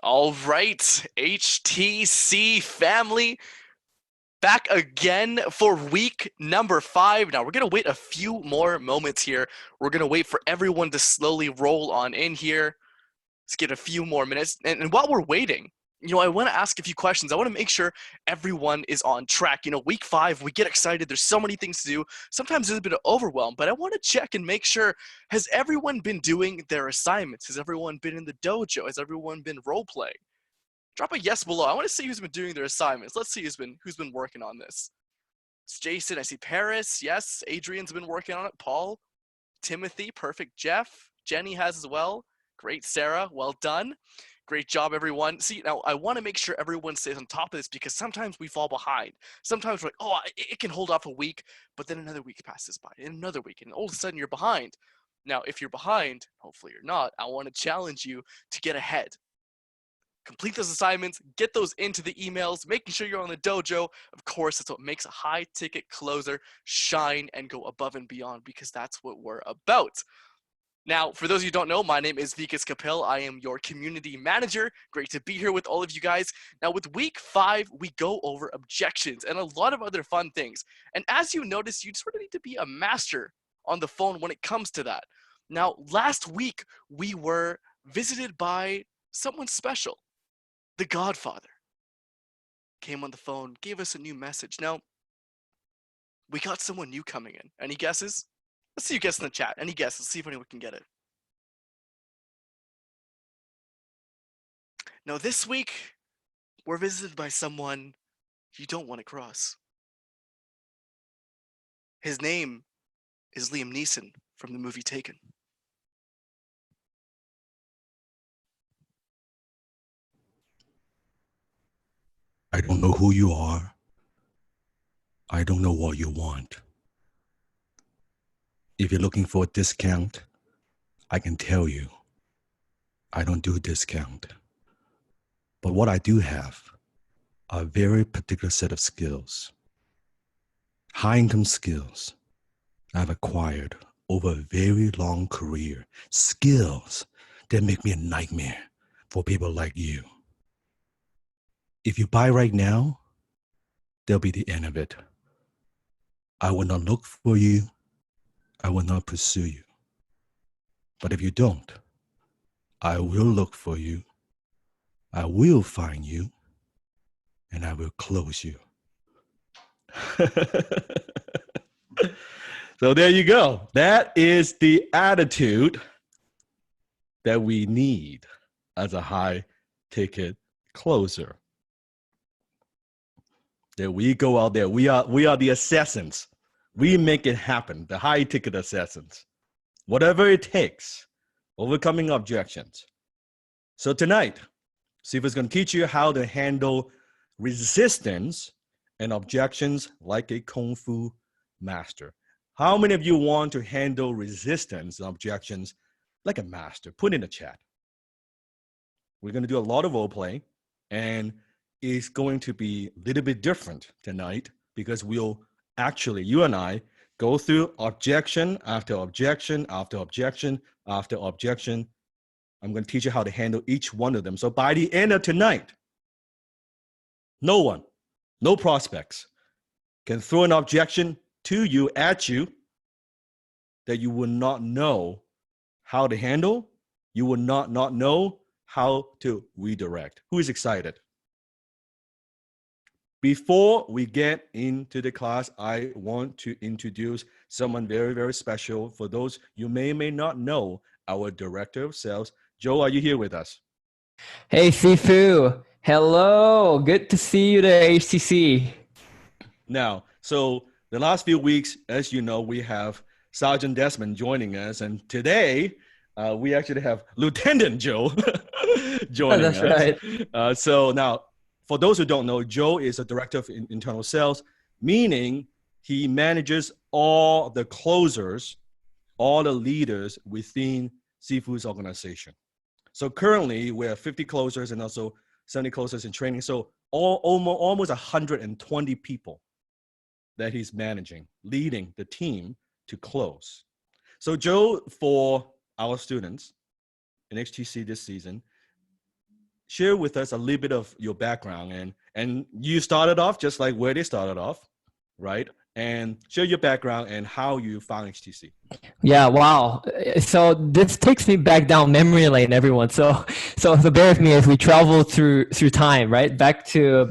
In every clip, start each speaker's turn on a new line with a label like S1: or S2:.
S1: All right, HTC family, back again for week number 5. Now, we're going to wait a few more moments here. We're going to wait for everyone to slowly roll on in here. Let's get a few more minutes. And while we're waiting, I want to ask a few questions. I want to make sure everyone is on track. Week 5, we get excited. There's so many things to do. Sometimes there's a bit of overwhelm, but I want to check and make sure, has everyone been doing their assignments? Has everyone been in the dojo? Has everyone been role-playing? Drop a yes below. I want to see who's been doing their assignments. Let's see who's been working on this. It's Jason. I see Paris. Yes. Adrian's been working on it. Paul. Timothy. Perfect. Jeff. Jenny has as well. Great. Sarah. Well done. Great job, everyone. See, now I want to make sure everyone stays on top of this because sometimes we fall behind. Sometimes we're like, oh, it can hold off a week, but then another week passes by, and another week, and all of a sudden you're behind. Now, if you're behind, hopefully you're not, I want to challenge you to get ahead. Complete those assignments, get those into the emails, making sure you're on the dojo. Of course, that's what makes a high-ticket closer shine and go above and beyond because that's what we're about. Now, for those of you who don't know, my name is Vikas Kapil. I am your community manager. Great to be here with all of you guys. Now, with week 5, we go over objections and a lot of other fun things. And as you notice, you sort of need to be a master on the phone when it comes to that. Now, last week, we were visited by someone special. The Godfather came on the phone, gave us a new message. Now, we got someone new coming in. Any guesses? Let's see you guess in the chat. Any guesses? Let's see if anyone can get it. Now, this week, we're visited by someone you don't want to cross. His name is Liam Neeson from the movie Taken.
S2: I don't know who you are. I don't know what you want. If you're looking for a discount, I can tell you, I don't do discount. But what I do have are a very particular set of skills, high-income skills I've acquired over a very long career, skills that make me a nightmare for people like you. If you buy right now, there'll be the end of it. I will not look for you. I will not pursue you. But if you don't, I will look for you. I will find you. And I will close you. So there you go. That is the attitude that we need as a high-ticket closer. That we go out there. We are the assassins. We make it happen. The high-ticket assassins. Whatever it takes. Overcoming objections. So tonight, Sifa's going to teach you how to handle resistance and objections like a KungFu master. How many of you want to handle resistance and objections like a master? Put in the chat. We're going to do a lot of role play, and it's going to be a little bit different tonight because we'll actually, you and I, go through objection after objection after objection after objection. I'm going to teach you how to handle each one of them. So by the end of tonight, no one, no prospects can throw an objection to you, at you, that you will not know how to handle. You will not know how to redirect. Who is excited? Before we get into the class, I want to introduce someone very, very special. For those you may or may not know, our director of sales. Joe, are you here with us?
S3: Hey, Sifu. Hello. Good to see you there, HTC.
S2: Now, so the last few weeks, as you know, we have Sergeant Desmond joining us. And today, we actually have Lieutenant Joe joining us.
S3: That's right.
S2: So now, for those who don't know, Joe is a director of internal sales, meaning he manages all the closers, all the leaders within Sifu's organization. So currently, we have 50 closers and also 70 closers in training. So almost 120 people that he's managing, leading the team to close. So Joe, for our students in HTC this season, share with us a little bit of your background, and you started off just like where they started off, right? And share your background and how you found HTC.
S3: Yeah, wow. So this takes me back down memory lane, everyone. So bear with me as we travel through time, right? Back to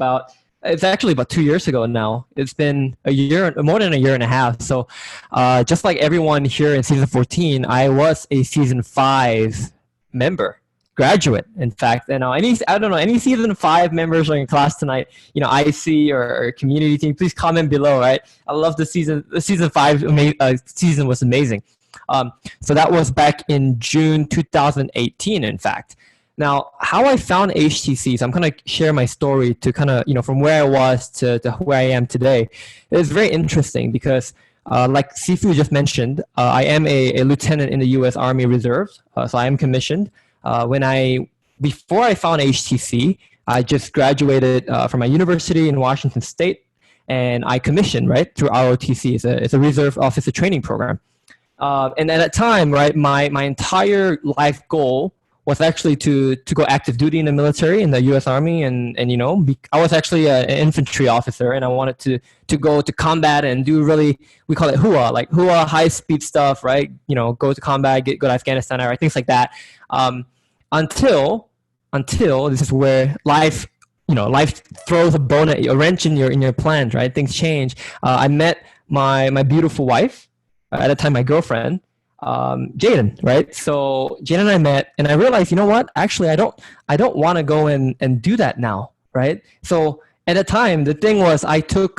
S3: it's actually about 2 years ago now. It's been a year, more than a year and a half. So just like everyone here in season 14, I was a season 5 member, graduate, in fact. And I don't know, any season 5 members are in class tonight, IC or community team, please comment below, right? I love the season. The season 5 season was amazing. So that was back in June 2018, in fact. Now, how I found HTC, so I'm going to share my story to kind of, from where I was to where I am today. It's very interesting because, like Sifu just mentioned, I am a lieutenant in the U.S. Army Reserves, so I am commissioned. Before I found HTC, I just graduated from my university in Washington State, and I commissioned, right, through ROTC. It's a Reserve Officer Training Program. And at that time, right, my entire life goal was actually to go active duty in the military, in the U.S. Army, and I was actually an infantry officer, and I wanted to go to combat and do really, we call it HUA, like HUA, high speed go to combat, go to Afghanistan, right, things like that. Until this is where life throws a wrench in your plans, right? Things change. I met my beautiful wife, at the time my girlfriend, Jaden, right? So Jaden and I met, and I realized, you know what? Actually, I don't want to go and do that now, right? So at the time, the thing was, I took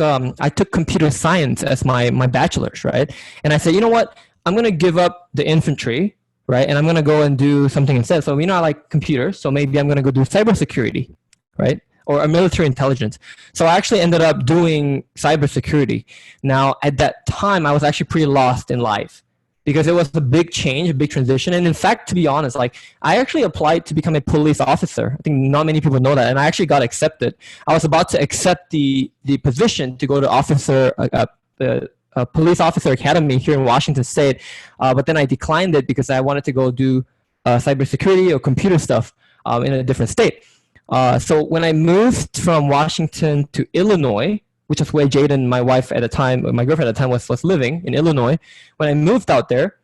S3: computer science as my bachelor's, right? And I said, you know what? I'm gonna give up the infantry, right? And I'm gonna go and do something instead. So I like computers, so maybe I'm gonna go do cybersecurity, right? Or a military intelligence. So I actually ended up doing cybersecurity. Now, at that time, I was actually pretty lost in life, because it was a big change, a big transition. And in fact, to be honest, like I actually applied to become a police officer. I think not many people know that. And I actually got accepted. I was about to accept the position to go to police officer academy here in Washington State. But then I declined it because I wanted to go do cybersecurity or computer stuff in a different state. So when I moved from Washington to Illinois, which is where Jaden, my wife at the time, my girlfriend at the time was living in Illinois. When I moved out there,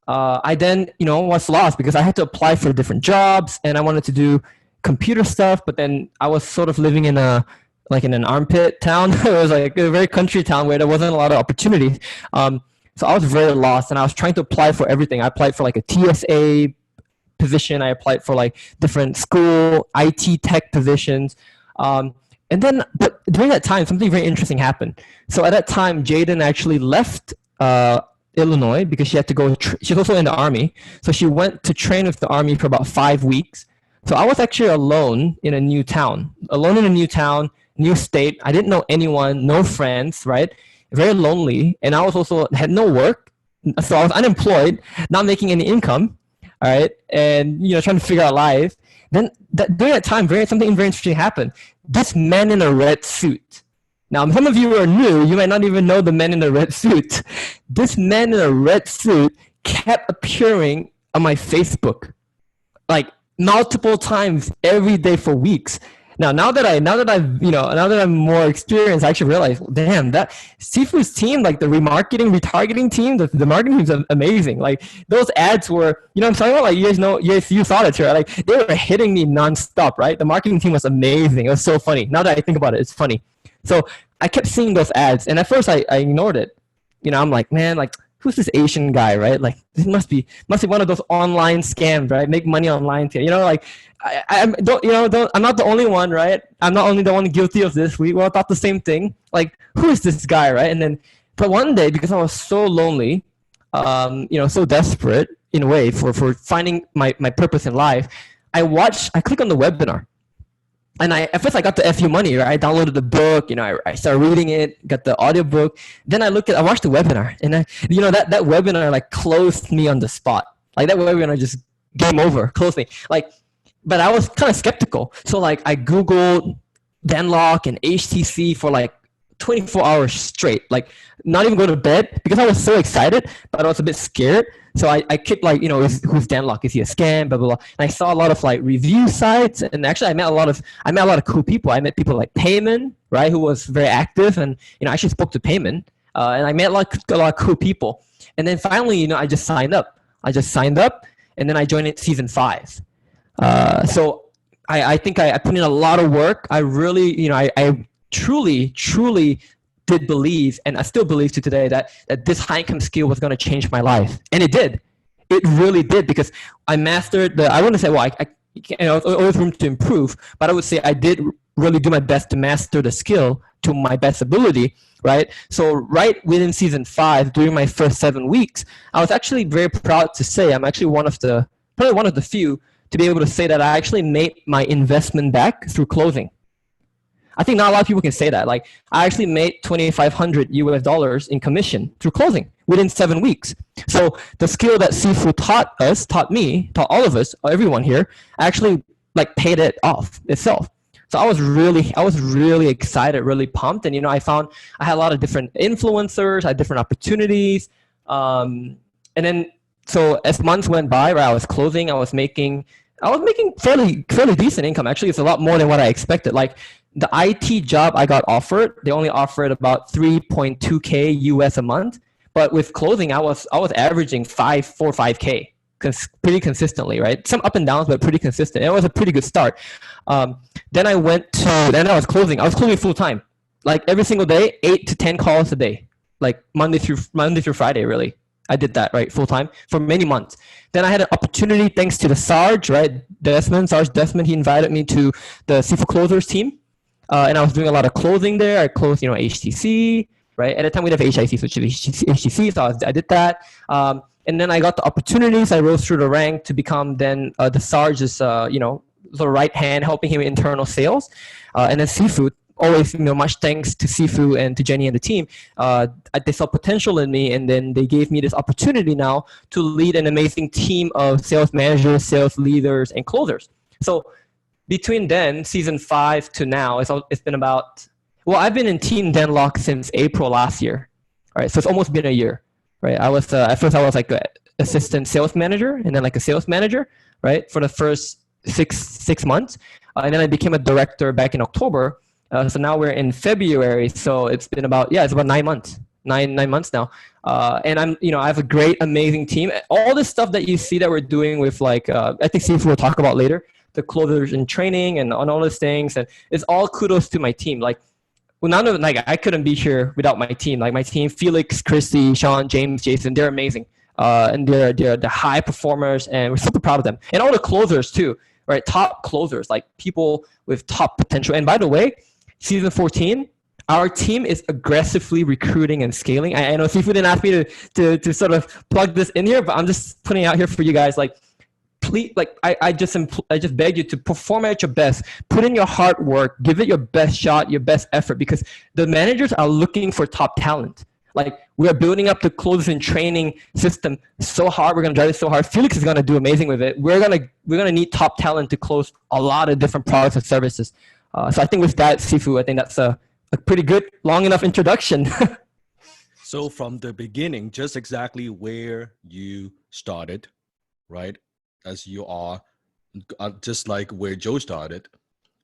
S3: I then, was lost because I had to apply for different jobs, and I wanted to do computer stuff, but then I was sort of living in an armpit town. It was like a very country town where there wasn't a lot of opportunities. So I was very lost, and I was trying to apply for everything. I applied for like a TSA position. I applied for like different school IT tech positions. But during that time, something very interesting happened. So at that time, Jaden actually left Illinois because she had to go. She's also in the Army. So she went to train with the Army for about 5 weeks. So I was actually alone in a new town, new state. I didn't know anyone, no friends, right? Very lonely. And I was also had no work. So I was unemployed, not making any income, all right? And, trying to figure out life. Then during that time, something very interesting happened. This man in a red suit. Now, some of you are new. You might not even know the man in the red suit. This man in a red suit kept appearing on my Facebook, like multiple times every day for weeks. Now that I'm more experienced, I actually realize, damn, that Sifu's team, like the retargeting team, the marketing team is amazing. Like those ads were, I'm talking about, like you saw it, right? Like they were hitting me nonstop, right? The marketing team was amazing. It was so funny. Now that I think about it, it's funny. So I kept seeing those ads, and at first I ignored it. I'm like, man, like who's this Asian guy, right? Like this must be one of those online scams, right? Make money online, like. I'm not the only one, right? I'm not only the one guilty of this. We all thought the same thing. Like, who is this guy, right? And then, but one day, because I was so lonely, so desperate in a way for finding my purpose in life, I clicked on the webinar. And at first I got the FU money, right? I downloaded the book, I started reading it, got the audiobook. Then I watched the webinar, and that webinar like closed me on the spot. Like that webinar just game over, closed me. But I was kind of skeptical. So like I Googled Venlock and HTC for like 24 hours straight, like not even go to bed because I was so excited, but I was a bit scared. So I kept like, who's Dan Lok? Is he a scam? Blah, blah, blah. And I saw a lot of like review sites, and actually I met a lot of cool people. I met people like Payman, right, who was very active, and I actually spoke to Payman, and I met a lot of cool people. And then finally, I just signed up. And then I joined in season 5. So I think I put in a lot of work. I really, I truly did believe, and I still believe to today, that this high income skill was going to change my life. And it did. It really did, because I mastered I wouldn't say, well, always room to improve, but I would say I did really do my best to master the skill to my best ability, right? So right within season 5, during my first 7 weeks, I was actually very proud to say I'm actually probably one of the few to be able to say that I actually made my investment back through closing. I think not a lot of people can say that. Like, I actually made $2,500 in commission through closing within 7 weeks. So the skill that Sifu taught me, taught all of us, everyone here, actually like paid it off itself. So I was really excited, really pumped. And, I found I had a lot of different influencers, I had different opportunities. And then, so as months went by, right, I was closing, I was making fairly decent income. Actually, it's a lot more than what I expected. Like, the IT job I got offered, they only offered about 3.2K US a month. But with closing, I was averaging 5K pretty consistently, right? Some up and downs, but pretty consistent. It was a pretty good start. Then I was closing full time, like every single day, 8 to 10 calls a day, like Monday through Friday, really. I did that, right, full time for many months. Then I had an opportunity, thanks to the Sarge, right, Sarge Desmond, he invited me to the Sifu Closers team. And I was doing a lot of closing there. I closed, HTC, right? At the time we didn't have HIC, which is HTC, so I did that. And then I got the opportunities. I rose through the rank to become then the Sarge's, the right hand, helping him with internal sales. And then Sifu, always, much thanks to Sifu and to Jenny and the team, they saw potential in me, and then they gave me this opportunity now to lead an amazing team of sales managers, sales leaders, and closers. So between then, season 5 to now, it's been about, I've been in Team Denlock since April last year, right? So it's almost been a year, right? I was, at first I was like an assistant sales manager, and then like a sales manager, right? For the first six months. And then I became a director back in October. So now we're in February. So it's been it's about 9 months, nine months now. And I have a great, amazing team. All this stuff that you see that we're doing with like, I think Steve will talk about later, the closers in training and on all those things. And it's all kudos to my team. Like, I couldn't be here without my team. Like my team, Felix, Christy, Sean, James, Jason, they're amazing. And they're high performers, and we're super proud of them. And all the closers too, right? Top closers, like people with top potential. And by the way, season 14, our team is aggressively recruiting and scaling. I know Sifu didn't ask me to sort of plug this in here, but I'm just putting it out here for you guys. Like, please, like I just beg you to perform at your best, put in your hard work, give it your best shot, your best effort, because the managers are looking for top talent. Like, we are building up the closers and training system so hard. We're gonna drive it so hard. Felix is gonna do amazing with it. We're gonna need top talent to close a lot of different products and services. So I think with that, Sifu, I think that's a pretty good, long enough introduction.
S2: So from the beginning, just exactly where you started, right? As you are, just like where Joe started,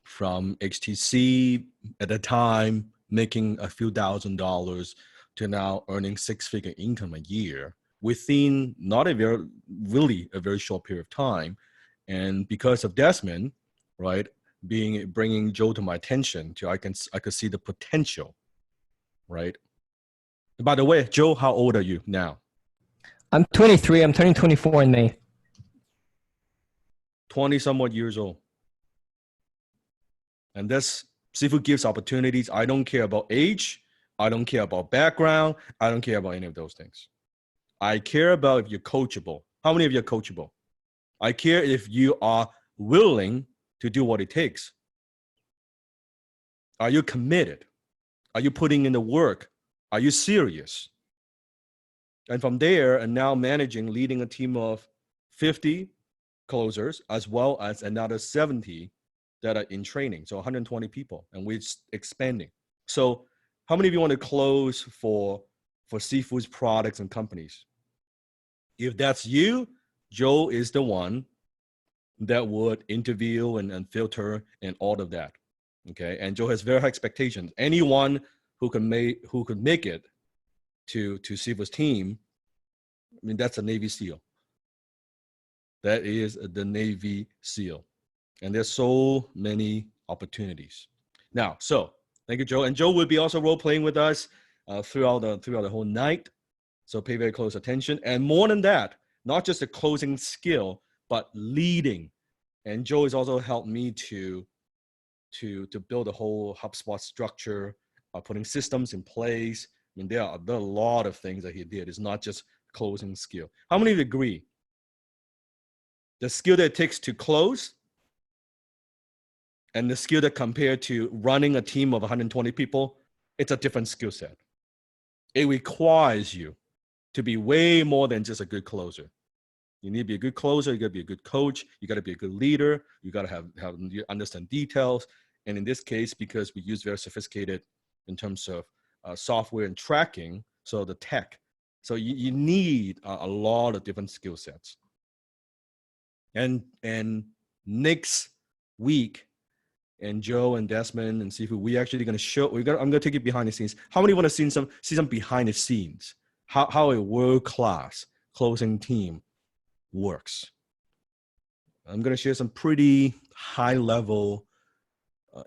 S2: from HTC at the time, making a few $1,000s to now earning 6-figure income a year within not a very short period of time. And because of Desmond, right, bringing Joe to my attention, I could see the potential, right? And by the way, Joe, how old are you now?
S3: I'm 23. I'm turning 24 in May.
S2: 20 somewhat years old. And this Sifu gives opportunities. I don't care about age. I don't care about background. I don't care about any of those things. I care about if you're coachable. How many of you are coachable? I care if you are willing to do what it takes. Are you committed? Are you putting in the work? Are you serious? And from there, and now leading a team of 50 closers, as well as another 70 that are in training. So 120 people, and we're expanding. So How many of you want to close for Seafood's products and companies? If that's you, Joe is the one that would interview and filter and all of that. Okay, and Joe has very high expectations. Anyone who could make it to Seafood's team, I mean, that's a Navy SEAL. That is the Navy SEAL. And there's so many opportunities. Now, so thank you, Joe. And Joe will be also role playing with us throughout the whole night. So pay very close attention. And more than that, not just the closing skill, but leading. And Joe has also helped me to build a whole HubSpot structure, putting systems in place. I mean, there are a lot of things that he did. It's not just closing skill. How many of you agree? The skill that it takes to close and the skill that compared to running a team of 120 people, it's a different skill set. It requires you to be way more than just a good closer. You need to be a good closer. You got to be a good coach. You got to be a good leader. You got to have you understand details. And in this case, because we use very sophisticated in terms of software and tracking, so the tech. So you need a lot of different skill sets. And next week, and Joe and Desmond and Sifu, we actually going to show. I'm going to take you behind the scenes. How many want to see some behind the scenes? How a world-class closing team works. I'm going to share some pretty high-level,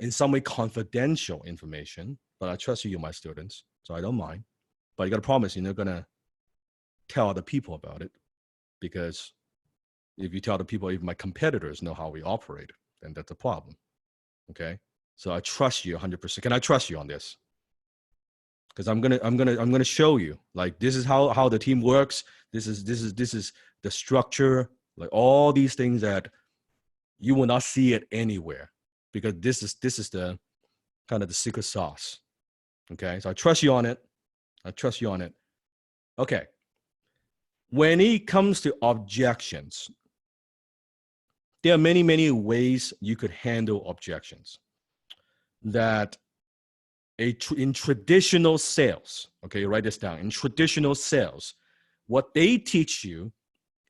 S2: in some way confidential information, but I trust you, my students, so I don't mind. But you got to promise you're not going to tell other people about it, because if you tell the people, if my competitors know how we operate, then that's a problem. Okay, so I trust you 100%. Can I trust you on this? Because I'm gonna show you, like, this is how the team works. This is the structure, like all these things that you will not see it anywhere, because this is the kind of the secret sauce. Okay, so I trust you on it. I trust you on it. Okay. When it comes to objections, there are many, many ways you could handle objections. That in traditional sales, okay, write this down. In traditional sales, what they teach you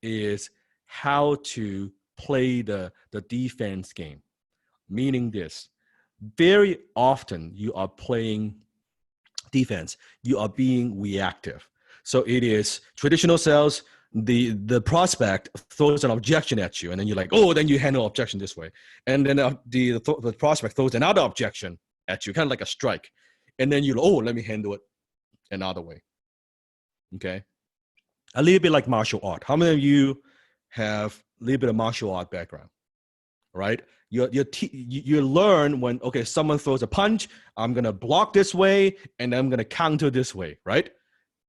S2: is how to play the defense game. Meaning this, very often you are playing defense, you are being reactive. So it is traditional sales, the prospect throws an objection at you, and then you're like, oh, then you handle objection this way. And then the prospect throws another objection at you, kind of like a strike. And then you, oh, let me handle it another way. Okay. A little bit like martial art. How many of you have a little bit of martial art background? Right? You learn when, okay, someone throws a punch, I'm going to block this way, and I'm going to counter this way, right?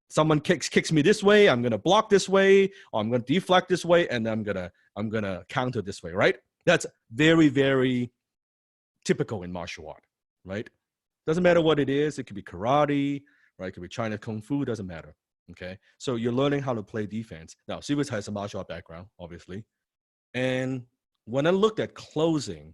S2: Someone kicks me this way, I'm going to block this way, or I'm going to deflect this way, and I'm going to counter this way, right? That's very, very typical in martial art, right? Doesn't matter what it is. It could be karate, right? It could be China KungFu, doesn't matter, okay? So you're learning how to play defense. Now, Sivas has a martial art background, obviously. And when I looked at closing,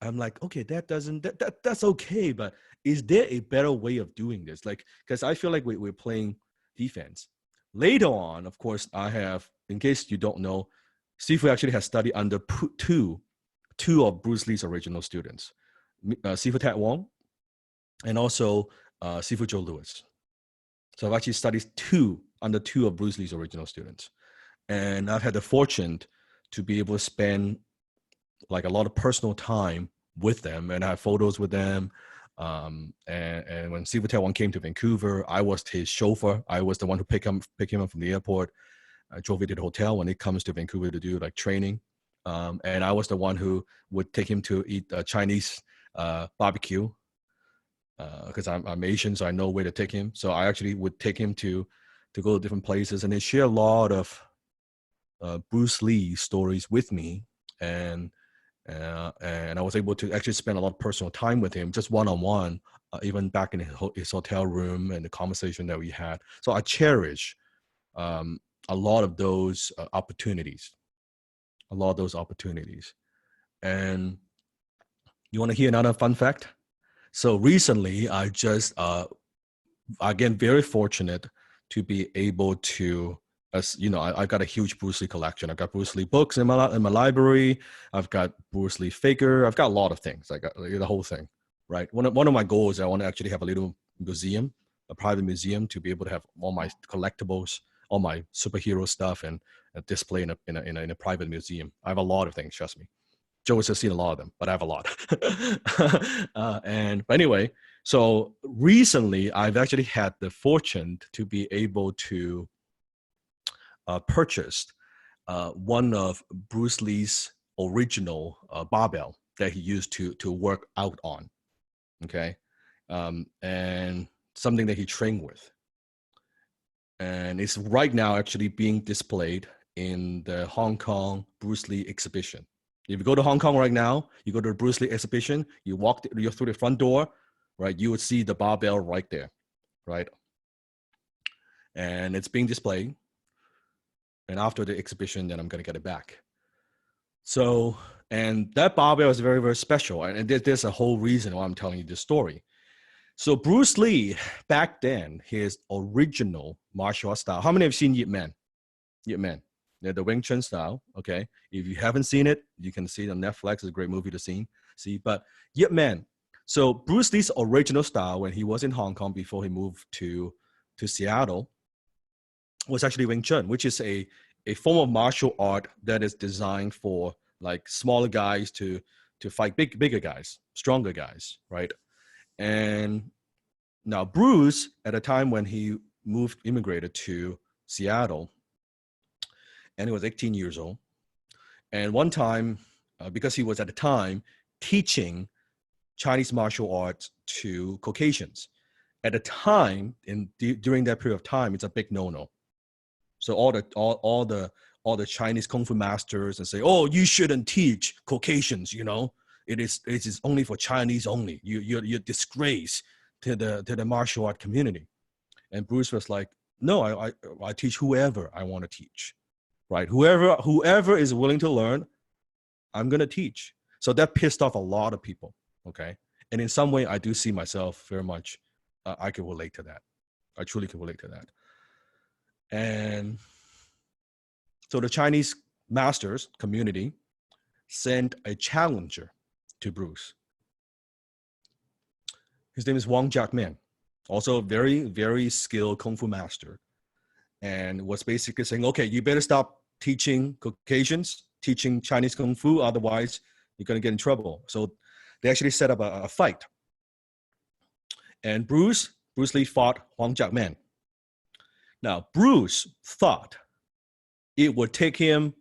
S2: I'm like, okay, that's okay, but is there a better way of doing this? Like, because I feel like we're playing defense. Later on, of course, I have, in case you don't know, Sifu actually has studied under two of Bruce Lee's original students, Sifu Tat Wong and also Sifu Joe Louis. So I've actually studied under two of Bruce Lee's original students. And I've had the fortune to be able to spend like a lot of personal time with them, and I have photos with them. And when Sifu Tat Wong came to Vancouver, I was his chauffeur. I was the one who pick him up from the airport. I drove him to the hotel when he comes to Vancouver to do like training. And I was the one who would take him to eat Chinese barbecue because I'm Asian, so I know where to take him. So I actually would take him to go to different places, and they share a lot of Bruce Lee stories with me, and I was able to actually spend a lot of personal time with him, just one-on-one, even back in his hotel room and the conversation that we had. So I cherish a lot of those opportunities. And you want to hear another fun fact? So recently, again, very fortunate to be able to, as you know, I got a huge Bruce Lee collection. I got Bruce Lee books in my library. I've got Bruce Lee figure. I've got a lot of things. I got the whole thing, right? One of my goals, I want to actually have a little museum, a private museum, to be able to have all my collectibles, all my superhero stuff, and display in a private museum. I have a lot of things, trust me. Joe has seen a lot of them, but I have a lot. But anyway, so recently I've actually had the fortune to be able to purchase one of Bruce Lee's original barbell that he used to work out on. Okay, and something that he trained with, and it's right now actually being displayed in the Hong Kong Bruce Lee exhibition. If you go to Hong Kong right now, you go to the Bruce Lee exhibition, you're through the front door, right? You would see the barbell right there, right? And it's being displayed. And after the exhibition, then I'm going to get it back. So, and that barbell is very, very special. And there's a whole reason why I'm telling you this story. So Bruce Lee, back then, his original martial art style. How many have seen Yip Man? Yip Man. Yeah, the Wing Chun style. Okay, if you haven't seen it, you can see it on Netflix. It's a great movie to see. But Yip Man. So Bruce Lee's original style when he was in Hong Kong before he moved to Seattle was actually Wing Chun, which is a form of martial art that is designed for like smaller guys to fight bigger guys, stronger guys, right? And now Bruce, at a time when he immigrated to Seattle, and he was 18 years old. And one time, because he was at the time teaching Chinese martial arts to Caucasians, at the time, during that period of time, it's a big no-no. So all the Chinese kung fu masters and say, "Oh, you shouldn't teach Caucasians. You know, it is only for Chinese only. You're disgrace to the martial art community." And Bruce was like, "No, I teach whoever I want to teach." Right? Whoever is willing to learn, I'm going to teach. So that pissed off a lot of people. Okay. And in some way, I do see myself very much, I can relate to that. I truly can relate to that. And so the Chinese masters community sent a challenger to Bruce. His name is Wang Jiakman, also a very, very skilled Kung Fu master. And was basically saying, okay, you better stop teaching Caucasians, teaching Chinese Kung Fu, otherwise you're going to get in trouble. So they actually set up a fight. And Bruce Lee fought Wang Jiakman. Now, Bruce thought it would take him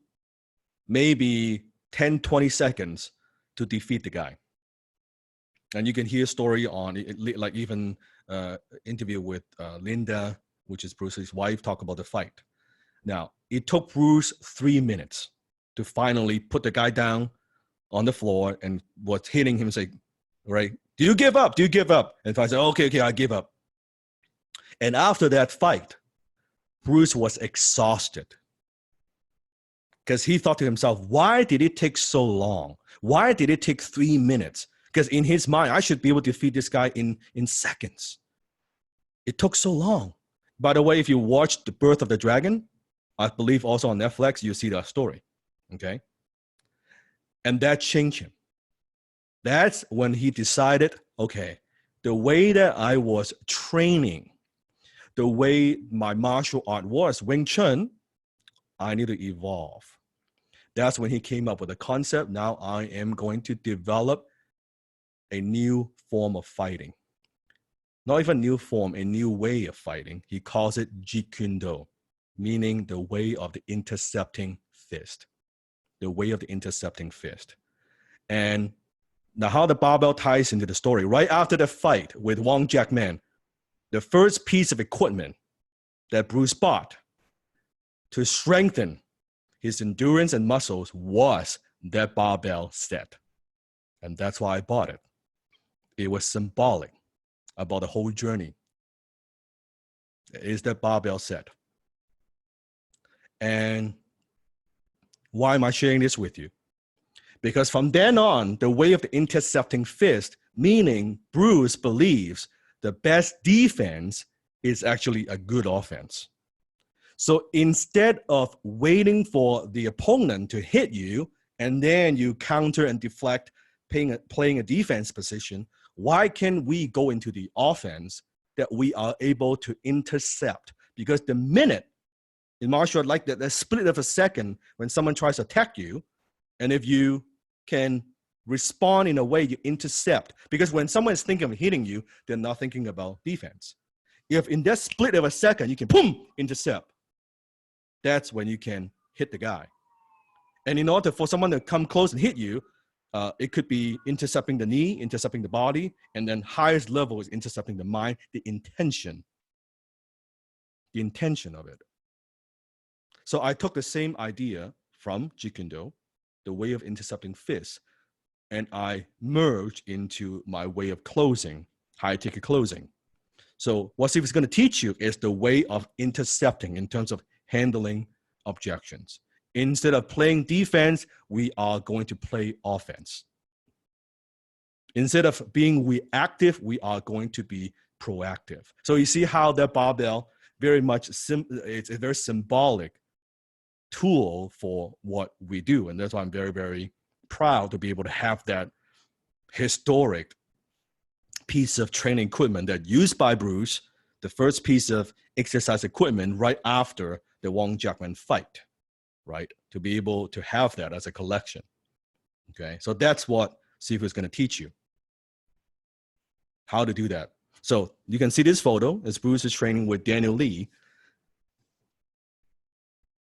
S2: maybe 10, 20 seconds to defeat the guy. And you can hear a story on, like even interview with Linda, which is Bruce Lee's wife, talk about the fight. Now, it took Bruce 3 minutes to finally put the guy down on the floor and was hitting him and say, right, do you give up? Do you give up? And I said, okay, I give up. And after that fight, Bruce was exhausted because he thought to himself, why did it take so long? Why did it take 3 minutes? Because in his mind, I should be able to defeat this guy in seconds. It took so long. By the way, if you watch The Birth of the Dragon, I believe also on Netflix, you see that story, okay? And that changed him. That's when he decided, okay, the way that I was training, the way my martial art was, Wing Chun, I need to evolve. That's when he came up with the concept, now I am going to develop a new form of fighting. Not even new form, a new way of fighting. He calls it Jeet Kune Do, meaning the way of the intercepting fist. The way of the intercepting fist. And now how the barbell ties into the story. Right after the fight with Wang Jiakman, the first piece of equipment that Bruce bought to strengthen his endurance and muscles was that barbell set. And that's why I bought it. It was symbolic about the whole journey. It is that barbell set. And why am I sharing this with you? Because from then on, the way of the intercepting fist meaning Bruce believes the best defense is actually a good offense. So instead of waiting for the opponent to hit you and then you counter and deflect playing a defense position, why can't we go into the offense that we are able to intercept? Because the minute in martial art, like that split of a second when someone tries to attack you, and if you can respond in a way you intercept, because when someone is thinking of hitting you, they're not thinking about defense. If in that split of a second you can boom intercept, that's when you can hit the guy. And in order for someone to come close and hit you, it could be intercepting the knee, intercepting the body, and then highest level is intercepting the mind, the intention of it. So I took the same idea from Jeet Kune Do, the way of intercepting fists, and I merged into my way of closing, high ticket closing. So what Steve is going to teach you is the way of intercepting in terms of handling objections. Instead of playing defense, we are going to play offense. Instead of being reactive, we are going to be proactive. So you see how that barbell very much, it's a very symbolic tool for what we do. And that's why I'm very, very proud to be able to have that historic piece of training equipment that used by Bruce, the first piece of exercise equipment right after the Wong Jackman fight, right? To be able to have that as a collection. Okay, so that's what Sifu is going to teach you, how to do that. So you can see this photo as Bruce is training with Daniel Lee.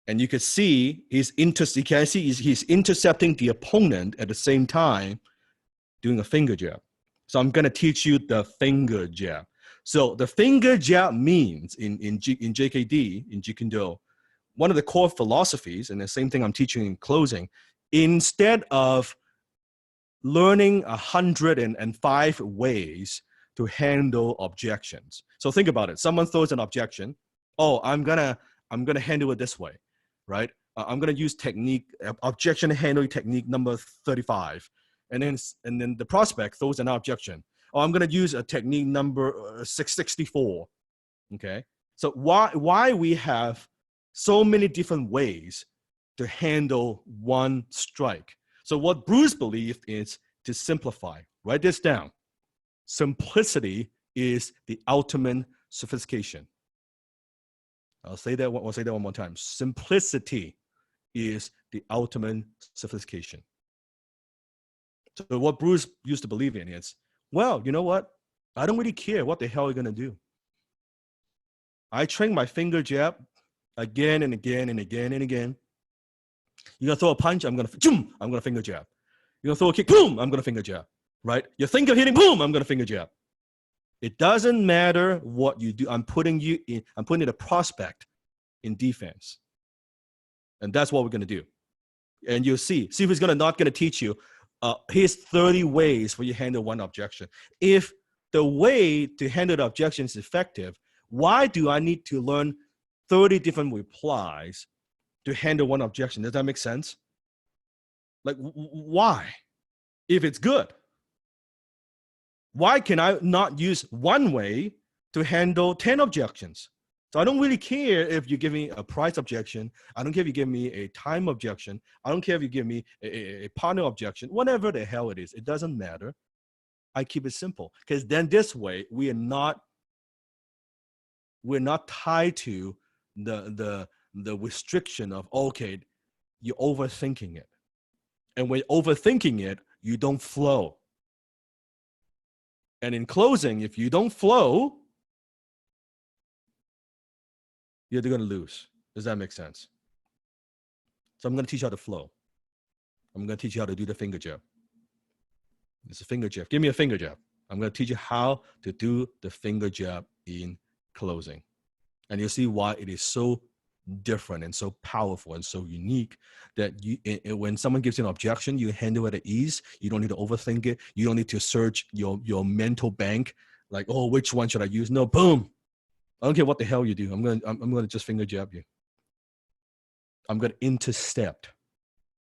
S2: And you can see he's intercepting the opponent at the same time doing a finger jab. So I'm going to teach you the finger jab. So the finger jab means in JKD, in Jeet Kune Do, one of the core philosophies, and the same thing I'm teaching in closing, instead of learning 105 ways to handle objections. So think about it. Someone throws an objection. Oh, I'm gonna handle it this way, right? I'm gonna use objection handling technique number 35, and then the prospect throws an objection. Oh, I'm gonna use a technique number 664. Okay, so why we have so many different ways to handle one strike? So what Bruce believed is to simplify. Write this down. Simplicity is the ultimate sophistication. I'll say that one more time. Simplicity is the ultimate sophistication. So what Bruce used to believe in is, well, you know what? I don't really care what the hell you're going to do. I train my finger jab again and again and again and again. You're going to throw a punch, I'm going to finger jab. You're going to throw a kick, boom, I'm going to finger jab. Right? You think of hitting, boom, I'm going to finger jab. It doesn't matter what you do. I'm putting a prospect in defense. And that's what we're going to do. And you'll see if he's not going to teach you, here's 30 ways for you to handle one objection. If the way to handle the objection is effective, why do I need to learn 30 different replies to handle one objection? Does that make sense? Like, why? If it's good. Why can I not use one way to handle 10 objections? So I don't really care if you give me a price objection. I don't care if you give me a time objection. I don't care if you give me a partner objection. Whatever the hell it is, it doesn't matter. I keep it simple, because then this way we're not tied to the restriction of, okay, you're overthinking it. And when you're overthinking it, you don't flow. And in closing, if you don't flow, you're going to lose. Does that make sense? So I'm going to teach you how to flow. I'm going to teach you how to do the finger jab. It's a finger jab. Give me a finger jab. I'm going to teach you how to do the finger jab in closing. And you'll see why it is so different and so powerful and so unique that when someone gives you an objection, you handle it at ease. You don't need to overthink it. You don't need to search your mental bank, like, oh, which one should I use? No, boom. I don't care what the hell you do. I'm gonna just finger jab you. I'm gonna intercept.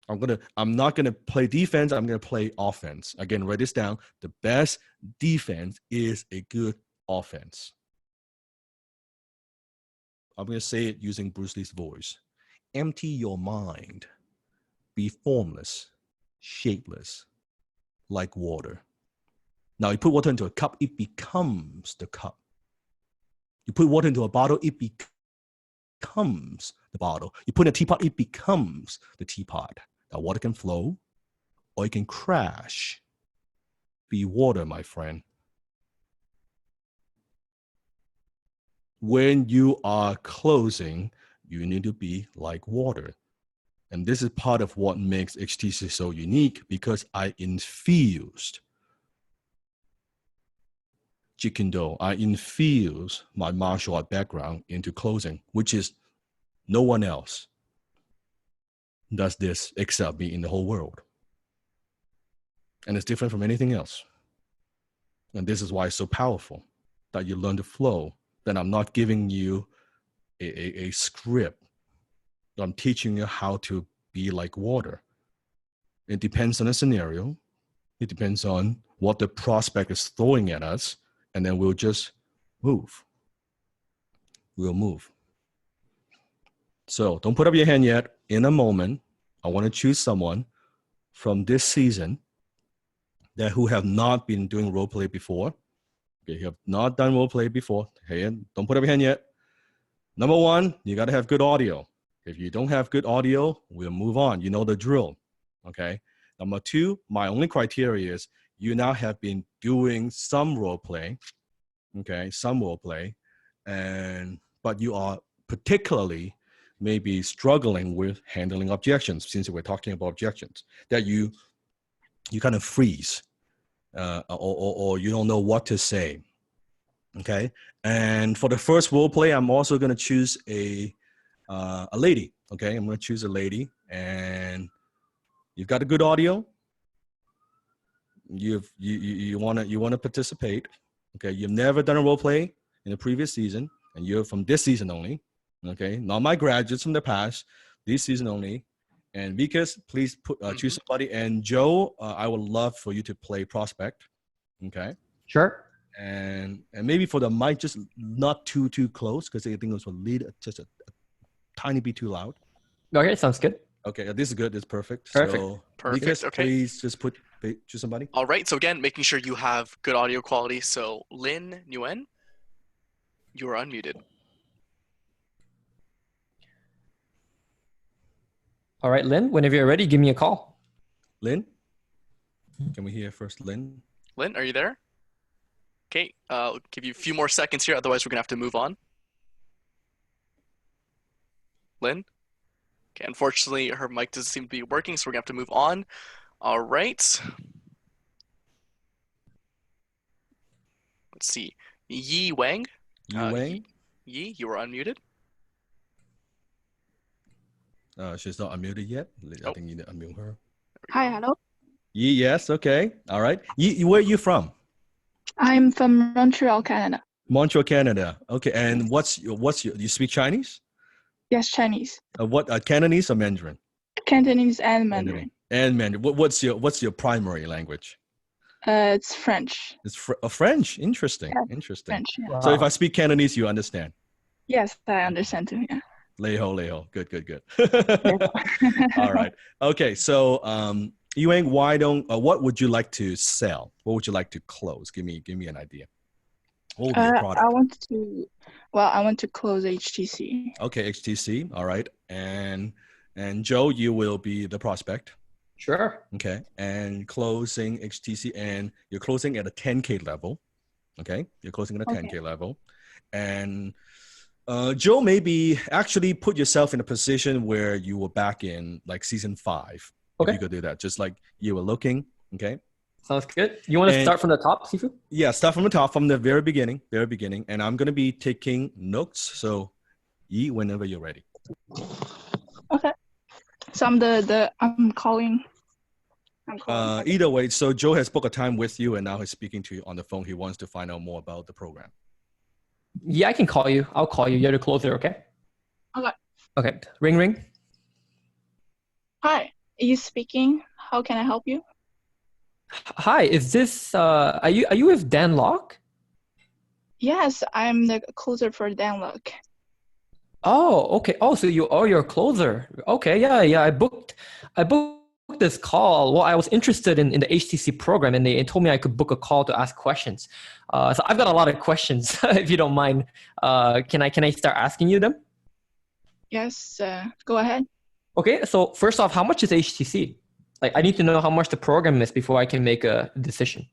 S2: I'm not gonna play defense. I'm gonna play offense. Again, write this down. The best defense is a good offense. I'm gonna say it using Bruce Lee's voice. Empty your mind. Be formless, shapeless, like water. Now you put water into a cup, it becomes the cup. You put water into a bottle, it becomes the bottle. You put in a teapot, it becomes the teapot. Now water can flow or it can crash. Be water, my friend. When you are closing, you need to be like water. And this is part of what makes HTC so unique, because I infused Jiu-Jitsu. I infuse my martial art background into closing, which is no one else does this except me in the whole world. And it's different from anything else. And this is why it's so powerful, that you learn to flow. That I'm not giving you a script. I'm teaching you how to be like water. It depends on the scenario. It depends on what the prospect is throwing at us. And then we'll just move. We'll move. So don't put up your hand yet. In a moment, I want to choose someone from this season that who have not been doing role play before. Okay, you have not done role play before. Hey, don't put up your hand yet. Number one, you got to have good audio. If you don't have good audio, we'll move on. You know the drill. Okay. Number two, my only criteria is you now have been doing some role play. Okay, some role play, but you are particularly maybe struggling with handling objections, since we're talking about objections, that you kind of freeze or you don't know what to say. Okay, and for the first role play, I'm also going to choose a lady. Okay, I'm going to choose a lady, and you've got a good audio. You want to participate. Okay, you've never done a role play in the previous season, and you're from this season only. Okay, not my graduates from the past, this season only. And Vikas, please choose somebody. And Joe, I would love for you to play prospect. Okay.
S3: Sure.
S2: And maybe for the mic, just not too close, because I think it was just a tiny bit too loud.
S3: Okay, sounds good.
S2: Okay, this is good. This is perfect.
S3: Perfect.
S2: So,
S1: Perfect.
S2: Vikas,
S1: Okay.
S2: please just choose somebody.
S1: All right. So again, making sure you have good audio quality. So Lin Nguyen, you are unmuted.
S3: All right, Lynn, whenever you're ready, give me a call.
S2: Lynn? Can we hear first Lynn?
S1: Lin, are you there? Okay. I'll give you a few more seconds here. Otherwise, we're going to have to move on. Lin? Okay. Unfortunately, her mic doesn't seem to be working, so we're going to have to move on. All right. Let's see. Yi Wang.
S2: Wang?
S1: Yi, you are unmuted.
S2: She's not unmuted yet. I think you need to unmute her.
S4: Hi, hello.
S2: Yi, yes, okay. All right. Yi, where are you from?
S4: I'm from Montreal, Canada.
S2: Montreal, Canada. Okay. And what's your you speak Chinese?
S4: Yes, Chinese.
S2: What Cantonese or Mandarin?
S4: Cantonese and Mandarin.
S2: And Mandarin. What's your primary language?
S4: It's French.
S2: It's French. Interesting.
S4: Yeah,
S2: Interesting.
S4: French, yeah.
S3: Wow.
S2: So if I speak Cantonese, you understand?
S4: Yes, I understand too, yeah.
S2: Leho. Good. All right. Okay. So, Yuang, what would you like to sell? What would you like to close? Give me an idea. What would be your product?
S4: I want to close HTC.
S2: Okay, HTC. All right. And Joe, you will be the prospect.
S3: Sure.
S2: Okay. And closing HTC, and you're closing at a 10K level. Okay. You're closing at a 10K level. And Joe, maybe actually put yourself in a position where you were back in like season 5.
S3: Okay.
S2: If you could do that, just like you were looking. Okay.
S3: Sounds good. You want to start from the top, Sifu?
S2: Yeah, start from the top, from the very beginning. And I'm going to be taking notes. So, Yi, whenever you're ready.
S4: Okay. So I'm calling.
S2: Either way, so Joe has booked a time with you, and now he's speaking to you on the phone. He wants to find out more about the program.
S3: Yeah, I can call you. I'll call you. You're the closer, okay?
S4: Okay.
S3: Okay. Ring.
S4: Hi. you speaking? How can I help you?
S3: Hi, is this are you with Dan Locke?
S4: Yes, I'm the closer for Danlock.
S3: Oh, okay. Oh, so you're a closer. Okay, yeah. I booked this call. Well, I was interested in the HTC program, and they told me I could book a call to ask questions. So I've got a lot of questions. If you don't mind, can I start asking you them?
S4: Yes, go ahead.
S3: Okay. So first off, how much is HTC? Like, I need to know how much the program is before I can make a decision.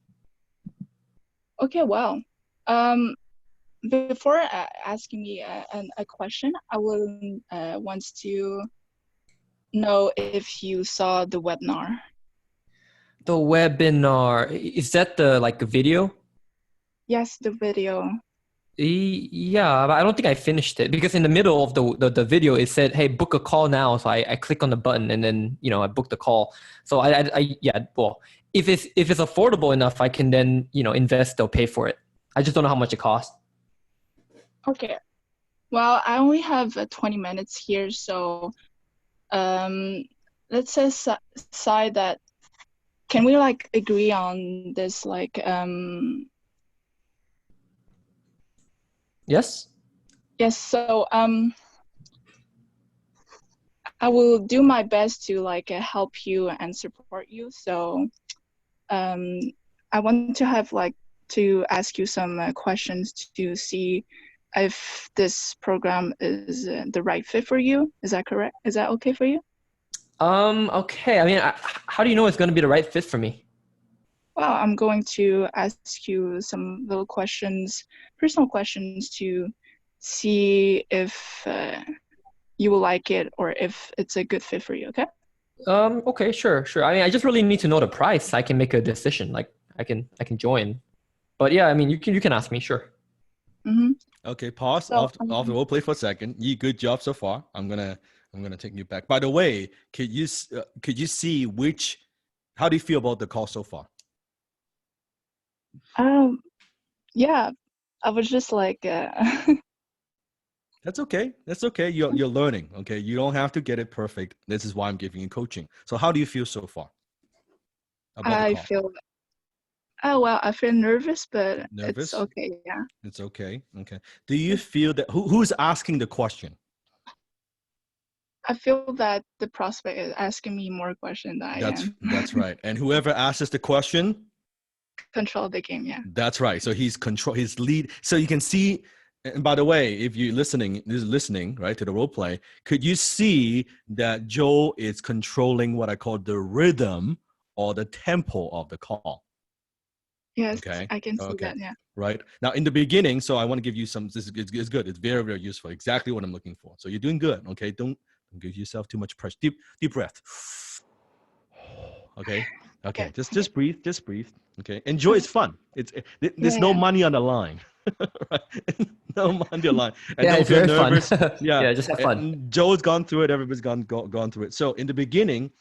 S4: Okay, well, um, before asking me a question, I will want to know if you saw the webinar.
S3: The webinar, is that the like a video?
S4: Yes, the video.
S3: Yeah, but I don't think I finished it because in the middle of the video it said, "Hey, book a call now." So I click on the button and then I booked the call. So yeah, well, if it's affordable enough, I can then invest or pay for it. I just don't know how much it costs.
S4: Okay. Well, I only have 20 minutes here, so um, let's decide that. Can we like agree on this like
S3: Yes.
S4: yes, so I will do my best to like help you and support you. So um I want to have like to ask you some questions to see if this program is the right fit for you. Is that correct? Is that okay for you?
S3: Okay. I mean, how do you know it's going to be the right fit for me?
S4: Well, I'm going to ask you some little questions, personal questions to see if you will like it or if it's a good fit for you, okay?
S3: Okay, sure. I mean, I just really need to know the price. So I can make a decision. Like, I can join. But yeah, I mean, you can ask me, sure.
S4: Mm-hmm.
S2: Okay, pause
S4: So,
S2: off the role play for a second. You good job so far. I'm gonna take you back. By the way, could you see which? How do you feel about the call so far?
S4: yeah, I was just like,
S2: That's okay. That's okay. You're learning. Okay, you don't have to get it perfect. This is why I'm giving you coaching. So how do you feel so far about the
S4: I
S2: call?
S4: feel, oh, well, I feel nervous, but it's
S2: Nervous?
S4: okay, yeah.
S2: It's okay. Okay. Do you feel that who's asking the question?
S4: I feel that the prospect is asking me more questions than I am.
S2: That's right. And whoever asks the question,
S4: Control the game, yeah.
S2: that's right. So he's control his lead. So you can see. And by the way, if you're listening right to the role play, could you see that Joe is controlling what I call the rhythm or the tempo of the call?
S4: Yes,
S2: Okay.
S4: I can see
S2: Okay.
S4: that, yeah.
S2: Right now, in the beginning, so I want to give you some. This is good. It's very, very useful. Exactly what I'm looking for. So you're doing good. Okay. Don't give yourself too much pressure. Deep breath. Okay. Okay.
S4: Okay.
S2: Just breathe. Just breathe. Okay. Enjoy. It's fun. There's
S4: Yeah,
S2: no
S4: yeah.
S2: money on the line. Right? No money on the line. And
S3: Yeah,
S2: don't
S3: it's
S2: feel
S3: very
S2: nervous.
S3: fun.
S2: Yeah.
S3: Yeah, just have fun.
S2: And Joe's gone through it. Everybody's gone through it. So in the beginning,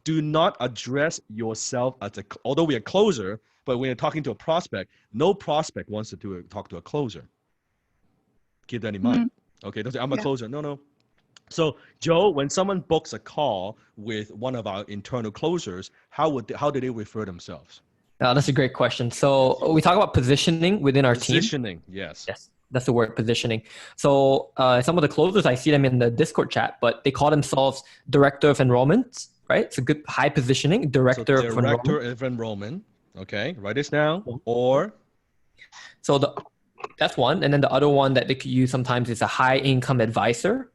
S2: do not address yourself as although we are closer, but when you're talking to a prospect, no prospect wants to talk to a closer. Keep that in mind. Okay, don't say I'm a
S4: Yeah.
S2: closer. No. So Joe, when someone books a call with one of our internal closers, how do they refer themselves?
S3: That's a great question. So we talk about positioning within our team.
S2: Positioning, yes.
S3: Yes, that's the word, positioning. So some of the closers, I see them in the Discord chat, but they call themselves director of enrollment, right? It's a good high positioning, director of enrollment.
S2: Director of enrollment. Okay, write this down. Or
S3: So that's one, and then the other one that they could use sometimes is a high income advisor.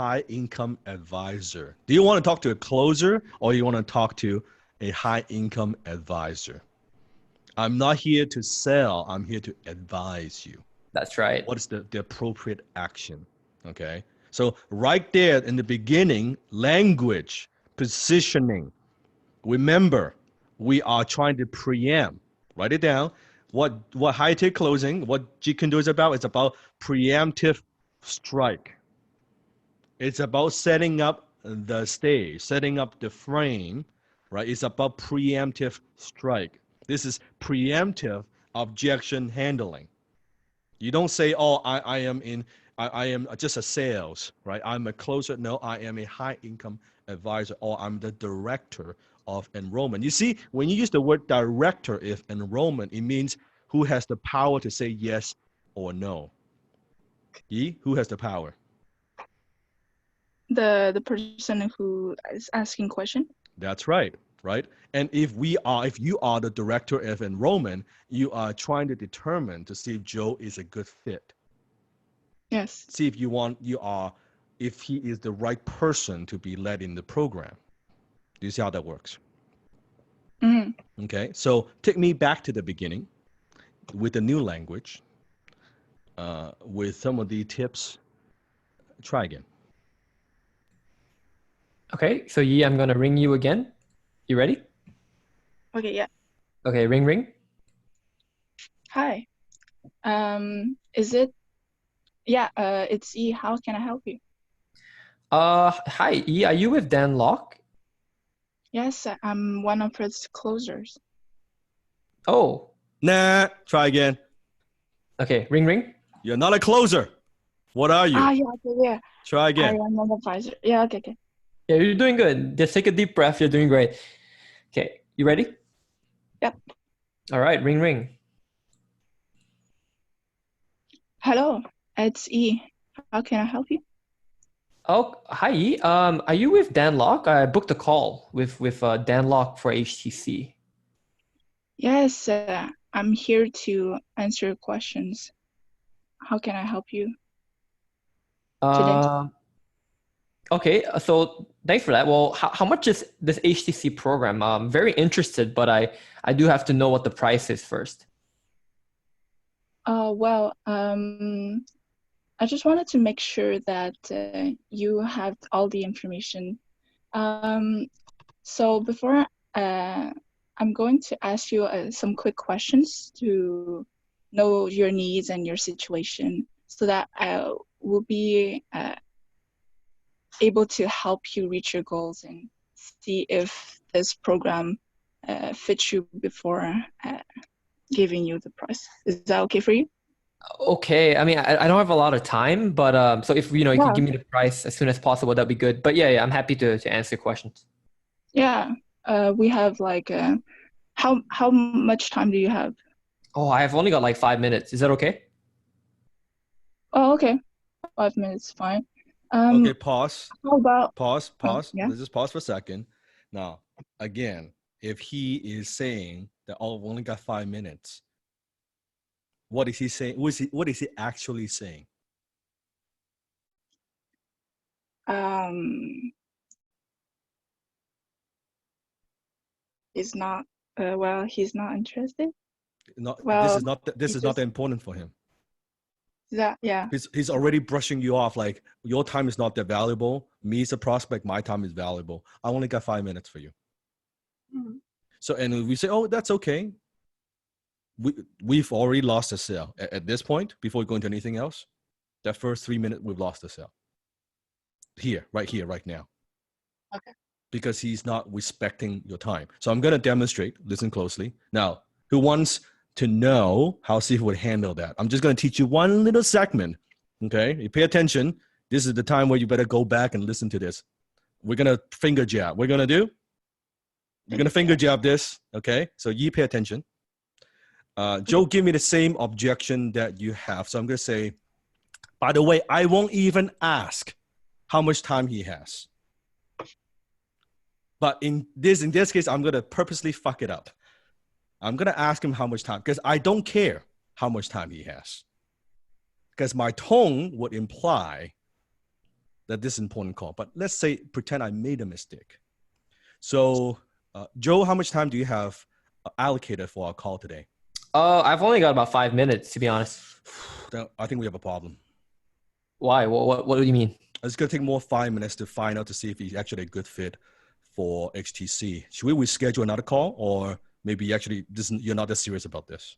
S2: high income advisor. Do you want to talk to a closer or you want to talk to a high income advisor? I'm not here to sell. I'm here to advise you.
S3: That's right.
S2: What is the appropriate action? Okay. So right there in the beginning, language, positioning. Remember, we are trying to preempt. Write it down. What high-tech closing, what Jeet is about, it's about preemptive strike. It's about setting up the stage, setting up the frame, right? It's about preemptive strike. This is preemptive objection handling. You don't say, "Oh, I I am just a sales, right? I'm a closer. No, I am a high income advisor, or I'm the director of enrollment. You see, when you use the word director of enrollment, it means who has the power to say yes or no. Who has the power?
S4: The person who is asking question.
S2: That's right, right? And if you are the director of enrollment, you are trying to determine to see if Joe is a good fit.
S4: Yes.
S2: See if if he is the right person to be led in the program. Do you see how that works?
S4: Mm-hmm.
S2: Okay, so take me back to the beginning with the new language, with some of the tips. Try again.
S3: Okay, so Yi, I'm gonna ring you again. You ready?
S4: Okay, yeah.
S3: Okay, ring ring.
S4: Hi. Is it? Yeah. It's E. How can I help you?
S3: Hi Yi, are you with Dan Locke?
S4: Yes, I'm one of his closers.
S3: Oh,
S2: Nah, try again.
S3: okay, ring ring.
S2: You're not a closer. What are you?
S4: Yeah. Okay, yeah.
S2: Try
S4: I
S2: again.
S4: am an advisor. Yeah. Okay. Okay.
S3: Yeah, you're doing good. Just take a deep breath. You're doing great. Okay, you ready?
S4: Yep.
S3: All right, ring ring.
S4: Hello, it's E. How can I help you?
S3: Oh, hi Yi. Are you with Dan Locke? I booked a call with Dan Locke for HTC.
S4: Yes, I'm here to answer your questions. How can I help you today?
S3: Okay, so thanks for that. Well, how much is this HTC program? I'm very interested, but I do have to know what the price is first.
S4: Well, I just wanted to make sure that you have all the information. So before I'm going to ask you some quick questions to know your needs and your situation so that I will be able to help you reach your goals and see if this program fits you before giving you the price. Is that okay for you?
S3: Okay, I mean, I don't have a lot of time, but so if you know you could
S4: Yeah.
S3: give me the price as soon as possible, that'd be good. But yeah, I'm happy to answer questions.
S4: Yeah. We have like how much time do you have?
S3: Oh, I've only got like 5 minutes. Is that okay?
S4: Oh, okay. 5 minutes, fine.
S2: Okay, pause.
S4: How about
S2: Pause.
S4: yeah?
S2: Let's just pause for a second. Now, again, if he is saying that, oh, I've only got 5 minutes, what is he saying? What is he actually saying?
S4: He's not well, he's not interested.
S2: No,
S4: Well,
S2: this
S4: he
S2: is not
S4: just
S2: important for him.
S4: that yeah.
S2: He's already brushing you off like your time is not that valuable. Me as a prospect, my time is valuable. I only got 5 minutes for you.
S4: Mhm.
S2: So, and we say, oh, that's okay. We've already lost the sale at this point. Before we go into anything else, that first 3 minutes we've lost the sale. Here, right now.
S4: Okay.
S2: Because he's not respecting your time. So I'm gonna demonstrate. Listen closely. Now, who wants to know how Steve would handle that? I'm just gonna teach you one little segment. Okay, you pay attention. This is the time where you better go back and listen to this. We're gonna finger jab. We're gonna finger jab this. Okay, so you pay attention. Joe, give me the same objection that you have. So I'm gonna say, by the way, I won't even ask how much time he has. But in this case, I'm gonna purposely fuck it up. I'm gonna ask him how much time because I don't care how much time he has. Because my tone would imply that this is an important call. But let's say, pretend I made a mistake. So, Joe, how much time do you have allocated for our call today?
S3: I've only got about 5 minutes, to be honest.
S2: I think we have a problem.
S3: Why? What do you mean?
S2: It's gonna take more 5 minutes to find out to see if he's actually a good fit for HTC. Should we reschedule another call, or maybe actually you're not that serious about this?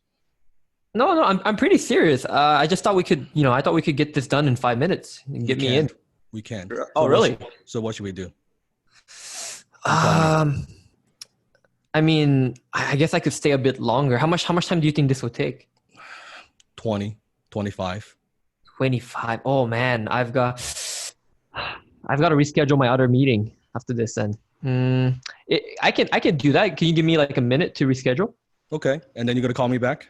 S3: No, I'm pretty serious. I just thought we could, I thought we could get this done in 5 minutes and get me in.
S2: We can.
S3: Oh, really?
S2: So what should we do?
S3: I mean, I guess I could stay a bit longer. How much time do you think this would take?
S2: 20, 25.
S3: 25. Oh man, I've got to reschedule my other meeting after this then. I can do that. Can you give me like a minute to reschedule?
S2: Okay. And then you're going to call me back?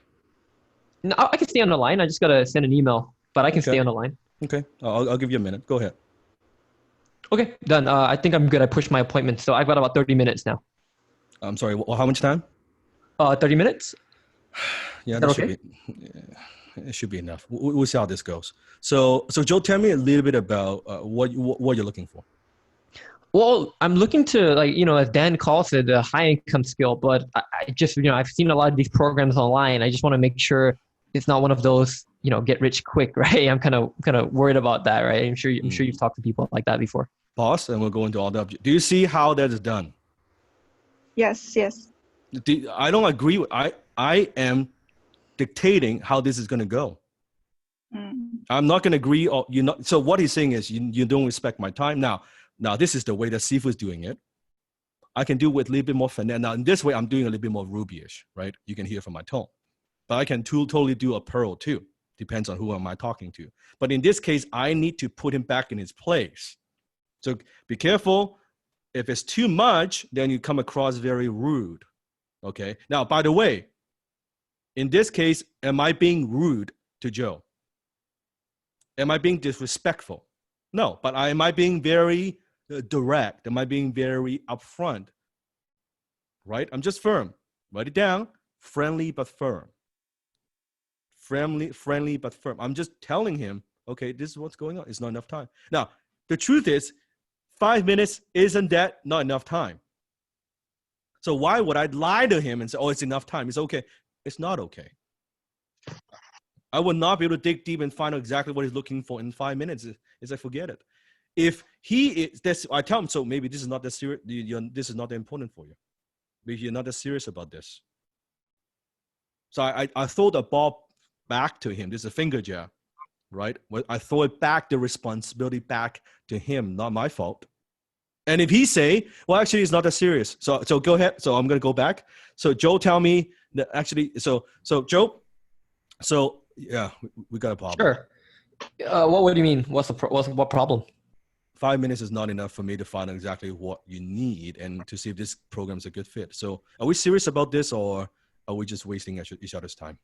S3: No, I can stay on the line. I just got to send an email, but I can stay
S2: Okay.
S3: on the line.
S2: Okay. I'll give you a minute. Go ahead.
S3: Okay, done. I think I'm good. I pushed my appointment. So I've got about 30 minutes now.
S2: I'm sorry. How much time?
S3: 30 minutes?
S2: Yeah,
S3: Is
S2: that
S3: that
S2: should
S3: okay?
S2: be. Yeah, it should be enough. We'll see how this goes. So Joe, tell me a little bit about what you're looking for.
S3: Well, I'm looking to like, as Dan calls it, a high income skill, but I just, I've seen a lot of these programs online. I just want to make sure it's not one of those, get rich quick, right? I'm kind of worried about that, right? I'm sure you've talked to people like that before.
S2: Pause, and we'll go into all the objects. Do you see how that is done?
S4: Yes, yes.
S2: I don't agree with, I am dictating how this is going to go. I'm not going to agree. Or you're not. So what he's saying is you don't respect my time. Now this is the way that Sifu is doing it. I can do with a little bit more finesse. Now in this way, I'm doing a little bit more Ruby-ish, right? You can hear from my tone. But I can totally do a Pearl too. Depends on who am I talking to. But in this case, I need to put him back in his place. So be careful. If it's too much, then you come across very rude. Okay. Now, by the way, in this case, am I being rude to Joe? Am I being disrespectful? No, but am I being very direct? Am I being very upfront? Right? I'm just firm. Write it down. Friendly but firm. Friendly but firm. I'm just telling him, okay, this is what's going on. It's not enough time. Now, the truth is, 5 minutes isn't that not enough time. So why would I lie to him and say, oh, it's enough time? It's okay. It's not okay. I would not be able to dig deep and find out exactly what he's looking for in 5 minutes. Is I forget it. If he is, this, I tell him, so maybe this is not that serious. This is not that important for you. Maybe you're not that serious about this. So I throw the ball back to him. This is a finger jab, right? I throw it back, the responsibility back to him, not my fault. And if he say, well, actually, it's not that serious. So go ahead. So I'm going to go back. So Joe, tell me that actually, so Joe, so yeah, we got a problem.
S3: Sure. What do you mean? What problem?
S2: 5 minutes is not enough for me to find out exactly what you need and to see if this program is a good fit. So are we serious about this, or are we just wasting each other's time?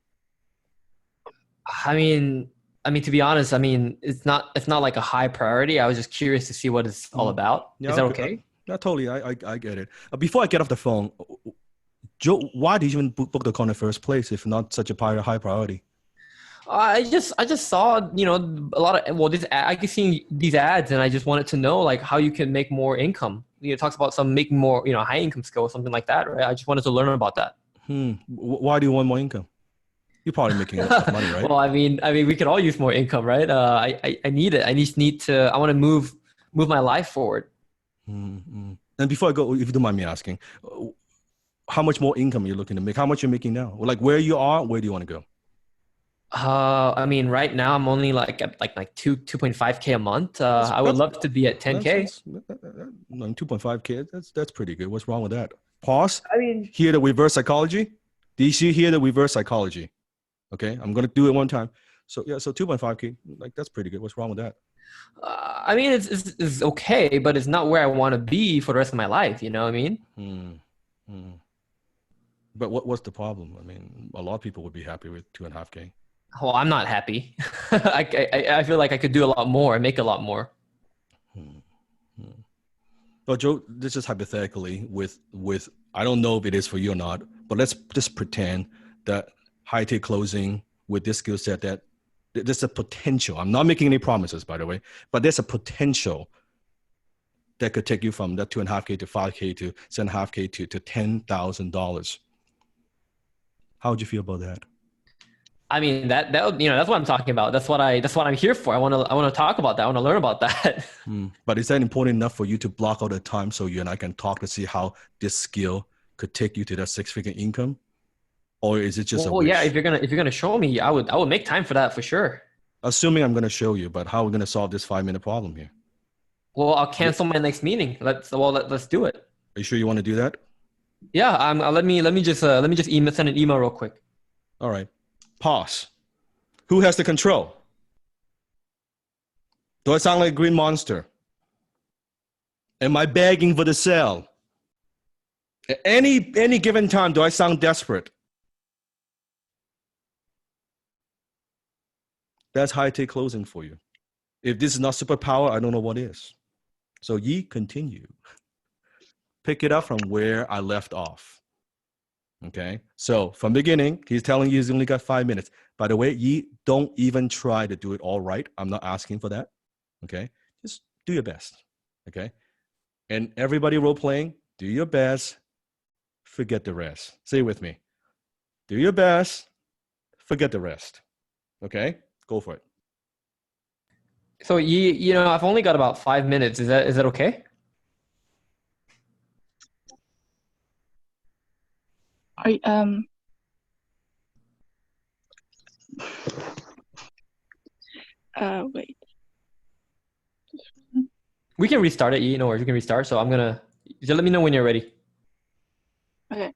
S3: I mean, to be honest, it's not like a high priority. I was just curious to see what it's all about.
S2: Yeah,
S3: is that okay?
S2: Yeah, totally. I get it. Before I get off the phone, Joe, why did you even book the call in the first place if not such a high priority?
S3: I just saw, a lot of, I can see these ads and I just wanted to know like how you can make more income. It talks about some making more, high income skills, something like that, right? I just wanted to learn about that.
S2: Why do you want more income? You're probably making enough money, right?
S3: Well, I mean, we could all use more income, right? I need it. I just need to, I want to move my life forward.
S2: And before I go, if you don't mind me asking, how much more income are you looking to make? How much you're making now? Like where you are, where do you want to go?
S3: Right now I'm only like at like 2.5K a month. I would love to be at 10K.
S2: 2.5K. That's pretty good. What's wrong with that? Pause. Hear the reverse psychology. Did you hear the reverse psychology? Okay, I'm gonna do it one time. So yeah, so 2.5K, like that's pretty good. What's wrong with that?
S3: It's okay, but it's not where I want to be for the rest of my life. You know what I mean?
S2: But what's the problem? I mean, a lot of people would be happy with 2.5K.
S3: Well, I'm not happy. I feel like I could do a lot more and make a lot more.
S2: Well, Joe, this is hypothetically with I don't know if it is for you or not, but let's just pretend that high-tech closing with this skill set, that there's a potential. I'm not making any promises, by the way, but there's a potential that could take you from that 2.5K to 5K to 7.5K to $10,000. How would you feel about that?
S3: I mean, that that's what I'm talking about. That's what I'm here for. I want to talk about that. I want to learn about that.
S2: But is that important enough for you to block out the time so you and I can talk to see how this skill could take you to that 6-figure income? Or is it just a wish?
S3: Yeah, if you're gonna show me, I would make time for that for sure.
S2: Assuming I'm gonna show you, but how are we gonna solve this 5-minute problem here?
S3: Well, I'll cancel my next meeting. Let's do it.
S2: Are you sure you want to do that?
S3: Yeah. Let me just send an email real quick.
S2: All right. Pause. Who has the control? Do I sound like a green monster? Am I begging for the sale? At any given time, do I sound desperate? That's high-tech closing for you. If this is not superpower, I don't know what is. So Yi, continue. Pick it up from where I left off. Okay. So from beginning, he's telling you he's only got 5 minutes. By the way, Yi, don't even try to do it all right. I'm not asking for that. Okay. Just do your best. Okay. And everybody role playing, do your best. Forget the rest. Say it with me. Do your best. Forget the rest. Okay. Go for it.
S3: So you know, I've only got about 5 minutes. Is that okay?
S4: Wait.
S3: We can restart it. You know, or you can restart. So I'm gonna just let me know when you're ready.
S4: Okay.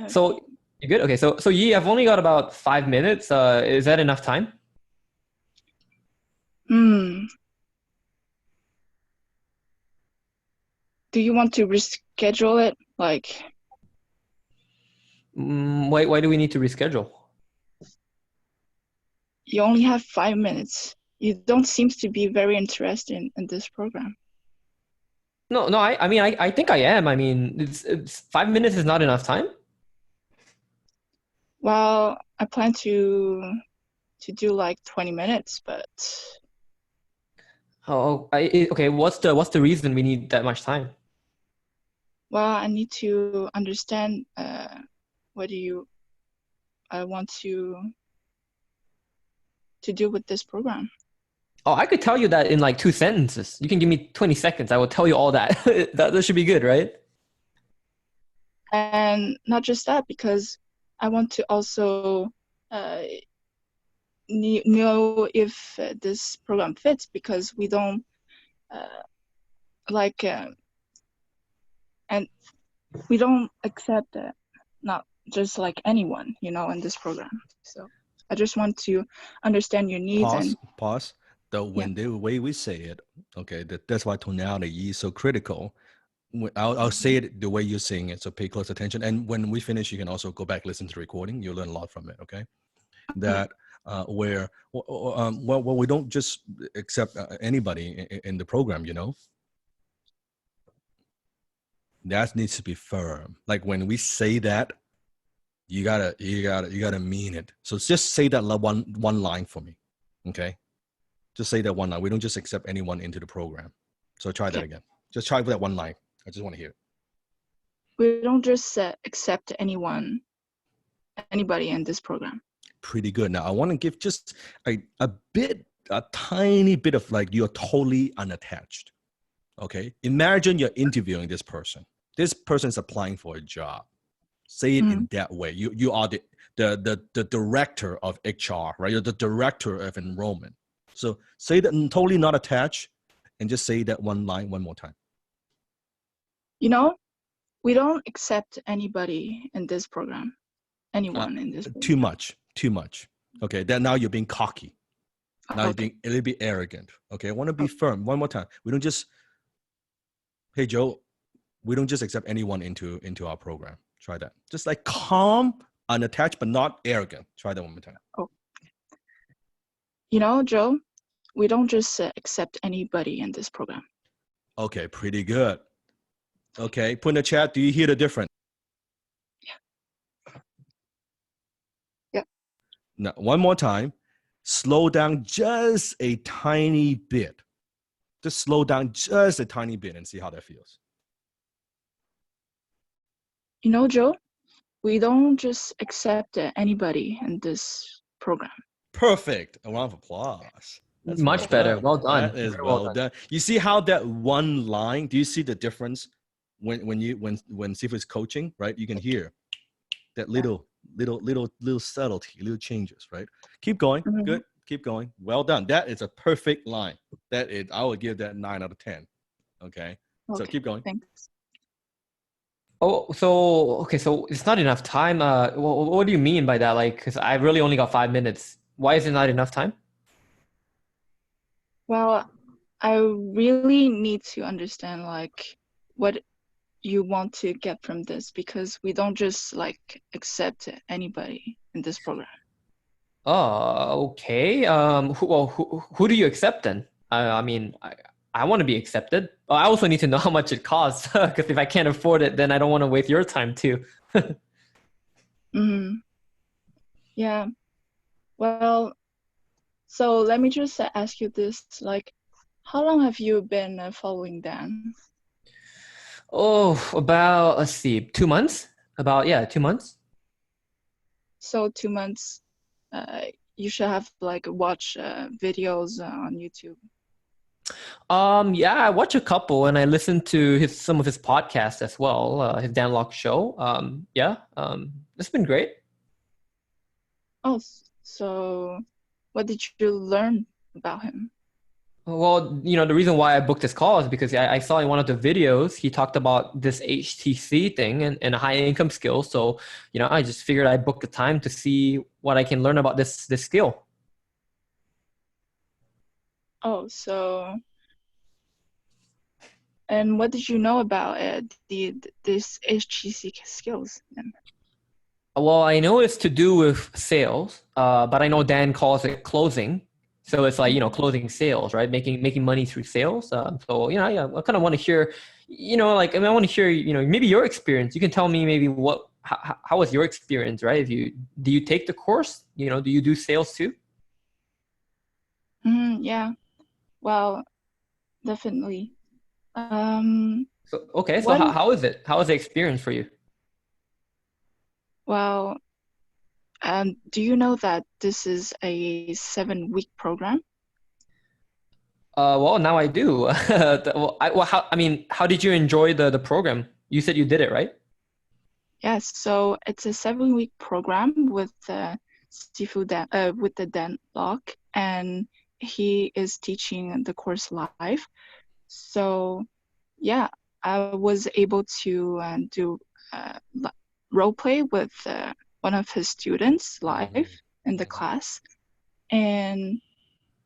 S3: So you good? Okay. So Yi, I've only got about 5 minutes. Is that enough time?
S4: Do you want to reschedule it? Like,
S3: Why do we need to reschedule?
S4: you only have 5 minutes. You don't seem to be very interested in this program.
S3: No. I mean, I think I am. I mean, it's 5 minutes is not enough time.
S4: Well, I plan to do like 20 minutes, but
S3: Okay. What's the reason we need that much time?
S4: well, I need to understand what do you want to do with this program.
S3: Oh, I could tell you that in like 2 sentences. You can give me 20 seconds. I will tell you all that. That should be good, right?
S4: And not just that, because I want to also know if this program fits, because we don't and we don't accept not just like anyone, in this program. So I just want to understand your needs.
S2: Pause. The way we say it, okay, that's why tonality is so critical. I'll say it the way you're saying it, so pay close attention. And when we finish, you can also go back, listen to the recording. You'll learn a lot from it, okay? That where we don't just accept anybody in the program, that needs to be firm. Like when we say that, you gotta mean it. So just say that one line for me, okay? Just say that one line. We don't just accept anyone into the program. So try that again. Just try for that one line. I just want to hear it.
S4: We don't just accept anybody in this program.
S2: Pretty good. Now I want to give just a tiny bit of like you're totally unattached. Okay. Imagine you're interviewing this person. This person is applying for a job. Say it in that way. You are the director of HR, right? You're the director of enrollment. So say that totally not attached, and just say that one line one more time.
S4: We don't accept anybody in this program. Anyone in this program.
S2: Too much. Okay, then now you're being cocky. Now you're being a little bit arrogant. Okay, I want to be firm. One more time. We don't just, hey Joe, we don't just accept anyone into our program. Try that. Just like calm, unattached, but not arrogant. Try that one more time.
S4: Joe, we don't just accept anybody in this program.
S2: Okay, pretty good. Okay, put in the chat. Do you hear the difference?
S4: Yeah.
S2: Now, one more time. Slow down just a tiny bit. Just slow down just a tiny bit and see how that feels.
S4: Joe, we don't just accept anybody in this program.
S2: Perfect. A round of applause.
S3: That's much better. Well done.
S2: That is well done. You see how that one line, do you see the difference when Sifu is coaching, right? You can hear that little subtlety, little changes, right? Keep going. Mm-hmm. Good. Keep going. Well done. That is a perfect line. I would give that 9 out of 10. Okay. So keep going.
S4: Thanks.
S3: Oh, so it's not enough time. What do you mean by that? Like, because I really only got 5 minutes. Why is it not enough time?
S4: Well, I really need to understand like what you want to get from this because we don't just like accept anybody in this program.
S3: Oh, okay. Who do you accept then? I mean, I want to be accepted. I also need to know how much it costs because if I can't afford it, then I don't want to waste your time too.
S4: Hmm. Yeah. Well, so let me just ask you this, like, how long have you been following Dan?
S3: Oh, about, let's see, 2 months? About, yeah, 2 months.
S4: So 2 months, you should have like watch videos on YouTube.
S3: Yeah, I watch a couple and I listen to some of his podcasts as well, his Dan Lok show. Yeah, it's been great.
S4: Oh, so what did you learn about him?
S3: Well, the reason why I booked this call is because I saw in one of the videos he talked about this HTC thing and high income skill. So, I just figured I'd book the time to see what I can learn about this skill.
S4: Oh, and what did you know about this HTC skills then?
S3: Well, I know it's to do with sales, but I know Dan calls it closing. So it's like, closing sales, right? Making money through sales. So, yeah, I kind of want to hear, like, I want to hear, maybe your experience. You can tell me maybe how was your experience, right? Do you take the course? Do you do sales too?
S4: Yeah, well, definitely.
S3: So, okay. So
S4: What?
S3: how is it? How is the experience for you?
S4: Well, do you know that this is a 7-week program?
S3: Well, now I do. How did you enjoy the program? You said you did it, right?
S4: Yes, so it's a 7-week program with with the Dan Lok, and he is teaching the course live. So, yeah, I was able to do role play with one of his students live in the class, and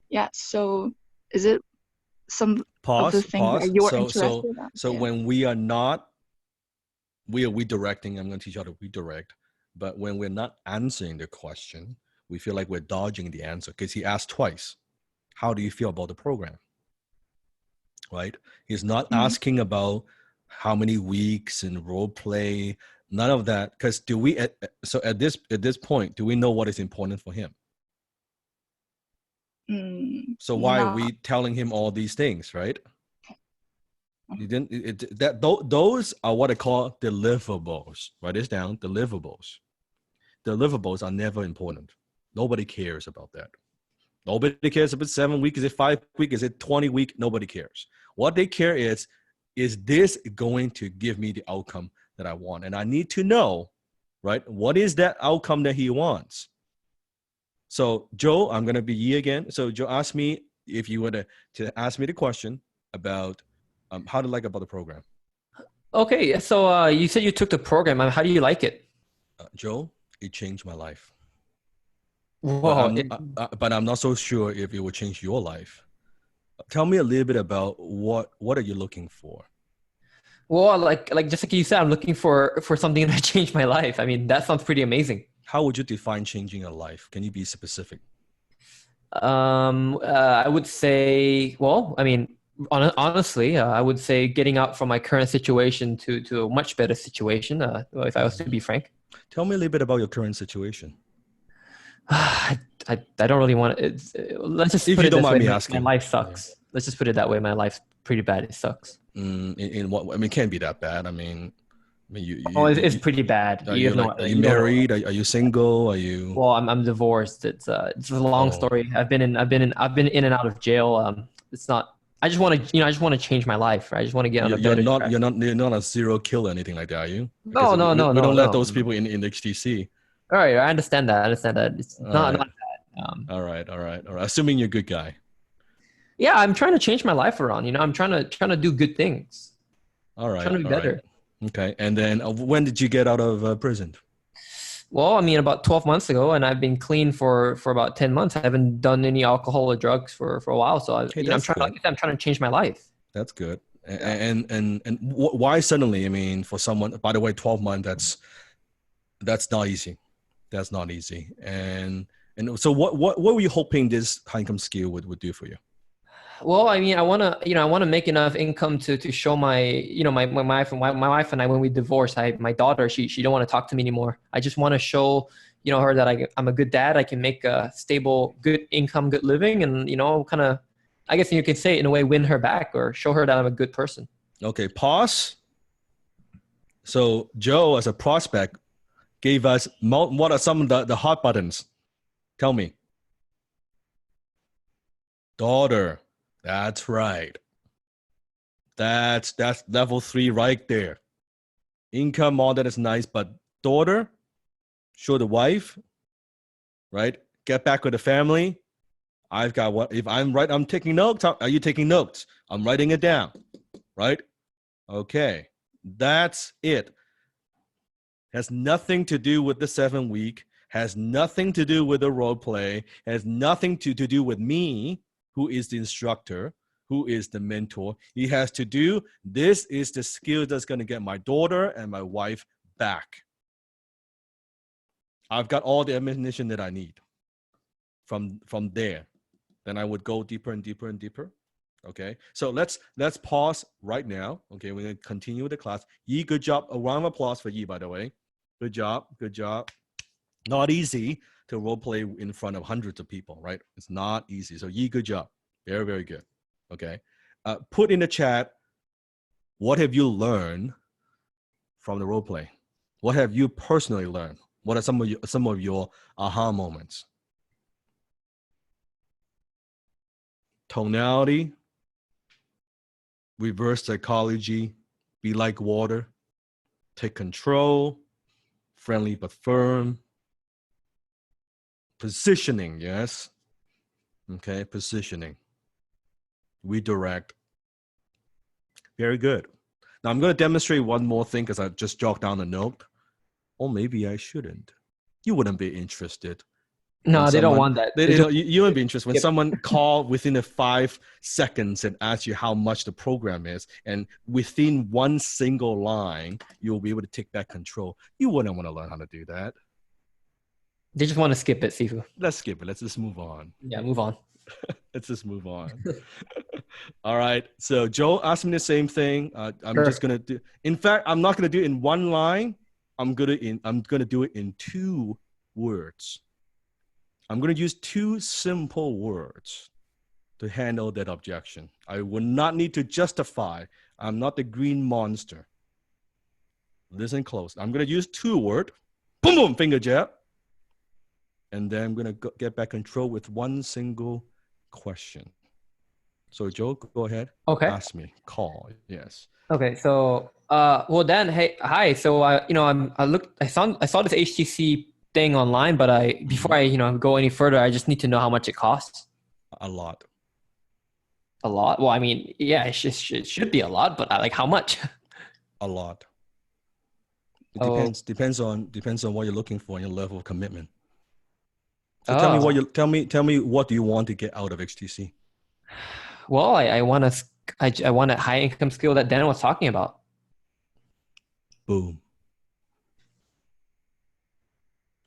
S4: yeah. So, is it some of the things that
S2: Pause.
S4: you're
S2: So
S4: interested in? Yeah.
S2: when we are not, we are redirecting. I'm going to teach you how to redirect. But when we're not answering the question, we feel like we're dodging the answer because he asked twice. How do you feel about the program? Right? He's not asking about how many weeks and role play, none of that. Because at this point, do we know what is important for him? So why are we telling him all these things, right? You didn't. Those are what I call deliverables. Write this down. Deliverables. Deliverables are never important. Nobody cares about that. Nobody cares if it's 7 weeks, is it 5 weeks, is it 20 weeks? Nobody cares. What they care is this going to give me the outcome that I want? And I need to know, right? What is that outcome that he wants? So Joe, I'm going to be ye again. So Joe, ask me if you were to ask me the question about how to like about the program.
S3: Okay, so you said you took the program. How do you like it?
S2: Joe, it changed my life.
S3: Whoa,
S2: But I'm not so sure if it will change your life. Tell me a little bit about what are you looking for?
S3: well, like just like you said, I'm looking for something that changed my life. I mean, that sounds pretty amazing.
S2: How would you define changing your life? Can you be specific?
S3: I would say, well, I mean, honestly, I would say getting out from my current situation to a much better situation. If I was to be frank.
S2: Tell me a little bit about your current situation.
S3: I don't really want to. Let's just
S2: If
S3: put
S2: you
S3: it
S2: don't
S3: this
S2: mind
S3: way.
S2: me
S3: My
S2: asking.
S3: life sucks. Let's just put it that way. My life's pretty bad. It sucks.
S2: In what? I mean, it can't be that bad. I mean,
S3: It's pretty bad.
S2: Are you
S3: You
S2: married? Are you single? Are you?
S3: Well, I'm divorced. It's a long story. I've been in and out of jail. It's not. I just want to, I just want to change my life. Right? I just want to get on a better track.
S2: You're not a serial killer or anything like that, are you?
S3: No, no, no,
S2: we
S3: no,
S2: don't let
S3: no.
S2: those people in HTC.
S3: All right, I understand that. It's not that.
S2: All right. Assuming you're a good guy.
S3: Yeah, I'm trying to change my life around. I'm trying to do good things.
S2: All right.
S3: Trying to be better.
S2: Right. Okay. And then when did you get out of prison?
S3: Well, I mean, about 12 months ago, and I've been clean for about 10 months. I haven't done any alcohol or drugs for a while. So,
S2: Hey,
S3: I'm
S2: that's
S3: trying,
S2: good.
S3: I'm trying to change my life.
S2: That's good.
S3: Yeah.
S2: And why suddenly? I mean, for someone, by the way, 12 months, that's not easy. That's not easy. And so what were you hoping this high income skill would do for you?
S3: Well, I mean, I want to make enough income to show my wife and I, when we divorced, my daughter, she don't want to talk to me anymore. I just want to show, her that I'm a good dad. I can make a stable, good income, good living, and, kind of, I guess you could say in a way, win her back or show her that I'm a good person.
S2: Okay, pause. So Joe, as a prospect, gave us what are some of the hot buttons? Tell me. Daughter. That's right. That's level 3 right there. Income, all that is nice, but daughter, show the wife, right? Get back with the family. I've got what if I'm right, I'm taking notes. Are you taking notes? I'm writing it down, right? Okay. That's it. Has nothing to do with the 7-week, has nothing to do with the role play, has nothing to do with me, who is the instructor, who is the mentor. It has to do, this is the skill that's going to get my daughter and my wife back. I've got all the ammunition that I need from there. Then I would go deeper and deeper and deeper. Okay, so let's pause right now. Okay, we're going to continue the class. Yi, good job. A round of applause for Yi, by the way. Good job. Good job. Not easy to role play in front of hundreds of people, right? It's not easy. So Yi, good job. Very, very good. Okay. Put in the chat, what have you learned from the role play? What have you personally learned? What are some of your aha moments? Tonality, reverse psychology, be like water, take control, friendly but firm, positioning, yes. Okay, positioning, redirect. Very good. Now I'm going to demonstrate one more thing because I just jotted down a note. Or maybe I shouldn't. You wouldn't be interested.
S3: No, they don't want that.
S2: You wouldn't be interested when someone call within 5 seconds and ask you how much the program is, and within one single line, you'll be able to take back control. You wouldn't want to learn how to do that.
S3: They just want to skip it, Sifu.
S2: Let's skip it. Let's just move on.
S3: Yeah, move on.
S2: Let's just move on. All right. So Joe asked me the same thing. I'm
S3: Sure.
S2: just gonna do. In fact, I'm not gonna do it in one line. I'm gonna do it in 2 words. I'm gonna use 2 simple words to handle that objection. I will not need to justify. I'm not the green monster. Listen close. I'm gonna use 2 words. Boom, boom, finger jab. And then I'm gonna get back control with one single question. So Joe, go ahead.
S3: Okay.
S2: Ask me. Call. Yes.
S3: Okay. So, well, Dan, hey, hi. So, I saw this HTC thing online, but before I, go any further, I just need to know how much it costs.
S2: A lot.
S3: A lot. Well, I mean, yeah, it should be a lot, but like how much?
S2: A lot. It depends on what you're looking for and your level of commitment. So tell me what do you want to get out of HTC?
S3: Well, I want a high income skill that Dan was talking about.
S2: Boom.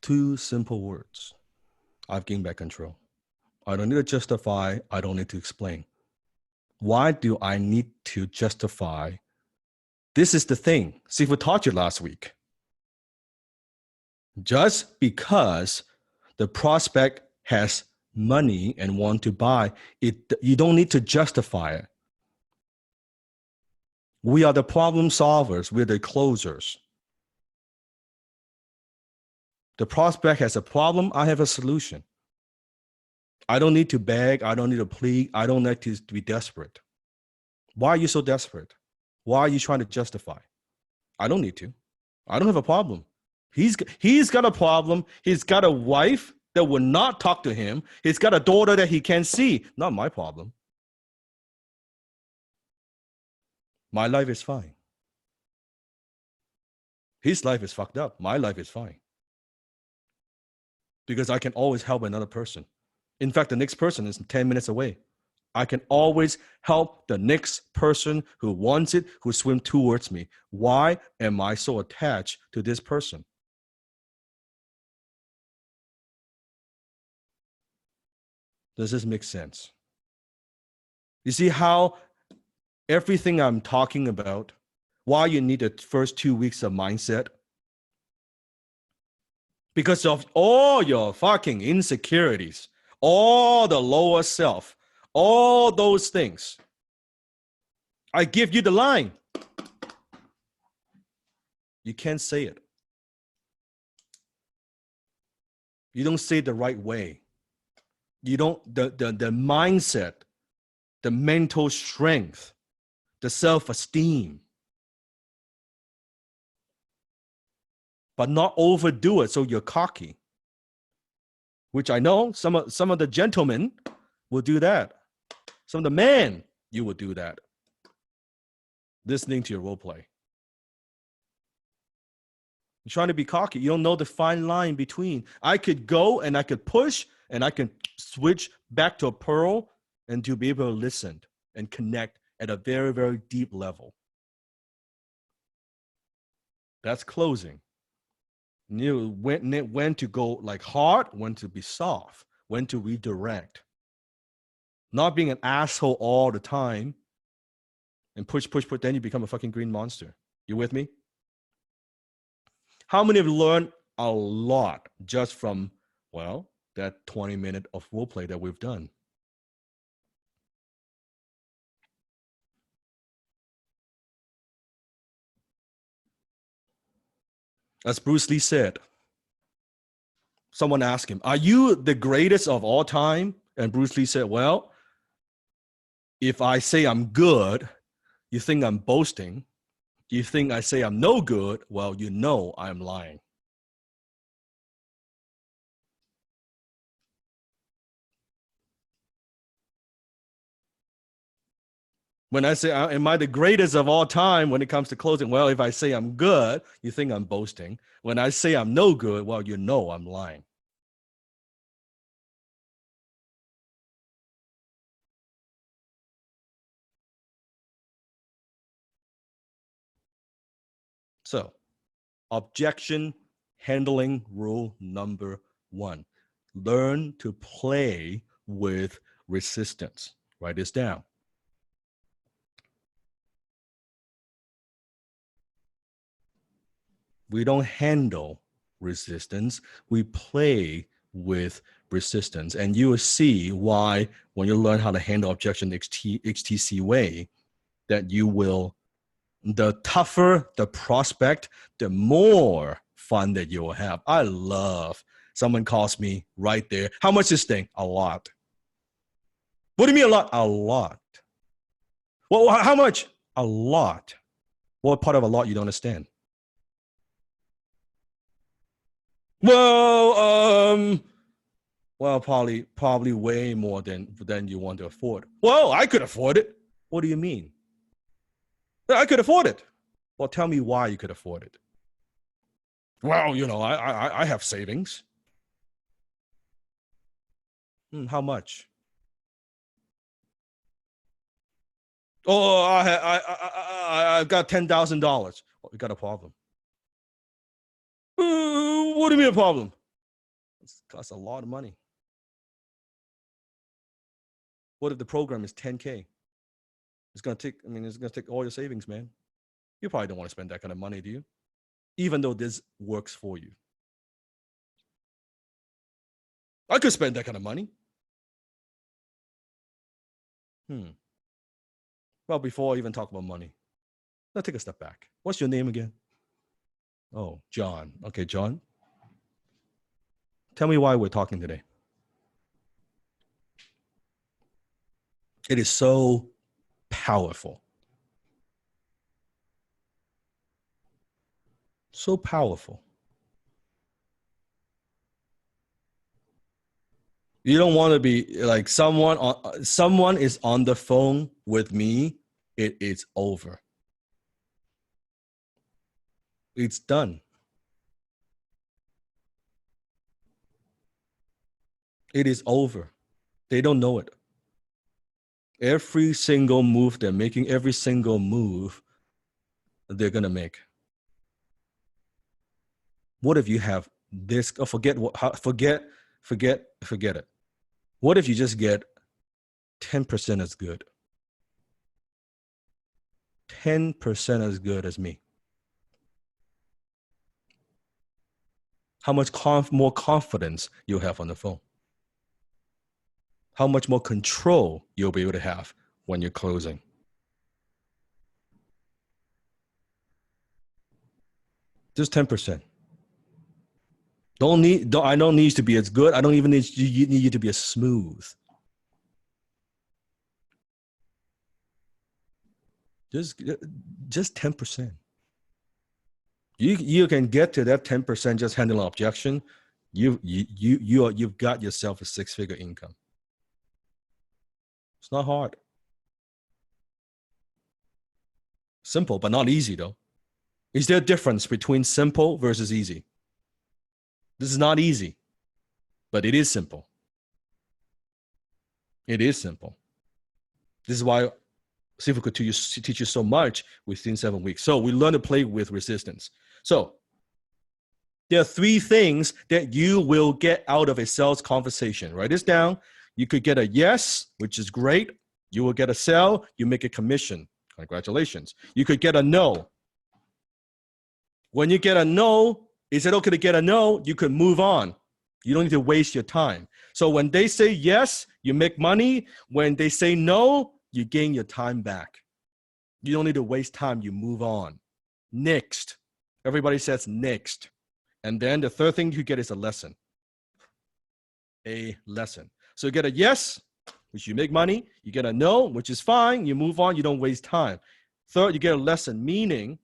S2: 2 simple words. I've gained back control. I don't need to justify. I don't need to explain. Why do I need to justify? This is the thing. Sifu taught you last week. Just because the prospect has money and want to buy it, you don't need to justify it. We are the problem solvers. We're the closers. The prospect has a problem. I have a solution. I don't need to beg. I don't need to plead. I don't need to be desperate. Why are you so desperate? Why are you trying to justify? I don't need to. I don't have a problem. He's got a problem. He's got a wife that will not talk to him. He's got a daughter that he can't see. Not my problem. My life is fine. His life is fucked up. My life is fine. because I can always help another person. In fact, the next person is 10 minutes away. I can always help the next person who wants it, who swim towards me. Why am I so attached to this person? Does this make sense? You see how everything I'm talking about, why you need the first 2 weeks of mindset? Because of all your fucking insecurities, all the lower self, all those things. I give you the line. You can't say it. You don't say it the right way. You don't, the mindset, the mental strength, the self-esteem. But not overdo it so you're cocky. Which I know some of the gentlemen will do that. Some of the men, you will do that. Listening to your role play. You're trying to be cocky. You don't know the fine line between. I could go and I could push and I can switch back to a pearl and to be able to listen and connect at a very, very deep level. That's closing. You when to go like hard, when to be soft, when to redirect. Not being an asshole all the time and push, then you become a fucking green monster. You with me? How many have learned a lot just from, well, that 20-minute of role play that we've done? As Bruce Lee said, someone asked him, are you the greatest of all time? And Bruce Lee said, well, if I say I'm good, you think I'm boasting. You think I say I'm no good? Well, you know I'm lying. When I say, am I the greatest of all time when it comes to closing? Well, if I say I'm good, you think I'm boasting. When I say I'm no good, well, you know I'm lying. So, objection handling rule number 1. Learn to play with resistance. Write this down. We don't handle resistance. We play with resistance. And you will see why when you learn how to handle objection HTC way, that you will, the tougher the prospect, the more fun that you will have. I love someone calls me right there. How much this thing? A lot. What do you mean a lot? A lot. Well, how much? A lot. What part of a lot you don't understand? Well, probably way more than you want to afford. Well, I could afford it. What do you mean? I could afford it. Well, tell me why you could afford it. Well, you know, I have savings. How much? Oh, I've got $10,000. Well, you got a problem. What do you mean a problem? It costs a lot of money. What if the program is 10K? It's gonna take all your savings, man. You probably don't want to spend that kind of money, do you? Even though this works for you. I could spend that kind of money. Well, before I even talk about money, let's take a step back. What's your name again? Oh, John. Okay, John. Tell me why we're talking today. It is so powerful. So powerful. You don't want to be like someone is on the phone with me. It is over. It's done. It is over. They don't know it. Every single move they're making, every single move they're gonna make. What if you have this? Oh, forget it. What if you just get 10% as good? 10% as good as me. How much more confidence you'll have on the phone? How much more control you'll be able to have when you're closing? Just 10%. I don't need you to be as good. I don't even need you to be as smooth. Just 10%. You can get to that 10% just handling objection. You've got yourself a 6-figure income. It's not hard. Simple, but not easy though. Is there a difference between simple versus easy? This is not easy, but it is simple. It is simple. This is why Sifu could teach you so much within 7 weeks. So we learn to play with resistance. So there are 3 things that you will get out of a sales conversation. Write this down. You could get a yes, which is great. You will get a sell. You make a commission. Congratulations. You could get a no. When you get a no, is it okay to get a no? You could move on. You don't need to waste your time. So when they say yes, you make money. When they say no, you gain your time back. You don't need to waste time. You move on. Next. Everybody says next. And then the third thing you get is a lesson. A lesson. So you get a yes, which you make money. You get a no, which is fine. You move on. You don't waste time. Third, you get a lesson, meaning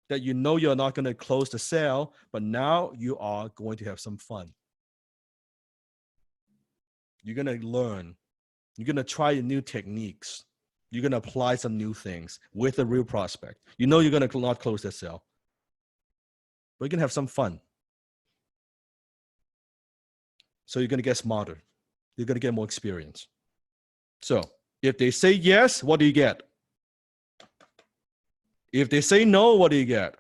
S2: that you know you're not going to close the sale, but now you are going to have some fun. You're going to learn. You're going to try new techniques. You're going to apply some new things with a real prospect. You know you're going to not close the sale, but you're going to have some fun. So you're going to get smarter. You're going to get more experience. So if they say yes, what do you get? If they say no, what do you get?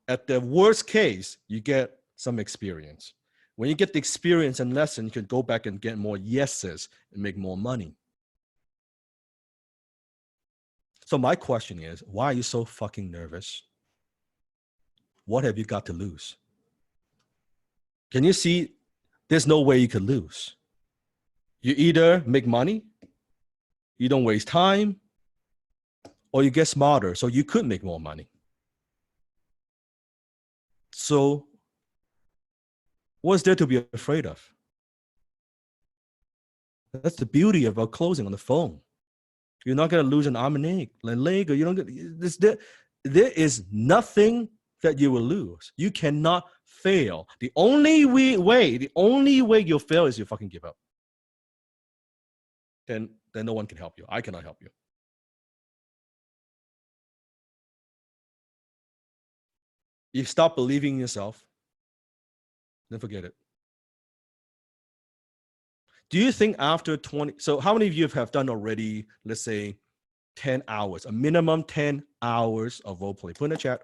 S2: At the worst case, you get some experience. When you get the experience and lesson, you can go back and get more yeses and make more money. So my question is, why are you so fucking nervous? What have you got to lose? Can you see there's no way you could lose? You either make money, you don't waste time, or you get smarter so you could make more money. So what's there to be afraid of? That's the beauty about closing on the phone. You're not going to lose an arm and leg, or you don't get, there is nothing that you will lose. You cannot fail. The only way you'll fail is you fucking give up. Then no one can help you. I cannot help you. You stop believing in yourself, then forget it. Do you think after 20, so how many of you have done already, let's say 10 hours, a minimum 10 hours of role play? Put in the chat.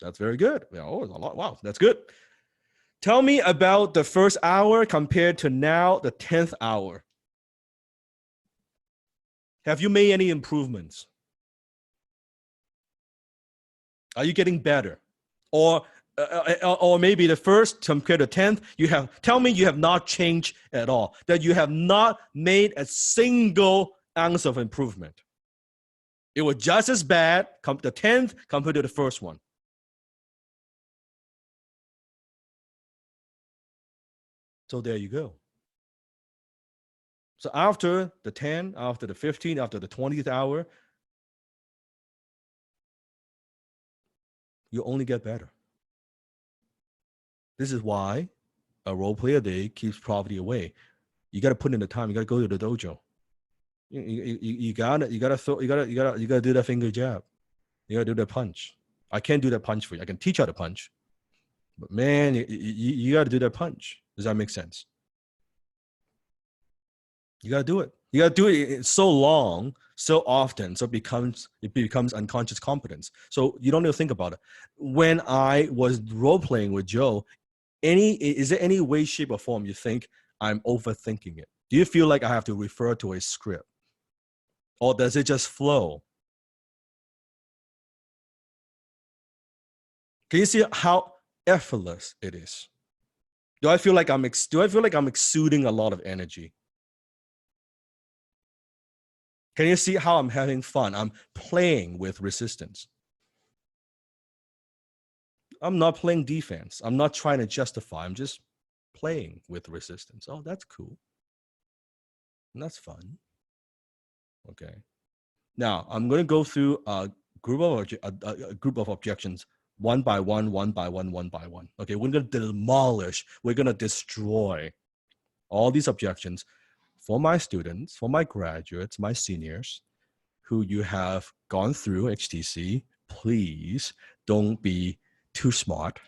S2: That's very good. Oh, a lot. Wow, that's good. Tell me about the first hour compared to now, the 10th hour. Have you made any improvements? Are you getting better? Or maybe the first compared to 10th, tell me you have not changed at all, that you have not made a single ounce of improvement. It was just as bad, the 10th compared to the first one. So there you go. So after the 10, after the 15, after the 20th hour, you only get better. This is why a role play a day keeps poverty away. You got to put in the time. You got to go to the dojo. You got to do that finger jab. You gotta do the punch. I can't do that punch for you. I can teach how to punch, but man, you gotta do that punch. Does that make sense? You gotta do it. You gotta do it so long, so often, so it becomes unconscious competence. So you don't need to think about it. When I was role playing with Joe, is there any way, shape, or form you think I'm overthinking it? Do you feel like I have to refer to a script, or does it just flow? Can you see how effortless it is? Do I feel like I'm exuding a lot of energy? Can you see how I'm having fun? I'm playing with resistance. I'm not playing defense. I'm not trying to justify. I'm just playing with resistance. Oh, that's cool. And that's fun. Okay. Now I'm going to go through a group of objections one by one, one by one, one by one. Okay, we're going to demolish. We're going to destroy all these objections for my students, for my graduates, my seniors, who you have gone through HTC. Please don't be too smart,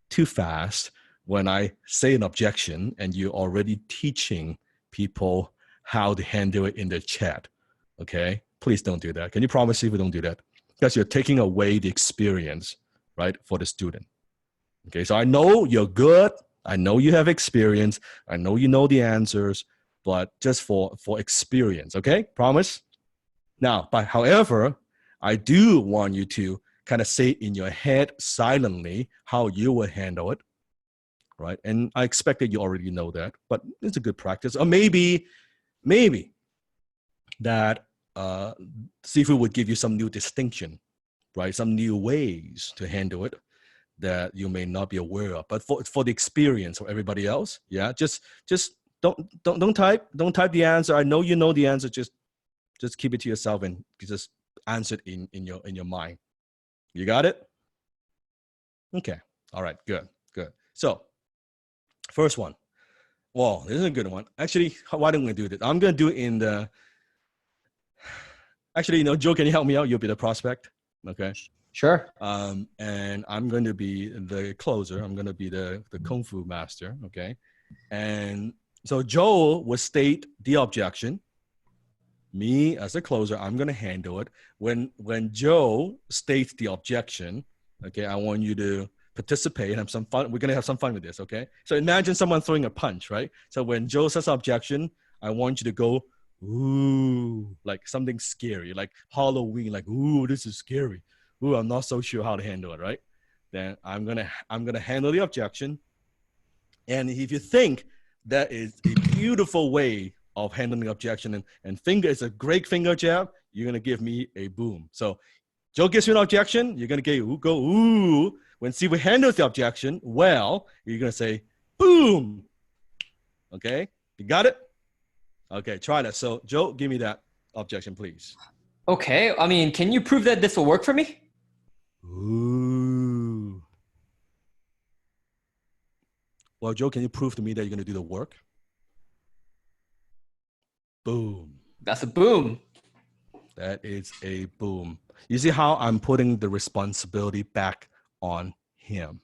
S2: too fast when I say an objection and you're already teaching people how to handle it in the chat. Okay, please don't do that. Can you promise if we don't do that? Because you're taking away the experience, right, for the student. Okay, so I know you're good. I know you have experience. I know you know the answers, but just for experience, okay? Promise? Now, but however, I do want you to kind of say in your head silently how you would handle it, right? And I expect that you already know that, but it's a good practice. Or maybe that Sifu would give you some new distinction, right? Some new ways to handle it that you may not be aware of. But for the experience of everybody else, yeah, just don't type the answer. I know you know the answer. Just keep it to yourself and just answer it in your mind. You got it? Okay. All right. Good. So first one. Well, this is a good one. Actually, why don't we do this? I'm gonna do it in the. Actually, Joe, can you help me out? You'll be the prospect. Okay.
S3: Sure.
S2: And I'm going to be the closer. I'm going to be the KungFu master. Okay. And so Joe will state the objection. Me as a closer, I'm going to handle it. When Joe states the objection, okay, I want you to participate and have some fun. We're going to have some fun with this. Okay. So imagine someone throwing a punch, right? So when Joe says objection, I want you to go, ooh, like something scary, like Halloween, like, ooh, this is scary. Ooh, I'm not so sure how to handle it, right? Then I'm gonna handle the objection. And if you think that is a beautiful way of handling the objection and finger is a great finger jab, you're gonna give me a boom. So Joe gives you an objection, you're gonna go ooh. When Sifu handles the objection, well, you're gonna say boom. Okay, you got it? Okay, try that. So Joe, give me that objection, please.
S3: Okay. I mean, can you prove that this will work for me?
S2: Ooh. Well, Joe, can you prove to me that you're going to do the work? Boom.
S3: That's a boom.
S2: That is a boom. You see how I'm putting the responsibility back on him.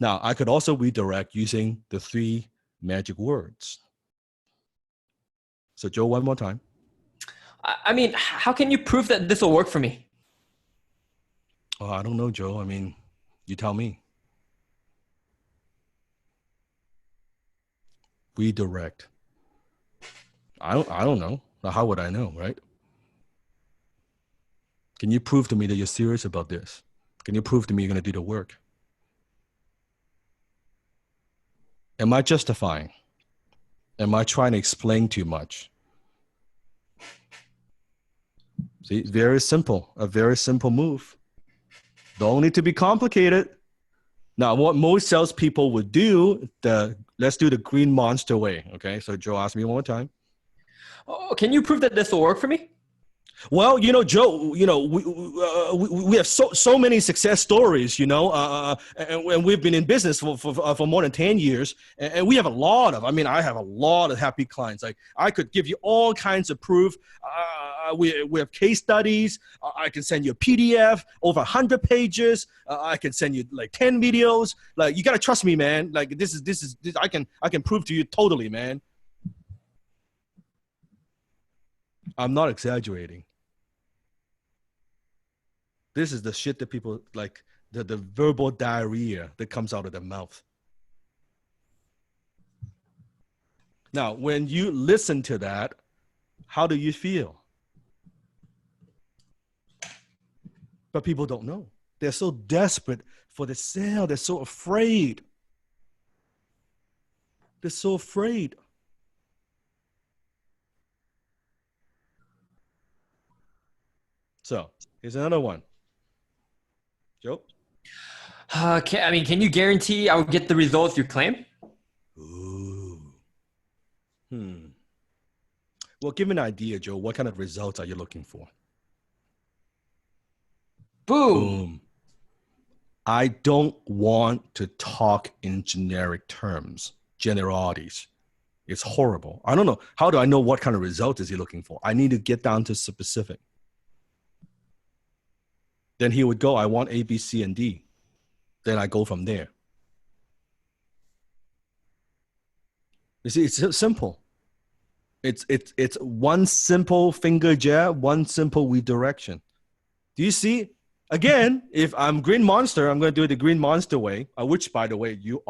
S2: Now, I could also redirect using the 3 magic words. So Joe, one more time.
S3: I mean, how can you prove that this will work for me?
S2: Oh, I don't know, Joe. I mean, you tell me. Redirect. I don't know. How would I know, right? Can you prove to me that you're serious about this? Can you prove to me you're going to do the work? Am I justifying? Am I trying to explain too much? See, very simple, a very simple move. Don't need to be complicated. Now, what most salespeople would do, let's do the green monster way. Okay, so Joe, ask me one more time.
S3: Oh, can you prove that this will work for me?
S2: Well, Joe, we have so many success stories, and we've been in business for more than 10 years, and we have a lot of, I have a lot of happy clients. Like I could give you all kinds of proof. We have case studies. I can send you a PDF over 100 pages. I can send you like 10 videos. Like you got to trust me, man. Like this I can prove to you totally, man. I'm not exaggerating. This is the shit that people like, the verbal diarrhea that comes out of their mouth. Now, when you listen to that, how do you feel? But people don't know. They're so desperate for the sale. They're so afraid. They're so afraid. So here's another one. Joe?
S3: Can you guarantee I will get the results you claim?
S2: Ooh. Well, give me an idea, Joe. What kind of results are you looking for?
S3: Boom.
S2: I don't want to talk in generic terms, generalities. It's horrible. I don't know. How do I know what kind of result is he looking for? I need to get down to specific. Then he would go, I want A, B, C, and D. Then I go from there. You see, it's simple. It's one simple finger jab, one simple redirection. Do you see? Again, if I'm Green Monster, I'm going to do it the Green Monster way, which, by the way, you're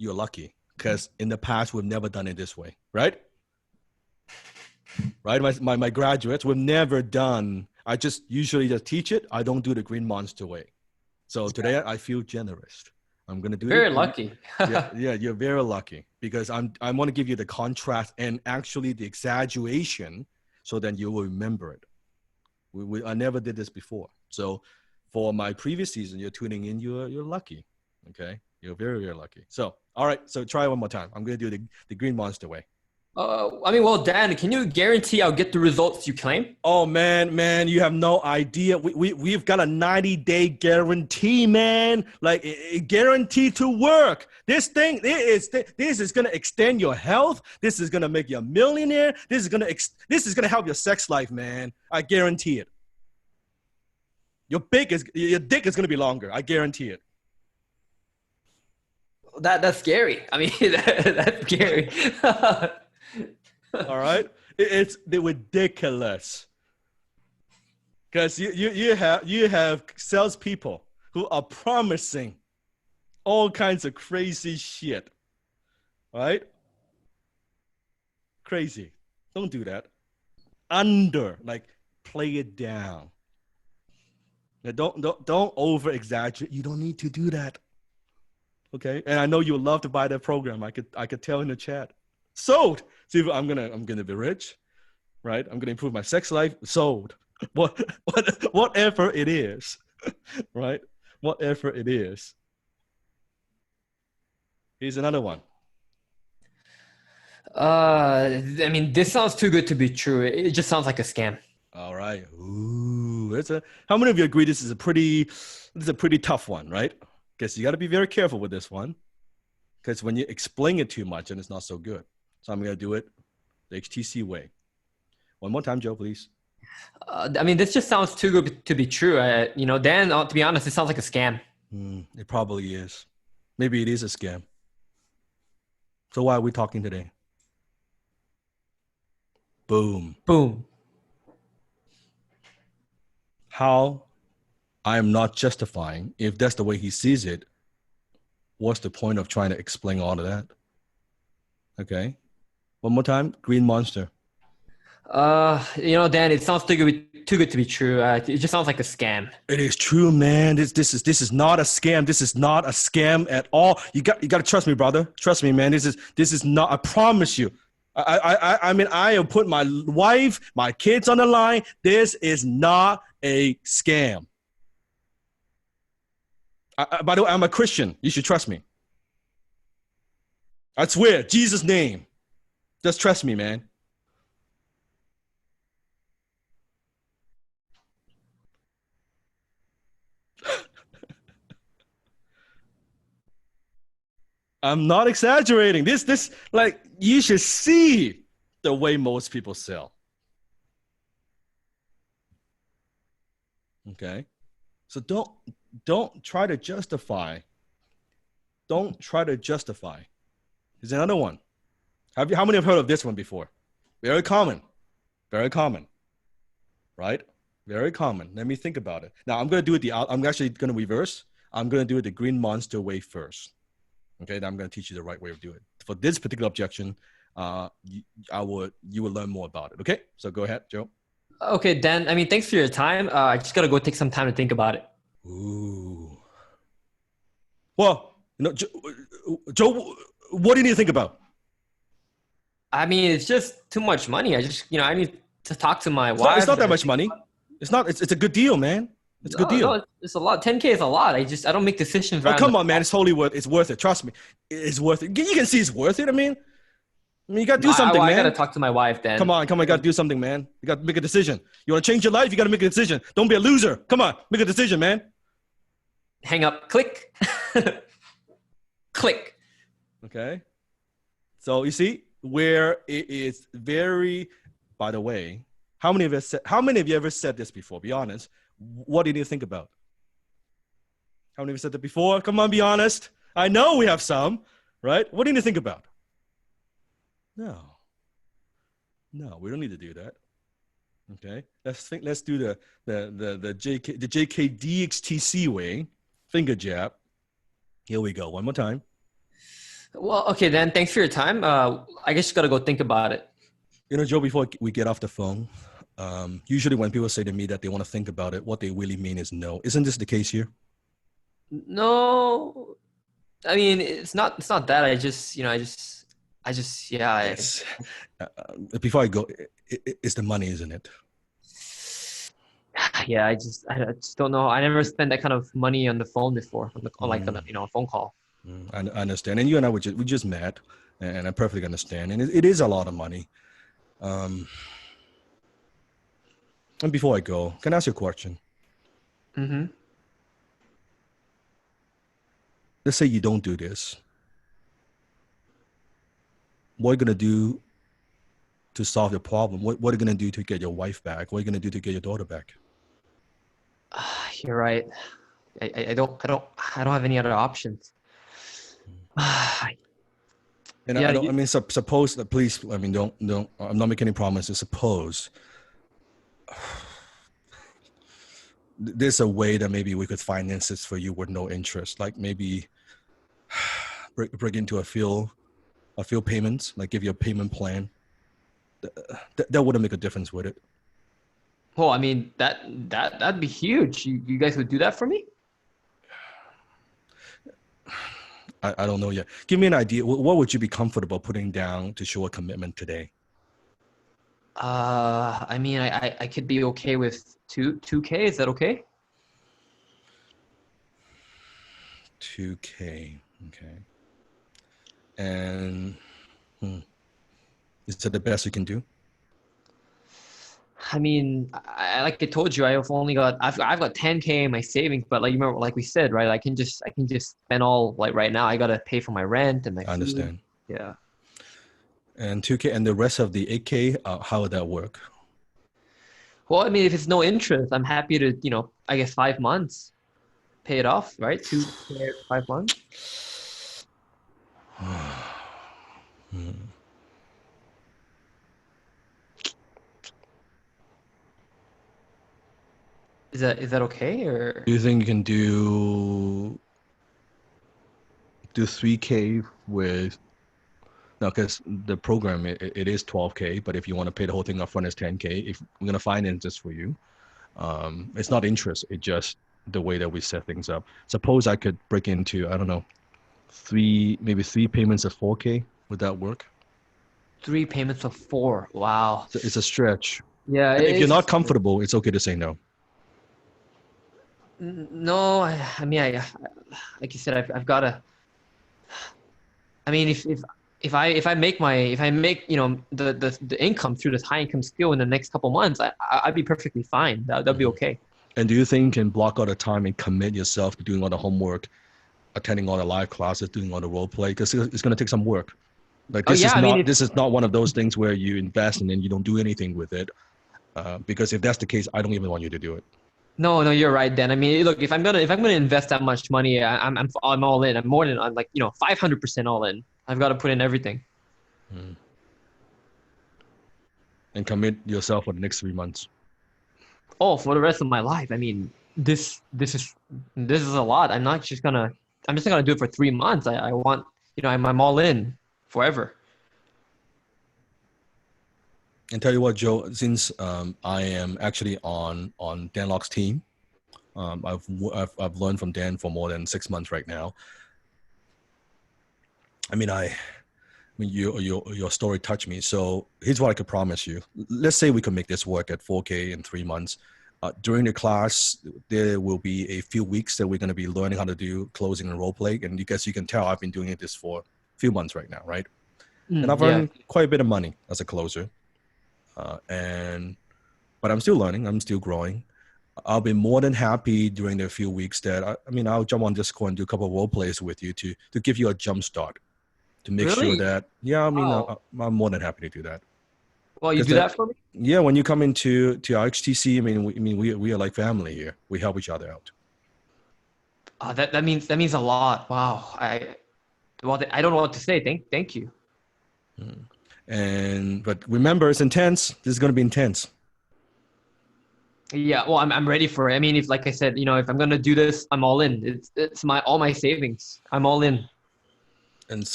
S2: lucky because in the past, we've never done it this way, right? Right? My graduates, we've never done, I just usually just teach it. I don't do the Green Monster way. So today I feel generous. I'm going to do
S3: very
S2: it.
S3: Lucky.
S2: yeah, you're very lucky because I want to give you the contrast and actually the exaggeration so then you will remember it. I never did this before. So for my previous season, you're tuning in, you're lucky. Okay. You're very, very lucky. So, all right. So try one more time. I'm going to do the Green Monster way.
S3: Well, Dan, can you guarantee I'll get the results you claim?
S2: Oh man, you have no idea. We've got a 90-day guarantee, man. Like a guarantee to work. This is gonna extend your health. This is gonna make you a millionaire. This is gonna help your sex life, man. I guarantee it. Your dick is gonna be longer. I guarantee it.
S3: That's scary. That's scary.
S2: All right, it's ridiculous because you have salespeople who are promising all kinds of crazy shit, right? Crazy. Don't do that. Play it down. Now, don't over exaggerate. You don't need to do that. Okay, and I know you would love to buy that program. I could tell in the chat. Sold. See, I'm gonna be rich, right? I'm gonna improve my sex life. Sold. Whatever it is, right? Whatever it is. Here's another one.
S3: This sounds too good to be true. It just sounds like a scam.
S2: All right. Ooh, how many of you agree this is a pretty tough one, right? Because you got to be very careful with this one, because when you explain it too much, then it's not so good. So I'm going to do it the HTC way. One more time, Joe, please.
S3: This just sounds too good to be true. Dan, to be honest, it sounds like a scam.
S2: It probably is. Maybe it is a scam. So why are we talking today? Boom.
S3: Boom.
S2: How I am not justifying, if that's the way he sees it, what's the point of trying to explain all of that? Okay. One more time, Green Monster.
S3: Dan, it sounds too good to be true. It just sounds like a scam.
S2: It is true, man. This is not a scam. This is not a scam at all. You got to trust me, brother. Trust me, man. This is not. I promise you. I have put my wife, my kids on the line. This is not a scam. By the way, I'm a Christian. You should trust me. I swear, Jesus' name. Just trust me, man. I'm not exaggerating. This like you should see the way most people sell. Okay. So don't try to justify. Don't try to justify. Here's another one. How many have heard of this one before? Very common. Very common. Right? Very common. Let me think about it. Now I'm actually gonna reverse. I'm gonna do it the green monster way first. Okay, then I'm gonna teach you the right way of doing it. For this particular objection, you will learn more about it. Okay? So go ahead, Joe.
S3: Okay, Dan. I mean, thanks for your time. I just gotta go take some time to think about it.
S2: Ooh. Well, Joe, what do you need to think about?
S3: I mean, it's just too much money. I need to talk to my wife.
S2: It's not that much money. It's not. It's a good deal, man. It's a good deal.
S3: No, it's a lot. 10K is a lot. I don't make decisions.
S2: Oh, come on, man. It's totally worth. It's worth it. Trust me. It's worth it. You can see it's worth it. I mean, you got to do something, man.
S3: I gotta talk to my wife, then.
S2: Come on. You got to do something, man. You got to make a decision. You want to change your life? You got to make a decision. Don't be a loser. Come on, make a decision, man.
S3: Hang up. Click. Click.
S2: Okay. So you see where it is very. By the way, how many of you ever said this before? Be honest. What do you need to think about? How many of you said that before? Come on, be honest. I know we have some, right? What do you need to think about? No, we don't need to do that. Okay, let's do the JKDXTC way, finger jab. Here we go. One more time.
S3: Well, okay, then. Thanks for your time. I guess you gotta go think about it.
S2: Joe, before we get off the phone, usually when people say to me that they want to think about it, what they really mean is no. Isn't this the case here?
S3: No, I mean, it's not that.
S2: Yes. Before I go, it's the money, isn't it?
S3: Yeah, I just don't know. I never spent that kind of money on the phone before, on a phone call.
S2: I understand. And you and I we just met, and I perfectly understand. And it is a lot of money. And before I go, can I ask you a question?
S3: Mm-hmm.
S2: Let's say you don't do this. What are you going to do to solve your problem? What are you going to do to get your wife back? What are you going to do to get your daughter back?
S3: You're right. I don't have any other options.
S2: And yeah, suppose that, please, don't, I'm not making any promises. Suppose there's a way that maybe we could finance this for you with no interest, like maybe break into a few payments, like give you a payment plan. That wouldn't make a difference, would it?
S3: Well, I mean, that'd be huge. You guys would do that for me?
S2: I don't know yet. Give me an idea. What would you be comfortable putting down to show a commitment today?
S3: I mean, I could be okay with 2K. Is that okay?
S2: 2K. Okay. And is that the best you can do?
S3: I mean, like I told you, I've got 10K in my savings, but like we said, right? I can just spend all, like right now. I gotta pay for my rent and my food.
S2: I understand.
S3: Yeah.
S2: And 2K and the rest of the 8K, how would that work?
S3: Well, I mean, if it's no interest, I'm happy to, I guess 5 months, pay it off, right? 2K, 5 months. Is that okay, or
S2: do you think you can do 3K with? No, because the program it is 12K, but if you want to pay the whole thing up front, it's 10K. If we're gonna finance this for you, it's not interest. It's just the way that we set things up. Suppose I could break into, I don't know, maybe three payments of 4K. Would that work?
S3: 3 payments of 4. Wow.
S2: So it's a stretch.
S3: Yeah.
S2: If you're not comfortable, it's okay to say no.
S3: No, I mean, like you said, I've got to. I mean, if I make the income through this high income skill in the next couple months, I'd be perfectly fine. That'd be okay.
S2: And do you think you can block out a time and commit yourself to doing all the homework attending all the live classes, doing all the role play, because it's going to take some work. Like
S3: Oh yeah, I mean,
S2: this is not one of those things where you invest and then you don't do anything with it. Because if that's the case, I don't even want you to do it.
S3: no, you're right, Dan. I mean, look, if I'm gonna invest that much money, I'm all in. I'm like 500% all in. I've got to put in everything.
S2: And commit yourself for the next 3 months.
S3: Oh, for the rest of my life. I mean, this is a lot. I'm just gonna do it for 3 months. I want, I'm all in forever.
S2: And tell you what, Joe, since I am actually on Dan Locke's team, I've learned from Dan for more than 6 months right now. I mean, your story touched me. So here's what I could promise you. Let's say we can make this work at 4K in 3 months. During the class, there will be a few weeks that we're going to be learning how to do closing and role play. And you can tell I've been doing this for a few months right now, right? And I've earned quite a bit of money as a closer. But I'm still learning. I'm still growing. I'll be more than happy during the few weeks that I'll jump on Discord and do a couple of role plays with you to give you a jump start, to make sure that I'm more than happy to do that.
S3: Well, you do that for me?
S2: Yeah, when you come into our HTC, we are like family here. We help each other out.
S3: That means a lot. Wow. I don't know what to say. Thank you.
S2: But remember, it's intense. This is going to be intense.
S3: Yeah, well, I'm ready for it. I mean, if, like I said, if I'm gonna do this, I'm all in. It's all my savings. I'm all in.
S2: And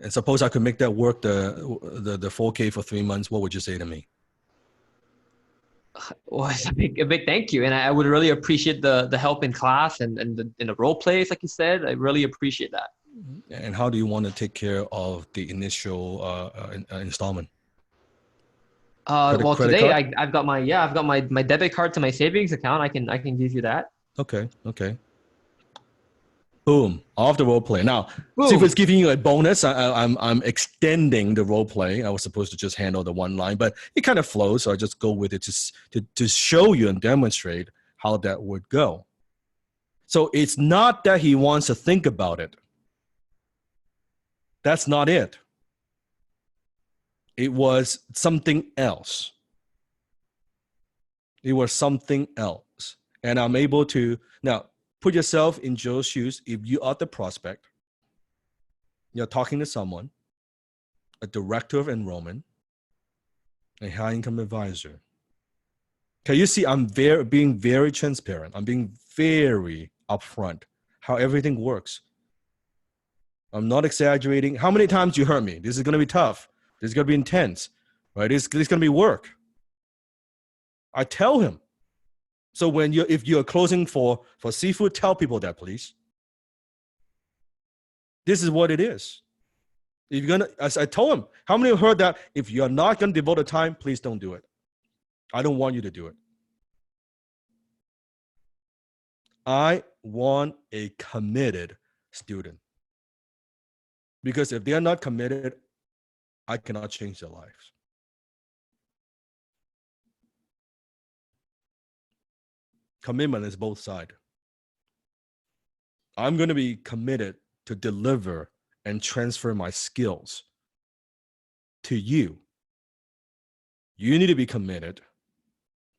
S2: suppose I could make that work, the 4K for 3 months. What would you say to me?
S3: Well, it's a big thank you, and I would really appreciate the help in class and in the role plays, like you said. I really appreciate that.
S2: And how do you want to take care of the initial installment?
S3: Well, today
S2: card?
S3: I've got my debit card to my savings account. I can give you that.
S2: Okay. Boom, off the role play. Now,
S3: Boom.
S2: see if it's giving you a bonus. I'm extending the role play. I was supposed to just handle the one line, but it kind of flows, so I just go with it to show you and demonstrate how that would go. So it's not that he wants to think about it. That's not it. It was something else. And I'm able to now put yourself in Joe's shoes. If you are the prospect, you're talking to someone, a director of enrollment, a high income advisor. Can you see I'm being very transparent. I'm being very upfront how everything works. I'm not exaggerating. How many times you heard me? This is going to be tough. This is going to be intense, right? This is going to be work. I tell him. So if you're closing for seafood, tell people that, please. This is what it is. If you're gonna, as I told him, how many have heard that? If you're not going to devote the time, please don't do it. I don't want you to do it. I want a committed student. Because if they're not committed, I cannot change their lives. Commitment is both sides. I'm going to be committed to deliver and transfer my skills to you. You need to be committed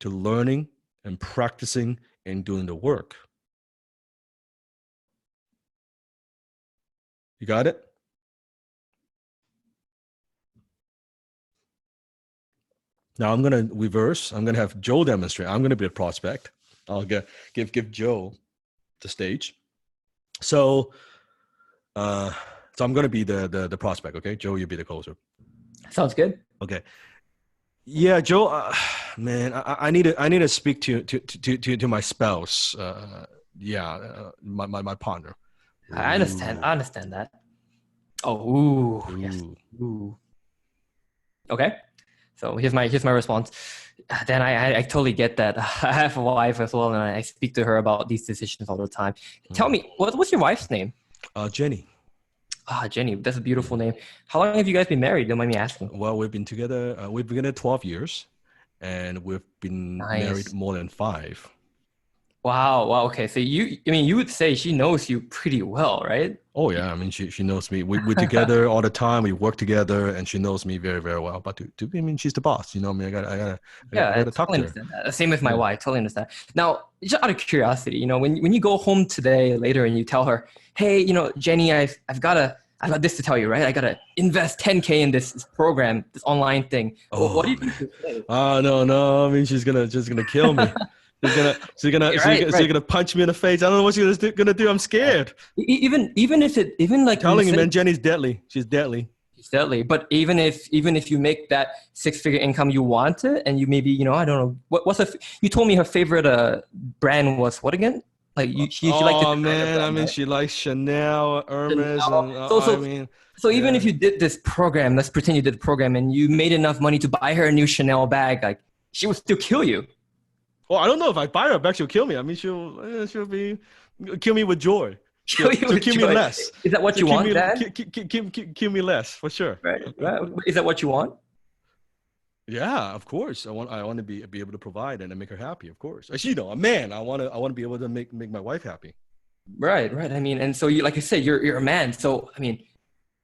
S2: to learning and practicing and doing the work. You got it? Now I'm going to reverse. I'm going to have Joe demonstrate. I'm going to be a prospect. I'll give Joe the stage. So I'm going to be the prospect. Okay, Joe, you be the closer.
S3: Sounds good.
S2: Okay. Yeah, Joe. Man, I need to speak to my spouse. My partner.
S3: I understand that. Oh, ooh. Yes. Ooh. Okay. So here's my response. Then I totally get that. I have a wife as well, and I speak to her about these decisions all the time. Tell me, what's your wife's name?
S2: Jenny.
S3: Jenny. That's a beautiful name. How long have you guys been married? Don't mind me asking.
S2: Well, we've been together. We've been together 12 years, and we've been married more than 5.
S3: Wow. Wow. Okay. So you would say she knows you pretty well, right?
S2: Oh yeah, I mean she knows me. We're together all the time. We work together, and she knows me very very well. But I mean she's the boss. You know, I mean
S3: Yeah,
S2: I
S3: I
S2: gotta talk
S3: totally
S2: to her.
S3: understand that. Same with my
S2: Yeah.
S3: wife. Totally understand. Now, just out of curiosity, when you go home today later and you tell her, "Hey, Jenny, I've got this to tell you, right? I gotta invest 10K in this program, this online thing." What do
S2: Oh
S3: you think
S2: man.
S3: she'll say?
S2: No. I mean she's gonna kill me. She's gonna punch me in the face. I don't know what she's gonna do. I'm scared.
S3: Even like
S2: Telling you,
S3: said,
S2: man, Jenny's deadly. She's deadly.
S3: deadly. But even if you make that 6-figure income you want it, and you maybe I don't know you told me her favorite brand was what again? Like she liked the
S2: Oh
S3: designer
S2: man, I
S3: brand,
S2: mean
S3: right?
S2: she likes Chanel, Hermes,
S3: Chanel.
S2: and
S3: So
S2: I
S3: so
S2: mean,
S3: so even
S2: yeah.
S3: if you did this program, let's pretend you did the program, and you made enough money to buy her a new Chanel bag, like she would still kill you.
S2: Well, I don't know if I buy her back, she'll kill me. I mean, she'll kill me with joy.
S3: Kill you
S2: She'll
S3: with
S2: kill me
S3: joy.
S2: less.
S3: Is that what
S2: She'll
S3: you want, Dan?
S2: kill me less for sure.
S3: Right. Is that what you want?
S2: Yeah, of course. I want to be able to provide and make her happy. Of course, as you know, a man. I want to be able to make my wife happy.
S3: Right. I mean, and so you, like I said, you're a man. So I mean,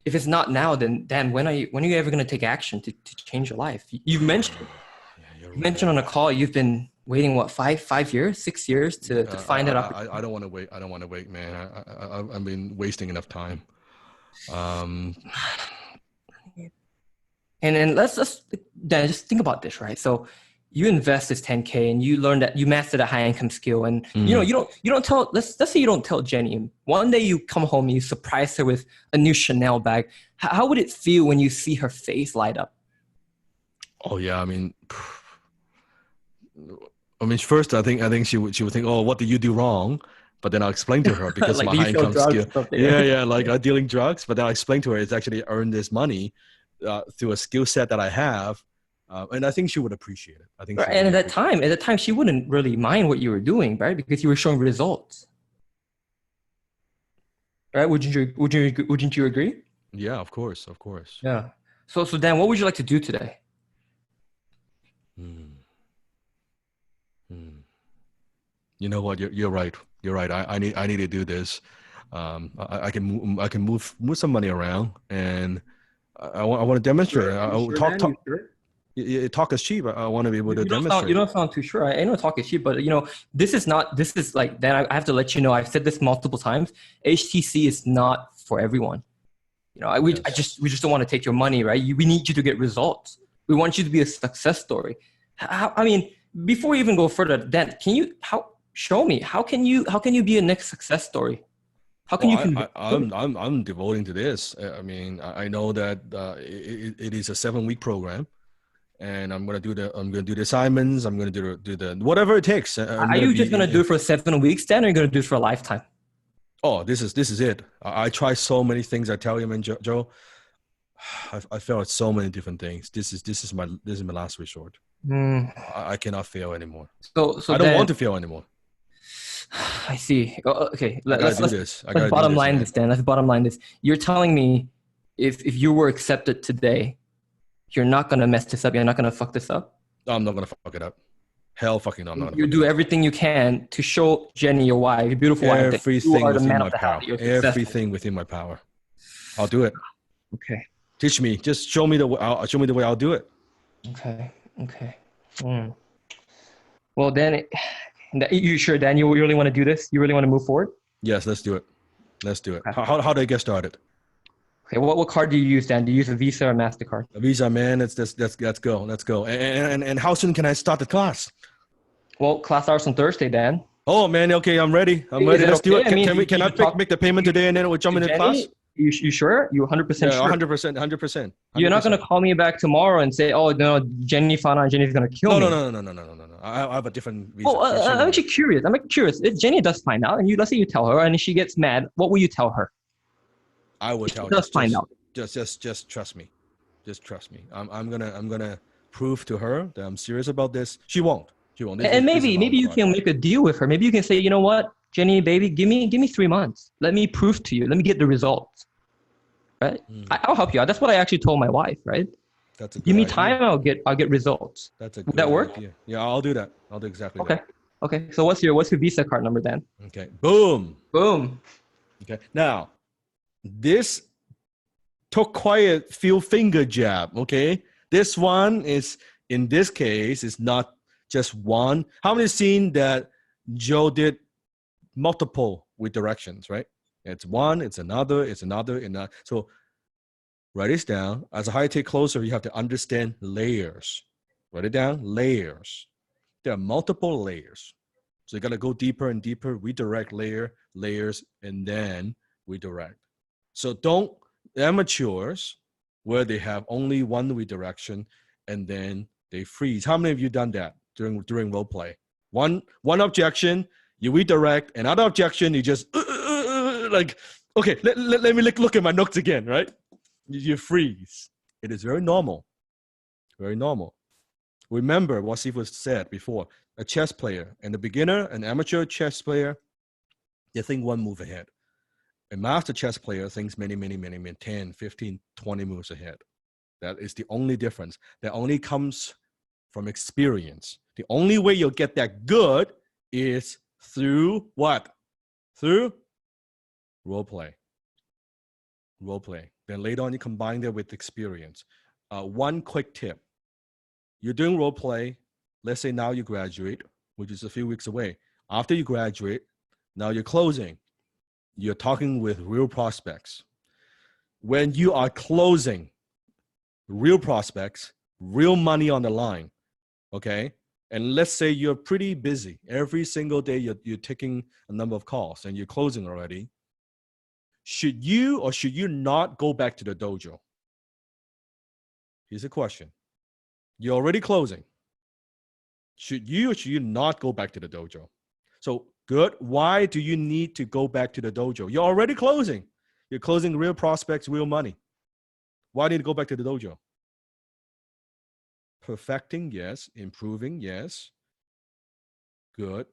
S3: if it's not now, then Dan, when are you ever going to take action to change your life? You mentioned
S2: Yeah, you're
S3: you mentioned
S2: right.
S3: on a call you've been waiting what 5 years, 6 years to find that opportunity.
S2: I don't want to wait. I don't want to wait, man. I've been wasting enough time. Um,
S3: And let's Dan, just think about this, right? So you invest this 10K and you learn that you master that high income skill, and you don't tell. Let's say you don't tell Jenny. One day you come home and you surprise her with a new Chanel bag. How would it feel when you see her face light up?
S2: oh yeah, first I think she would think, oh, what did you do wrong? But then I'll explain to her because
S3: Like,
S2: my
S3: do you
S2: high
S3: sell
S2: income
S3: drugs
S2: skill.
S3: or something?
S2: Yeah, like I'm dealing drugs. But then I explain to her it's actually earned this money through a skill set that I have, and I think she would appreciate it. I think.
S3: Right.
S2: She
S3: And
S2: would
S3: at that time, she wouldn't really mind what you were doing, right? Because you were showing results, right? Wouldn't you agree?
S2: Yeah, of course, of course.
S3: Yeah. So Dan, what would you like to do today?
S2: Hmm. Hmm. You know what? You're right. You're right. I need to do this. I can move some money around, and I want to demonstrate. Talk is cheap. I want to be able to demonstrate.
S3: You don't sound too sure. I know talk is cheap, but this is like, then I have to let you know, I've said this multiple times. HTC is not for everyone. We just don't want to take your money, right? We need you to get results. We want you to be a success story. I mean, before we even go further, Dan, show me how can you be a next success story? How can
S2: I'm devoting to this. I mean, I know that it is a 7-week program, and I'm gonna do the assignments. I'm gonna do the whatever it takes.
S3: Are you just gonna do it for 7 weeks, Dan, or are you gonna do it for a lifetime?
S2: Oh, this is it. I try so many things. I tell you, man, Joe. I failed at so many different things. This is my last resort. I cannot fail anymore.
S3: So
S2: I don't want to fail anymore.
S3: I see. Okay,
S2: let's do this.
S3: Let's bottom line this, Dan. Let's bottom line this. You're telling me if you were accepted today, you're not gonna mess this up. You're not gonna fuck this up.
S2: No, I'm not gonna fuck it up. Hell, fucking no, I'm not gonna.
S3: You do everything you can to show Jenny, your wife, your beautiful wife, that you are the man of the house.
S2: Everything within my power. I'll do it.
S3: Okay.
S2: Teach me. Just show me the way I'll do it.
S3: Okay. Well, then, you sure, Dan? You really want to do this? You really want to move forward?
S2: Yes, let's do it.
S3: Okay.
S2: How do I get started?
S3: Okay. What card do you use, Dan? Do you use a Visa or MasterCard?
S2: A Visa, man. Let's go. And how soon can I start the class?
S3: Well, class starts on Thursday, Dan.
S2: Oh man, okay, I'm ready. Let's do it. Can I make the payment today and then we'll jump into the class?
S3: You sure? You 100% sure?
S2: 100%.
S3: You're not going to call me back tomorrow and say, oh, no, Jenny found out Jenny's going to kill me.
S2: No. I have a different Visa.
S3: Well, I'm actually curious. If Jenny does find out, and let's say you tell her, and she gets mad, what will you tell her?
S2: I would tell her.
S3: Just find out.
S2: Just trust me. Just trust me. I'm gonna prove to her that I'm serious about this. She won't.
S3: And maybe you can make a deal with her. Maybe you can say, you know what, Jenny, baby, give me 3 months. Let me prove to you. Let me get the results. Right? I'll help you out. That's what I actually told my wife. Right?
S2: That's a good
S3: Give me
S2: idea.
S3: time. I'll get results.
S2: That's a good
S3: Would that work?
S2: idea. Yeah, I'll do that. I'll do exactly that.
S3: Okay. So what's your Visa card number then?
S2: Okay. Boom.
S3: Boom.
S2: Okay. Now, this took quite a few finger jab. Okay. This one is, in this case, is not just one. How many seen that Joe did multiple with directions, right? It's one, it's another, it's another, and another. So write this down. As a high take closer, you have to understand layers. Write it down, layers. There are multiple layers. So you got to go deeper and deeper, redirect layers, and then redirect. So don't, amateurs, where they have only one redirection and then they freeze. How many of you done that during role play? One objection, you redirect. Another objection, you just like, okay, let me look at my notes again, right? You freeze. It is very normal. Very normal. Remember what Sifu said before. A chess player and a beginner, an amateur chess player, they think one move ahead. A master chess player thinks many, 10, 15, 20 moves ahead. That is the only difference. That only comes from experience. The only way you'll get that good is through what? Through role play. Role play. Then later on, you combine that with experience. One quick tip. You're doing role play. Let's say now you graduate, which is a few weeks away. After you graduate, now you're closing. You're talking with real prospects. When you are closing real prospects, real money on the line, okay? And let's say you're pretty busy. Every single day you're taking a number of calls and you're closing already. Should you or should you not go back to the dojo? Here's a question. You're already closing. Should you or should you not go back to the dojo? So good. Why do you need to go back to the dojo? You're already closing. You're closing real prospects, real money. Why do you go back to the dojo? Perfecting, yes. Improving, yes. Good.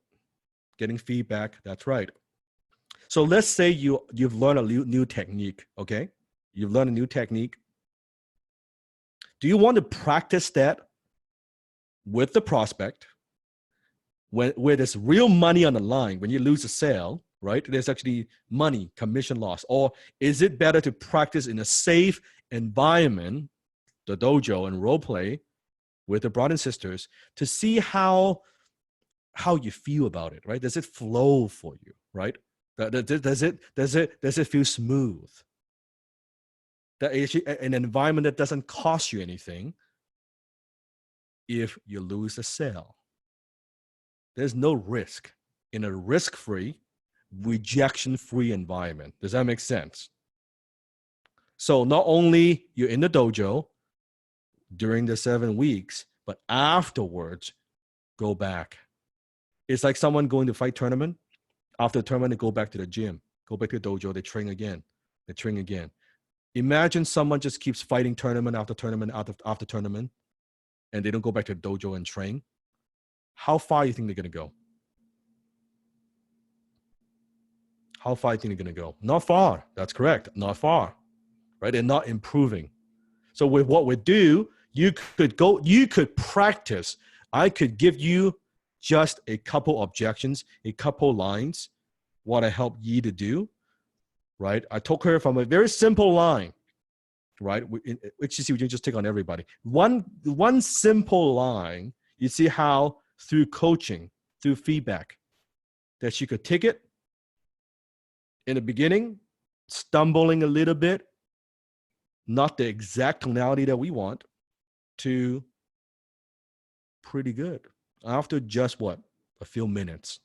S2: Getting feedback, that's right. So let's say you've learned a new technique, okay? You've learned a new technique. Do you want to practice that with the prospect where there's real money on the line? When you lose a sale, right? There's actually money, commission loss. Or is it better to practice in a safe environment, the dojo and role play with the brothers and sisters, to see how you feel about it, right? Does it flow for you, right? Does it feel smooth? That actually an environment that doesn't cost you anything if you lose a sale. There's no risk in a risk-free, rejection-free environment. Does that make sense? So not only you're in the dojo during the 7 weeks, but afterwards, go back. It's like someone going to fight tournament. After the tournament, they go back to the gym, go back to the dojo, they train again, they train again. Imagine someone just keeps fighting tournament after tournament after tournament, and they don't go back to the dojo and train. How far do you think they're going to go? How far do you think they're going to go? Not far. That's correct. Not far. Right? They're not improving. So with what we do, you could practice. I could give you just a couple objections, a couple lines, what I help Yi to do, right? I took her from a very simple line, right? Which you see, we can just take on everybody. One simple line, you see how through coaching, through feedback, that she could take it in the beginning, stumbling a little bit, not the exact tonality that we want, to pretty good. After just what? A few minutes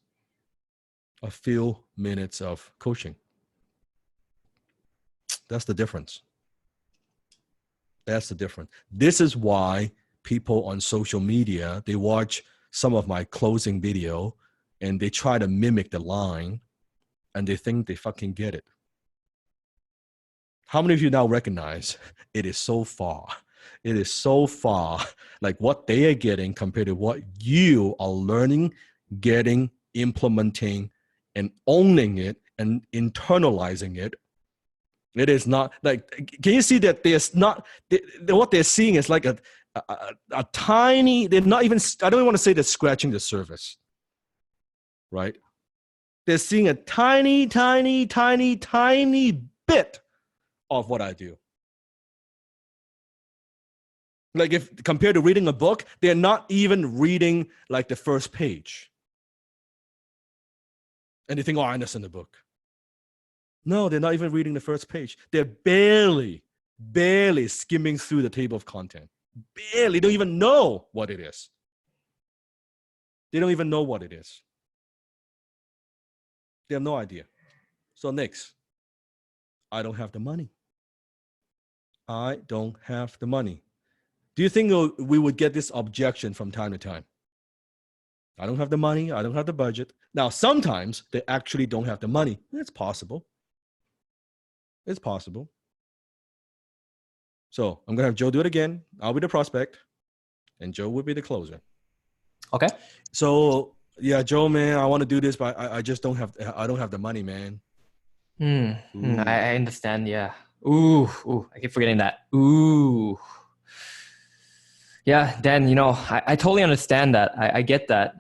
S2: of coaching. That's the difference. That's the difference. This is why people on social media, they watch some of my closing video and they try to mimic the line and they think they fucking get it. How many of you now recognize it is so far? It is so far like what they are getting compared to what you are learning, getting, implementing, and owning it and internalizing it. It is not like, can you see that there's not, what they're seeing is like a, a, a, a tiny, they're not even, I don't even want to say they're scratching the surface. right? They're seeing a tiny, tiny, tiny, tiny bit of what I do. Like if compared to reading a book, they're not even reading like the first page. And they think, oh, I understand the book. No, they're not even reading the first page. They're barely skimming through the table of content. Barely, don't even know what it is. They don't even know what it is. They have no idea. So next, I don't have the money. I don't have the money. Do you think we would get this objection from time to time? I don't have the money. I don't have the budget. Now, sometimes they actually don't have the money. It's possible. It's possible. So I'm going to have Joe do it again. I'll be the prospect, and Joe will be the closer.
S3: Okay.
S2: So, yeah, Joe, man, I want to do this, but I just don't have the money, man.
S3: I understand. Yeah. Ooh, I keep forgetting that. Ooh. Yeah, Dan, I totally understand that. I get that.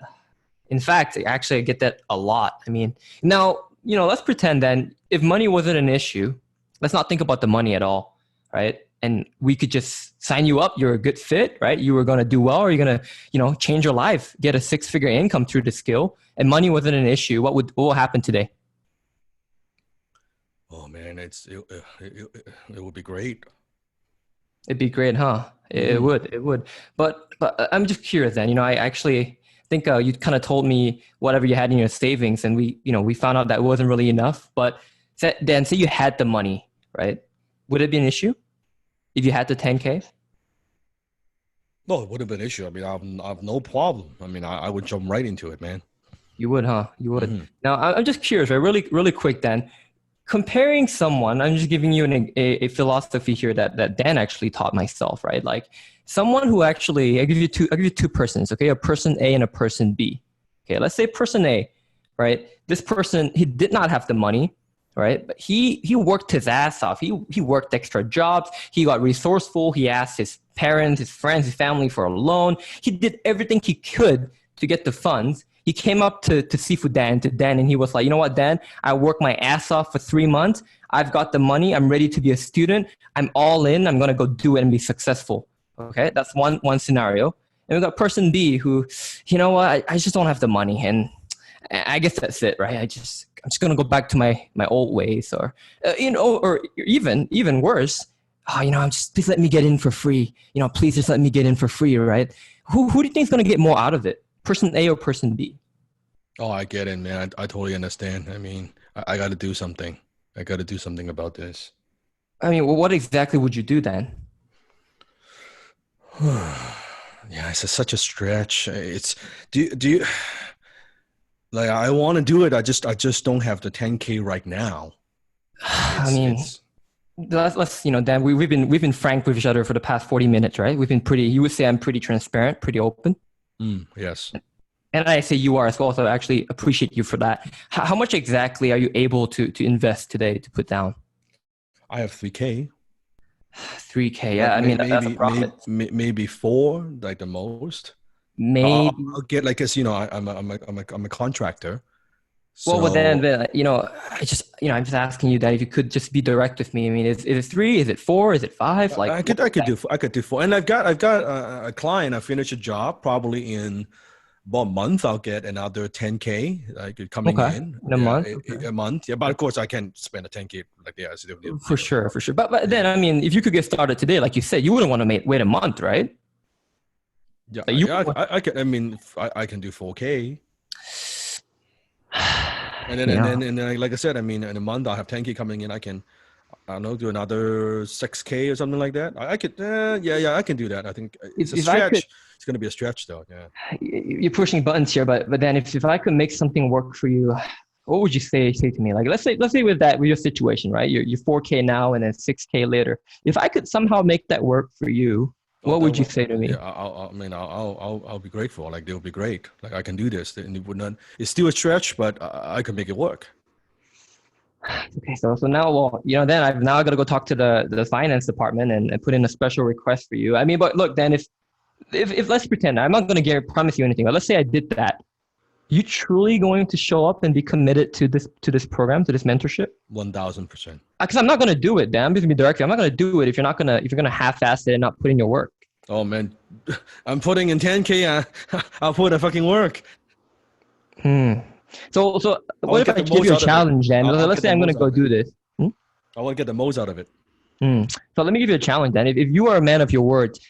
S3: In fact, actually, I get that a lot. I mean, now, let's pretend then if money wasn't an issue, let's not think about the money at all, right? And we could just sign you up. You're a good fit, right? You were going to do well, or you're going to, change your life, get a 6-figure income through the skill, and money wasn't an issue. What will happen today?
S2: Oh man, it would be great.
S3: It'd be great, huh? It would. But I'm just curious then. I actually think you kind of told me whatever you had in your savings, and we found out that it wasn't really enough. But then say you had the money, right? Would it be an issue if you had the 10K?
S2: No, it wouldn't be an issue. I mean, I have no problem. I mean, I would jump right into it, man.
S3: You would, huh? You would. Now, I'm just curious, right? Really, really quick, Dan. Comparing someone, I'm just giving you a philosophy here that Dan actually taught myself, right? Like someone who actually, I give you two persons, okay? A person A and a person B. Okay, let's say person A, right? This person, he did not have the money, right? But he worked his ass off. He worked extra jobs. He got resourceful. He asked his parents, his friends, his family for a loan. He did everything he could to get the funds. He came up to Dan, and he was like, you know what, Dan, I worked my ass off for 3 months. I've got the money. I'm ready to be a student. I'm all in. I'm going to go do it and be successful. Okay, that's one scenario. And we got person B who, you know what, I just don't have the money. And I guess that's it, right? I'm just going to go back to my old ways, or, or even worse, please let me get in for free. Please just let me get in for free, right? Who do you think is going to get more out of it? Person A or person B?
S2: Oh, I get it, man. I totally understand. I mean, I got to do something. I got to do something about this.
S3: I mean, what exactly would you do then?
S2: Yeah, it's such a stretch. Do you like? I want to do it. I just don't have the 10K right now.
S3: Let's Dan, we've been frank with each other for the past 40 minutes, right? You would say I'm pretty transparent, pretty open.
S2: Yes.
S3: And I say you are as well, so I actually appreciate you for that. How much exactly are you able to invest today to put down?
S2: I have 3K.
S3: 3K, yeah. I mean, that's a profit.
S2: Maybe 4, like the most.
S3: Maybe.
S2: I'll get like, cause I'm a contractor.
S3: So, well, then I'm just asking you that if you could just be direct with me. I mean, is it 3? Is it 4? Is it 5? Like
S2: I could do 4. And I've got a client. I finished a job probably in about a month. I'll get another 10K like coming in
S3: a month.
S2: A month. Yeah, but of course I can't spend a 10K like that.
S3: For sure. But then I mean, if you could get started today, like you said, you wouldn't want to wait a month, right?
S2: Yeah, I can. I mean, I can do 4K. And then, like I said, I mean, in a month I'll have 10K coming in. I don't know, do another 6K or something like that. I could, I can do that. I think it's a stretch. It's going to be a stretch, though. Yeah.
S3: You're pushing buttons here, but then if I could make something work for you, what would you say to me? Like, let's say with your situation, right? You're 4K now and then 6K later. If I could somehow make that work for you, what would you say to me?
S2: Yeah, I'll be grateful. Like, they'll be great. Like, I can do this, and it would not. It's still a stretch, but I can make it work.
S3: Okay, so now, well, then I've now got to go talk to the finance department and put in a special request for you. I mean, but look, then if let's pretend, I'm not going to promise you anything, but let's say I did that, You truly going to show up and be committed to this program, to this mentorship?
S2: 1000%.
S3: Because I'm not gonna do it, Dan. I'm just gonna be direct. I'm not gonna do it if you're gonna half-ass it and not put in your work.
S2: Oh man, I'm putting in 10K. I'll put a fucking work.
S3: So
S2: I
S3: what
S2: want
S3: if
S2: to
S3: I
S2: get the
S3: give
S2: most
S3: you a
S2: out of it.
S3: challenge, Dan?
S2: I'll
S3: Let's
S2: get
S3: say
S2: the
S3: I'm gonna
S2: most out
S3: go
S2: of it.
S3: do this.
S2: I want to get the most out of it.
S3: So let me give you a challenge, Dan. If you are a man of your words,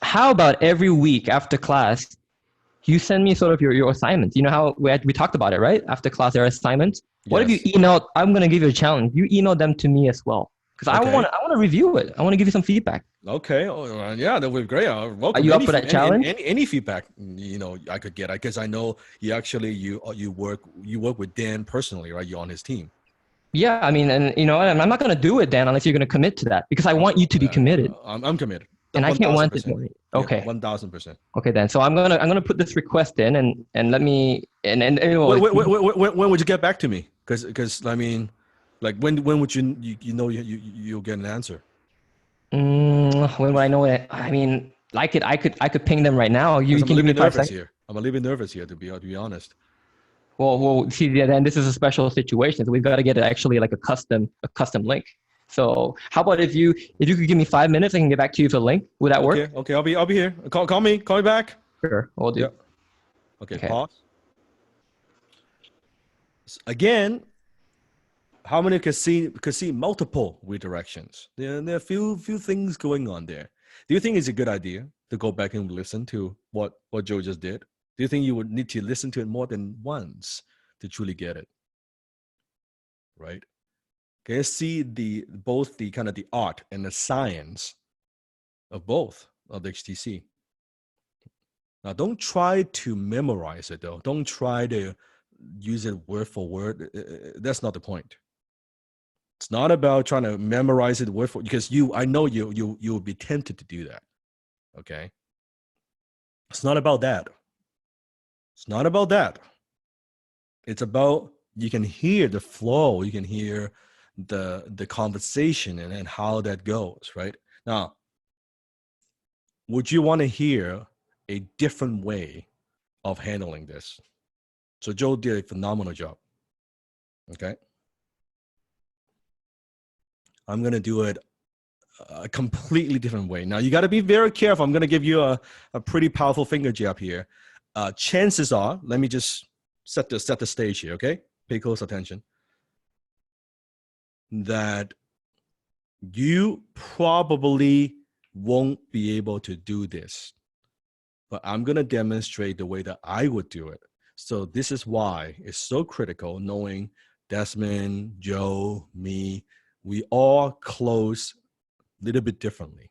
S3: how about every week after class, you send me sort of your assignments? You know how we talked about it, right? After class, there are assignments. What if you
S2: Yes.
S3: email? I'm gonna give you a challenge. You email them to me as well, because I
S2: Okay.
S3: want to review it. I want to give you some feedback.
S2: Okay. Oh, yeah, that would be great. I
S3: Are
S2: welcome
S3: you up
S2: any,
S3: for that challenge?
S2: any feedback I could get. Because I know you work with Dan personally, right? You're on his team.
S3: Yeah, I mean, and I'm not gonna do it, Dan, unless you're gonna commit to that, because I want you to be committed,
S2: I'm committed.
S3: and I can't want it
S2: 1000%.
S3: more.
S2: Yeah,
S3: Okay.
S2: 1000%.
S3: Okay, then. So I'm gonna put this request in, and let me
S2: When would you get back to me? Because I mean, like when would you'll get an answer?
S3: when would I know it? I mean, I could ping them right now. You
S2: Because I'm a
S3: can give
S2: little
S3: me
S2: bit
S3: five
S2: nervous
S3: seconds.
S2: here. I'm a little bit nervous here to be honest.
S3: Well, see, yeah, then this is a special situation, so we've got to get actually like a custom link. So how about if you could give me 5 minutes, I can get back to you for the link. Would that work?
S2: Okay, I'll be here. Call me back.
S3: Sure, we'll do.
S2: Yeah. Okay,
S3: Okay.
S2: pause. Again, how many could see multiple redirections? There are a few things going on there. Do you think it's a good idea to go back and listen to what Joe just did? Do you think you would need to listen to it more than once to truly get it? Right? Can you see both the kind of the art and the science of both of the HTC? Now, don't try to memorize it though. Don't try to use it word for word. That's not the point. It's not about trying to memorize it word for, because I know you'll be tempted to do that. Okay. It's not about that. It's not about that. It's about, you can hear the flow, you can hear the conversation and how that goes, right? Now, would you want to hear a different way of handling this? So Joe did a phenomenal job. Okay. I'm going to do it a completely different way. Now, you got to be very careful. I'm going to give you a pretty powerful finger jab here. Chances are, let me just set the stage here, okay? Pay close attention. That you probably won't be able to do this, but I'm going to demonstrate the way that I would do it. So this is why it's so critical knowing Desmond, Joe, me, we all close a little bit differently.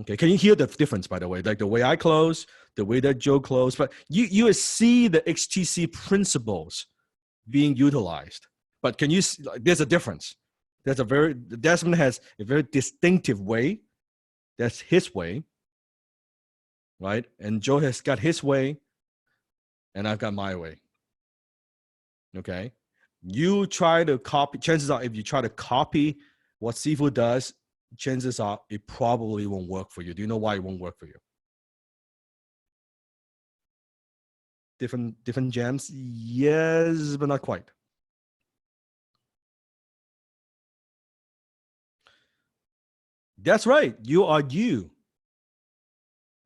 S2: Okay, can you hear the difference, by the way? Like the way I close, the way that Joe closed, but you see the HTC principles being utilized. But can you see, there's a difference. Desmond has a very distinctive way. That's his way, right? And Joe has got his way, and I've got my way. Okay? You try to copy, chances are if you try to copy what Sifu does, chances are it probably won't work for you. Do you know why it won't work for you? Different jams? Yes, but not quite. That's right. You are you.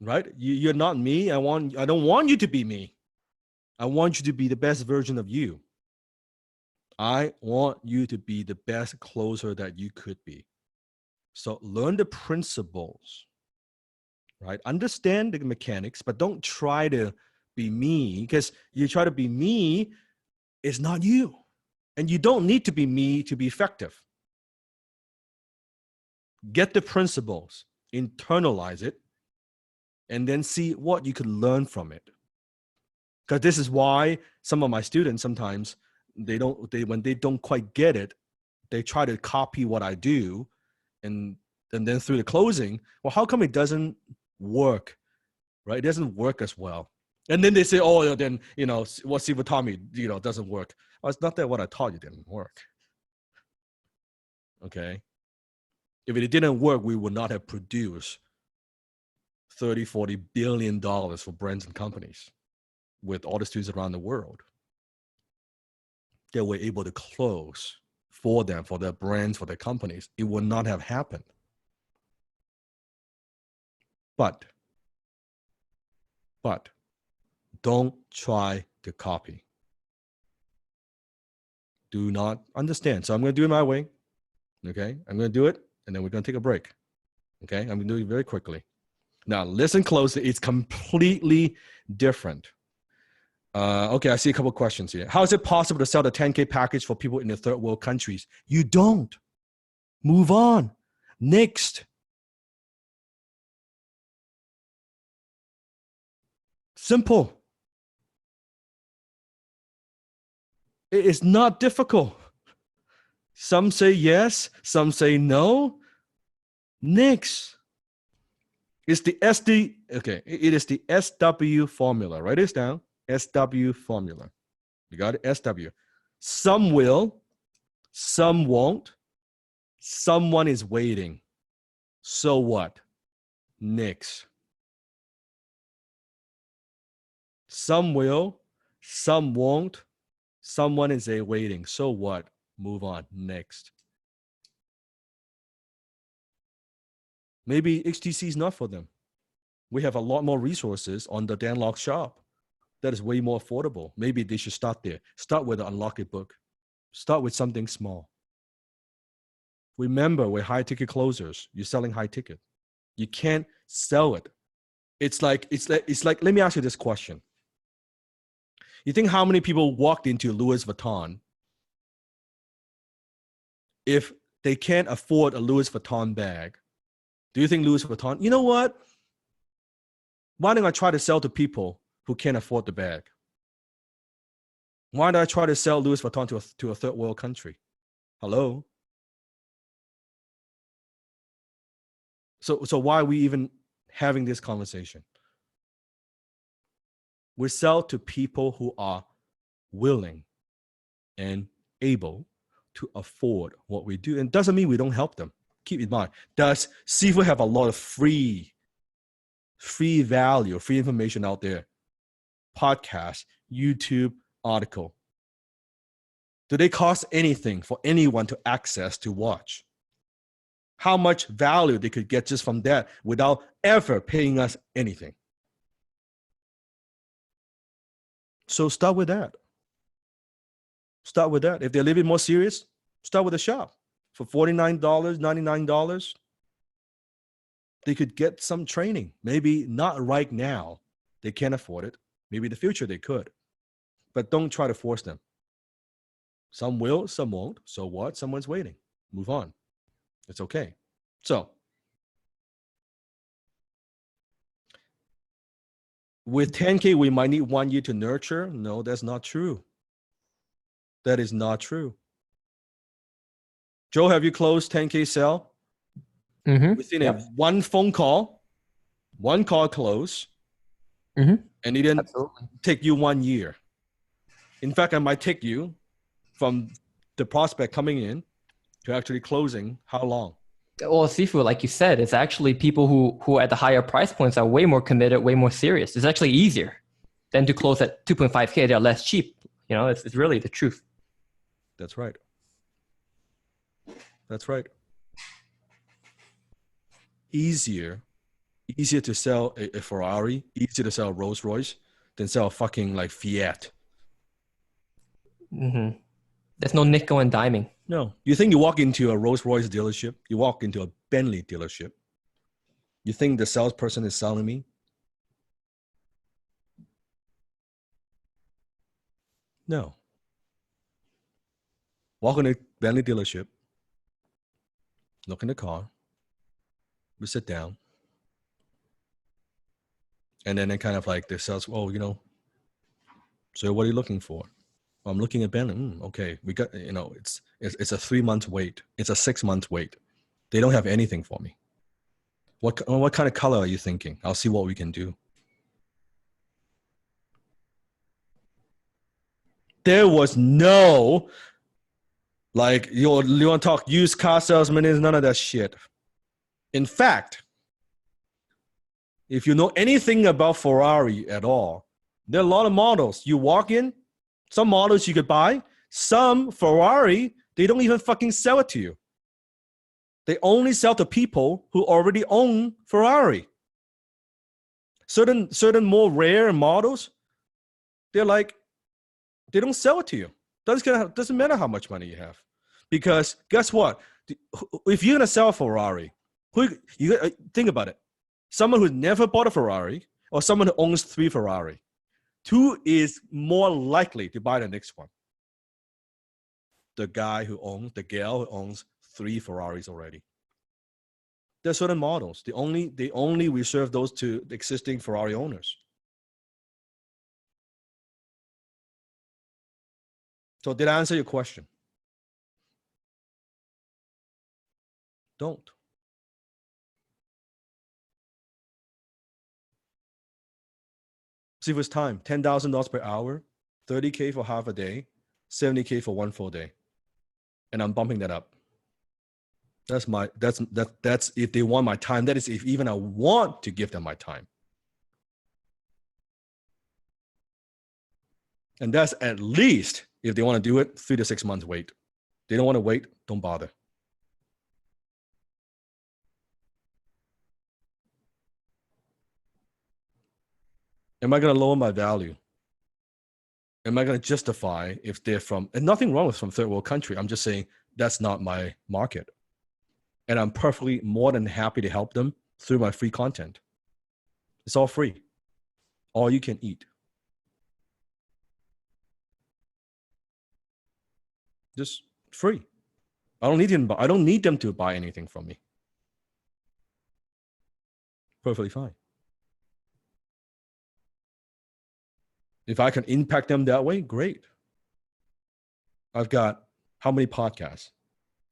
S2: Right? You're not me. I don't want you to be me. I want you to be the best version of you. I want you to be the best closer that you could be. So learn the principles, right? Understand the mechanics, but don't try to be me, because you try to be me, it's not you. And you don't need to be me to be effective. Get the principles, internalize it, and then see what you can learn from it. Because this is why some of my students sometimes when they don't quite get it, they try to copy what I do, and then through the closing, well, how come it doesn't work? Right? It doesn't work as well. And then they say, oh, then what Sifu taught me, doesn't work. Oh, it's not that what I taught you didn't work. Okay. If it didn't work, we would not have produced $30-40 billion for brands and companies. with all the students around the world, they were able to close for them, for their brands, for their companies. It would not have happened. But don't try to copy. Do not understand. So I'm going to do it my way. Okay, I'm going to do it, and then we're going to take a break. Okay, I'm going to do it very quickly. Now, listen closely. It's completely different. Okay, I see a couple of questions here. How is it possible to sell the 10K package for people in the third world countries? You don't. Move on. Next. Simple. It is not difficult. Some say yes, some say no. Next. It's the SD, okay, it is the SW formula. Write this down. SW formula. You got it? SW. Some will, some won't. Someone is waiting. So what? Next. Some will, some won't. Someone is waiting. So what? Move on. Next. Maybe HTC is not for them. We have a lot more resources on the Dan Lok shop that is way more affordable. Maybe they should start there. Start with an Unlock It book. Start with something small. Remember, we're high ticket closers. You're selling high ticket. You can't sell it. It's like, let me ask you this question. You think how many people walked into Louis Vuitton if they can't afford a Louis Vuitton bag? Do you think Louis Vuitton, you know what? Why don't I try to sell to people who can't afford the bag? Why don't I try to sell Louis Vuitton to a third world country? Hello? So why are we even having this conversation? We sell to people who are willing and able to afford what we do. And doesn't mean we don't help them. Keep in mind, does Seafood have a lot of free value, free information out there? Podcast, YouTube, article. Do they cost anything for anyone to access, to watch? How much value they could get just from that without ever paying us anything? So start with that. Start with that. If they're a little bit more serious, start with a shop. For $49, $99, they could get some training. Maybe not right now. They can't afford it. Maybe in the future they could. But don't try to force them. Some will, some won't. So what? Someone's waiting. Move on. It's okay. So, with 10K, we might need 1 year to nurture. No, that's not true. That is not true. Joe, have you closed 10K sale?
S3: Mm-hmm.
S2: Within one phone call, one call close, and it didn't take you 1 year. In fact, I might take you from the prospect coming in to actually closing how long?
S3: Well, Sifu, like you said, it's actually people who at the higher price points are way more committed, way more serious. It's actually easier than to close at 2.5K. They're less cheap. You know, it's really the truth.
S2: That's right. That's right. Easier to sell a Ferrari, easier to sell a Rolls Royce than sell a fucking like Fiat.
S3: Mm-hmm. There's no nickel and diming.
S2: No. You think you walk into a Rolls Royce dealership, you walk into a Bentley dealership, you think the salesperson is selling me? No. Walk in a Bentley dealership, look in the car, we sit down, and then kind of like the sales, oh, you know, so what are you looking for? I'm looking at Bentley. Okay, we got, you know, it's a 3 month wait. It's a 6 month wait. They don't have anything for me. What kind of color are you thinking? I'll see what we can do. There was no, like, you want to talk used car salesman, is none of that shit. In fact, if you know anything about Ferrari at all, There are a lot of models. You walk in, some models you could buy, some Ferrari, they don't even fucking sell it to you. They only sell to people who already own Ferrari. Certain more rare models, they're like, they don't sell it to you. Doesn't matter how much money you have. Because guess what? If you're gonna sell a Ferrari, think about it. Someone who's never bought a Ferrari or someone who owns 3 Ferrari, who is more likely to buy the next one? The gal who owns 3 Ferraris already. There's certain models. They only reserve those to the existing Ferrari owners. So did I answer your question? Don't. See if it's time. $10,000 per hour, $30K for half a day, $70K for 1 full day. And I'm bumping that up. That's if they want my time. That is if even I want to give them my time. And that's at least, if they want to do it, 3 to 6 months wait. They don't want to wait, don't bother. Am I going to lower my value? Am I going to justify if they're from, and nothing wrong with from third world country. I'm just saying that's not my market. And I'm perfectly more than happy to help them through my free content. It's all free. All you can eat. Just free. I don't need them to buy anything from me. Perfectly fine. If I can impact them that way, great. I've got how many podcasts,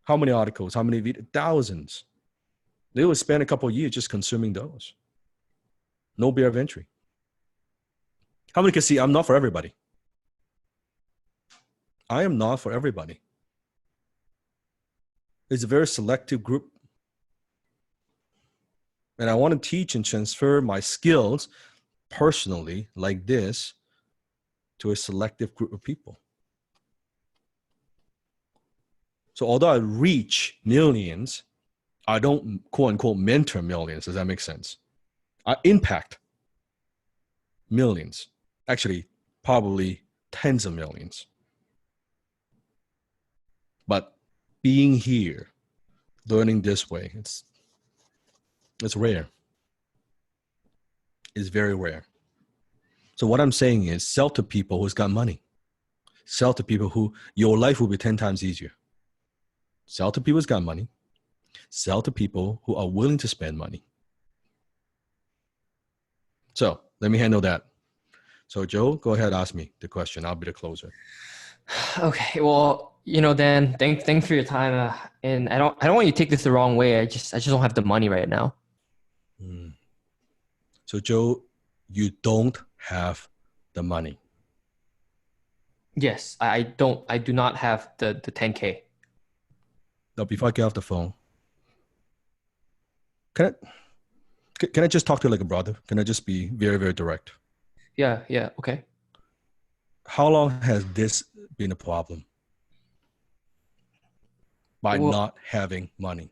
S2: how many articles, how many videos? Thousands. They will spend a couple of years just consuming those. No barrier of entry. How many can see I'm not for everybody? I am not for everybody. It's a very selective group. And I want to teach and transfer my skills personally like this to a selective group of people. So although I reach millions, I don't quote unquote mentor millions. Does that make sense? I impact millions. Actually, probably tens of millions. But being here, learning this way, it's rare. It's very rare. So what I'm saying is sell to people who's got money. Sell to people who your life will be 10 times easier. Sell to people who's got money. Sell to people who are willing to spend money. So let me handle that. So Joe, go ahead, ask me the question. I'll be the closer.
S3: Okay, well, Dan, thanks for your time. And I don't want you to take this the wrong way. I just don't have the money right now.
S2: So Joe, you don't have the money.
S3: Yes, I do not have the 10K.
S2: Now, before I get off the phone, can I just talk to you like a brother? Can I just be very, very direct?
S3: Yeah, okay.
S2: How long has this been a problem? By not having money.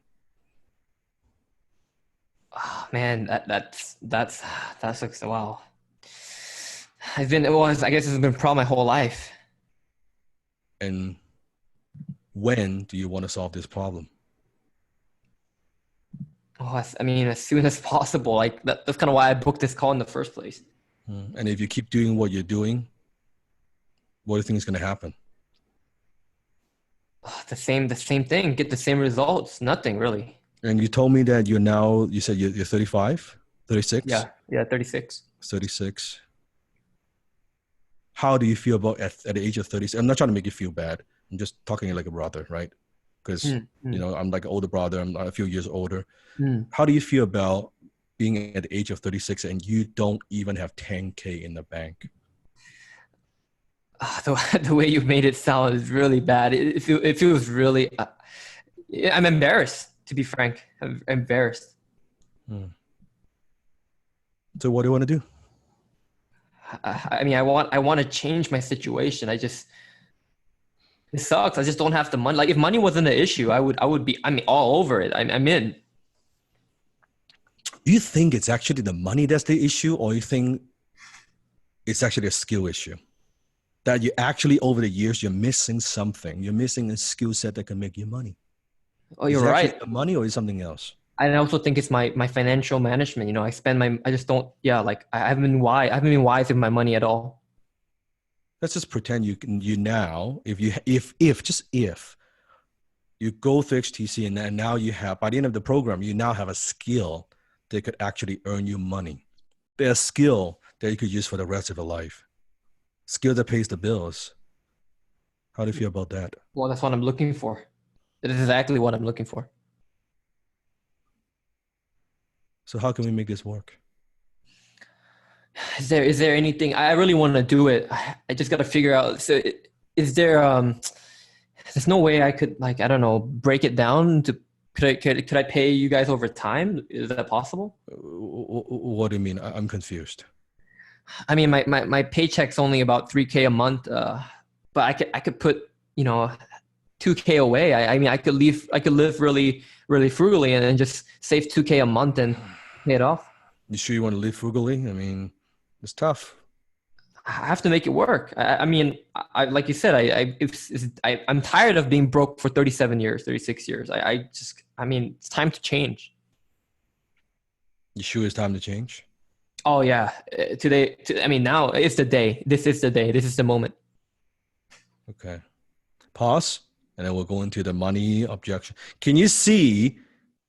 S3: Oh, man, that's like, wow. I guess it's been a problem my whole life.
S2: And when do you want to solve this problem?
S3: Oh, as soon as possible. Like that's kind of why I booked this call in the first place.
S2: And if you keep doing what you're doing, what do you think is going to happen?
S3: The same thing. Get the same results. Nothing really.
S2: And you told me that you said you're 35, 36?
S3: Yeah, 36.
S2: 36. How do you feel about at the age of 36? I'm not trying to make you feel bad. I'm just talking like a brother, right? Because, I'm like an older brother. I'm a few years older. How do you feel about being at the age of 36 and you don't even have 10K in the bank?
S3: The way you made it sound is really bad. It feels really, I'm embarrassed, to be frank. I'm embarrassed.
S2: So what do you want to do?
S3: I mean, I want to change my situation. It sucks. I just don't have the money. Like if money wasn't an issue, I would be, I mean, all over it. I'm in.
S2: Do you think it's actually the money that's the issue, or you think it's actually a skill issue? That you actually, over the years, you're missing something. You're missing a skill set that can make you money.
S3: Oh,
S2: Is
S3: you're
S2: it actually
S3: right.
S2: the money, or is it something else?
S3: I also think it's my financial management. You know, I just don't, yeah, like I haven't been wise with my money at all.
S2: Let's just pretend you now, if just if you go through HTC and now you have, by the end of the program, you now have a skill that could actually earn you money. There's a skill that you could use for the rest of your life. Skill that pays the bills. How do you feel about that?
S3: Well, that's what I'm looking for. That is exactly what I'm looking for.
S2: So how can we make this work?
S3: Is there anything I really want to do it? I just got to figure out. So is there there's no way I could, like, I don't know, break it down to, could I pay you guys over time? Is that possible?
S2: What do you mean? I'm confused.
S3: I mean, my paycheck's only about 3K a month, but I could put, you know, 2K away. I mean, I could live really, really frugally and then just save 2K a month and pay it off.
S2: You sure you want to live frugally? I mean, it's tough.
S3: I have to make it work. I mean, like you said, I'm tired of being broke for 37 years, 36 years. I mean, it's time to change.
S2: You sure it's time to change?
S3: Oh yeah, I mean, now it's the day. This is the day. This is the moment.
S2: Okay. Pause, and then we'll go into the money objection. Can you see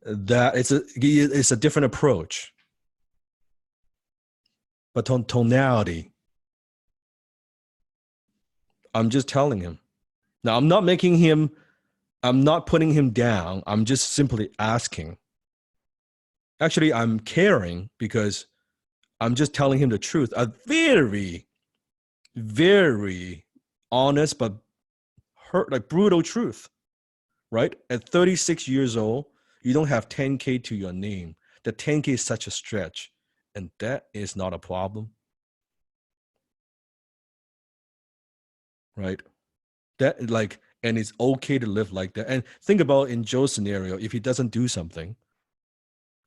S2: that it's a different approach, but tonality? I'm just telling him. Now, I'm not putting him down. I'm just simply asking. Actually, I'm caring because I'm just telling him the truth. A very, very honest but brutal truth, right? At 36 years old, you don't have 10K to your name. The 10K is such a stretch, and that is not a problem. Right? And it's okay to live like that. And think about in Joe's scenario, if he doesn't do something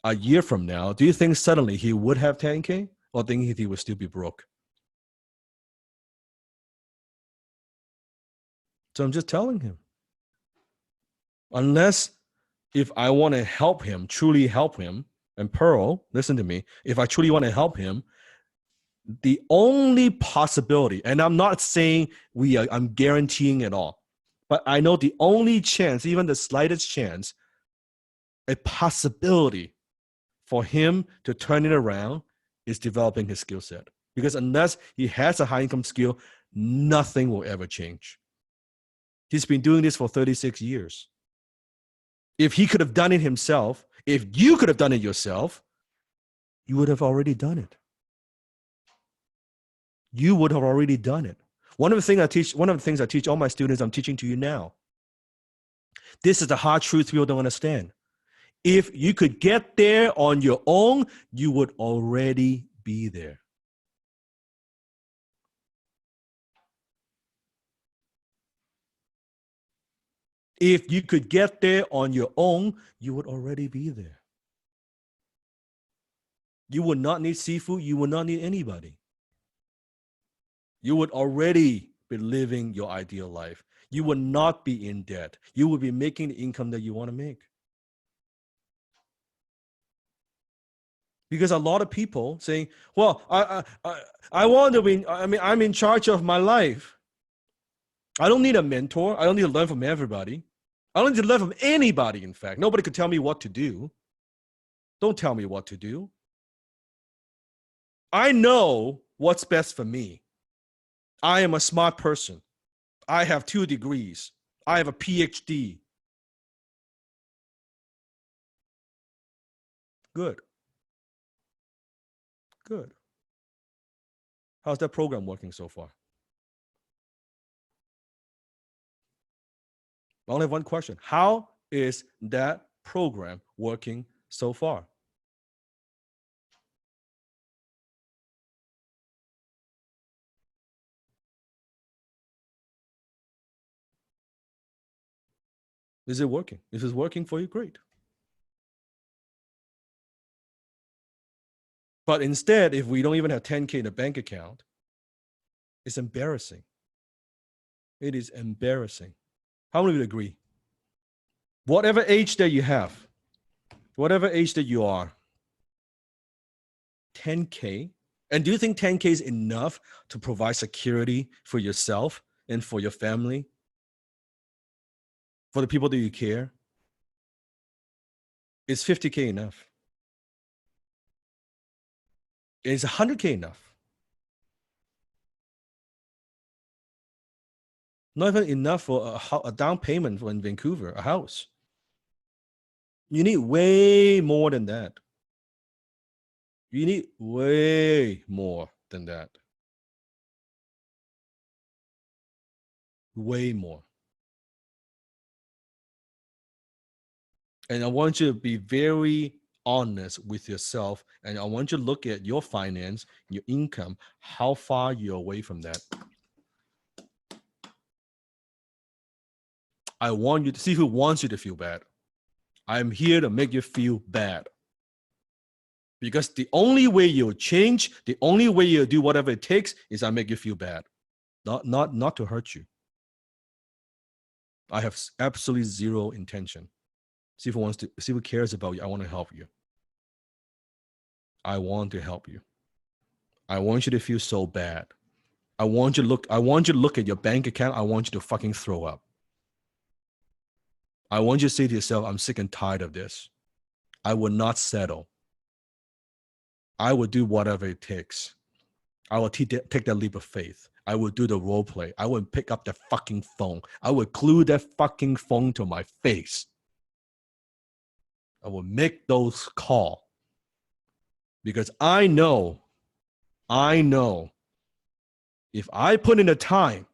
S2: a year from now, do you think suddenly he would have 10K, or think he would still be broke? So I'm just telling him, unless if I want to help him, truly help him, and Pearl, listen to me, if I truly want to help him, the only possibility, and I'm not saying I'm guaranteeing it all, but I know the only chance, even the slightest chance, a possibility for him to turn it around is developing his skill set. Because unless he has a high income skill, nothing will ever change. He's been doing this for 36 years. If he could have done it himself, if you could have done it yourself, you would have already done it. You would have already done it. One of the things I teach all my students, I'm teaching to you now. This is the hard truth people don't understand. If you could get there on your own, you would already be there. If you could get there on your own, you would already be there. You would not need seafood. You would not need anybody. You would already be living your ideal life. You would not be in debt. You would be making the income that you want to make. Because a lot of people saying, well, I want to be, I'm in charge of my life. I don't need a mentor. I don't need to learn from everybody. I don't need to learn from anybody, in fact. Nobody could tell me what to do. Don't tell me what to do. I know what's best for me. I am a smart person. I have 2 degrees. I have a PhD. Good. Good. How's that program working so far? I only have one question. How is that program working so far? Is it working? If it's working for you, great. But instead, if we don't even have 10K in a bank account, it's embarrassing. It is embarrassing. How many of you agree? Whatever age that you have, whatever age that you are, 10K. And do you think 10K is enough to provide security for yourself and for your family? For the people that you care? Is 50K enough? Is 100K enough? Not even enough for a down payment in Vancouver, a house. You need way more than that. You need way more than that. Way more. And I want you to be very honest with yourself. And I want you to look at your finance, your income, how far you're away from that. I want you to see who wants you to feel bad. I'm here to make you feel bad. Because the only way you'll change, the only way you'll do whatever it takes is I make you feel bad. Not to hurt you. I have absolutely zero intention. See who cares about you. I want to help you. I want to help you. I want you to feel so bad. I want you to look at your bank account. I want you to fucking throw up. I want you to say to yourself, I'm sick and tired of this. I will not settle. I will do whatever it takes. I will take that leap of faith. I will do the role play. I will pick up the fucking phone. I will glue that fucking phone to my face. I will make those calls. Because I know if I put in the time,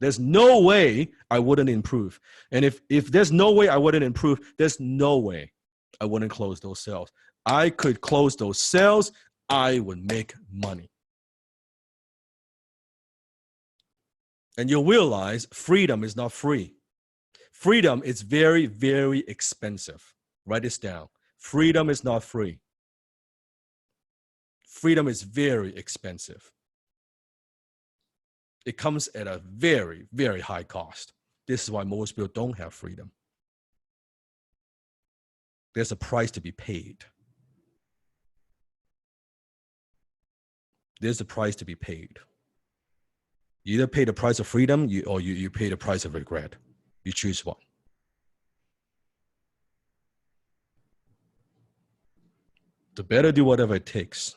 S2: there's no way I wouldn't improve. And if there's no way I wouldn't improve, there's no way I wouldn't close those sales. I could close those sales. I would make money. And you'll realize freedom is not free. Freedom is very, very expensive. Write this down. Freedom is not free. Freedom is very expensive. It comes at a very, very high cost. This is why most people don't have freedom. There's a price to be paid. There's a price to be paid. You either pay the price of freedom or you pay the price of regret. You choose one. The better do whatever it takes.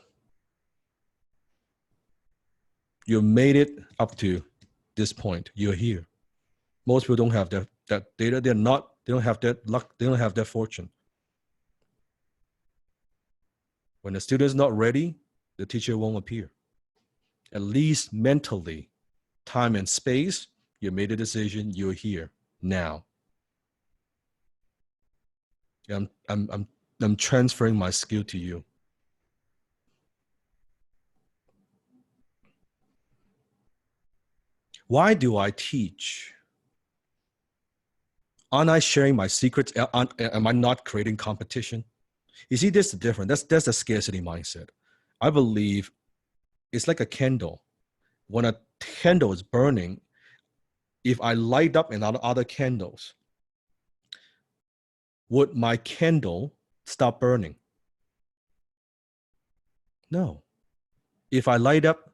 S2: You made it up to this point. You're here. Most people don't have that data. They don't have that luck. They don't have that fortune. When the student's not ready, the teacher won't appear. At least mentally, time and space, you made a decision, you're here now. I'm transferring my skill to you. Why do I teach? Aren't I sharing my secrets? Am I not creating competition? You see, this is different. That's the scarcity mindset. I believe it's like a candle. When a candle is burning, if I light up another other candles, would my candle stop burning? No. If I light up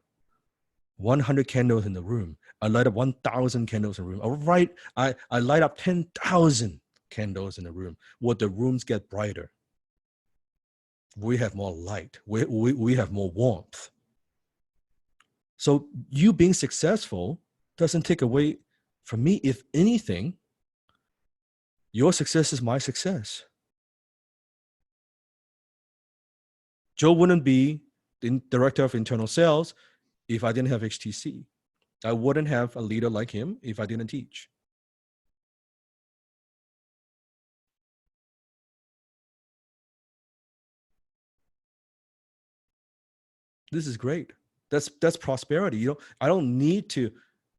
S2: 100 candles in the room, I light up 1,000 candles in the room. All right, I light up 10,000 candles in the room. Would the rooms get brighter? We have more light. We have more warmth. So you being successful doesn't take away from me. If anything, your success is my success. Joe wouldn't be the director of internal sales if I didn't have HTC. I wouldn't have a leader like him if I didn't teach. This is great. That's prosperity. I don't need to,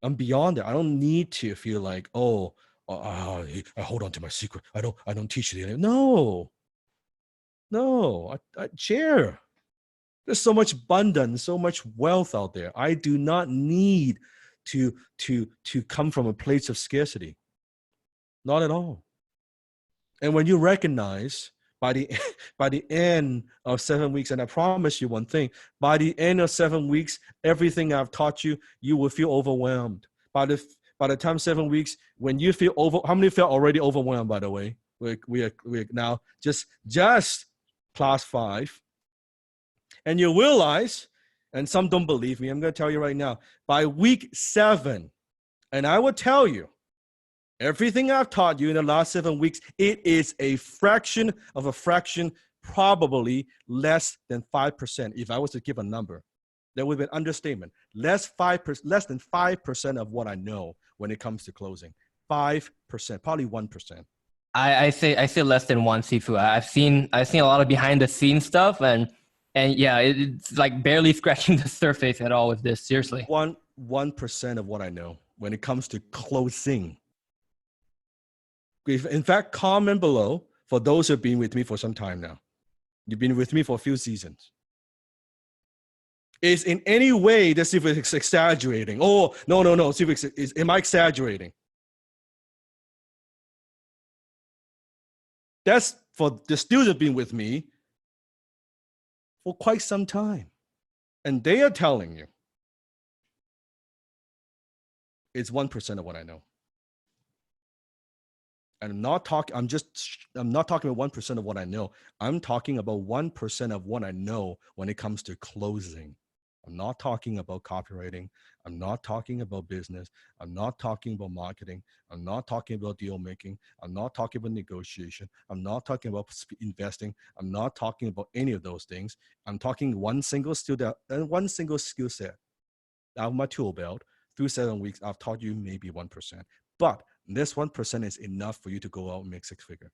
S2: I'm beyond that. I don't need to feel like, oh, I hold on to my secret. I don't teach you. No, I share. There's so much abundance, so much wealth out there. I do not need to come from a place of scarcity. Not at all. And when you recognize by the end of 7 weeks, and I promise you one thing, by the end of 7 weeks, everything I've taught you, you will feel overwhelmed. By the time 7 weeks, when you feel how many felt already overwhelmed, by the way? We're now just class 5. And you realize, and some don't believe me, I'm going to tell you right now, by week 7, and I will tell you, everything I've taught you in the last 7 weeks, it is a fraction of a fraction, probably less than 5%. If I was to give a number, that would be an understatement. Less than 5% of what I know when it comes to closing. 5%, probably 1%.
S3: I say less than one, Sifu. I've seen a lot of behind the scenes stuff, and yeah, it's like barely scratching the surface at all with this. Seriously,
S2: 1% of what I know when it comes to closing. In fact, comment below for those who have been with me for some time now. You've been with me for a few seasons. Is in any way that Sifu is exaggerating? Oh, no. Sifu am I exaggerating? That's for the students who have been with me for quite some time. And they are telling you it's 1% of what I know. And I'm not talking about 1% of what I know. I'm talking about 1% of what I know when it comes to closing. I'm not talking about copywriting. I'm not talking about business. I'm not talking about marketing. I'm not talking about deal making. I'm not talking about negotiation. I'm not talking about investing. I'm not talking about any of those things. I'm talking one single skill set out of my tool belt. Through 7 weeks, I've taught you maybe 1%. But this 1% is enough for you to go out and make 6 figures.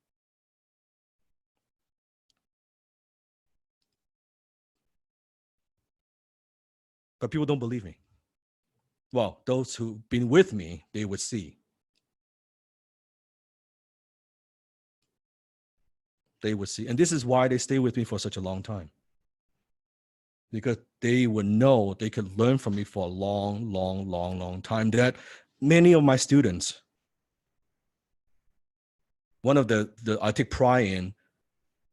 S2: But people don't believe me. Well, those who've been with me, they would see. They would see. And this is why they stay with me for such a long time. Because they would know they could learn from me for a long time. That many of my students, one of the I take pride in,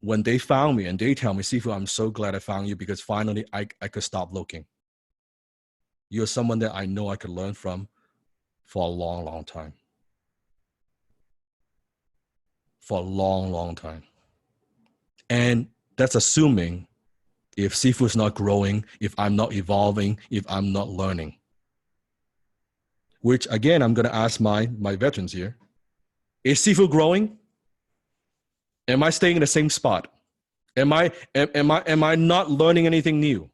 S2: when they found me and they tell me, Sifu, I'm so glad I found you because finally I could stop looking. You're someone that I know I could learn from for a long time. For a long time. And that's assuming if Sifu is not growing, if I'm not evolving, if I'm not learning. Which again, I'm going to ask my veterans here. Is Sifu growing? Am I staying in the same spot? Am I not learning anything new?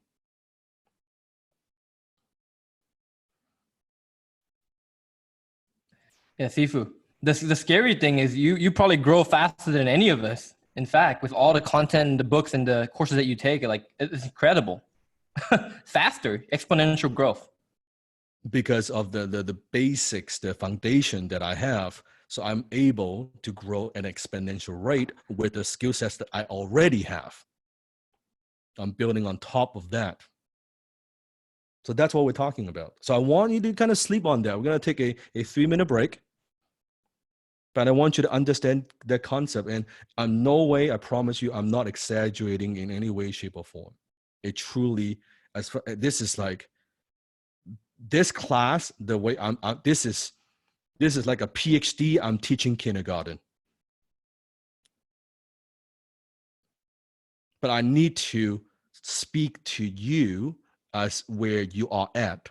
S3: yeah, Sifu. The scary thing is you probably grow faster than any of us. In fact, with all the content, the books, and the courses that you take, like it's incredible. Faster, exponential growth.
S2: Because of the basics, the foundation that I have. So I'm able to grow at an exponential rate with the skill sets that I already have. I'm building on top of that. So that's what we're talking about. So I want you to kind of sleep on that. We're going to take a 3-minute break. But I want you to understand that concept. And in no way, I promise you, I'm not exaggerating in any way, shape, or form. It truly, this is like, this class, the way this is like a PhD. I'm teaching kindergarten. But I need to speak to you as where you are at.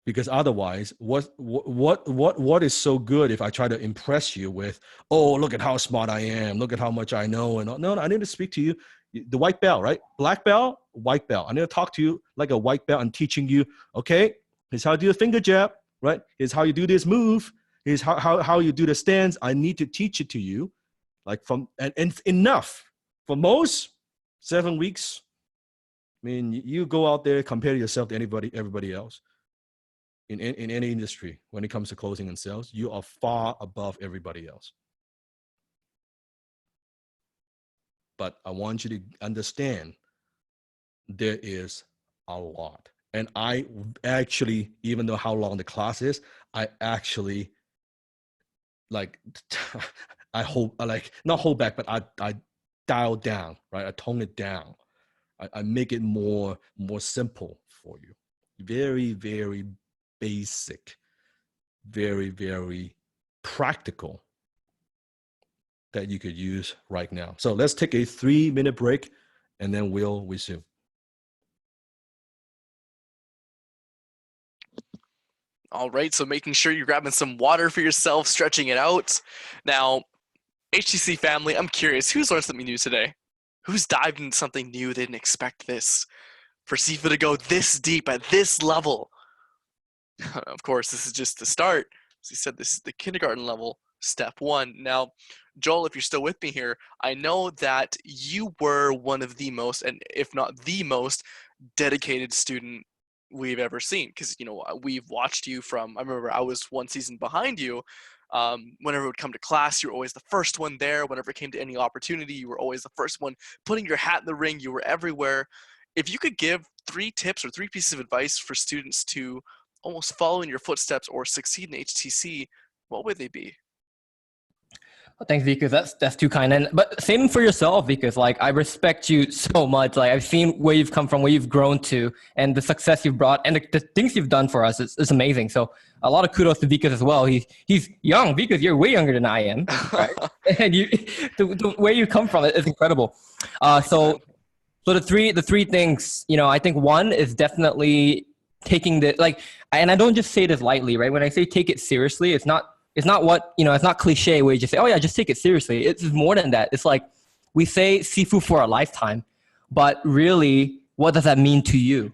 S2: Because otherwise, what is so good if I try to impress you with, oh, look at how smart I am, look at how much I know, and no, I need to speak to you, the white belt, right? Black belt, white belt. I need to talk to you like a white belt and teaching you, okay, here's how to do a finger jab, right? Here's how you do this move. Here's how you do the stance. I need to teach it to you, like and it's enough for most 7 weeks. I mean, you go out there, compare yourself to everybody else. in any industry, when it comes to closing and sales, you are far above everybody else. But I want you to understand there is a lot. And I actually, even though how long the class is, I actually like, I hold, like, not hold back, but I dial down, right? I tone it down. I make it more simple for you. Very, very basic, very, very practical that you could use right now. So let's take a 3-minute break and then we'll resume.
S1: All right, so making sure you're grabbing some water for yourself, stretching it out. Now, HTC family, I'm curious, who's learned something new today? Who's dived into something new? They didn't expect this. For Sifu to go this deep at this level. Of course, this is just the start. As he said, this is the kindergarten level, step 1. Now, Joel, if you're still with me here, I know that you were one of the most, and if not the most, dedicated student we've ever seen. Because, you know, we've watched you from, I remember I was one season behind you. Whenever it would come to class, you were always the first one there. Whenever it came to any opportunity, you were always the first one putting your hat in the ring. You were everywhere. If you could give 3 tips or 3 pieces of advice for students to almost follow in your footsteps or succeed in HTC, what would they be?
S3: Well, thanks, Vikas. That's too kind. But same for yourself, because like I respect you so much. Like I've seen where you've come from, where you've grown to, and the success you've brought, and the things you've done for us is amazing. So a lot of kudos to Vikas as well. He's young. Vikas, you're way younger than I am, right? And the way you come from is incredible. So the three things, you know, I think one is definitely taking and I don't just say this lightly, right? When I say take it seriously, it's not what, you know, it's not cliche where you just say, oh yeah, just take it seriously. It's more than that. It's like we say Sifu for a lifetime, but really, what does that mean to you,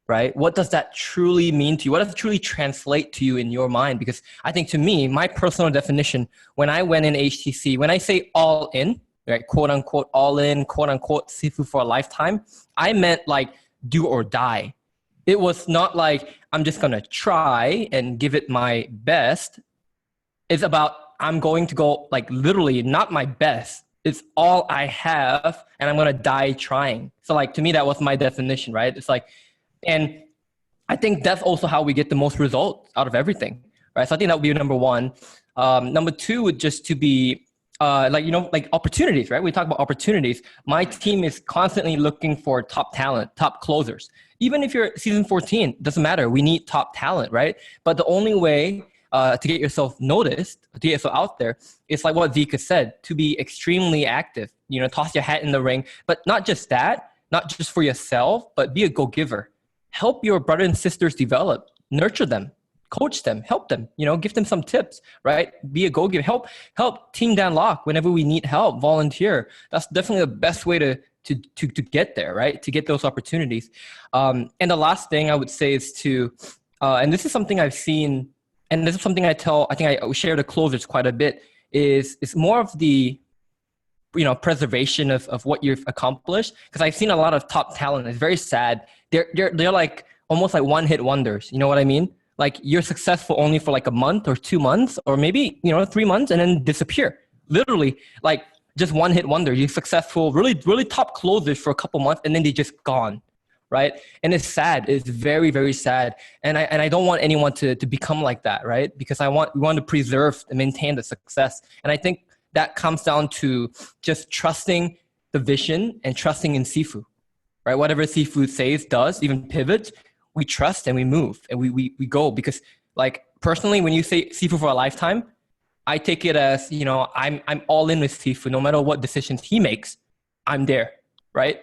S3: right? What does that truly mean to you? What does it truly translate to you in your mind? Because I think to me, my personal definition, when I went in HTC, when I say all in, right, quote unquote, all in, quote unquote, Sifu for a lifetime, I meant like do or die. It was not like I'm just going to try and give it my best. It's about I'm going to go like literally not my best. It's all I have and I'm going to die trying. So like to me, that was my definition, right? It's like, and I think that's also how we get the most results out of everything, right? So I think that would be number 1. Number 2 would just to be like opportunities, right? We talk about opportunities. My team is constantly looking for top talent, top closers. Even if you're season 14, doesn't matter. We need top talent, right? But the only way to get yourself noticed, to get yourself out there, is like what Vika said, to be extremely active, you know, toss your hat in the ring. But not just that, not just for yourself, but be a go-giver. Help your brothers and sisters develop, nurture them, coach them, help them, you know, give them some tips, right? Be a go-giver, help Team Dan Lok whenever we need help, volunteer. That's definitely the best way to get there, right? To get those opportunities. And the last thing I would say is to, and this is something I've seen, and this is something I think I share the closers quite a bit, is more of the, you know, preservation of what you've accomplished. Because I've seen a lot of top talent. It's very sad. They're like almost like one-hit wonders. You know what I mean? Like you're successful only for like a month or 2 months, or maybe, you know, 3 months, and then disappear. Literally, like just one-hit wonder. You're successful, really, really top closers for a couple months, and then they just gone. Right? And it's sad. It's very, very sad. And I don't want anyone to become like that, right? Because we want to preserve and maintain the success. And I think that comes down to just trusting the vision and trusting in Sifu, right? Whatever Sifu says, does, even pivots, we trust and we move and we go. Because like personally, when you say Sifu for a lifetime, I take it as, you know, I'm all in with Sifu. No matter what decisions he makes, I'm there, right?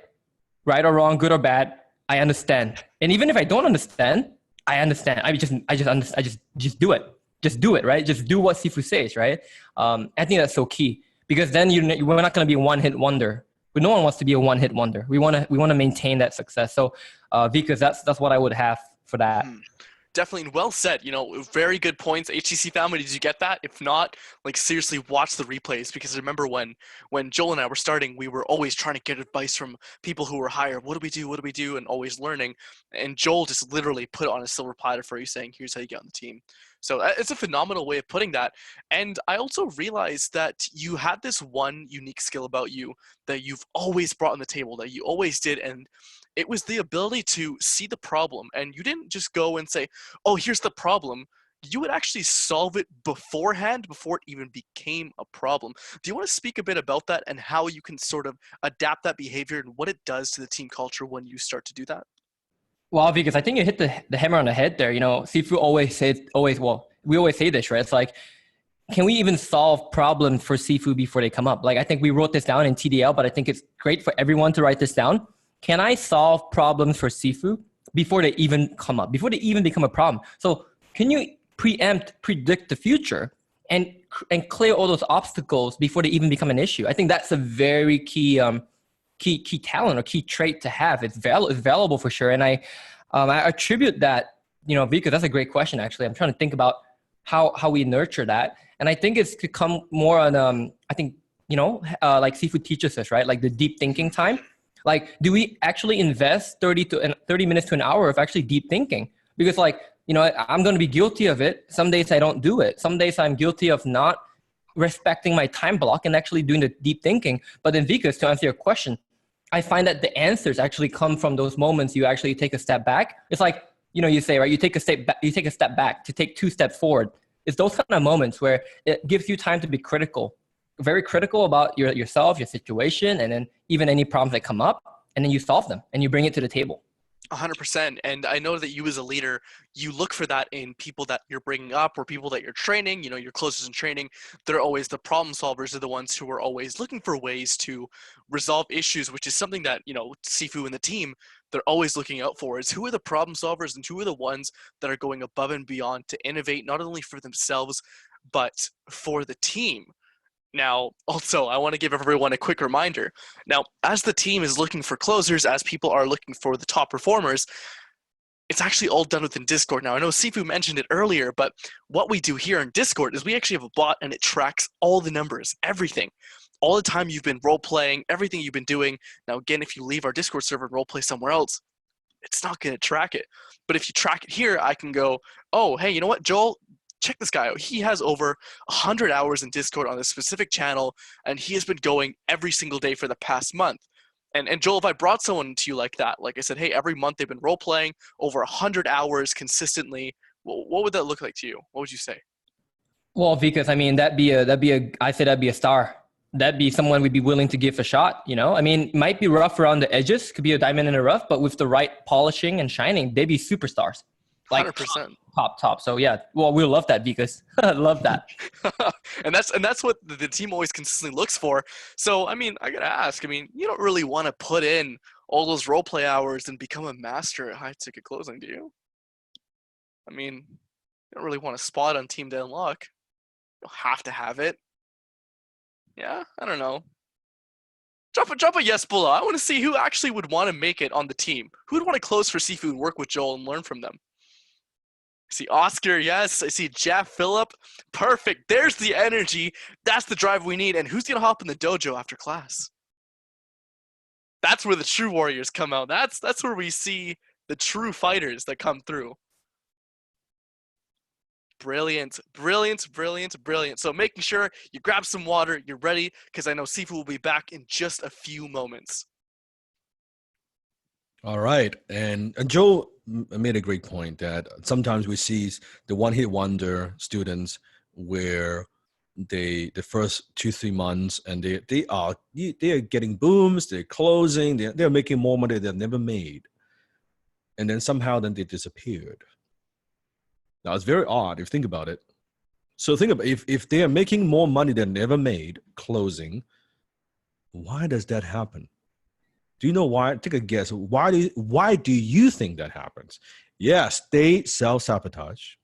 S3: Right or wrong, good or bad, I understand. And even if I don't understand, I understand. I just do it. Just do it, right? Just do what Sifu says, right? I think that's so key, because then we're not going to be a one-hit wonder. But no one wants to be a one-hit wonder. We want to maintain that success. So, because that's what I would have for that.
S1: definitely well said. Very good points. HTC family, did you get that? If not, like seriously, watch the replays, because I remember when Joel and I were starting, we were always trying to get advice from people who were higher. What do we do? What do we do? And always learning. And Joel just literally put it on a silver platter for you, saying, "Here's how you get on the team." So it's a phenomenal way of putting that. And I also realized that you had this one unique skill about you that you've always brought on the table, that you always did, and it was the ability to see the problem. And you didn't just go and say, "Oh, here's the problem." You would actually solve it beforehand, before it even became a problem. Do you want to speak a bit about that and how you can sort of adapt that behavior and what it does to the team culture when you start to do that?
S3: Well, because I think you hit the hammer on the head there. Sifu we always say this, right? It's like, can we even solve problems for Sifu before they come up? Like, I think we wrote this down in TDL, but I think it's great for everyone to write this down. Can I solve problems for Sifu before they even come up, before they even become a problem? So can you predict the future and clear all those obstacles before they even become an issue? I think that's a very key talent or key trait to have. It's valuable for sure. And I attribute that, because that's a great question, actually. I'm trying to think about how we nurture that. And I think it's to come more on, like Sifu teaches us, right? Like the deep thinking time. Like, do we actually invest 30 minutes to an hour of actually deep thinking? Because I'm going to be guilty of it. Some days I don't do it. Some days I'm guilty of not respecting my time block and actually doing the deep thinking. But then, Vikas, to answer your question, I find that the answers actually come from those moments you actually take a step back. It's like, you say, right, you take a step back to take 2 steps forward. It's those kind of moments where it gives you time to be critical, very critical about yourself, your situation, and then even any problems that come up, and then you solve them and you bring it to the table.
S1: 100%. And I know that you as a leader, you look for that in people that you're bringing up or people that you're training, your closest in training. They're always the problem solvers, are the ones who are always looking for ways to resolve issues, which is something that, Sifu and the team, they're always looking out for, is who are the problem solvers and who are the ones that are going above and beyond to innovate, not only for themselves, but for the team. Now, also, I want to give everyone a quick reminder. Now, as the team is looking for closers, as people are looking for the top performers, it's actually all done within Discord. Now, I know Sifu mentioned it earlier, but what we do here in Discord is we actually have a bot, and it tracks all the numbers, everything. All the time you've been role-playing, everything you've been doing. Now, again, if you leave our Discord server and role-play somewhere else, it's not going to track it. But if you track it here, I can go, "Oh, hey, you know what, Joel? Check this guy out. He has over 100 hours in Discord on this specific channel, and he has been going every single day for the past month." And Joel, if I brought someone to you like that, like I said, "Hey, every month they've been role-playing over 100 hours consistently," what would that look like to you? What would you say?
S3: Well, because that'd be a star. That'd be someone we'd be willing to give a shot. It might be rough around the edges, could be a diamond in the rough, but with the right polishing and shining, they'd be superstars. Like
S1: 100%.
S3: Top. So yeah, well, we love that, because I love that.
S1: and that's what the team always consistently looks for. So, I gotta ask, you don't really want to put in all those role play hours and become a master at high ticket closing, do you? You don't really want to spot on team to unlock. You don't have to have it. Yeah, I don't know. Drop a yes below. I want to see who actually would want to make it on the team. Who would want to close for Sifu and work with Joel and learn from them? I see Oscar, yes. I see Jeff, Phillip. Perfect. There's the energy. That's the drive we need. And who's going to hop in the dojo after class? That's where the true warriors come out. That's where we see the true fighters that come through. Brilliant. So making sure you grab some water, you're ready, because I know Sifu will be back in just a few moments.
S2: All right. And Joe made a great point that sometimes we see the one-hit wonder students where the first 2-3 months and they are getting booms, they're closing, they're making more money they've never made. And then somehow then they disappeared. Now it's very odd if you think about it. So think about if they are making more money than they ever made closing, why does that happen? Do you know why? Take a guess. Why do you think that happens? Yes, they self-sabotage.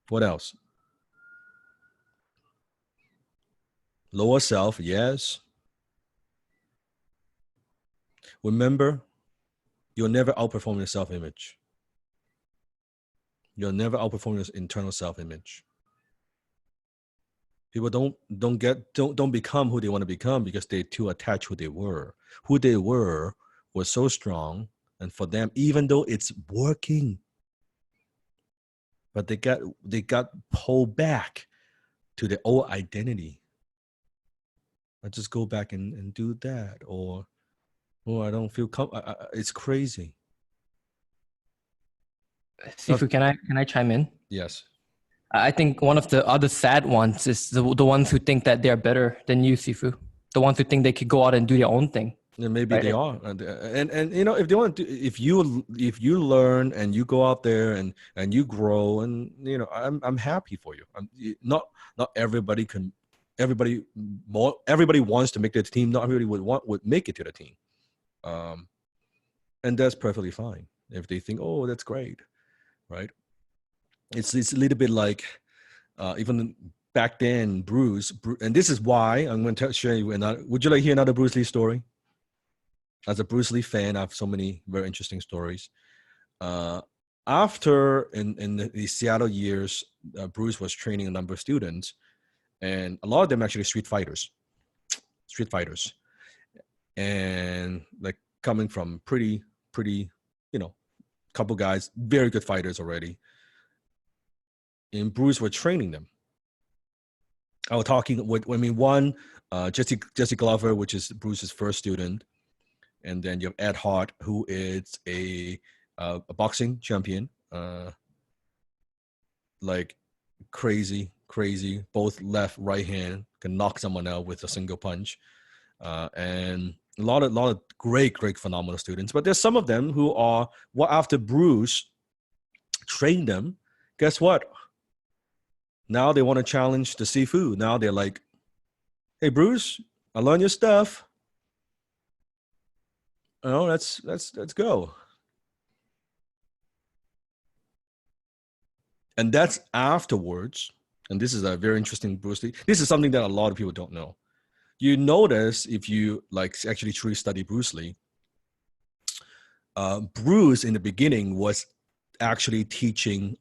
S2: What else? Lower self, yes. Remember, you'll never outperform your self-image. You'll never outperform your internal self-image. People don't become who they want to become because they're too attached who they were. Who they were was so strong, and for them, even though it's working, but they got pulled back to their old identity. I just go back and do that, or I don't feel it's crazy.
S3: Sifu, can I chime in?
S2: Yes.
S3: I think one of the other sad ones is the ones who think that they're better than you, Sifu. The ones who think they could go out and do their own thing.
S2: And maybe
S3: right?
S2: they are, and you know, if they want to, if you learn and you go out there and you grow, and you know, I'm happy for you. Not everybody can, everybody wants to make the team. Not everybody would make it to the team, and that's perfectly fine if they think, oh, that's great, right? It's a little bit like even back then, Bruce, and this is why I'm going to share you another. Would you like to hear another Bruce Lee story? As a Bruce Lee fan, I have so many very interesting stories. After in the Seattle years, Bruce was training a number of students, and a lot of them actually street fighters, and like coming from pretty, you know, couple guys, very good fighters already. And Bruce was training them. I was talking with, one, Jesse Glover, which is Bruce's first student. And then you have Ed Hart, who is a boxing champion, like crazy, both left, right hand, can knock someone out with a single punch. And a lot of great, phenomenal students. But there's some of them who are, after Bruce trained them, guess what? Now they want to challenge the Sifu. Now they're like, hey, Bruce, I learned your stuff. Oh, let's go. And that's afterwards. And this is a very interesting Bruce Lee. This is something that a lot of people don't know. You notice if you like actually truly study Bruce Lee, Bruce in the beginning was actually teaching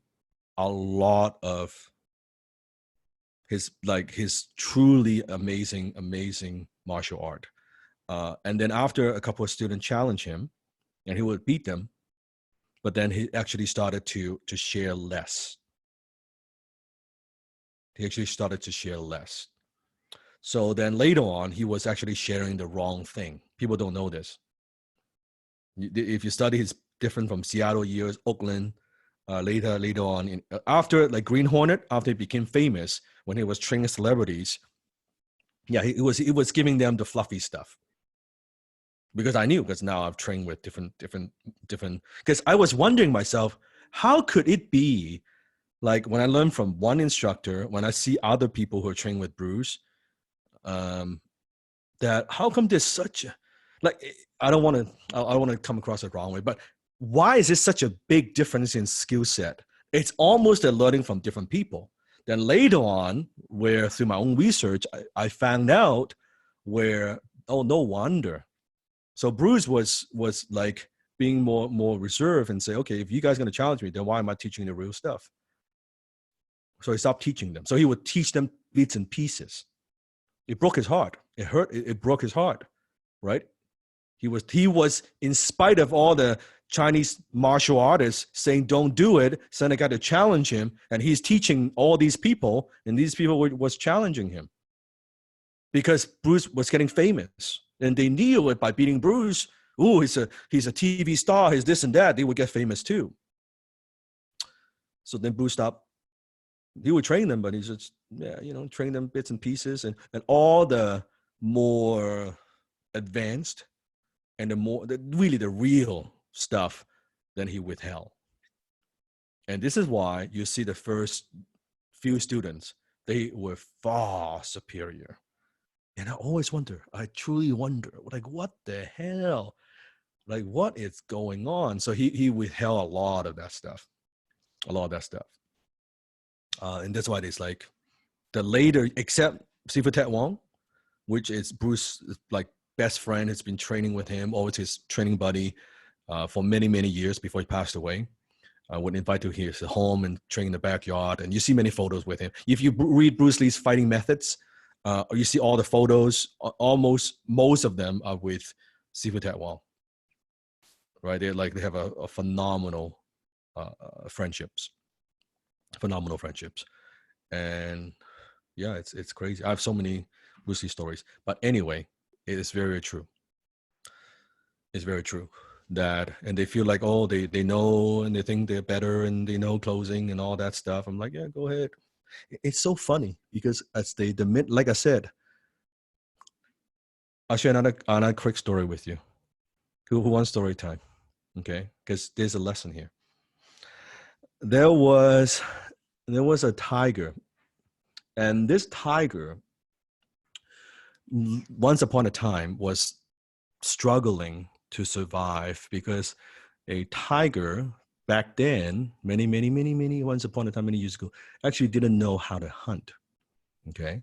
S2: a lot of his truly amazing martial art. And then after a couple of students challenged him, and he would beat them, but then he actually started to share less. So then later on, he was actually sharing the wrong thing. People don't know this. If you study his different from Seattle years, Oakland, later on, after like Green Hornet, after he became famous, when he was training celebrities, yeah, he was giving them the fluffy stuff. Because I knew, because now I've trained with different, because I was wondering myself, how could it be like when I learn from one instructor, when I see other people who are training with Bruce, that how come there's such a, like, I don't want to come across the wrong way, but why is this such a big difference in skill set? It's almost a learning from different people. Then later on, where through my own research, I found out where, oh, no wonder. So Bruce was like being more reserved and say, okay, if you guys are going to challenge me, then why am I teaching the real stuff? So he stopped teaching them. So he would teach them bits and pieces. It broke his heart. It hurt. It broke his heart, right? He was in spite of all the Chinese martial artists saying don't do it, send a guy to challenge him, and he's teaching all these people, and these people was challenging him because Bruce was getting famous, and they knew it by beating Bruce. Oh, he's a TV star. He's this and that. They would get famous too. So then Bruce stopped. He would train them, but he's just train them bits and pieces, and all the more advanced and the real stuff, then he withheld. And this is why you see the first few students, they were far superior. And I always wonder, I truly wonder, like, what the hell? Like, what is going on? So he withheld a lot of that stuff. And that's why it's like the later, except Sifu Tet Wong, which is Bruce's like best friend, has been training with him, always his training buddy for many, many years before he passed away. I would invite to his home and train in the backyard. And you see many photos with him. If you read Bruce Lee's fighting methods, you see all the photos, almost most of them are with Sifu Tat Wong. Right? They have a phenomenal friendships. Phenomenal friendships. And yeah, it's crazy. I have so many Bruce Lee stories. But anyway, it is very true. It's very true. That, and they feel like, oh, they know and they think they're better and they know closing and all that stuff. I'm like, yeah, go ahead. It's so funny because as like I said, I'll share another quick story with you. Who wants story time? Okay, because there's a lesson here. There was a tiger, and this tiger, once upon a time, was struggling to survive because a tiger back then, many once upon a time, many years ago, actually didn't know how to hunt. Okay.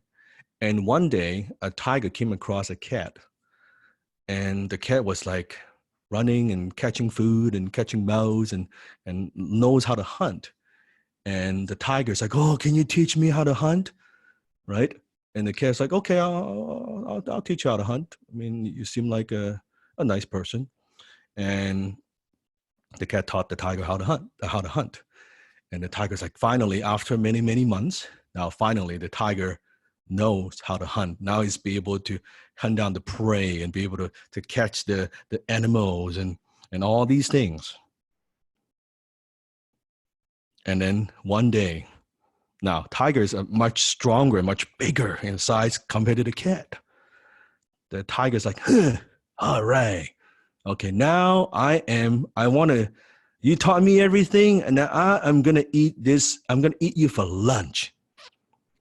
S2: And one day a tiger came across a cat, and the cat was like running and catching food and catching mouse and knows how to hunt. And the tiger's like, oh, can you teach me how to hunt? Right. And the cat's like, okay, I'll teach you how to hunt. I mean, you seem like a nice person. And the cat taught the tiger how to hunt. And the tiger's like, finally, after many months, now finally the tiger knows how to hunt. Now he's be able to hunt down the prey and be able to catch the animals and all these things. And then one day, now tigers are much stronger, much bigger in size compared to the cat. The tiger's like, all right. Okay, now you taught me everything, and now I'm going to eat this. I'm going to eat you for lunch.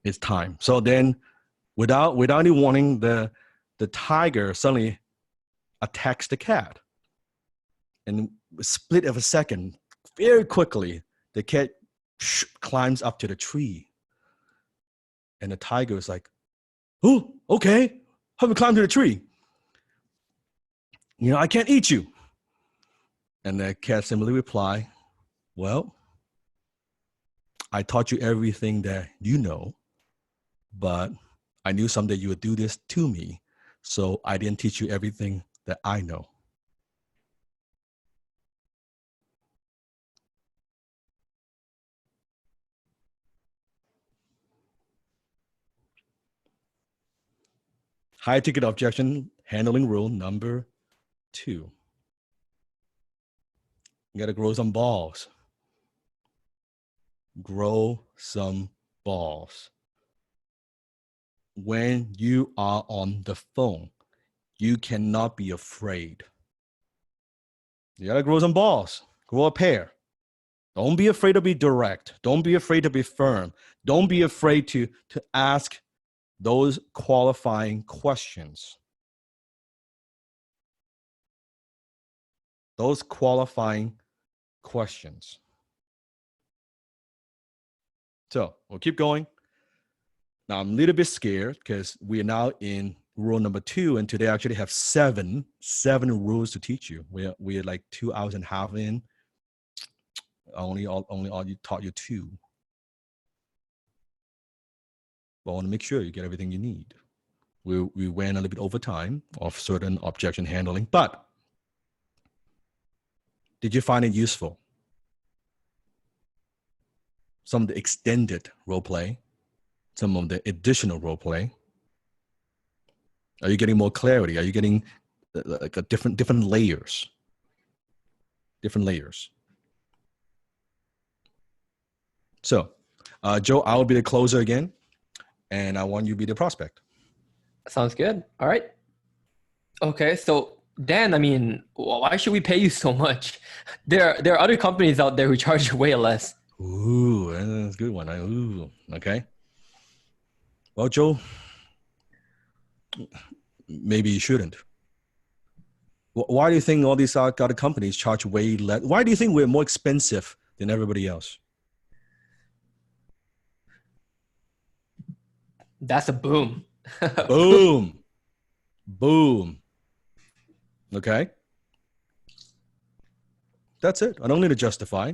S2: It's time. So then, without any warning, the tiger suddenly attacks the cat. And a split of a second, very quickly, the cat climbs up to the tree. And the tiger is like, oh, okay, how do we climb to the tree? I can't eat you. And the cat simply replied, well, I taught you everything that you know, but I knew someday you would do this to me, so I didn't teach you everything that I know. High ticket objection handling rule number 2. You got to grow some balls. Grow some balls. When you are on the phone, you cannot be afraid. You got to grow some balls. Grow a pair. Don't be afraid to be direct. Don't be afraid to be firm. Don't be afraid to ask those qualifying questions. Those qualifying questions. So we'll keep going. Now I'm a little bit scared because we are now in rule number 2, and today I actually have seven rules to teach you. We're like 2 hours and a half in. Only you taught you 2. But I want to make sure you get everything you need. We went a little bit over time of certain objection handling, but did you find it useful? Some of the extended role play, some of the additional role play. Are you getting more clarity? Are you getting like a different layers? Different layers. So, Joe, I will be the closer again, and I want you to be the prospect.
S3: Sounds good. All right. Okay, so Dan, I mean, why should we pay you so much? There are other companies out there who charge way less.
S2: Ooh, that's a good one. Ooh, okay. Well, Joe, maybe you shouldn't. Why do you think all these other companies charge way less? Why do you think we're more expensive than everybody else?
S3: That's a boom.
S2: Boom. Boom. Okay. That's it. I don't need to justify.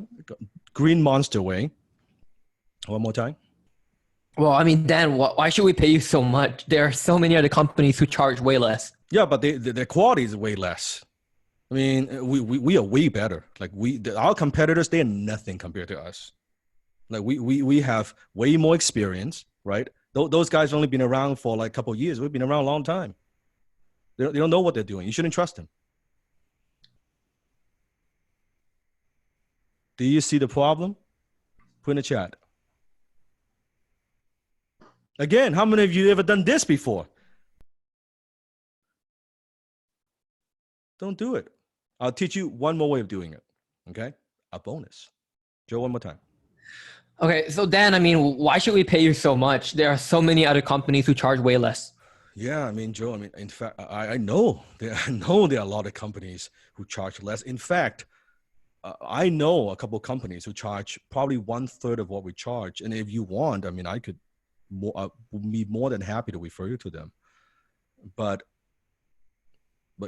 S2: Green Monster way. One more time.
S3: Well, I mean, Dan, why should we pay you so much? There are so many other companies who charge way less.
S2: Yeah, but their quality is way less. I mean, we are way better. Like our competitors, they're nothing compared to us. Like we have way more experience, right? Those guys have only been around for like a couple of years. We've been around a long time. They don't know what they're doing. You shouldn't trust them. Do you see the problem? Put in the chat. Again, how many of you ever done this before? Don't do it. I'll teach you one more way of doing it. Okay? A bonus. Joe, one more time.
S3: Okay, so Dan, I mean, why should we pay you so much? There are so many other companies who charge way less.
S2: Yeah, I mean, Joe, I mean, in fact, I know there are a lot of companies who charge less. In fact, I know a couple of companies who charge probably 1/3 of what we charge. And if you want, I mean, I could be more than happy to refer you to them. But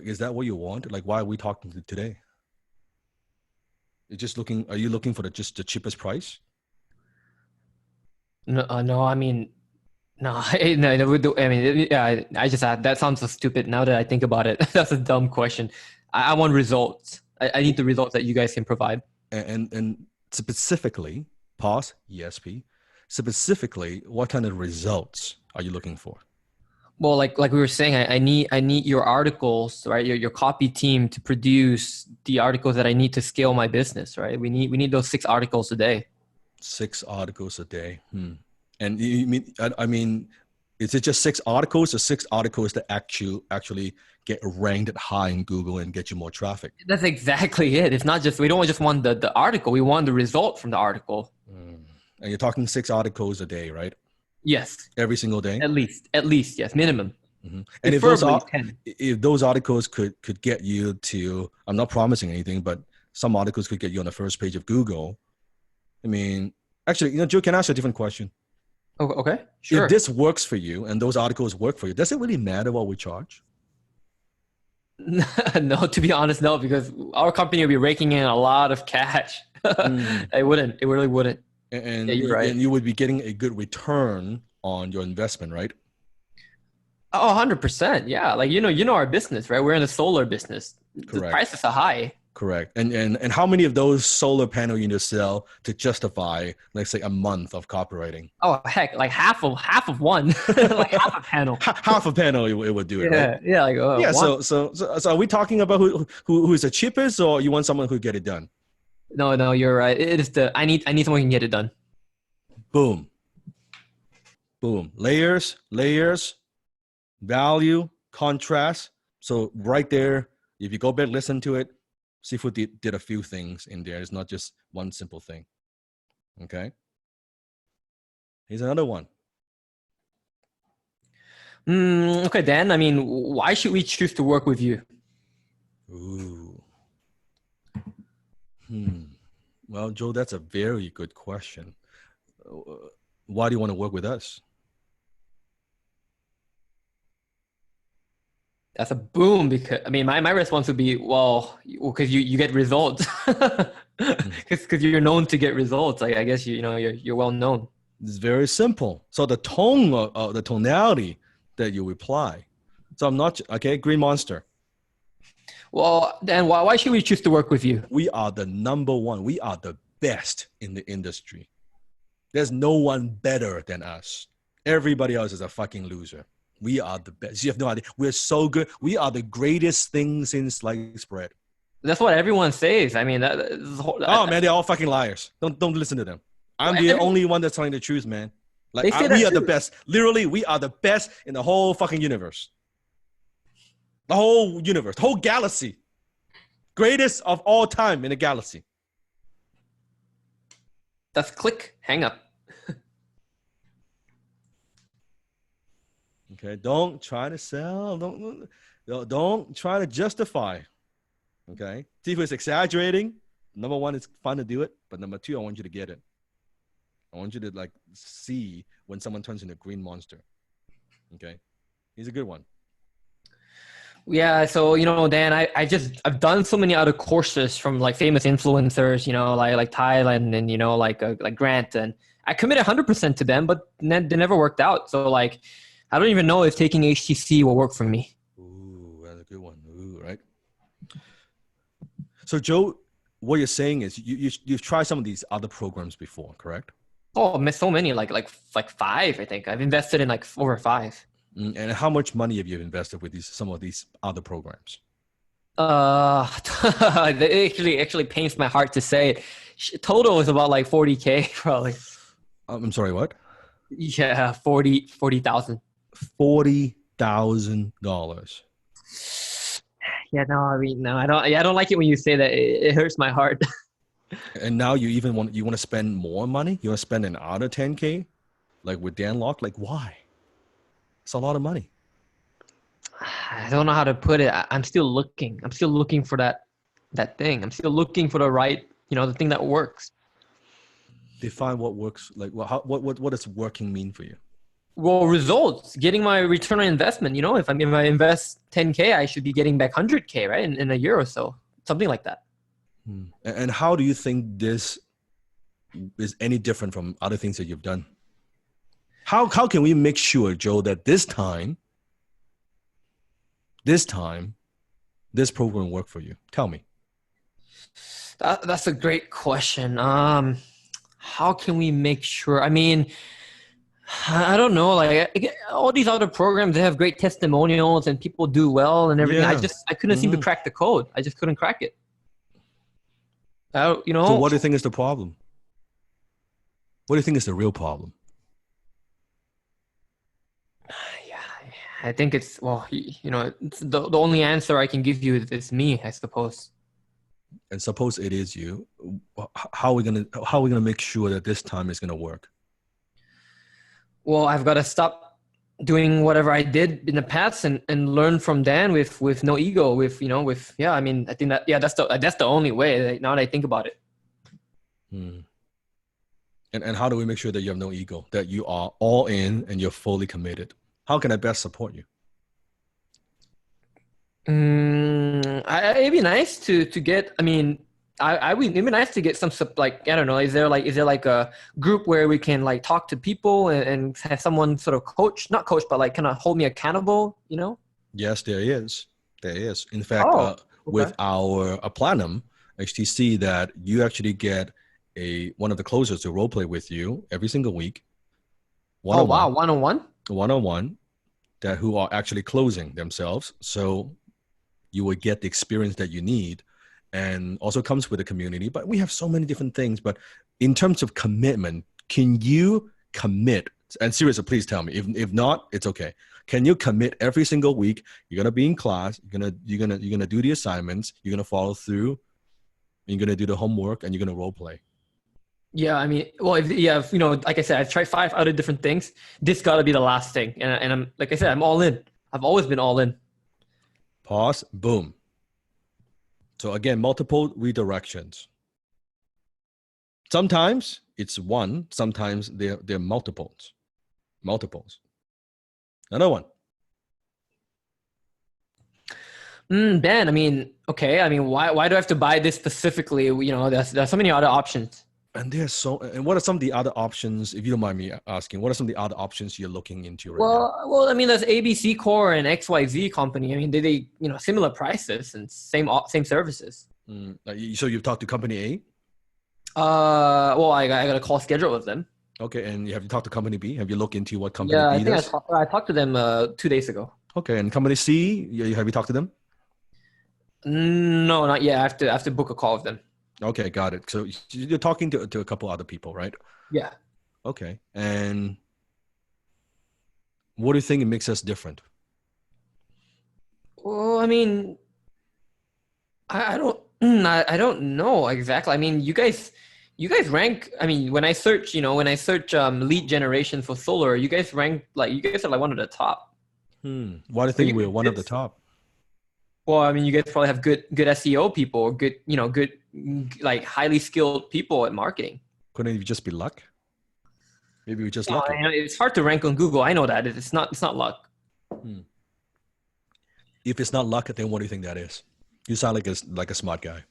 S2: is that what you want? Like, why are we talking today? Are you looking for just the cheapest price?
S3: No, no, I mean, no, I mean, yeah, I just that sounds so stupid now that I think about it. That's a dumb question. I want results. I need the results that you guys can provide.
S2: And specifically, pause, ESP, specifically, what kind of results are you looking for?
S3: Well, like we were saying, I need your articles, right? Your copy team to produce the articles that I need to scale my business, right? We need those 6 articles a day.
S2: 6 articles a day. And you mean, I mean, is it just 6 articles or 6 articles that actually get ranked high in Google and get you more traffic?
S3: That's exactly it. It's not just, we don't just want the article. We want the result from the article.
S2: And you're talking 6 articles a day, right?
S3: Yes.
S2: Every single day?
S3: At least, yes, minimum.
S2: Mm-hmm. And if those articles could get you to, I'm not promising anything, but some articles could get you on the first page of Google. I mean, actually, Joe, can I ask you a different question?
S3: Oh, okay, sure.
S2: If this works for you and those articles work for you, does it really matter what we charge?
S3: No, to be honest, no, because our company will be raking in a lot of cash. It wouldn't. It really wouldn't.
S2: And,
S3: yeah, you're right.
S2: And you would be getting a good return on your investment, right?
S3: Oh, 100%. Yeah. Like, you know our business, right? We're in the solar business.
S2: Correct.
S3: The prices are high.
S2: Correct. And how many of those solar panels you need to sell to justify, let's say, a month of copywriting?
S3: Oh, heck, like half of one, like half a panel.
S2: Half a panel, it would do it,
S3: yeah,
S2: right?
S3: Yeah, like
S2: yeah.
S3: one.
S2: So are we talking about who is the cheapest, or you want someone who get it done?
S3: No, you're right. It is I need someone who can get it done.
S2: Boom. Layers, value, contrast. So right there, if you go back, listen to it, Seafood did a few things in there. It's not just one simple thing. Okay. Here's another one.
S3: Okay, Dan. I mean, why should we choose to work with you?
S2: Ooh. Well, Joe, that's a very good question. Why do you want to work with us?
S3: That's a boom, because I mean, my response would be, well, because you get results, because you're known to get results. I guess you're well known.
S2: It's very simple. So the tone, the tonality that you reply. So I'm not okay. Green Monster.
S3: Well, then why should we choose to work with you?
S2: We are the number one. We are the best in the industry. There's no one better than us. Everybody else is a fucking loser. We are the best. You have no idea. We're so good. We are the greatest thing since sliced bread.
S3: That's what everyone says. I mean,
S2: man, they're all fucking liars. Don't listen to them. I'm the only one that's telling the truth, man. Like we are the best. Literally, we are the best in the whole fucking universe. The whole universe, the whole galaxy. Greatest of all time in the galaxy.
S3: That's click, hang up.
S2: Okay, don't try to sell. Don't try to justify. Okay, see if it's exaggerating. Number one, it's fun to do it, but number two, I want you to get it. I want you to like see when someone turns into a green monster. Okay, he's a good one.
S3: Yeah, so Dan, I've done so many other courses from like famous influencers, like Thailand and like Grant, and I committed 100% to them, but they never worked out. So like, I don't even know if taking HTC will work for me.
S2: Ooh, that's a good one. Ooh, right. So Joe, what you're saying is you've tried some of these other programs before, correct?
S3: Oh, I missed so many, like five, I think. I've invested in like over five.
S2: And how much money have you invested with some of these other programs?
S3: It actually pains my heart to say it. Total is about like 40K probably.
S2: I'm sorry, what?
S3: Yeah, 40,000.
S2: $40,000.
S3: Yeah, no, I mean, no, I don't. Yeah, I don't like it when you say that. It hurts my heart.
S2: And now you want to spend more money? You want to spend another 10K, like with Dan Locke? Like why? It's a lot of money.
S3: I don't know how to put it. I'm still looking. I'm still looking for that thing. I'm still looking for the right, the thing that works.
S2: Define what works. Like what does working mean for you?
S3: Well, results, getting my return on investment. If I invest 10K, I should be getting back 100K, right? In a year or so, something like that.
S2: And how do you think this is any different from other things that you've done? How can we make sure, Joe, that this time, this program worked for you? Tell me.
S3: That's a great question. How can we make sure? I mean, I don't know. Like all these other programs, they have great testimonials and people do well and everything.
S2: Yeah.
S3: I couldn't seem to crack the code. I just couldn't crack it.
S2: So what do you think is the problem? What do you think is the real problem?
S3: Yeah, I think it's it's the only answer I can give you is me, I suppose.
S2: And suppose it is you. How are we gonna make sure that this time is gonna work?
S3: Well, I've got to stop doing whatever I did in the past and learn from Dan with no ego, I mean, I think that's the only way now that I think about it.
S2: And how do we make sure that you have no ego, that you are all in and you're fully committed? How can I best support you?
S3: It'd be nice to get, I mean, it'd be nice to get some, like, I don't know, is there like a group where we can like talk to people and have someone sort of not coach, but like kind of hold me accountable,
S2: Yes, there is. In fact, with our Platinum HTC, that you actually get one of the closers to role play with you every single week.
S3: Wow, one-on-one?
S2: One-on-one, that who are actually closing themselves. So you will get the experience that you need, and also comes with a community. But we have so many different things. But in terms of commitment, can you commit? And seriously, please tell me. If not, it's okay. Can you commit every single week? You're gonna be in class. You're gonna do the assignments. You're gonna follow through. You're gonna do the homework, and you're gonna role play.
S3: Yeah, I mean, well, if like I said, I've tried 5 other different things. This got to be the last thing, and I'm, like I said, I'm all in. I've always been all in.
S2: Pause. Boom. So again, multiple redirections. Sometimes it's one. Sometimes they're multiples. Another one.
S3: Ben, I mean, okay. I mean, why do I have to buy this specifically? There's so many other options.
S2: And what are some of the other options, if you don't mind me asking, what are some of the other options you're looking into right now?
S3: Well, I mean, there's ABC Core and XYZ Company. I mean, they similar prices and same services.
S2: So you've talked to Company A?
S3: Well, I got a call scheduled with them.
S2: Okay, and have you talked to Company B? Have you looked into what Company B does?
S3: Yeah, I talked to them 2 days ago.
S2: Okay, and Company C, have you talked to them?
S3: No, not yet. I have to book a call with them.
S2: Okay, got it. So you're talking to a couple other people, right?
S3: Yeah.
S2: Okay, and what do you think it makes us different?
S3: Well, I mean, I don't know exactly. I mean, you guys rank. I mean, when I search lead generation for solar, you guys rank you guys are like one of the top.
S2: Why do you think we're one of the top?
S3: Well, I mean, you guys probably have good SEO people, good like highly skilled people at marketing.
S2: Couldn't it just be luck? Maybe we just
S3: No,
S2: lucky.
S3: it's hard to rank on Google. I know that it's not luck.
S2: If it's not luck, then what do you think that is? You sound like a smart guy.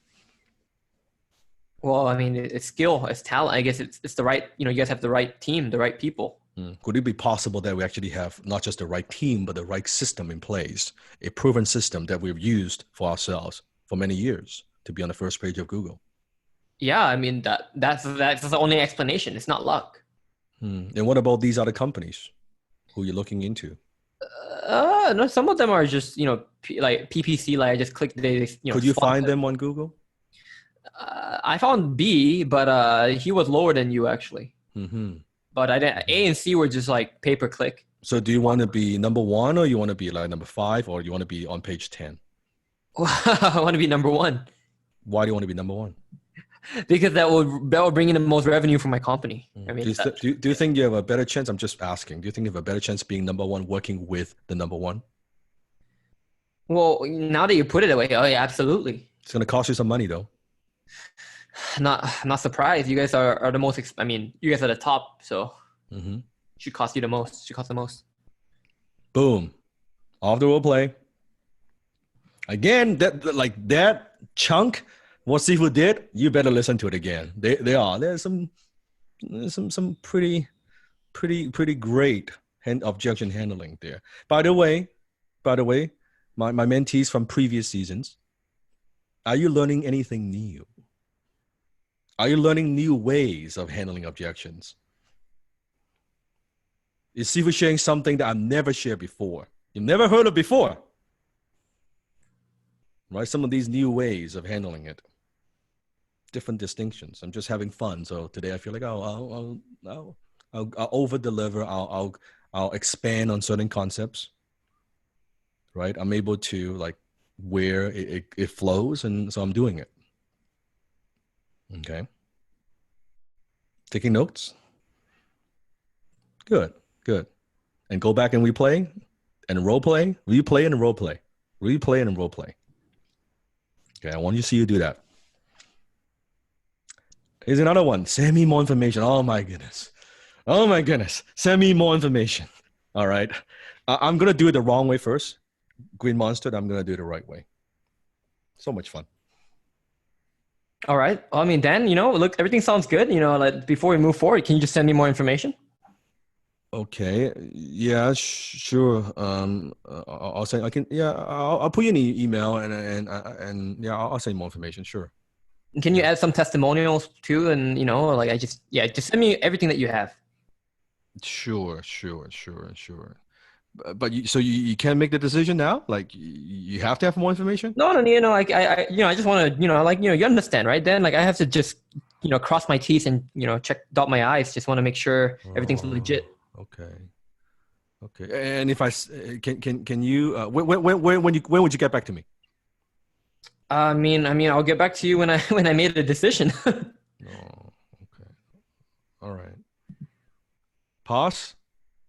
S3: Well, I mean, it's skill, it's talent. I guess it's the right, you guys have the right team, the right people.
S2: Could it be possible that we actually have not just the right team, but the right system in place, a proven system that we've used for ourselves for many years to be on the first page of Google?
S3: Yeah, I mean, that's the only explanation. It's not luck.
S2: And what about these other companies who you're looking into?
S3: No, some of them are just, like PPC, like I just clicked,
S2: Could you find them on Google?
S3: I found B, but he was lower than you actually. But I didn't. A and C were just like pay per click.
S2: So do you want to be number 1, or you want to be like number 5, or you want to be on page 10?
S3: I want to be number 1.
S2: Why do you want to be number 1?
S3: Because that will bring in the most revenue for my company. I mean,
S2: do you think you have a better chance? I'm just asking. Do you think you have a better chance being number 1 working with the number 1?
S3: Well, now that you put it that way, oh yeah, absolutely.
S2: It's going to cost you some money though.
S3: Not surprised. You guys are the most. I mean, you guys are the top, so should cost you the most. Should cost the most.
S2: Boom, off the role play. Again, that chunk. What Sifu did, you better listen to it again. There's some pretty great objection handling there. By the way, my mentees from previous seasons, are you learning anything new? Are you learning new ways of handling objections? Is Sifu sharing something that I've never shared before? You've never heard of before, right? Some of these new ways of handling it. Different distinctions. I'm just having fun. So today I feel like I'll over deliver. I'll expand on certain concepts. Right? I'm able to like where it flows, and so I'm doing it. Okay. Taking notes. Good. And go back and replay and role play. Replay and role play. Replay and role play. Okay, I want you to see you do that. Here's another one. Send me more information. Oh my goodness. Send me more information. All right. I'm going to do it the wrong way first. Green Monster. I'm going to do it the right way. So much fun.
S3: All right. Well, I mean, Dan, look, everything sounds good. Like before we move forward, can you just send me more information?
S2: Okay. Yeah, sure. I'll say I can. Yeah, I'll put you an email and yeah, I'll send more information. Sure.
S3: Can you add some testimonials too? And just send me everything that you have.
S2: Sure. But you can't make the decision now? Like you have to have more information?
S3: No, I just want to, you understand, right? Then I have to just, cross my T's and, dot my I's. Just want to make sure everything's legit.
S2: Okay. And if I can you when would you get back to me?
S3: I mean, I'll get back to you when I made a decision.
S2: Oh, okay. All right. Pause.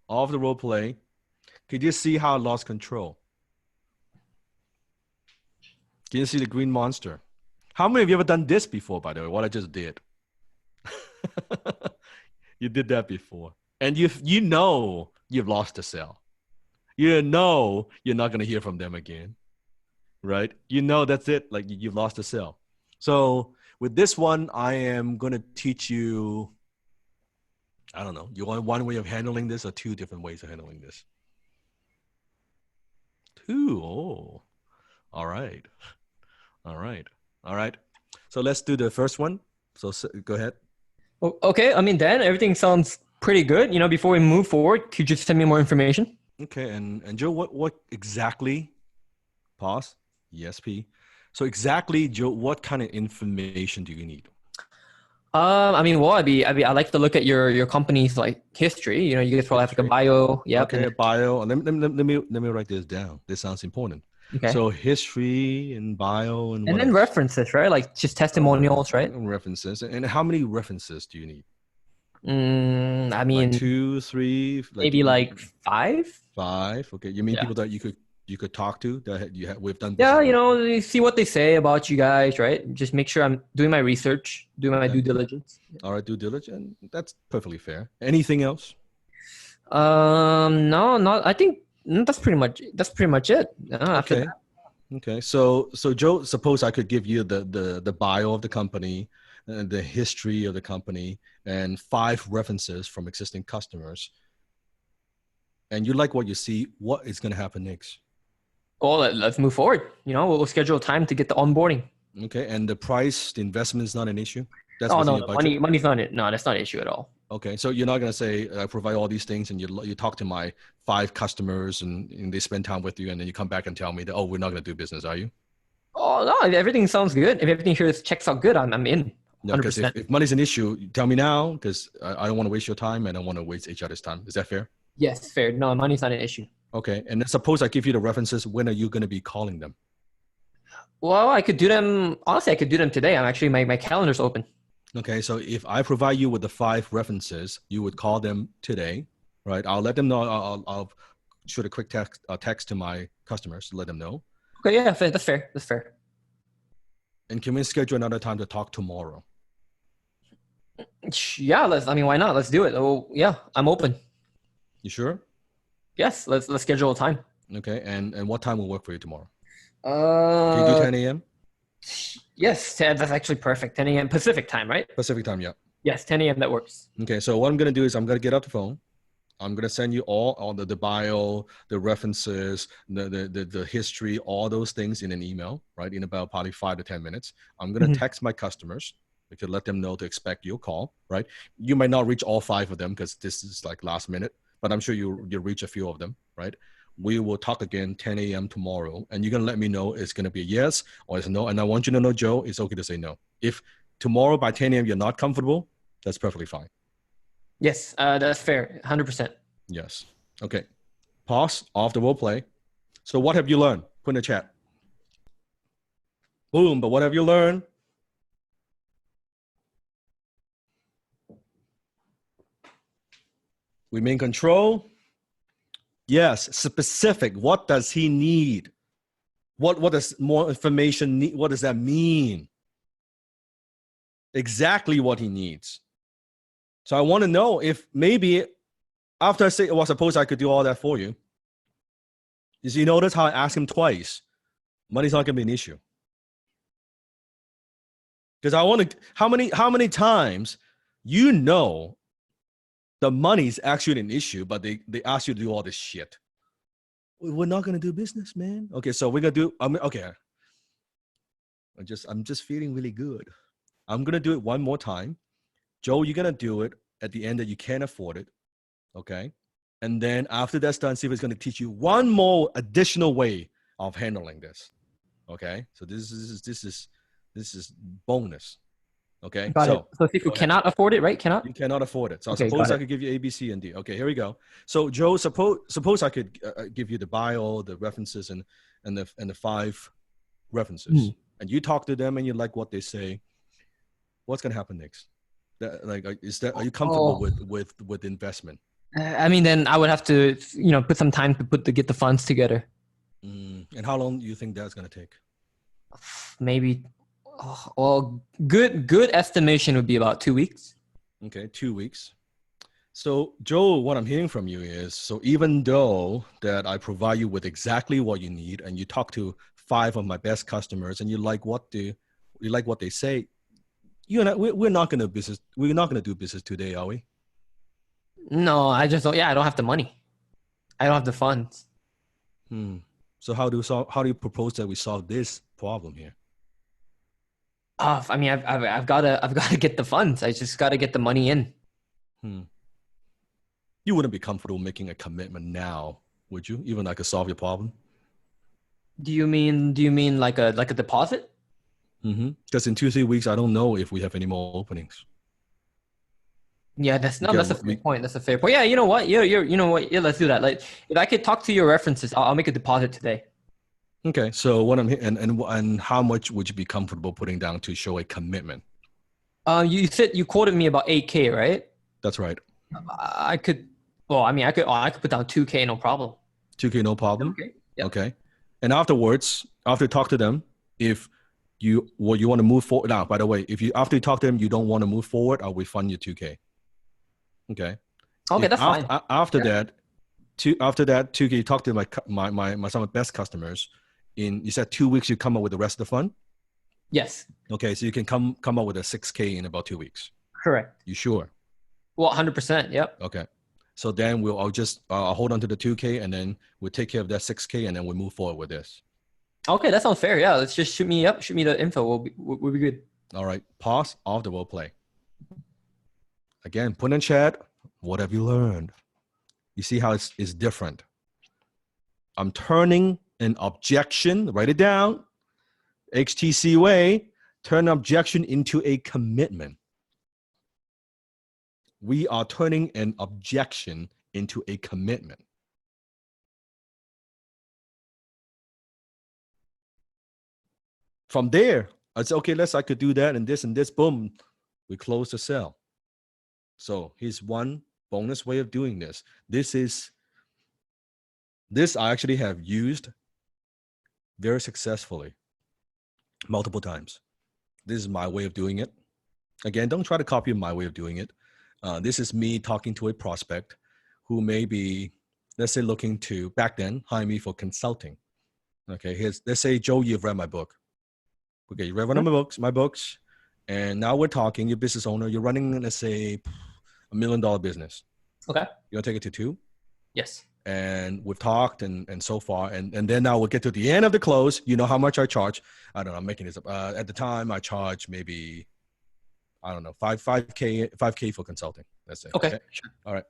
S2: Off the role play. Could you see how I lost control? Can you see the green monster? How many of you ever done this before, by the way? What I just did. You did that before. And you've lost the sale. You know you're not going to hear from them again. Right? That's it. Like you've lost the sale. So with this one, I am going to teach you, I don't know, you want one way of handling this or 2 different ways of handling this? 2. Oh, all right. So let's do the first one. So go ahead.
S3: Okay. I mean, Dan, everything sounds pretty good. Before we move forward, could you just send me more information?
S2: Okay. And Joe, what exactly? Pause. Yes, P. So exactly, Joe, what kind of information do you need?
S3: I mean, well, I like to look at your company's like history. You guys probably have like a bio. Yeah.
S2: Okay, bio. Let me write this down. This sounds important.
S3: Okay.
S2: So history and bio and
S3: then references, right? Like just testimonials, right?
S2: References. And how many references do you need?
S3: I mean,
S2: like 2, 3,
S3: maybe like 5.
S2: 5. Okay. You mean people that you could talk to that we've done?
S3: Yeah, you see what they say about you guys, right? Just make sure I'm doing my research, doing my due diligence.
S2: All right, due diligence. That's perfectly fair. Anything else?
S3: No, not. I think That's pretty much it. After
S2: Okay.
S3: that.
S2: Okay. So Joe, suppose I could give you the bio of the company, the history of the company, and 5 references from existing customers. And you like what you see, what is going to happen next?
S3: Well, let's move forward. We'll schedule time to get the onboarding.
S2: Okay. And the price, the investment is not an issue. That's
S3: Oh
S2: within
S3: no,
S2: your budget.
S3: money's not it. No, that's not an issue at all.
S2: Okay, so you're not gonna say I provide all these things, and you talk to my 5 customers, and they spend time with you, and then you come back and tell me that, oh, we're not gonna do business, are you?
S3: Oh no, if everything sounds good. If everything here checks out good, I'm in.
S2: No, because
S3: 100%.
S2: if money's an issue, you tell me now, because I don't want to waste your time, and I don't want to waste each other's time. Is that fair?
S3: Yes, fair. No, money's not an issue.
S2: Okay, and then suppose I give you the references. When are you gonna be calling them?
S3: Well, I could do them. Honestly, I could do them today. I'm actually my calendar's open.
S2: Okay, so if I provide you with the 5 references, you would call them today, right? I'll let them know. I'll shoot a quick text to my customers to let them know.
S3: Okay, yeah, that's fair. That's fair.
S2: And can we schedule another time to talk tomorrow?
S3: Yeah, why not? Let's do it. Oh, yeah, I'm open.
S2: You sure?
S3: Yes, let's schedule a time.
S2: Okay, and what time will work for you tomorrow? Can you do 10 a.m.?
S3: Yes, that's actually perfect. 10 a.m. Pacific time, right?
S2: Pacific time, yeah.
S3: Yes, 10 a.m. That works.
S2: Okay, so what I'm gonna do is I'm gonna get off the phone. I'm gonna send you all the bio, the references, the history, all those things in an email, right? In about probably 5 to 10 minutes. I'm gonna text my customers to let them know to expect your call, right? You might not reach all 5 of them because this is like last minute, but I'm sure you'll reach a few of them, right? We will talk again 10 a.m. tomorrow, and you're gonna let me know it's gonna be a yes or it's a no. And I want you to know, Joe, it's okay to say no. If tomorrow by 10 a.m. you're not comfortable, that's perfectly fine.
S3: Yes, that's fair. 100%.
S2: Yes. Okay. Pause. Off the role play. So what have you learned? Put in the chat. Boom. But what have you learned? We main control. Yes. Specific. What does he need? What does more information need? What does that mean? Exactly what he needs. So I want to know if maybe after I say, well, suppose I could do all that for you. You notice how I asked him twice? Money's not going to be an issue. Because I want to, how many times the money's actually an issue, but they ask you to do all this shit. We're not going to do business, man. Okay, so we're going to do, okay. I'm just feeling really good. I'm going to do it one more time. Joe, you're going to do it at the end that you can't afford it. Okay. And then after that's done, see if it's going to teach you one more additional way of handling this. Okay. So this is bonus. Okay.
S3: Got it. So if you cannot afford it, right?
S2: You cannot afford it. So
S3: okay,
S2: suppose I could give you A, B, C, and D. Okay, here we go. So Joe, suppose I could give you the bio, the references, and the 5 references, and you talk to them and you like what they say. What's gonna happen next? Are you comfortable with investment?
S3: I mean, then I would have to, put some time to get the funds together.
S2: And how long do you think that's gonna take?
S3: Maybe, good estimation would be about 2 weeks.
S2: Okay, 2 weeks. So Joe, what I'm hearing from you is, so even though that I provide you with exactly what you need, and you talk to 5 of my best customers, and you like what they say, we're not gonna do business today, are we?
S3: No, I just don't. Yeah, I don't have the money. I don't have the funds.
S2: So how do you propose that we solve this problem here?
S3: I mean, I've got to get the funds. I just got to get the money in.
S2: You wouldn't be comfortable making a commitment now, would you? Even I could solve your problem.
S3: Do you mean like a deposit?
S2: Because in 2-3 weeks, I don't know if we have any more openings.
S3: Yeah, that's a fair point. That's a fair point. Yeah, you know what? You know what? Yeah, let's do that. Like, if I could talk to your references, I'll make a deposit today.
S2: Okay, so what and how much would you be comfortable putting down to show a commitment?
S3: You said you quoted me about 8K, right?
S2: That's right.
S3: I could put down 2K, no problem.
S2: 2K, no problem.
S3: Okay. Yep.
S2: Okay, and afterwards, after you talk to them, if you want to move forward. Now, by the way, after you talk to them, you don't want to move forward, I'll refund you 2K. Okay.
S3: Okay, that's fine.
S2: After that, After that, 2K, you talk to some of my best customers. You said 2 weeks, you come up with the rest of the fund.
S3: Yes.
S2: Okay, so you can come up with a 6K in about 2 weeks.
S3: Correct.
S2: You sure?
S3: Well, 100%. Yep.
S2: Okay. So then I'll hold on to the 2K, and then we'll take care of that 6K, and then we'll move forward with this.
S3: Okay, that sounds fair. Yeah, let's just shoot me the info. We'll be good.
S2: All right. Pause off the role play. Again, put in chat, what have you learned? You see how it's different. I'm turning an objection, write it down, HTC way, turn an objection into a commitment. We are turning an objection into a commitment. From there, I said, okay, I could do that and this, boom, we close the sale. So here's one bonus way of doing this. This I actually have used very successfully multiple times. This is my way of doing it. Again, don't try to copy my way of doing it. This is me talking to a prospect who may be, let's say, looking to, back then, hire me for consulting. Okay, let's say, Joe, you've read my book. Okay, you read one of my books, and now we're talking, you're a business owner, you're running, let's say, $1 million business.
S3: Okay.
S2: You want to take it to 2?
S3: Yes.
S2: And we've talked and so far, and then now we'll get to the end of the close. You know how much I charge. I don't know, I'm making this up. At the time, I charge maybe, I don't know, 5K for consulting. That's it.
S3: Okay. Sure.
S2: All right.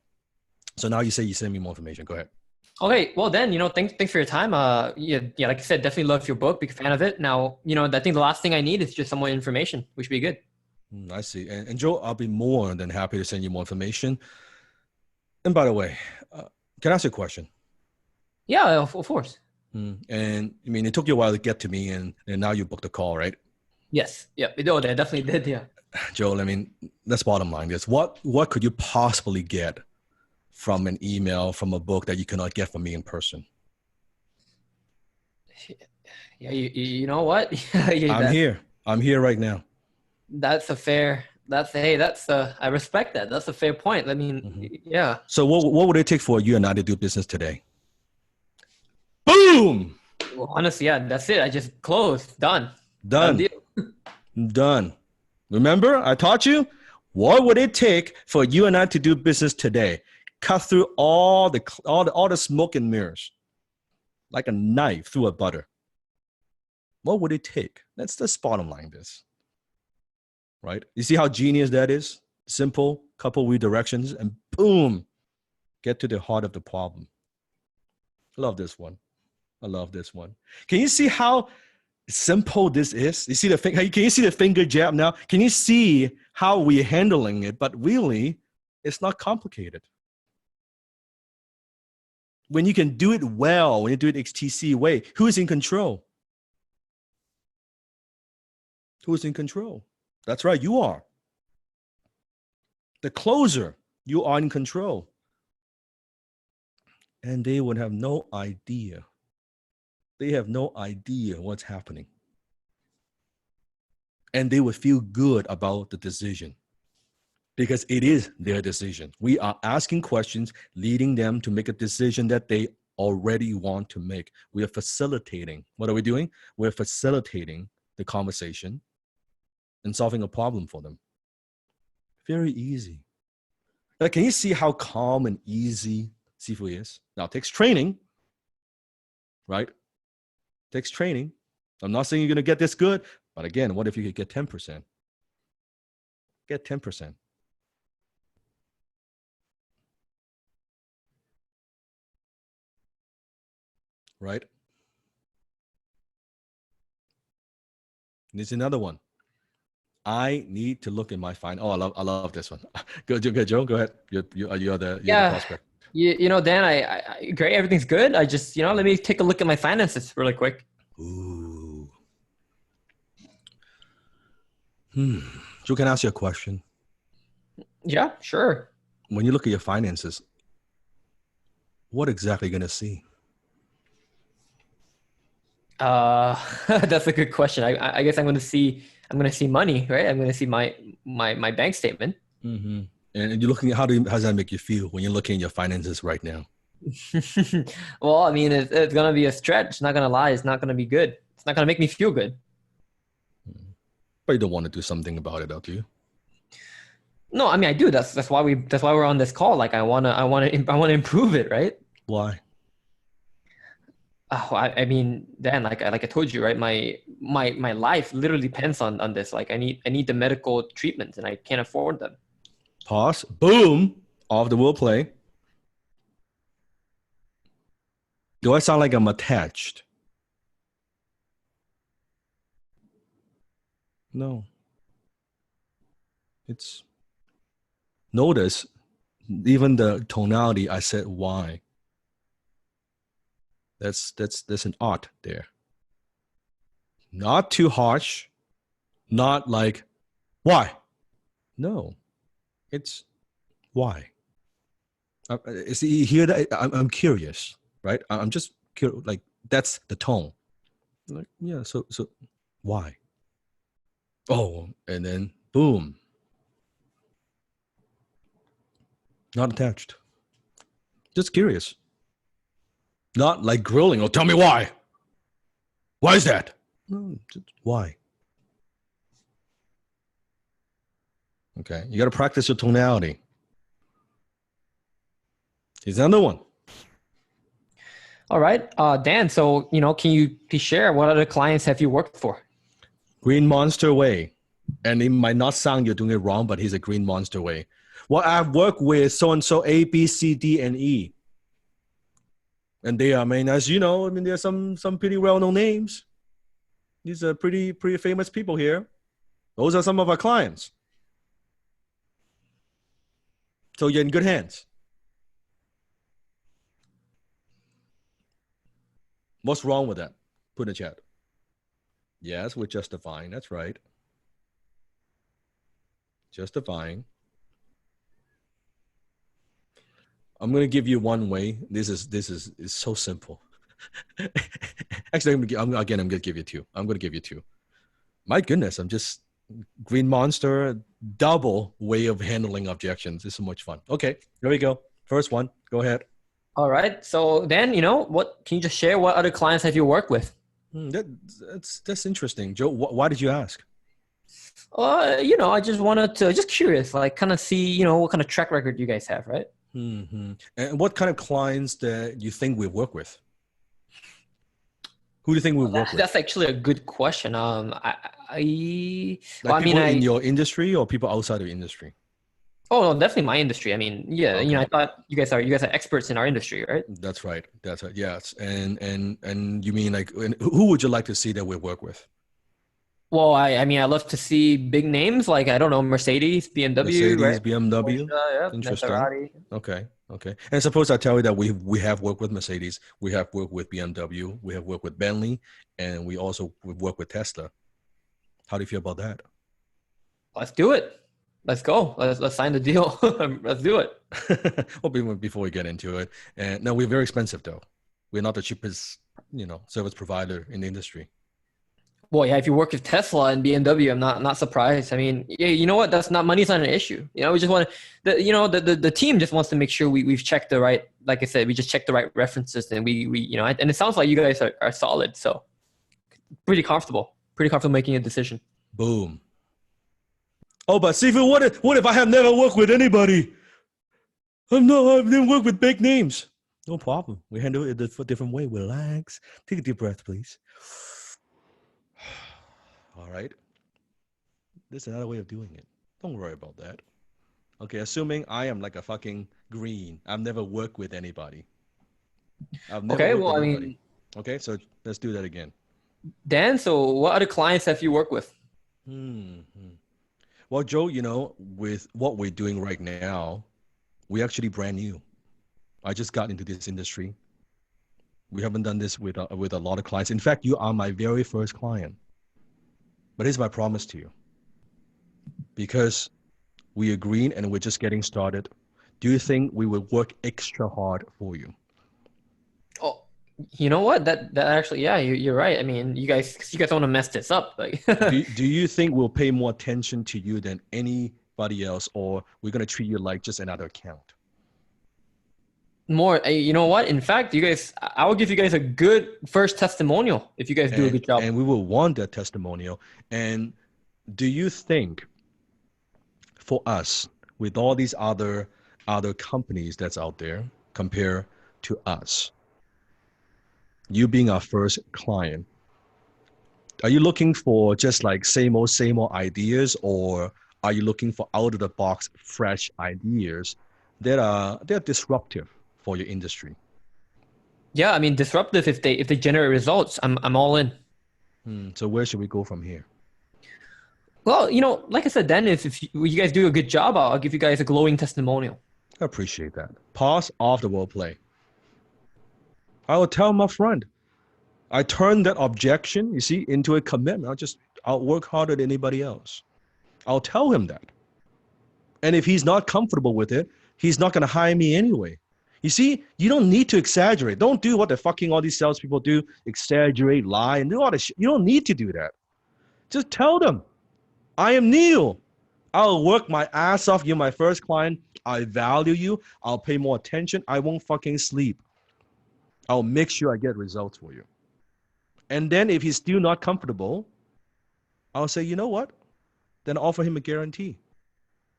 S2: So now you say you send me more information. Go ahead.
S3: Okay, well then, thanks for your time. Yeah, like I said, definitely love your book, big fan of it. Now, I think the last thing I need is just some more information, which would be good.
S2: I see. And Joe, I'll be more than happy to send you more information. And by the way, can I ask you a question?
S3: Yeah, of course.
S2: And I mean, it took you a while to get to me, and now you booked a call, right?
S3: Yes. Yeah. Oh, they definitely did. Yeah.
S2: Joe, I mean, that's bottom line. Is what could you possibly get from an email, from a book that you cannot get from me in person?
S3: Yeah. You know what?
S2: I'm here right now.
S3: I respect that. That's a fair point. I mean, yeah.
S2: So what would it take for you and I to do business today? Boom!
S3: Well, honestly, yeah, that's it. I just closed. Done.
S2: Done. Done. Remember, I taught you, what would it take for you and I to do business today? Cut through all the smoke and mirrors like a knife through a butter. What would it take? That's the bottom line this. Right? You see how genius that is? Simple, couple redirections, and boom, get to the heart of the problem. I love this one. Can you see how simple this is? You see can you see the finger jab now? Can you see how we're handling it? But really, it's not complicated. When you can do it well, when you do it HTC way, who is in control? Who is in control? That's right, you are. The closer, you are in control. And they would have no idea. They have no idea what's happening. And they would feel good about the decision because it is their decision. We are asking questions, leading them to make a decision that they already want to make. We are facilitating. What are we doing? We're facilitating the conversation and solving a problem for them. Very easy. Like, can you see how calm and easy Sifu is? Now, it takes training, right? It takes training. I'm not saying you're going to get this good, but again, what if you could get 10%? Get 10%. Right? There's another one. I need to look in my fine. Oh, I love this one. Go, Joe. Go ahead. You're the prospect.
S3: Dan, I great. Everything's good. I just, let me take a look at my finances really quick.
S2: Ooh. Joe, can I ask you a question?
S3: Yeah, sure.
S2: When you look at your finances, what exactly are you going to see?
S3: That's a good question. I guess I'm going to see money, right? I'm going to see my bank statement.
S2: Mm-hmm. And you're looking at how's that make you feel when you're looking at your finances right now?
S3: Well, I mean, it's gonna be a stretch. Not gonna lie, it's not gonna be good. It's not gonna make me feel good.
S2: But you don't want to do something about it, do you?
S3: No, I mean I do. That's why we're on this call. Like I wanna improve it, right?
S2: Why?
S3: Oh, I mean, Dan, like I told you, right? My life literally depends on this. Like I need the medical treatments, and I can't afford them.
S2: Pause. Boom. Off the will play. Do I sound like I'm attached? No. It's notice even the tonality. I said why. That's an art there. Not too harsh. Not like why. No, it's why. See here that I'm curious, right? I'm just curious. Like that's the tone. Like yeah. So why? Oh, and then boom. Not attached. Just curious. Not like grilling. Oh, tell me why. Why is that? No, just why. Okay, you got to practice your tonality. Here's another one.
S3: All right, Dan. So can you please share what other clients have you worked for?
S2: Green Monster Way. And it might not sound you're doing it wrong, but he's a Green Monster Way. Well, I've worked with so-and-so A, B, C, D, and E. And they are, I mean, as you know, I mean, there's some pretty well-known names. These are pretty famous people here. Those are some of our clients. So you're in good hands. What's wrong with that? Put in the chat. Yes, we're justifying. That's right. Justifying. I'm gonna give you one way. This is so simple. Actually, I'm gonna give you two. I'm gonna give you two. My goodness, I'm just Green Monster, double way of handling objections. This is so much fun. Okay, here we go. First one. Go ahead.
S3: All right. So Dan, what can you just share? What other clients have you worked with?
S2: That's interesting, Joe. Why did you ask?
S3: I just wanted to just curious, like kind of see, what kind of track record you guys have, right?
S2: Mm-hmm. And what kind of clients that you think we work with? Who do you think we work with?
S3: That's actually a good question.
S2: People in your industry or people outside of the industry?
S3: Oh, no, definitely my industry. I mean, yeah,
S2: Okay.
S3: I thought you guys are experts in our industry, right?
S2: That's right. That's right. Yes. And you mean like who would you like to see that we work with?
S3: Well, I mean, I love to see big names like, I don't know, Mercedes, BMW, right?
S2: BMW.
S3: Porsche, yeah,
S2: Interesting.
S3: Maserati.
S2: Okay. And suppose I tell you that we have worked with Mercedes, we have worked with BMW, we have worked with Bentley, and we also work with Tesla. How do you feel about that?
S3: Let's do it. Let's go. Let's sign the deal. Let's do it.
S2: Well, before we get into it, and no, we're very expensive though. We're not the cheapest, service provider in the industry.
S3: Well, yeah, if you work with Tesla and BMW, I'm not surprised. I mean, yeah, you know what? Money's not an issue. We just want the team just wants to make sure we've checked the right, like I said, we just checked the right references, and we and it sounds like you guys are solid. So pretty comfortable making a decision.
S2: Boom. Oh, but Sifu, what if I have never worked with anybody? I've never worked with big names. No problem. We handle it a different way. Relax. Take a deep breath, please. All right. There's another way of doing it. Don't worry about that. Okay, assuming I am like a fucking green. I've never worked with anybody. Okay, so let's do that again.
S3: Dan, so what other clients have you worked with?
S2: Well, Joe, with what we're doing right now, we're actually brand new. I just got into this industry. We haven't done this with a lot of clients. In fact, you are my very first client. But here's my promise to you. Because we are green and we're just getting started, do you think we will work extra hard for you?
S3: Oh, you know what? That actually, yeah, you're right. I mean, you guys don't want to mess this up. Like,
S2: do you think we'll pay more attention to you than anybody else, or we're gonna treat you like just another account?
S3: more. You know what? In fact, you guys, I will give you guys a good first testimonial if you guys do a good job.
S2: And we will want that testimonial. And do you think for us, with all these other companies that's out there, compare to us, you being our first client, are you looking for just like same old ideas, or are you looking for out of the box fresh ideas that they're disruptive for your industry?
S3: Yeah, I mean, disruptive. If they generate results, I'm all in.
S2: So where should we go from here?
S3: Well, like I said, then if you guys do a good job, I'll give you guys a glowing testimonial.
S2: I appreciate that. Pause off the role play. I will tell my friend, I turn that objection, you see, into a commitment. I'll work harder than anybody else. I'll tell him that. And if he's not comfortable with it, he's not going to hire me anyway. You see, you don't need to exaggerate. Don't do what the fucking all these salespeople do, exaggerate, lie, and do all this shit. You don't need to do that. Just tell them, I am Neil. I'll work my ass off. You're my first client. I value you. I'll pay more attention. I won't fucking sleep. I'll make sure I get results for you. And then if he's still not comfortable, I'll say, you know what? Then offer him a guarantee.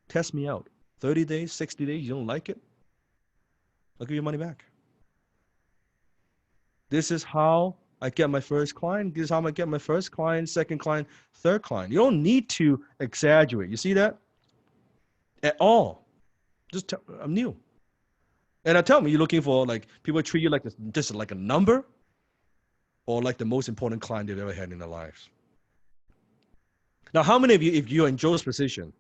S2: Test me out. 30 days, 60 days, you don't like it? I'll give you money back. This is how I get my first client. This is how I get my first client, second client, third client. You don't need to exaggerate. You see that? At all. Just tell, I'm new. And I tell me, you're looking for, like, people treat you like just like a number, or like the most important client they've ever had in their lives. Now, how many of you, if you're in Joe's position,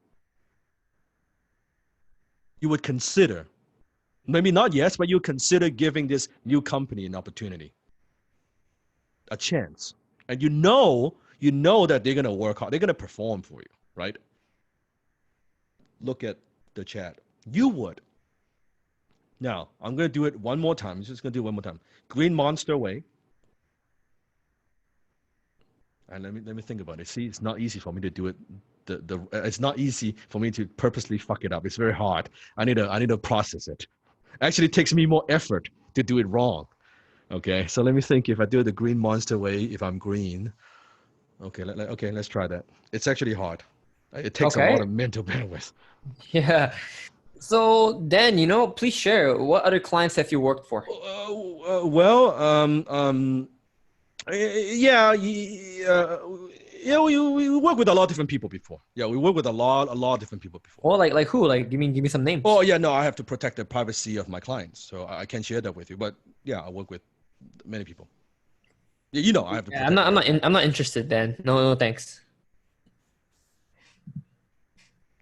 S2: you would consider, maybe not yes, but you consider giving this new company an opportunity, a chance, and you know that they're gonna work hard, they're gonna perform for you, right? Look at the chat. You would. Now, I'm gonna do it one more time. I'm just gonna do it one more time. Green Monster way. And let me think about it. See, it's not easy for me to do it. It's not easy for me to purposely fuck it up. It's very hard. I need to process it. Actually, it takes me more effort to do it wrong. Okay, so let me think. If I do it the Green Monster way, if I'm green, okay, let's try that. It's actually hard. It takes a lot of mental bandwidth.
S3: Yeah. So then, please share, what other clients have you worked for?
S2: We work with a lot of different people before. Yeah, we work with a lot of different people before.
S3: Oh, like who? Like, give me some names.
S2: Oh yeah, no, I have to protect the privacy of my clients, so I can't share that with you. But yeah, I work with many people. Yeah, I have to.
S3: Yeah, I'm not interested then. No, thanks.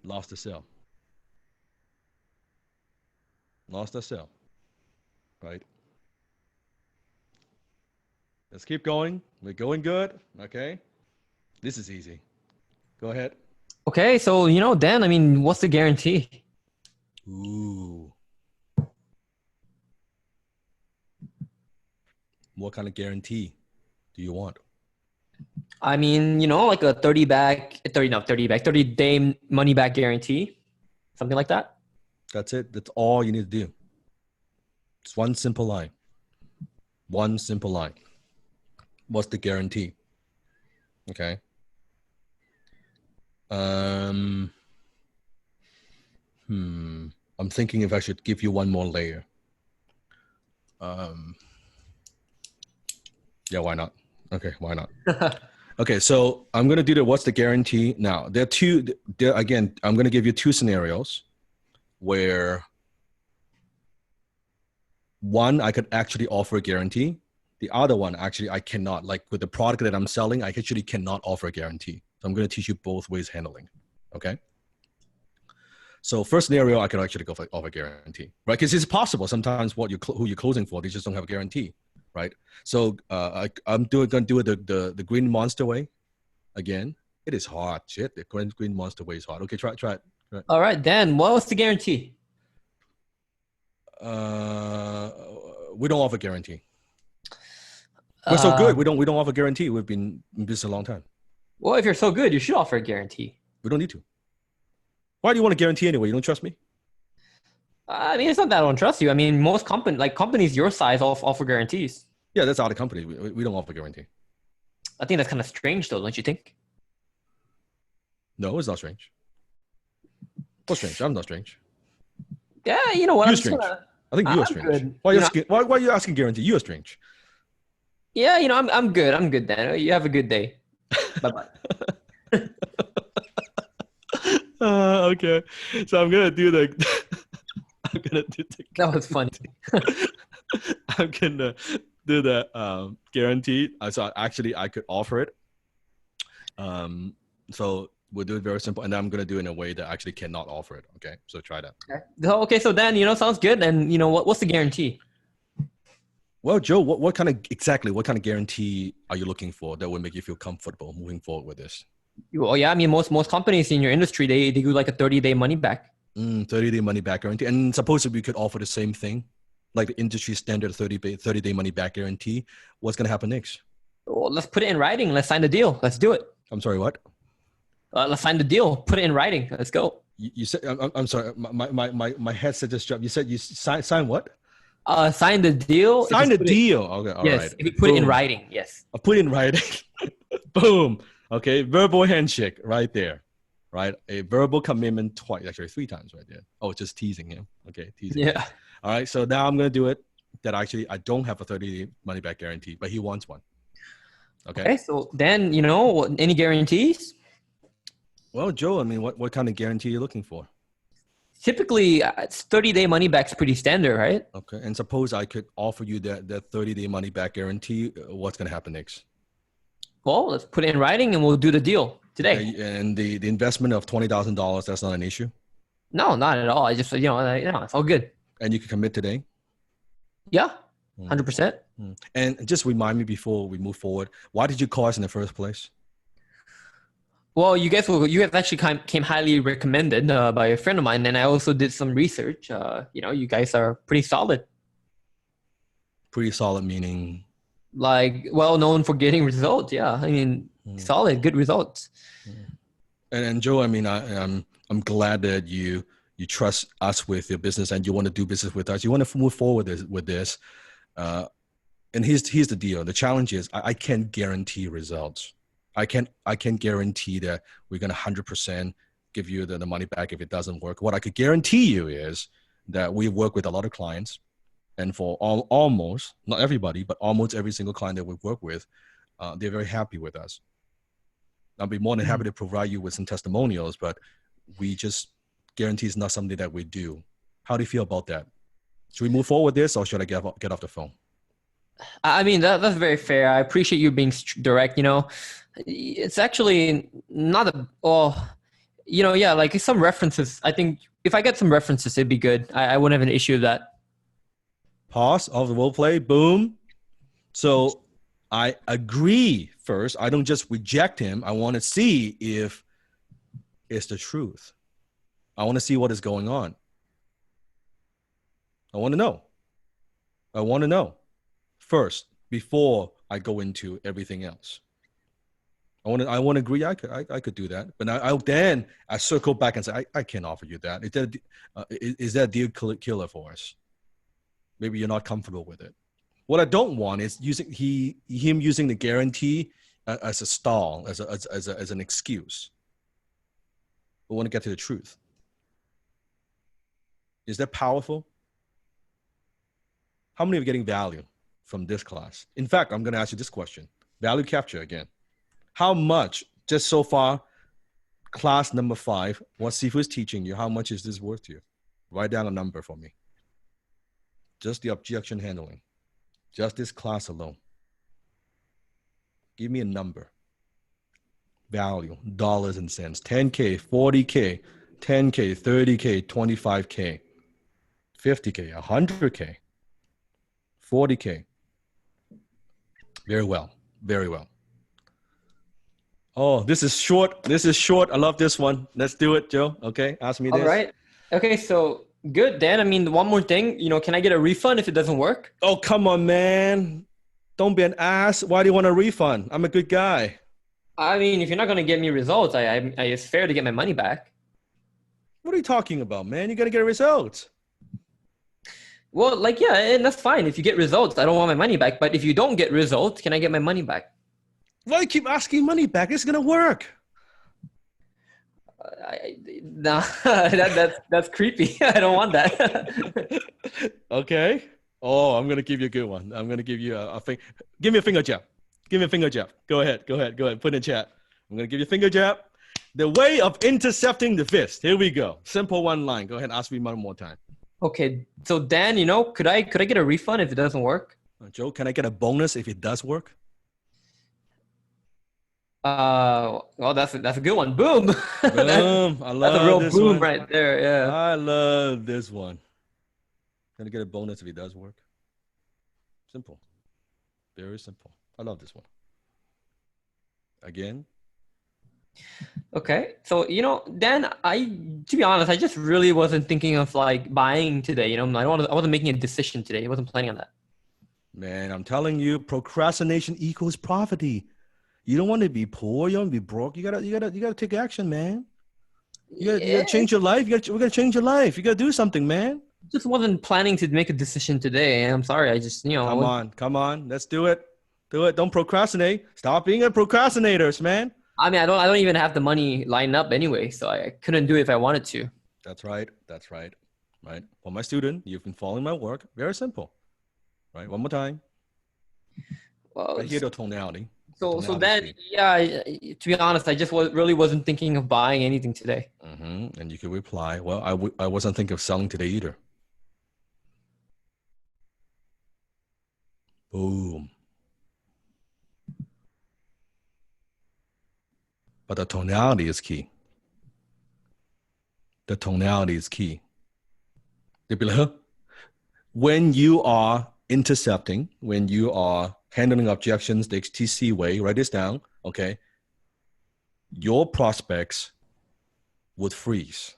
S2: Lost the sale. Right. Let's keep going. We're going good. Okay. This is easy. Go ahead.
S3: Okay, so Dan, I mean, what's the guarantee?
S2: Ooh. What kind of guarantee do you want?
S3: I mean, like a 30-day money back guarantee, something like that.
S2: That's it. That's all you need to do. It's one simple line. What's the guarantee? Okay. I'm thinking if I should give you one more layer. Yeah, why not? Okay, why not? Okay, so I'm going to do what's the guarantee now. Again, I'm going to give you two scenarios where one, I could actually offer a guarantee. The other one, actually, I cannot. Like with the product that I'm selling, I actually cannot offer a guarantee. So I'm going to teach you both ways handling, okay? So first scenario, I can actually go for offer a guarantee, right? Because it's possible sometimes who you're closing for, they just don't have a guarantee, right? So I'm going to do it the Green Monster way. Again, it is hard, shit. The Green Monster way is hard. Okay, try it.
S3: All right, Dan, what was the guarantee?
S2: We don't offer guarantee. We're so good. We don't offer guarantee. We've been in business a long time.
S3: Well, if you're so good, you should offer a guarantee.
S2: We don't need to. Why do you want a guarantee anyway? You don't trust me?
S3: I mean, it's not that I don't trust you. I mean, most companies your size offer guarantees.
S2: Yeah, that's other company. We don't offer guarantee.
S3: I think that's kind of strange, though, don't you think?
S2: No, it's not strange. What's strange? I'm not strange.
S3: Yeah, you know what?
S2: You're
S3: I'm just
S2: strange.
S3: gonna.
S2: I think you're
S3: I'm
S2: strange.
S3: good.
S2: Why,
S3: You know,
S2: why are you asking guarantee? You're strange.
S3: yeah, you know, I'm good. I'm good, Dan. You have a good day. Bye bye.
S2: Okay. So I'm gonna do the. I'm gonna do the.
S3: That was funny.
S2: I'm gonna do the guarantee. So actually, I could offer it. So we'll do it very simple, and then I'm gonna do it in a way that I actually cannot offer it. Okay, so try that.
S3: Okay, so Dan, you know, sounds good. And you know, what's the guarantee?
S2: Well, Joe, what kind of guarantee are you looking for that would make you feel comfortable moving forward with this?
S3: Well, yeah, I mean, most companies in your industry, they do like a 30-day money back.
S2: 30-day money back guarantee. And suppose if we could offer the same thing, like the industry standard 30-day money back guarantee, what's gonna happen next?
S3: Well, let's put it in writing. Let's sign the deal. Let's do it.
S2: I'm sorry, what?
S3: Let's sign the deal. Put it in writing. Let's go.
S2: You said I'm sorry, my headset just dropped. You said you sign what?
S3: Sign the deal.
S2: Sign the deal. Okay, all
S3: yes,
S2: right.
S3: if you put it in
S2: Boom.
S3: writing, yes.
S2: I'll put it in writing. Boom. Okay, verbal handshake right there. Right, a verbal commitment twice, actually 3 times right there. Oh, just teasing him. Okay, teasing.
S3: Yeah.
S2: All right, so now I'm gonna do it. That actually I don't have a 30-day money back guarantee, but he wants one. Okay.
S3: So then, you know, any guarantees?
S2: Well, Joe, I mean, what kind of guarantee are you looking for?
S3: Typically, it's 30-day money back's pretty standard, right?
S2: Okay, and suppose I could offer you that 30-day money back guarantee. What's gonna happen next?
S3: Well, let's put it in writing and we'll do the deal today.
S2: Okay, and the investment of $20,000, that's not an issue.
S3: No, not at all. I just, you know, it's all good.
S2: And you can commit today.
S3: Yeah, 100%.
S2: And just remind me before we move forward, why did you call us in the first place?
S3: Well, you guys actually came highly recommended by a friend of mine, and I also did some research. You know, you guys are pretty solid.
S2: Pretty solid meaning?
S3: Like, well known for getting results. Yeah, I mean, solid, good results.
S2: And Joe, I mean, I'm glad that you trust us with your business and you want to do business with us. You want to move forward with this. And here's the deal. The challenge is I can't guarantee results. I can't guarantee that we're going to 100% give you the money back if it doesn't work. What I could guarantee you is that we work with a lot of clients, and for almost, not everybody, but almost every single client that we work with, they're very happy with us. I'll be more than happy to provide you with some testimonials, but we just guarantee it's not something that we do. How do you feel about that? Should we move forward with this, or should I get off the phone?
S3: I mean, that's very fair. I appreciate you being direct. You know, it's actually not you know, yeah, like some references. I think if I get some references, it'd be good. I wouldn't have an issue with that.
S2: Pause of the role play. Boom. So I agree first. I don't just reject him. I want to see if it's the truth. I want to see what is going on. I want to know first before I go into everything else. I want to agree. I could do that, but then I circle back and say I can't offer you that. Is that a deal killer for us? Maybe you're not comfortable with it. What I don't want is him using the guarantee as a stall, as an excuse. I want to get to the truth. Is that powerful? How many are getting value from this class? In fact, I'm going to ask you this question. Value capture again. How much, just so far, class number 5, what Sifu is teaching you, how much is this worth to you? Write down a number for me. Just the objection handling. Just this class alone. Give me a number. Value, dollars and cents. 10K, 40K, 10K, 30K, 25K, 50K, 100K, 40K. Very well. Very well. Oh, this is short. This is short. I love this one. Let's do it, Joe. Okay, ask me this.
S3: All right. Okay, so good, Dan. I mean, one more thing. You know, can I get a refund if it doesn't work?
S2: Oh, come on, man. Don't be an ass. Why do you want a refund? I'm a good guy.
S3: I mean, if you're not going to get me results, it's fair to get my money back.
S2: What are you talking about, man? You're going to get results.
S3: Well, like, yeah, and that's fine. If you get results, I don't want my money back. But if you don't get results, can I get my money back?
S2: Why you keep asking money back? It's gonna work.
S3: Nah, that's creepy. I don't want that.
S2: Okay. Oh, I'm gonna give you a good one. I'm gonna give you a thing. Give me a finger jab. Give me a finger jab. Go ahead. Go ahead. Go ahead. Put in chat. I'm gonna give you a finger jab. The way of intercepting the fist. Here we go. Simple one line. Go ahead. Ask me one more time.
S3: Okay, so Dan, could I get a refund if it doesn't work?
S2: Joe, can I get a bonus if it does work?
S3: Well, that's a good one. Boom.
S2: Boom. I love
S3: That's a real
S2: this
S3: boom
S2: one.
S3: right there. Yeah.
S2: I love this one. Can I get a bonus if it does work? Simple. Very simple. I love this one. Again.
S3: Okay. So, Dan, to be honest, I just really wasn't thinking of like buying today. I wasn't making a decision today. I wasn't planning on that.
S2: Man, I'm telling you, procrastination equals poverty. You don't want to be poor. You don't want to be broke. You gotta take action, man. You gotta change your life. We gotta change your life. You gotta do something, man.
S3: Just wasn't planning to make a decision today. I'm sorry. I just,
S2: Come on. Let's do it. Do it. Don't procrastinate. Stop being a procrastinators, man.
S3: I mean, I don't even have the money lined up anyway, so I couldn't do it if I wanted to.
S2: That's right. Right. For my student, you've been following my work. Very simple. Right. One more time.
S3: Well,
S2: I hear the tonality.
S3: So then, yeah, to be honest, I just really wasn't thinking of buying anything today.
S2: And you could reply, well, I wasn't thinking of selling today either. Boom. But the tonality is key. The tonality is key. They'd be like, huh? When you are intercepting, when you are handling objections the XTC way, write this down, okay? Your prospects would freeze.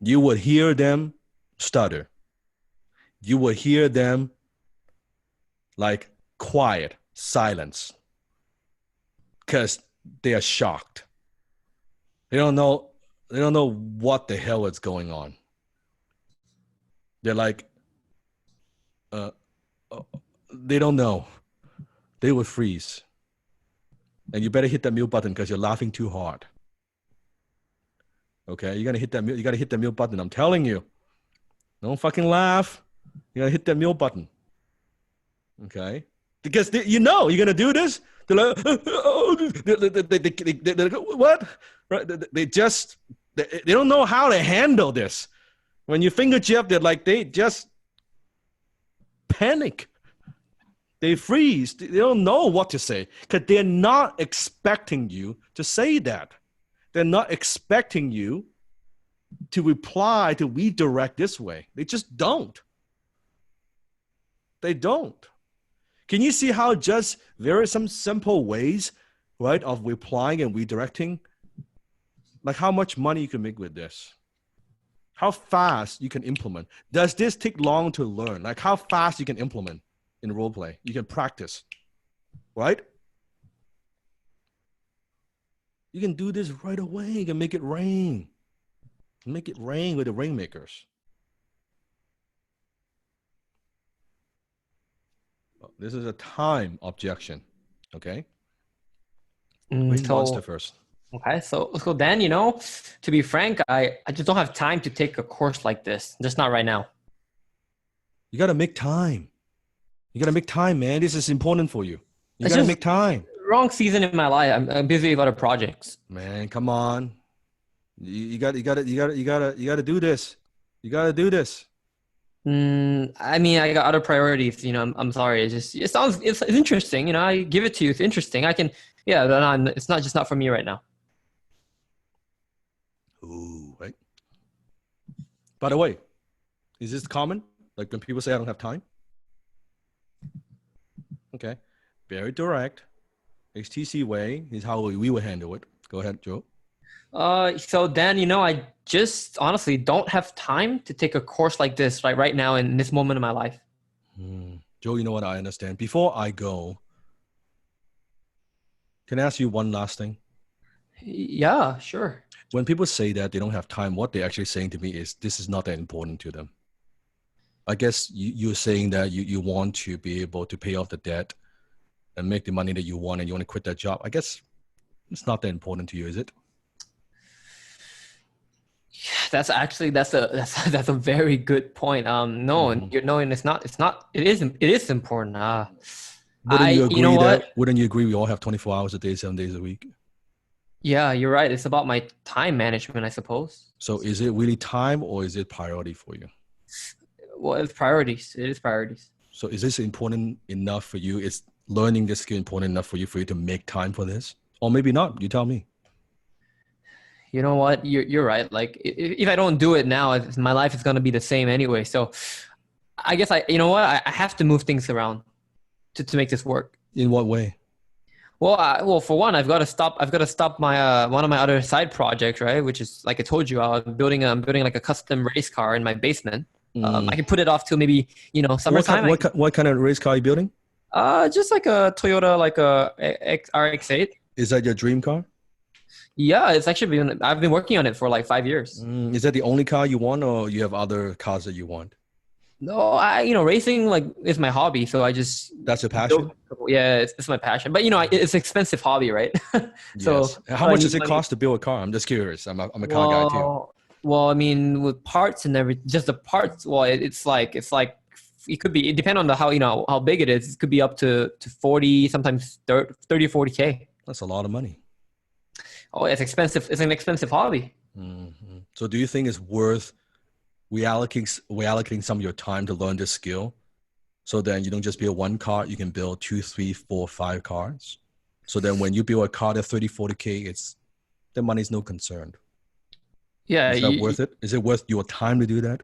S2: You would hear them stutter. You would hear them like quiet, silence, because they are shocked. They don't know what the hell is going on. They're like, they don't know. They would freeze. And you better hit that mute button because you're laughing too hard. Okay, you gotta hit that mute button. I'm telling you. Don't fucking laugh. You gotta hit that mute button. Okay? Because you're gonna do this. They're like, what? Right? They don't know how to handle this. When you finger jab, they just panic. They freeze. They don't know what to say because they're not expecting you to say that. They're not expecting you to reply, to redirect this way. They just don't. They don't. Can you see how just there are some simple ways, right, of replying and redirecting? Like how much money you can make with this? How fast you can implement? Does this take long to learn? Like how fast you can implement in role play? You can practice, right? You can do this right away. You can make it rain. Make it rain with the rainmakers. This is a time objection, okay? Monster first.
S3: Okay, so then, to be frank, I just don't have time to take a course like this. Just not right now.
S2: You got to make time. You got to make time, man. This is important for you. You got to make time.
S3: Wrong season in my life. I'm busy with other projects.
S2: Man, come on. You got to do this. You got to do this.
S3: I mean, I got other priorities. I'm sorry. It sounds it's interesting. I give it to you. It's interesting. I can, yeah. But it's not for me right now.
S2: Ooh, right. By the way, is this common? Like when people say I don't have time? Okay. Very direct. XTC way is how we would handle it. Go ahead, Joe.
S3: So Dan, I just honestly don't have time to take a course like this right now in this moment in my life.
S2: Joe, you know what? I understand. Before I go, can I ask you one last thing?
S3: Yeah, sure.
S2: When people say that they don't have time, what they're actually saying to me is this is not that important to them. I guess you're saying that you want to be able to pay off the debt and make the money that you want, and you want to quit that job. I guess it's not that important to you, is it?
S3: That's actually that's a very good point. No,
S2: Mhm.
S3: you're no, and it's not. It is important.
S2: Wouldn't you
S3: You know
S2: agree
S3: what?
S2: that? Wouldn't you agree we all have 24 hours a day, 7 days a week?
S3: Yeah, you're right. It's about my time management, I suppose.
S2: So is it really time or is it priority for you?
S3: Well, it's priorities. It is priorities.
S2: So is this important enough for you? Is learning this skill important enough for you to make time for this? Or maybe not. You tell me.
S3: You know what? You're right. Like if I don't do it now, my life is gonna be the same anyway. So I guess you know what? I have to move things around to make this work.
S2: In what way?
S3: Well, for one, I've got to stop my one of my other side projects, right? Which is like I told you, I'm building like a custom race car in my basement. I can put it off till maybe summertime.
S2: What kind of race car are you building?
S3: Just like a Toyota, like a RX-8.
S2: Is that your dream car?
S3: Yeah, it's actually I've been working on it for like 5 years.
S2: Is that the only car you want, or you have other cars that you want?
S3: No, racing like is my hobby, so I just
S2: That's your passion?
S3: yeah, it's my passion. But it's an expensive hobby, right? So
S2: yes. How much does it cost to build a car? I'm just curious. I'm a car guy too.
S3: Well, I mean, with parts and everything, just the parts. Well, it's like it could be. It depends on how big it is. It could be up to 40, sometimes 30, 40K.
S2: That's a lot of money.
S3: Oh, it's expensive. It's an expensive hobby.
S2: Mm-hmm. So do you think it's worth reallocating some of your time to learn this skill, so then you don't just build one car, you can build 2, 3, 4, 5 cars. So then when you build a car that's 30, 40K, the money's no concern.
S3: Yeah.
S2: Is that worth it? Is it worth your time to do that?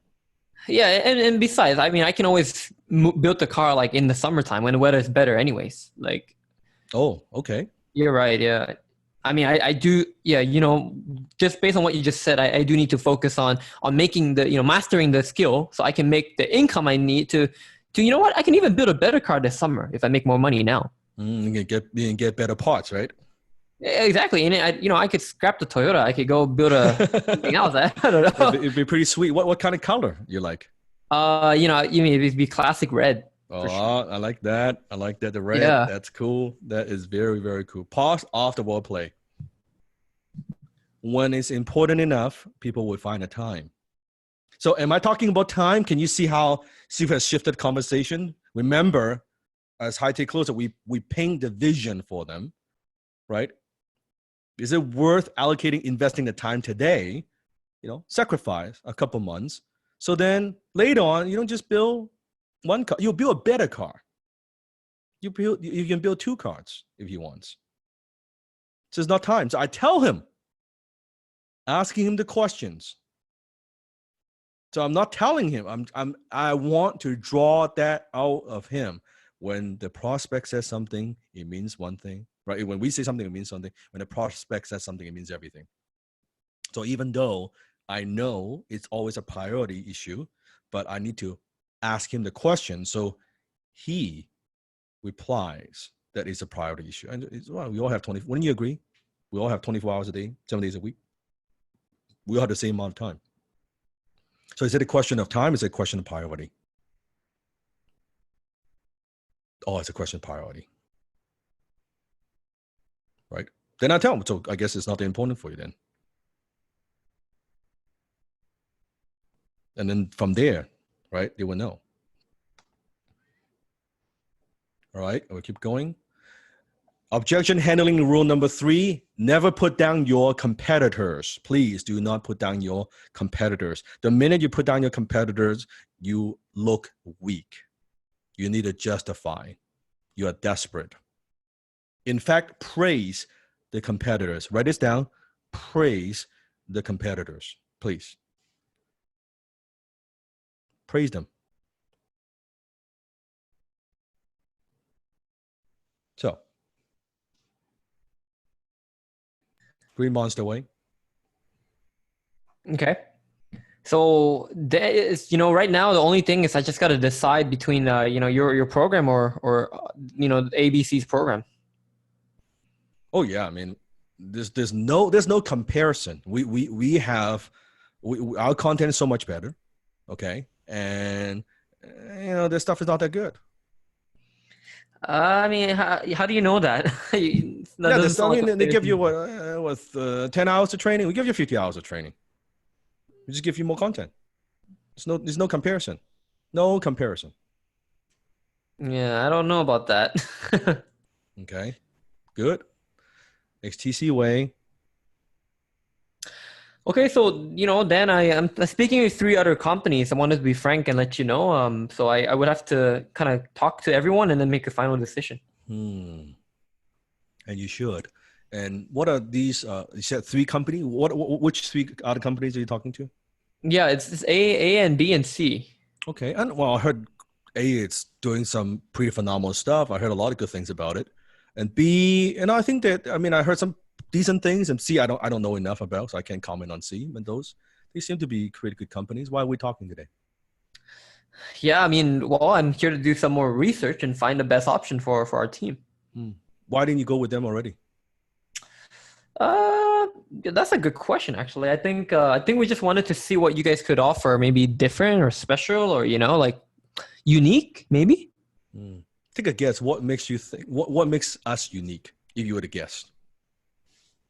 S3: Yeah. And besides, I mean, I can always build the car like in the summertime when the weather is better anyways. Like,
S2: oh, okay.
S3: You're right. Yeah. I mean, I do. Yeah. Just based on what you just said, I do need to focus on making mastering the skill so I can make the income I need to, I can even build a better car this summer if I make more money now.
S2: You can get better parts, right?
S3: Yeah, exactly. And I could scrap the Toyota. I could go build something else. I don't know.
S2: It'd be pretty sweet. What kind of it'd you like?
S3: It'd be classic red.
S2: Oh,
S3: Sure.
S2: I like that. I like that. The red.
S3: Yeah.
S2: That's cool. That is very, very cool. Pause off the ball play. When it's important enough, people will find a time. So am I talking about time? Can you see how Steve has shifted conversation? Remember, as High Take closer, we paint the vision for them, right? Is it worth investing the time today, sacrifice a couple months. So then later on, you don't just build one car, you'll build a better car. You can build 2 cars if he wants. So it's not time. So I tell him, asking him the questions. So I'm not telling him. I want to draw that out of him. When the prospect says something, it means one thing, right? When we say something, it means something. When the prospect says something, it means everything. So even though I know it's always a priority issue, but I need to ask him the question so he replies that it's a priority issue. And we all have 20. Wouldn't you agree? We all have 24 hours a day, 7 days a week. We all have the same amount of time. So is it a question of time? Is it a question of priority? Oh, it's a question of priority. Right? Then I tell them, so I guess it's not that important for you then. And then from there, right, they will know. All right, we'll keep going. Objection handling rule number 3, never put down your competitors. Please do not put down your competitors. The minute you put down your competitors, you look weak. You need to justify. You are desperate. In fact, praise the competitors. Write this down. Praise the competitors, please. Praise them. So, Green Monster Way.
S3: Okay. So that is, right now the only thing is I just got to decide between, your program or ABC's program.
S2: Oh yeah, I mean, there's no comparison. We have our content is so much better, okay, and their stuff is not that good.
S3: I mean, how do you know that? That
S2: Yeah,
S3: doesn't sound like
S2: they give you
S3: what.
S2: 10 hours of training. We give you 50 hours of training. We just give you more content. There's no comparison. No comparison.
S3: Yeah, I don't know about that.
S2: Okay, good. XTC way.
S3: Okay, so then I'm speaking with 3 other companies. I wanted to be frank and let you know. So I would have to kind of talk to everyone and then make a final decision.
S2: And you should. And what are these? You said 3 companies. Which 3 other companies are you talking to?
S3: Yeah, it's A and B and C.
S2: Okay, and well, I heard A, it's doing some pretty phenomenal stuff. I heard a lot of good things about it. And B, and I think that I heard some decent things. And C, I don't know enough about, so I can't comment on C. But they seem to be pretty good companies. Why are we talking today?
S3: Yeah, I mean, well, I'm here to do some more research and find the best option for our team.
S2: Why didn't you go with them already?
S3: That's a good question, actually. I think we just wanted to see what you guys could offer, maybe different or special, or like unique, maybe.
S2: Take a guess. What makes you think? What makes us unique? If you were to guess.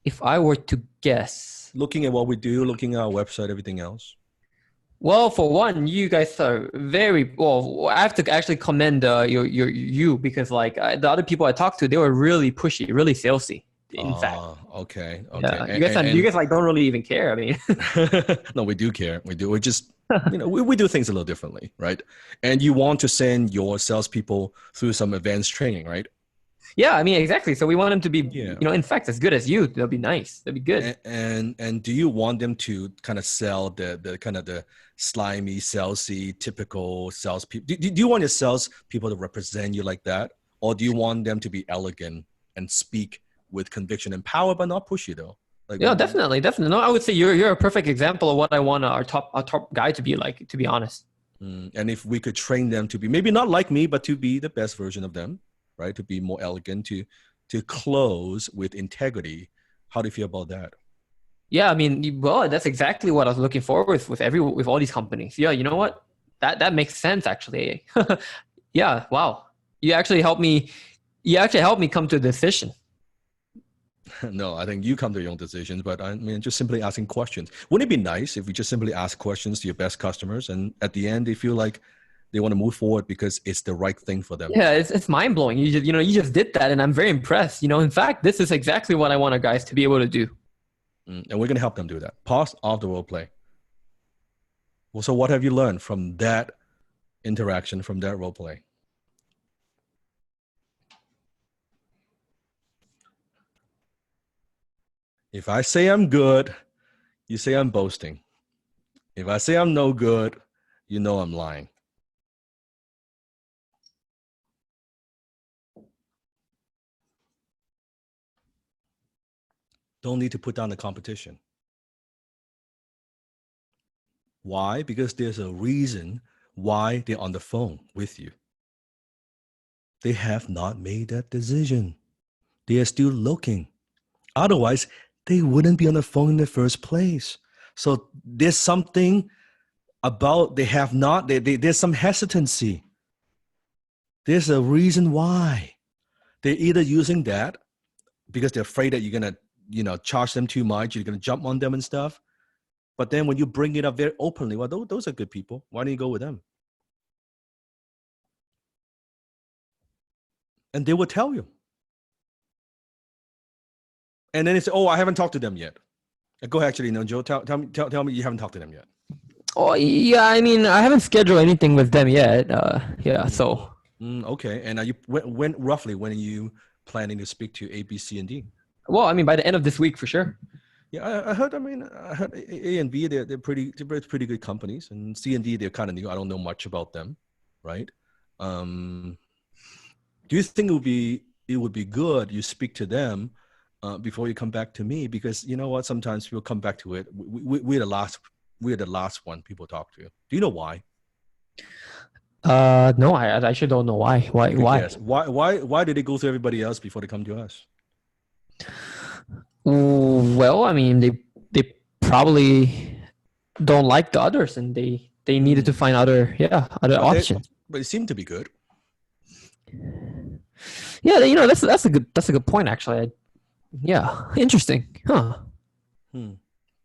S3: If I were to guess,
S2: Looking at what we do, looking at our website, everything else.
S3: well, for one, you guys are very well. I have to actually commend you because the other people I talked to, they were really pushy, really salesy. In fact,
S2: okay.
S3: Yeah, you guys don't really even care. I mean,
S2: no, we do care. We do. We just we do things a little differently, right? And you want to send your salespeople through some advanced training, right?
S3: Yeah, I mean, exactly. So we want them to be,
S2: Yeah.
S3: in fact, as good as you. That'll be nice. That'd be good.
S2: And do you want them to kind of sell the kind of the slimy, salesy, typical salespeople? Do you want your salespeople to represent you like that, or do you want them to be elegant and speak with conviction and power, but not pushy though?
S3: Yeah, definitely. No, I would say you're a perfect example of what I want our top guy to be like. To be honest.
S2: And if we could train them to be maybe not like me, but to be the best version of them. Right, to be more elegant, to close with integrity. How do you feel about that?
S3: Yeah, I mean, well, that's exactly what I was looking for with all these companies. Yeah, you know what? That makes sense actually. Yeah, wow. You actually helped me come to a decision.
S2: No, I think you come to your own decisions, but I mean, just simply asking questions. Wouldn't it be nice if we just simply ask questions to your best customers, and at the end they feel like they want to move forward because it's the right thing for them?
S3: Yeah, it's mind blowing. You just did that, and I'm very impressed. In fact, this is exactly what I want our guys to be able to do.
S2: And we're going to help them do that. Pause off the role play. Well, so what have you learned from that interaction, from that role play? If I say I'm good, you say I'm boasting. If I say I'm no good, you know I'm lying. Don't need to put down the competition. Why? Because there's a reason why they're on the phone with you. They have not made that decision. They are still looking. Otherwise, they wouldn't be on the phone in the first place. So there's something about there's some hesitancy. There's a reason why. They're either using that because they're afraid that you're going to charge them too much, you're going to jump on them and stuff. But then when you bring it up very openly, well, those are good people. Why don't you go with them? And they will tell you. And then they say, oh, I haven't talked to them yet. Go ahead, actually, no, Joe, tell me you haven't talked to them yet.
S3: Oh, yeah, I mean, I haven't scheduled anything with them yet. Yeah, so.
S2: Okay, and are you when are you planning to speak to A, B, C, and D?
S3: Well, I mean, by the end of this week, for sure.
S2: Yeah, I heard A and B, they're pretty good companies, and C and D, they're kind of new. I don't know much about them, right? Do you think it would be good you speak to them before you come back to me? Because you know what, sometimes we'll come back to it. We're the last one people talk to. Do you know why?
S3: No, I actually don't know why. Why?
S2: Yes. Why did they go through everybody else before they come to us?
S3: Well, I mean, they probably don't like the others, and they they needed to find other options.
S2: But it seemed to be good.
S3: Yeah, that's a good point actually. Interesting, huh?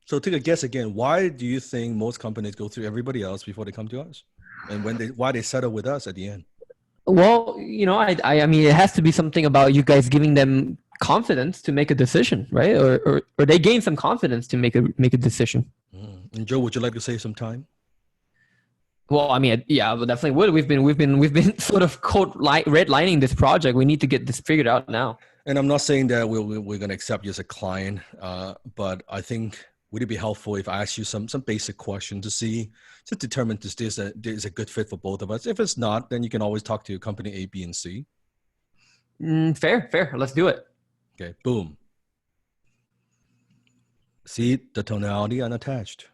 S2: So take a guess again. Why do you think most companies go through everybody else before they come to us, and why they settle with us at the end?
S3: Well, I mean, it has to be something about you guys giving them confidence to make a decision, right? Or they gain some confidence to make a decision.
S2: And Joe, would you like to save some time?
S3: Well, I mean, yeah, but definitely would. We've been sort of redlining this project. We need to get this figured out now.
S2: And I'm not saying that we're going to accept you as a client, but I think would it be helpful if I ask you some basic questions to determine this is a good fit for both of us? If it's not, then you can always talk to your company A, B, and C.
S3: Fair. Let's do it.
S2: Okay, boom. See the tonality unattached.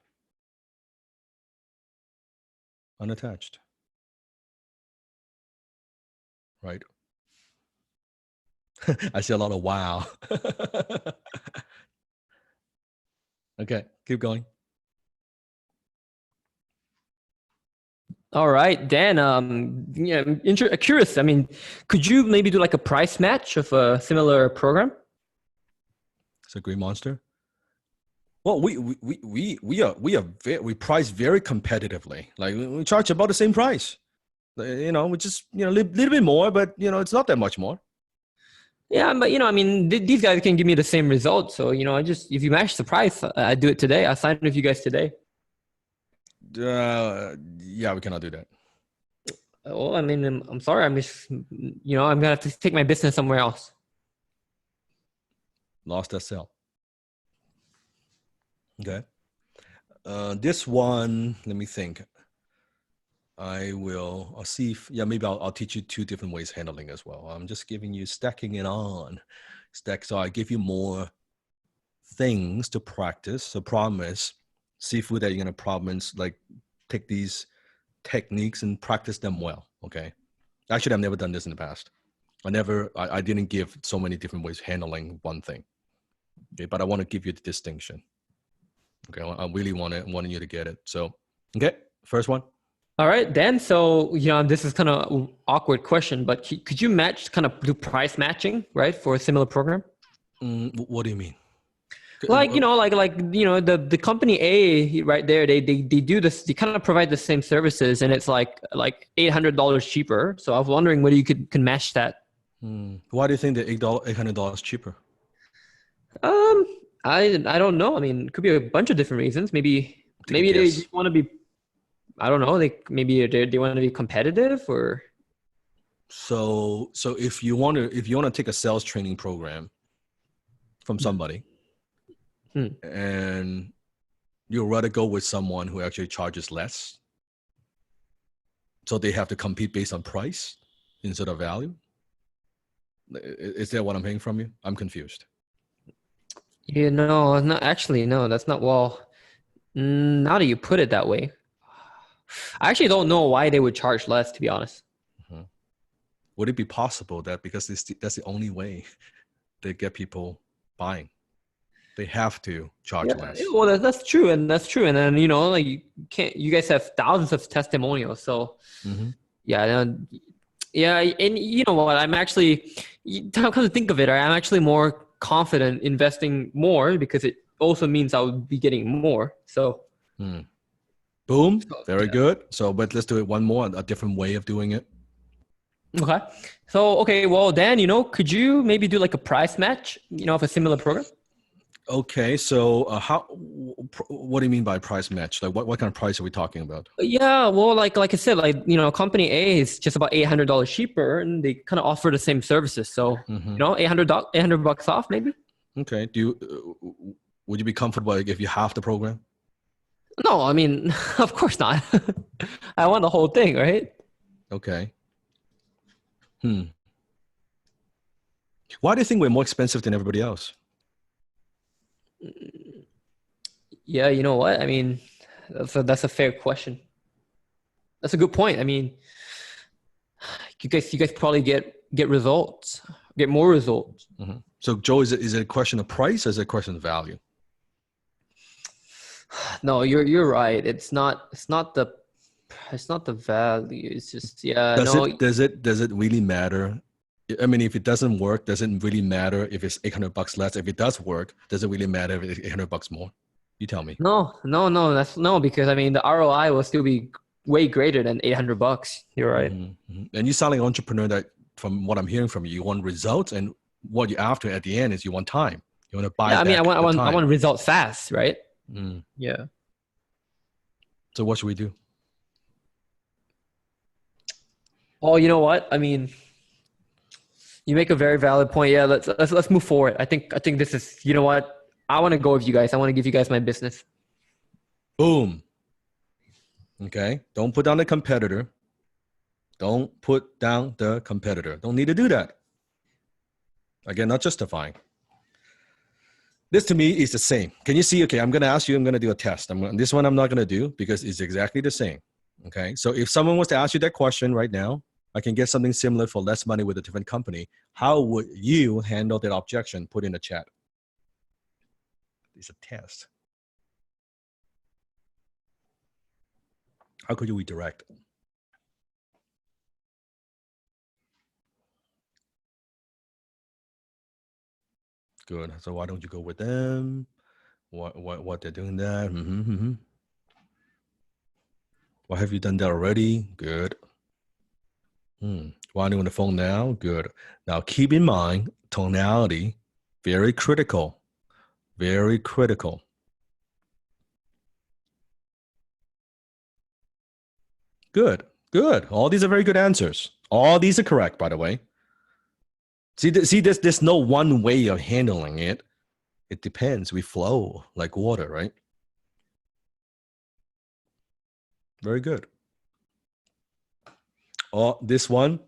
S2: Unattached. Right. I see a lot of wow. Okay, keep going.
S3: All right, Dan. Curious. I mean, could you maybe do like a price match of a similar program?
S2: It's a green monster. Well, we price very competitively. Like we charge about the same price. We just a little bit more, but it's not that much more.
S3: Yeah, but I mean, these guys can give me the same result. So if you match the price, I do it today. I sign with you guys today.
S2: Yeah, we cannot do that.
S3: Well, I mean, I'm sorry. I'm just, I'm gonna have to take my business somewhere else.
S2: Lost that sale. Okay. This one, let me think. I'll see if, maybe I'll teach you two different ways of handling as well. I'm just giving you stacking it on. So I give you more things to practice. So problem is, seafood that you're going to problems, like take these techniques and practice them well, okay? Actually, I've never done this in the past. I didn't give so many different ways of handling one thing. Okay, but I want to give you the distinction. Okay, I really wanted you to get it. So, okay, first one.
S3: All right, Dan. So, this is kind of an awkward question, but could you do price matching, right, for a similar program?
S2: What do you mean?
S3: Like, the company A right there, they do this, they kind of provide the same services and it's like $800 cheaper. So I was wondering whether you can match that.
S2: Why do you think the $800 cheaper?
S3: I don't know. I mean, it could be a bunch of different reasons. Maybe they just want to be, I don't know. Maybe they want to be competitive or.
S2: So if you want to take a sales training program from somebody, and you'd rather go with someone who actually charges less, so they have to compete based on price instead of value. Is that what I'm hearing from you? I'm confused.
S3: No, that's not, well, now that you put it that way, I actually don't know why they would charge less, to be honest.
S2: Would it be possible that because that's the only way they get people buying, they have to charge less?
S3: Well, that's true. And then, you guys have thousands of testimonials. So yeah. And you know what, I'm actually, come to think of it, I'm actually more confident investing more because it also means I would be getting more. So
S2: boom, very good. So, but let's do it one more, a different way of doing it.
S3: Okay. So, well, Dan, could you maybe do like a price match, of a similar program?
S2: Okay. So what do you mean by price match? Like what kind of price are we talking about?
S3: Yeah. Well, like I said, company A is just about $800 cheaper and they kind of offer the same services. So, $800 off maybe. Okay.
S2: Would you be comfortable if you have the program?
S3: No, I mean, of course not. I want the whole thing, right?
S2: Okay. Why do you think we're more expensive than everybody else?
S3: Yeah, you know what? I mean, that's a fair question. That's a good point. I mean, you guys probably get results, get more results.
S2: So, Joe, is it a question of price or is it a question of value?
S3: No, you're right. It's not the It's not the value. It's just no.
S2: Does it really matter? I mean, if it doesn't work, does it really matter if it's $800 less? If it does work, does it really matter if it's $800 more? You tell me.
S3: No. That's no, because I mean the ROI will still be way greater than $800. You're right.
S2: And you sound like an entrepreneur that, from what I'm hearing from you, you want results, and what you're after at the end is you want time. You want to buy.
S3: Yeah, I mean,
S2: back
S3: I
S2: time.
S3: want results fast, right? Yeah.
S2: So what should we do?
S3: Oh, you know what? I mean, you make a very valid point. Yeah, let's move forward. I think this is, you know what? I want to go with you guys. I want to give you guys my business.
S2: Boom. Okay. Don't put down the competitor. Don't put down the competitor. Don't need to do that. Again, not justifying. This to me is the same. Can you see? Okay, I'm going to ask you, I'm going to do a test. This one I'm not going to do because it's exactly the same. Okay. So if someone was to ask you that question right now, I can get something similar for less money with a different company. How would you handle that objection? Put in the chat. It's a test. How could you redirect? Good. So why don't you go with them? What they're doing there? Why have you done that already? Good. Why are you on the phone now? Good. Now keep in mind, tonality, very critical. Very critical. Good. Good. All these are very good answers. All these are correct, by the way. See, there's no one way of handling it. It depends. We flow like water, right? Very good. Oh, this one,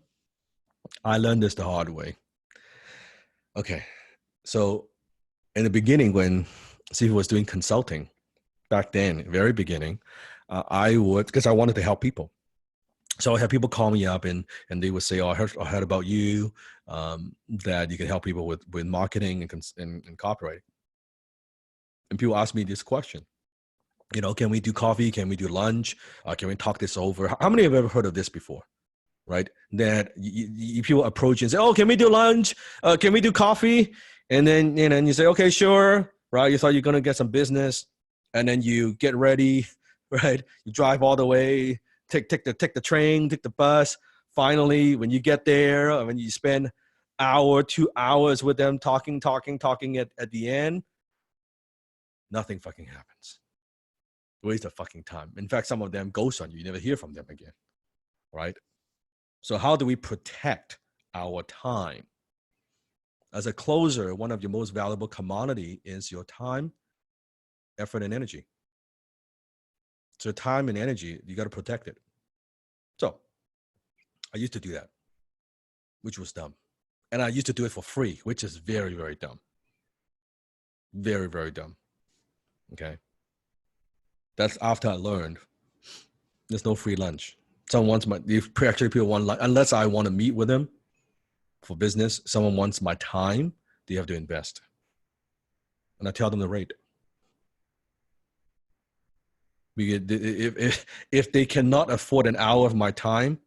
S2: I learned this the hard way. Okay. So in the beginning, when Sifu was doing consulting, back then, very beginning, I would, because I wanted to help people. So I had people call me up and they would say, oh, I heard about you, that you can help people with marketing and copywriting. And people ask me this question, you know, can we do coffee? Can we do lunch? Can we talk this over? How many have ever heard of this before? Right? That people approach you and say, oh, can we do lunch? Can we do coffee? And then, you know, and you say, okay, sure. Right? You thought you're going to get some business, and then you get ready, right? You drive all the way, take the train, take the bus. Finally, when you get there, when you spend hour, 2 hours with them talking at the end, nothing fucking happens. Waste of fucking time. In fact, some of them ghost on you. You never hear from them again, right? So how do we protect our time? As a closer, one of your most valuable commodity is your time, effort, and energy. So time and energy, you got to protect it. So I used to do that, which was dumb. And I used to do it for free, which is very, very dumb. Very, very dumb. Okay. That's after I learned there's no free lunch. Someone wants people want lunch, unless I want to meet with them for business, someone wants my time, they have to invest. And I tell them the rate. If they cannot afford an hour of my time,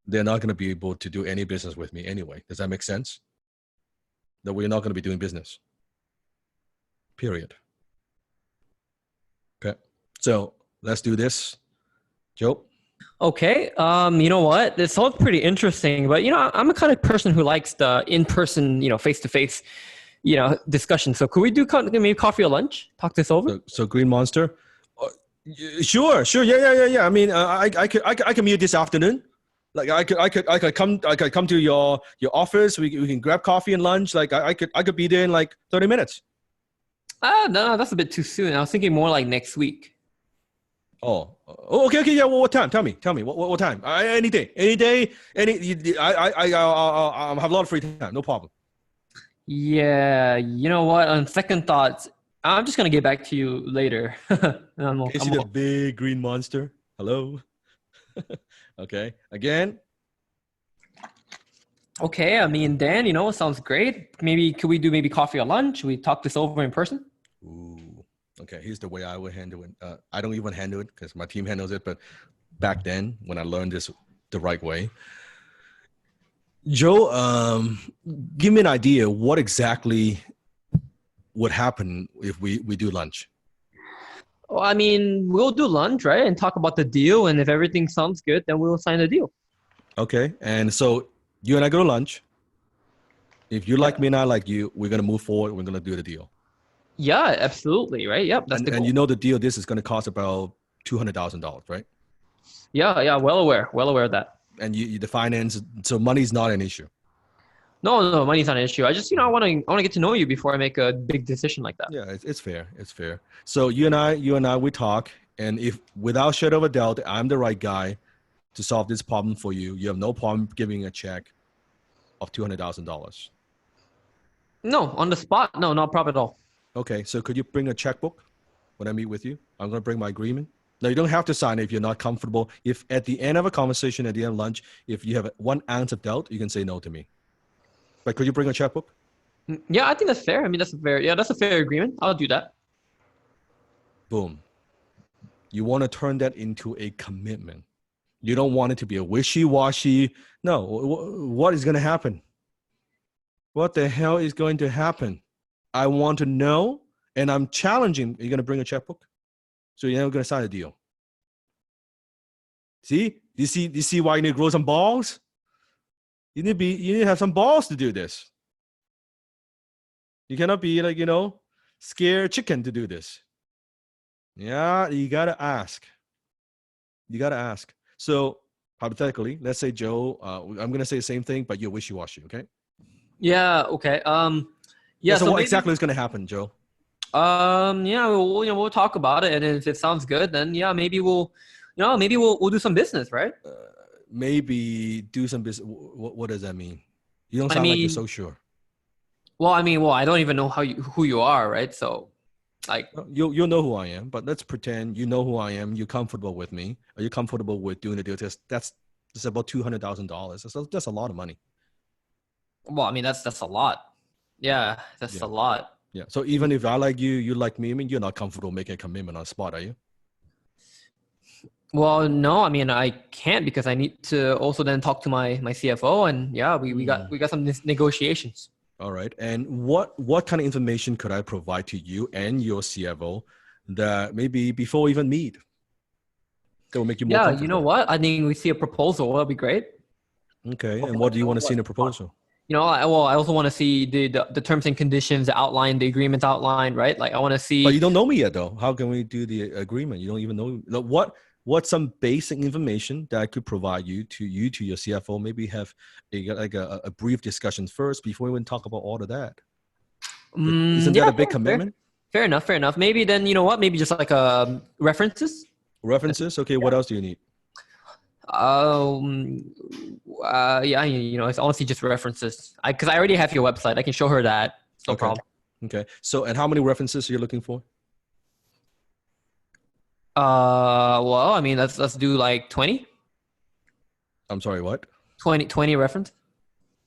S2: they're not going to be able to do any business with me anyway. Does that make sense? That we're not going to be doing business. Period. Okay. So let's do this. Joe?
S3: Okay. You know what? This sounds pretty interesting, but you know, I'm the kind of person who likes the in-person, you know, face-to-face, you know, discussion. So could we do maybe coffee or lunch? Talk this over?
S2: So Green Monster? Sure. Yeah. I mean, I can meet this afternoon. Like I could come to your office. We can grab coffee and lunch. Like I could be there in like 30 minutes.
S3: No, that's a bit too soon. I was thinking more like next week.
S2: Oh, okay. Yeah. Well, what time? Tell me. What time? Any day. I'll have a lot of free time. No problem.
S3: Yeah. You know what? On second thoughts, I'm just gonna get back to you later.
S2: Can you see the big green monster? Hello. Okay. Again.
S3: Okay. I mean, Dan, you know, sounds great. Maybe could we do maybe coffee or lunch? We talk this over in person.
S2: Ooh. Okay, here's the way I would handle it. I don't even handle it because my team handles it, but back then when I learned this the right way. Joe, give me an idea what exactly would happen if we do lunch.
S3: Well, I mean, we'll do lunch, right? And talk about the deal. And if everything sounds good, then we'll sign the deal.
S2: Okay. And so you and I go to lunch. If you like me and I like you, we're going to move forward. We're going to do the deal.
S3: Yeah, absolutely. Right. Yep. That's the goal.
S2: And you know the deal, this is going to cost about $200,000, right?
S3: Yeah. Well aware of that.
S2: And the finance, so money's not an issue.
S3: No, money's not an issue. I just, I want to get to know you before I make a big decision like that.
S2: Yeah, it's fair. It's fair. So you and I, we talk, and if without shadow of a doubt, I'm the right guy to solve this problem for you, you have no problem giving a check of $200,000.
S3: No, on the spot, no problem at all.
S2: Okay, so could you bring a checkbook when I meet with you? I'm going to bring my agreement. Now, you don't have to sign it if you're not comfortable. If at the end of a conversation, at the end of lunch, if you have 1 ounce of doubt, you can say no to me. But could you bring a checkbook?
S3: Yeah, I think that's fair. I mean, that's a fair agreement. I'll do that.
S2: Boom. You want to turn that into a commitment. You don't want it to be a wishy-washy. No, what is going to happen? What the hell is going to happen? I want to know, and I'm challenging. Are you going to bring a checkbook? So you're never going to sign a deal. See? You see why you need to grow some balls? You need to have some balls to do this. You cannot be like, scared chicken to do this. Yeah, you got to ask. You got to ask. So hypothetically, let's say Joe, I'm going to say the same thing, but you're wishy-washy, okay?
S3: Yeah, okay. Yeah,
S2: so what exactly is going to happen, Joe?
S3: Yeah, we'll talk about it, and if it sounds good, then yeah, maybe we'll do some business, right?
S2: Maybe do some business. What does that mean? You don't sound like you're so sure.
S3: Well, I don't even know who you are, right? So, like,
S2: you'll know who I am, but let's pretend you know who I am. You're comfortable with me. Are you comfortable with doing the deal? That's about $200,000. That's a lot of money.
S3: Well, I mean, that's a lot. Yeah, that's a lot.
S2: Yeah. So even if I like you, you like me, I mean, you're not comfortable making a commitment on the spot, are you?
S3: Well, no, I mean, I can't because I need to also then talk to my CFO, and yeah, we got some negotiations.
S2: All right. And what kind of information could I provide to you and your CFO that maybe before we even meet that will make you more comfortable?
S3: Yeah, you know what? I think we see a proposal. That'll be great.
S2: Okay. And what do you want to see in a proposal?
S3: I also want to see the terms and conditions outlined, the agreement outlined, right? Like I want to see.
S2: But you don't know me yet, though. How can we do the agreement? You don't even know what's some basic information that I could provide you to your CFO. Maybe have a brief discussion first before we even talk about all of that. Isn't that a big commitment?
S3: Fair enough. Maybe then you know what? Maybe just like references.
S2: References. Okay. What else do you need?
S3: Yeah, it's honestly just references. Because I already have your website. I can show her that. No problem.
S2: Okay. So, and how many references are you looking for?
S3: Well, I mean, let's do like 20.
S2: I'm sorry, what?
S3: 20 reference.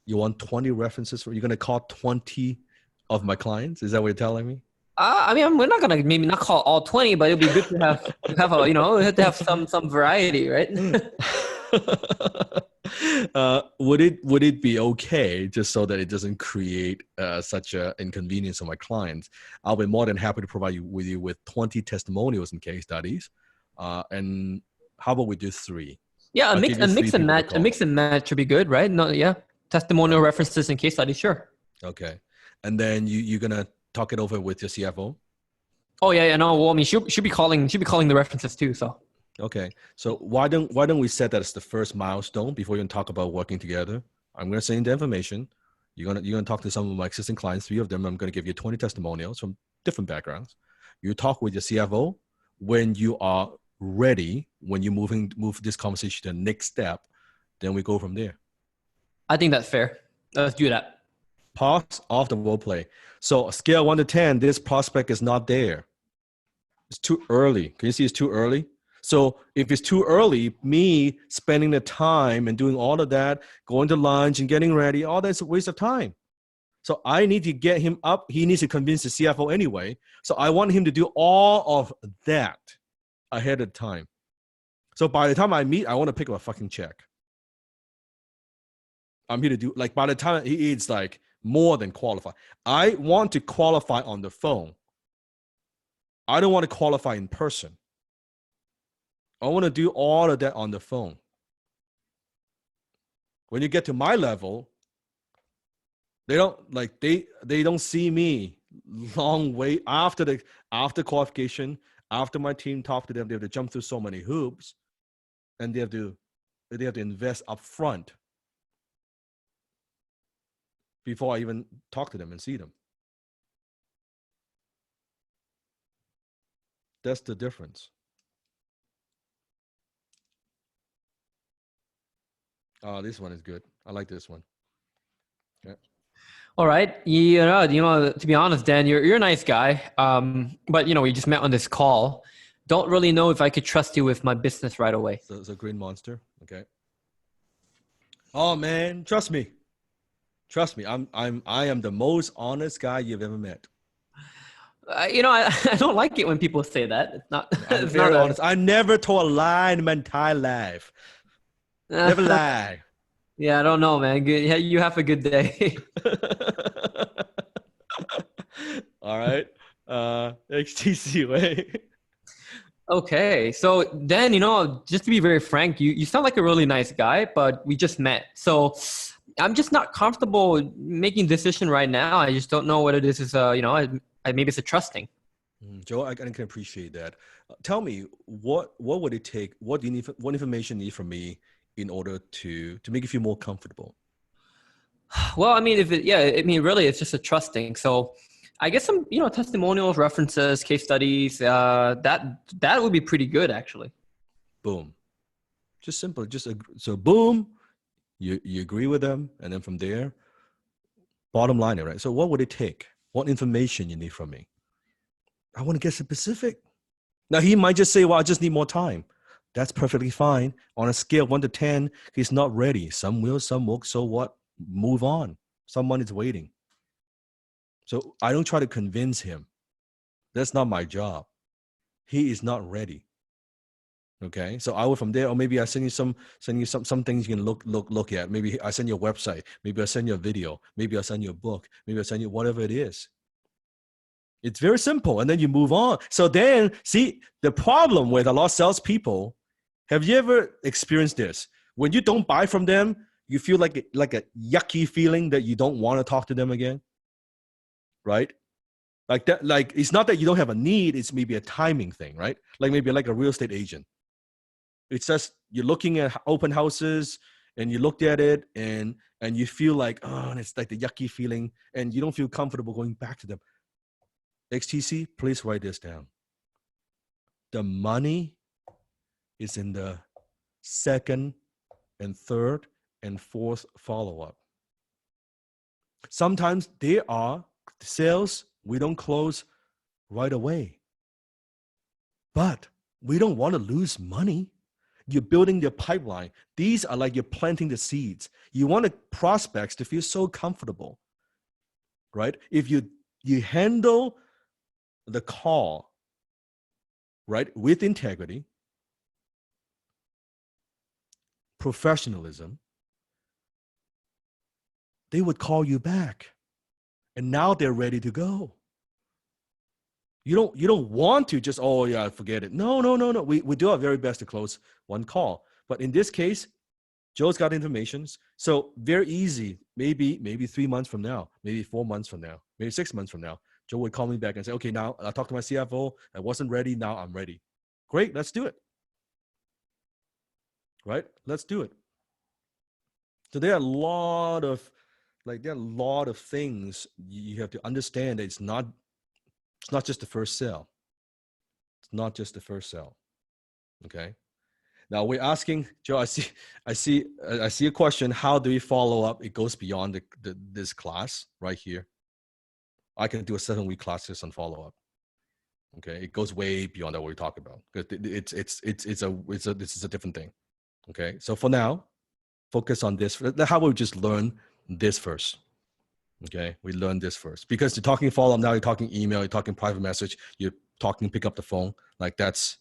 S2: You want 20 references? You're going to call 20 of my clients? Is that what you're telling me?
S3: I mean, we're not gonna maybe not call all 20, but it'd be good to have a we have to have some variety, right?
S2: Would it be okay just so that it doesn't create such an inconvenience for my clients? I'll be more than happy to provide you with 20 testimonials and case studies. And how about we do 3?
S3: Yeah, a mix and match would be good, right? No, yeah, testimonial references and case studies, sure.
S2: Okay, and then you're gonna talk it over with your CFO?
S3: Oh yeah, no. Well, I mean, she'll be calling the references too. So.
S2: Okay, so why don't we set that as the first milestone before you can talk about working together? I'm gonna send you the information. You're gonna talk to some of my existing clients, 3 of them. I'm gonna give you 20 testimonials from different backgrounds. You talk with your CFO when you are ready. When you move this conversation to the next step, then we go from there.
S3: I think that's fair. Let's do that.
S2: Pause off the role play. So scale 1 to 10, this prospect is not there. It's too early. Can you see it's too early? So if it's too early, me spending the time and doing all of that, going to lunch and getting ready, all that's a waste of time. So I need to get him up. He needs to convince the CFO anyway. So I want him to do all of that ahead of time. So by the time I meet, I want to pick up a fucking check. I'm here to do, like, by the time it's like more than qualify. I want to qualify on the phone. I don't want to qualify in person. I want to do all of that on the phone. When you get to my level, they don't see me long way after qualification, after my team talk to them, they have to jump through so many hoops, and they have to invest up front before I even talk to them and see them. That's the difference. Oh, this one is good. I like this one. Yeah.
S3: All right. To be honest, Dan, you're a nice guy. But we just met on this call. Don't really know if I could trust you with my business right away.
S2: So it's a green monster. Okay. Oh man, trust me. Trust me. I am the most honest guy you've ever met.
S3: I don't like it when people say that. It's not.
S2: I'm
S3: it's
S2: very
S3: not
S2: honest. I never told a lie in my entire life. Never lie.
S3: Yeah, I don't know, man. Good. Yeah, you have a good day.
S2: All right. HTC way.
S3: Okay, so then just to be very frank, you sound like a really nice guy, but we just met, so I'm just not comfortable making a decision right now. I just don't know whether this is maybe it's a trusting.
S2: Joe, I can appreciate that. Tell me, what would it take? What do you need? What information you need from me in order to make you feel more comfortable?
S3: Well, I mean, really, it's just a trusting. So I guess some, testimonials, references, case studies, that would be pretty good, actually.
S2: Boom. Just simple. So boom, you agree with them, and then from there, bottom line, right? So what would it take? What information you need from me? I want to get specific. Now he might just say, well, I just need more time. That's perfectly fine. On a scale of 1 to 10, he's not ready. Some will, some won't. So what? Move on. Someone is waiting. So I don't try to convince him. That's not my job. He is not ready. Okay. So I will from there, or maybe I send you some things you can look at. Maybe I send you a website. Maybe I send you a video. Maybe I send you a book. Maybe I send you whatever it is. It's very simple. And then you move on. So then, see, the problem with a lot of salespeople, have you ever experienced this? When you don't buy from them, you feel like a yucky feeling that you don't want to talk to them again, right? Like that. Like it's not that you don't have a need; it's maybe a timing thing, right? Like maybe like a real estate agent. It's just you're looking at open houses and you looked at it and you feel like, oh, and it's like the yucky feeling, and you don't feel comfortable going back to them. XTC, please write this down. The money is in the second and third and fourth follow-up. Sometimes there are sales we don't close right away. But we don't want to lose money. You're building your pipeline. These are like you're planting the seeds. You want the prospects to feel so comfortable, right? If you handle the call, right, with integrity, professionalism, they would call you back. And now they're ready to go. You don't want to just, oh yeah, forget it. No. We do our very best to close one call. But in this case, Joe's got information. So very easy. Maybe 3 months from now, maybe 4 months from now, maybe 6 months from now, Joe would call me back and say, okay, now I talked to my CFO. I wasn't ready. Now I'm ready. Great. Let's do it. Right? Let's do it. So there are a lot of things you have to understand that it's not just the first sale. It's not just the first sale. Okay. Now we're asking, Joe, I see a question. How do we follow up? It goes beyond this class right here. I can do a 7-week class just on follow up. Okay. It goes way beyond that what we talk about. This is a different thing. Okay. So for now, focus on this. How about we just learn this first? Okay, we learn this first because you're talking follow-up now. You're talking email. You're talking private message. You're talking pick up the phone. Like that's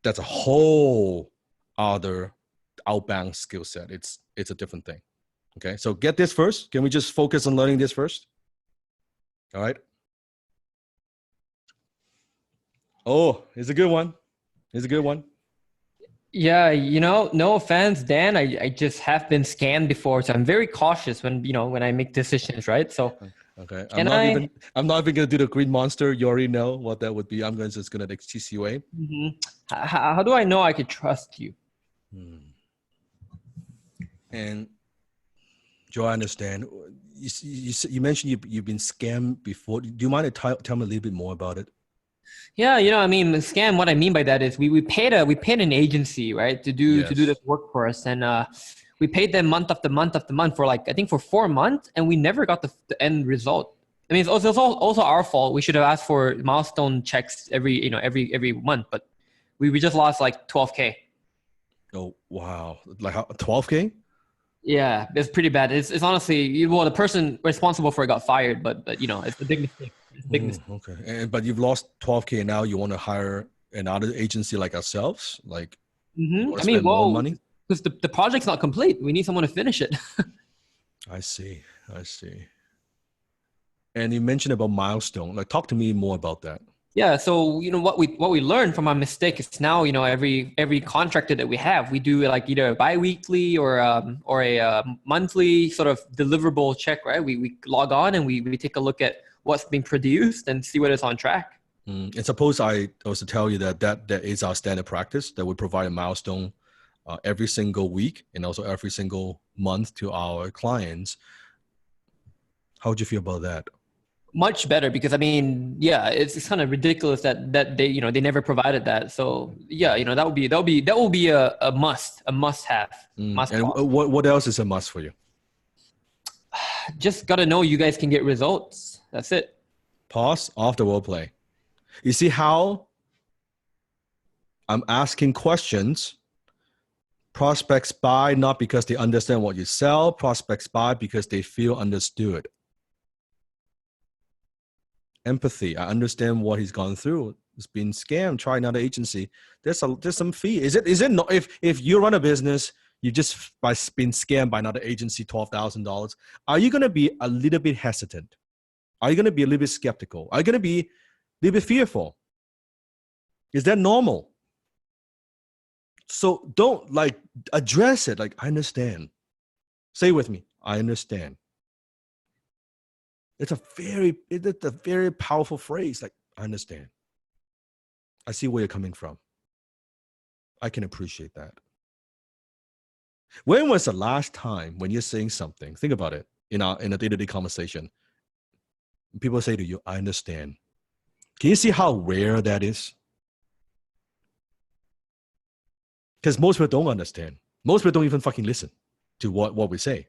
S2: a whole other outbound skill set. It's a different thing. Okay, so get this first. Can we just focus on learning this first? All right. Oh, it's a good one. It's a good one.
S3: Yeah, no offense, Dan. I just have been scammed before, so I'm very cautious when I make decisions, right? So
S2: Okay,
S3: can I?
S2: I'm not even gonna do the green monster. You already know what that would be. I'm just gonna chase you away.
S3: How do I know I could trust you?
S2: And Joe, I understand. You mentioned you've been scammed before. Do you mind to tell me a little bit more about it?
S3: Yeah, I mean, scam. What I mean by that is we paid an agency, right, to do this work for us, and we paid them month after month after month for I think for 4 months, and we never got the end result. I mean, it's also our fault. We should have asked for milestone checks every month, but we just lost like 12K.
S2: Oh wow, like 12K?
S3: Yeah, it's pretty bad. It's honestly, the person responsible for it got fired, but it's a big mistake. It's a big mistake.
S2: Okay, but you've lost 12K, and now you want to hire another agency like ourselves? Like, you want to spend more money?
S3: Because the project's not complete. We need someone to finish it.
S2: I see. And you mentioned about milestone. Like, talk to me more about that.
S3: Yeah, so what we learned from our mistake is now every contractor that we have, we do like either a bi-weekly or a monthly sort of deliverable check, right? We log on and we take a look at what's being produced and see whether it's on track.
S2: And suppose I also tell you that is our standard practice, that we provide a milestone every single week and also every single month to our clients. How would you feel about that?
S3: Much better, because I mean, yeah, it's kind of ridiculous that they they never provided that. So yeah, that will be a must have.
S2: And what else is a must for you?
S3: Just gotta know you guys can get results. That's it.
S2: Pause off the role play. You see how I'm asking questions. Prospects buy not because they understand what you sell. Prospects buy because they feel understood. Empathy. I understand what he's gone through. He's been scammed. Try another agency. There's some fee. Is it not? If you run a business, you just been scammed by another agency, $12,000. Are you going to be a little bit hesitant? Are you going to be a little bit skeptical? Are you going to be a little bit fearful? Is that normal? So don't address it. I understand. Say with me. I understand. It's a very powerful phrase. I understand. I see where you're coming from. I can appreciate that. When was the last time when you're saying something? Think about it in a day-to-day conversation. People say to you, I understand. Can you see how rare that is? Because most people don't understand. Most people don't even fucking listen to what we say.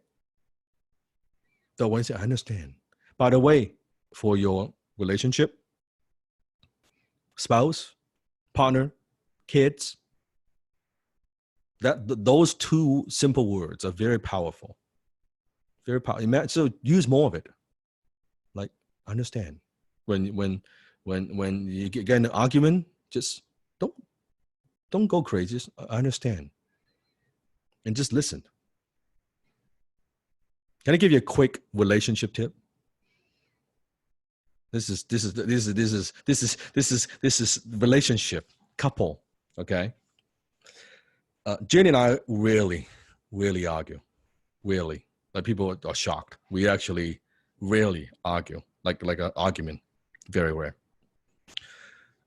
S2: So when you say, I understand. By the way, for your relationship, spouse, partner, kids, those two simple words are very powerful. Very powerful. So use more of it. Understand. When you get in an argument, just don't go crazy. Just understand. And just listen. Can I give you a quick relationship tip? This is relationship couple. Okay. Jenny and I really argue. Really. People are shocked. We actually rarely argue. Like an argument. Very rare.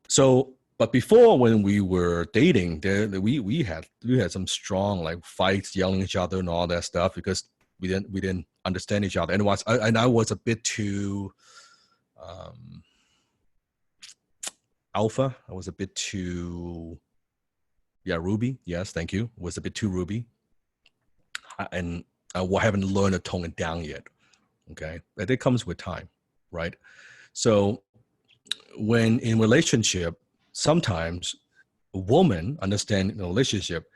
S2: So, but before, when we were dating, we had some strong fights, yelling at each other and all that stuff, because we didn't understand each other. And I was a bit too alpha. I was a bit too Ruby. Yes, thank you. Was a bit too Ruby. And I haven't learned to tone it down yet. Okay, but it comes with time, right? So when in relationship, sometimes a woman understand in a relationship,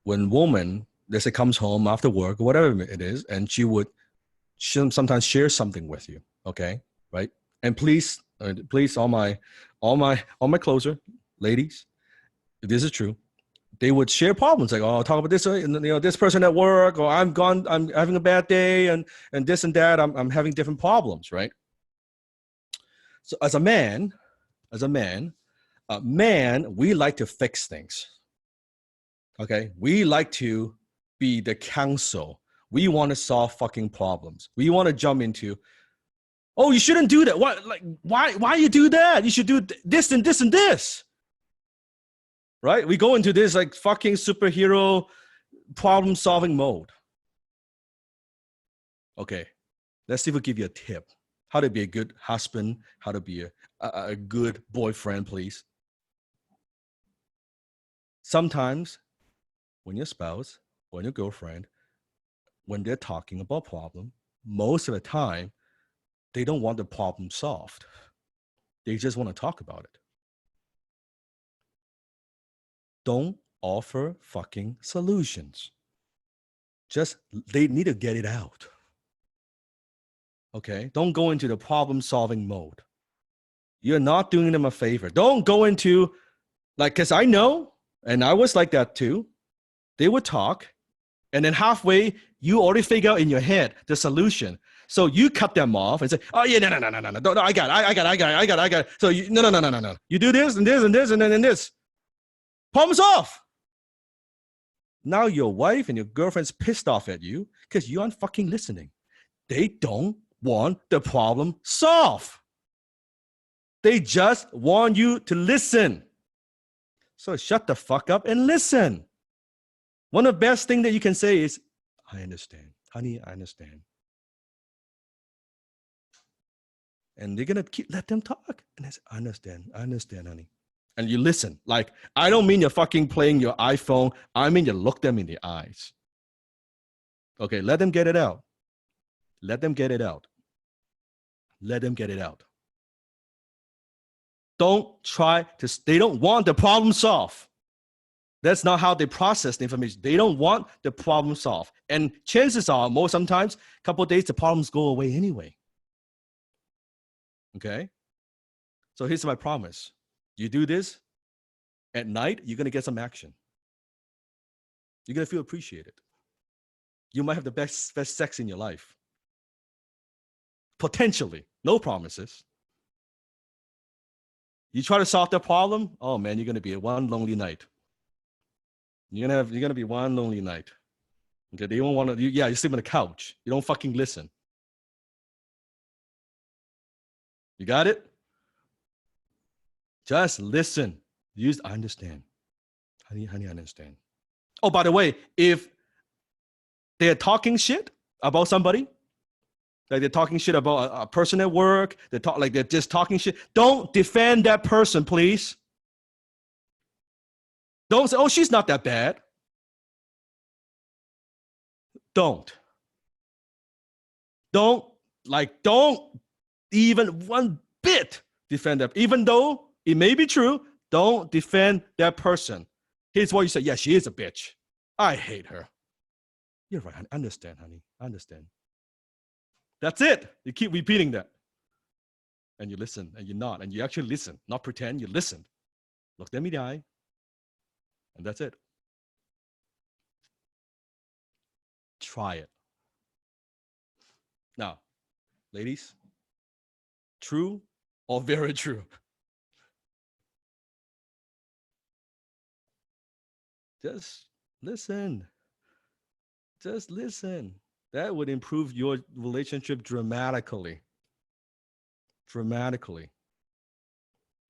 S2: when woman, let's say, comes home after work or whatever it is, and she sometimes share something with you, okay, right? And please, all my closer ladies, if this is true, they would share problems like, oh, talk about this, and this person at work, or I'm having a bad day, and this and that, I'm having different problems, right? So as a man, we like to fix things. Okay, we like to be the counsel. We want to solve fucking problems. We want to jump into, oh, you shouldn't do that. What? Like, why you do that? You should do this and this and this. Right? We go into this like fucking superhero problem-solving mode. Okay, let's see if we give you a tip. How to be a good husband, how to be a good boyfriend, please. Sometimes when your spouse, when your girlfriend, when they're talking about problem, most of the time, they don't want the problem solved. They just want to talk about it. Don't offer fucking solutions. Just, they need to get it out. Okay? Don't go into the problem-solving mode. You're not doing them a favor. Don't go into, like, because I know, and I was like that too. They would talk, and then halfway, you already figure out in your head the solution. So you cut them off and say, oh, yeah, no, I got it. So you, no. You do this and this and this and then this. Problem's off. Now your wife and your girlfriend's pissed off at you because you aren't fucking listening. They don't want the problem solved. They just want you to listen. So shut the fuck up and listen. One of the best things that you can say is, I understand. Honey, I understand. And they're going to let them talk. And they say, I understand, honey. And you listen. Like, I don't mean you're fucking playing your iPhone. I mean you look them in the eyes. Okay, let them get it out. Let them get it out. Let them get it out. Don't try to, they don't want the problem solved. That's not how they process the information. They don't want the problem solved. And chances are, sometimes, a couple of days, the problems go away anyway. Okay? So here's my promise. You do this, at night, you're going to get some action. You're going to feel appreciated. You might have the best sex in your life. Potentially. No promises. You try to solve the problem, oh man, you're going to be one lonely night. You're gonna be one lonely night. Okay, they won't want to. You sleep on the couch. You don't fucking listen. You got it? Just listen. I understand. Honey, I understand. Oh, by the way, if they're talking shit about somebody, like they're talking shit about a person at work, they're just talking shit, don't defend that person, please. Don't say, oh, she's not that bad. Don't even one bit defend that. Even though it may be true, don't defend that person. Here's what you say. Yeah, she is a bitch. I hate her. You're right. I understand, honey. I understand. That's it. You keep repeating that. And you listen, and you nod, and you actually listen. Not pretend, you listen. Look them in the eye. And that's it. Try it. Now, ladies, true or very true? Just listen. Just listen. That would improve your relationship dramatically. Dramatically.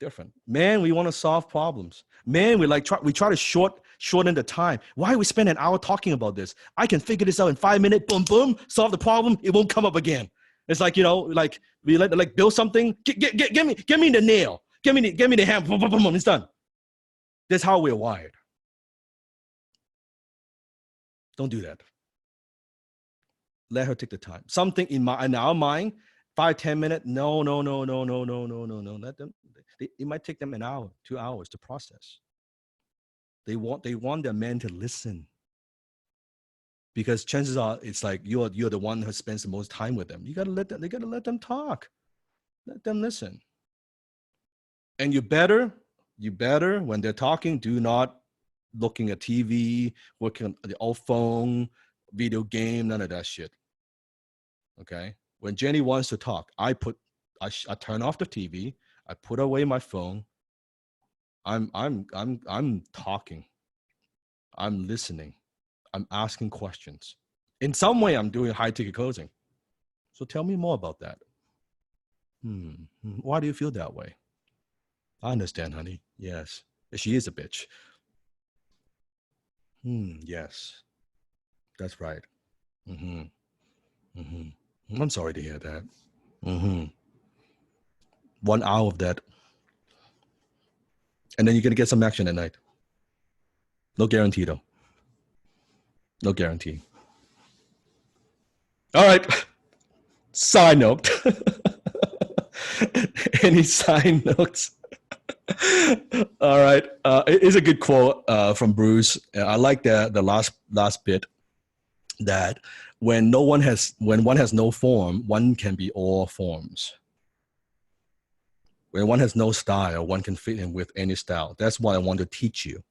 S2: Different. Man, we want to solve problems. Man, we try to shorten the time. Why we spend an hour talking about this? I can figure this out in 5 minutes. Boom, boom. Solve the problem. It won't come up again. It's like, like we like build something. Give me the nail. Give me the hammer. Boom, boom, boom, boom. It's done. That's how we're wired. Don't do that. Let her take the time. Something in our mind, 5-10 minutes. No. Let them. It might take them an hour, 2 hours to process. They want their men to listen, because chances are it's like you're the one who spends the most time with them. They gotta let them talk, let them listen. And you better when they're talking, do not looking at TV, working on the old phone, video game, none of that shit. Okay. When Jenny wants to talk, I turn off the TV. I put away my phone. I'm talking. I'm listening. I'm asking questions. In some way, I'm doing high ticket closing. So tell me more about that. Why do you feel that way? I understand, honey. Yes. She is a bitch. Yes. That's right. I'm sorry to hear that. 1 hour of that. And then you're going to get some action at night. No guarantee, though. No guarantee. All right. Side note. Any side notes? All right. It's a good quote from Bruce. I like the last bit, that when one has no form, one can be all forms. When one has no style, one can fit in with any style. That's what I want to teach you,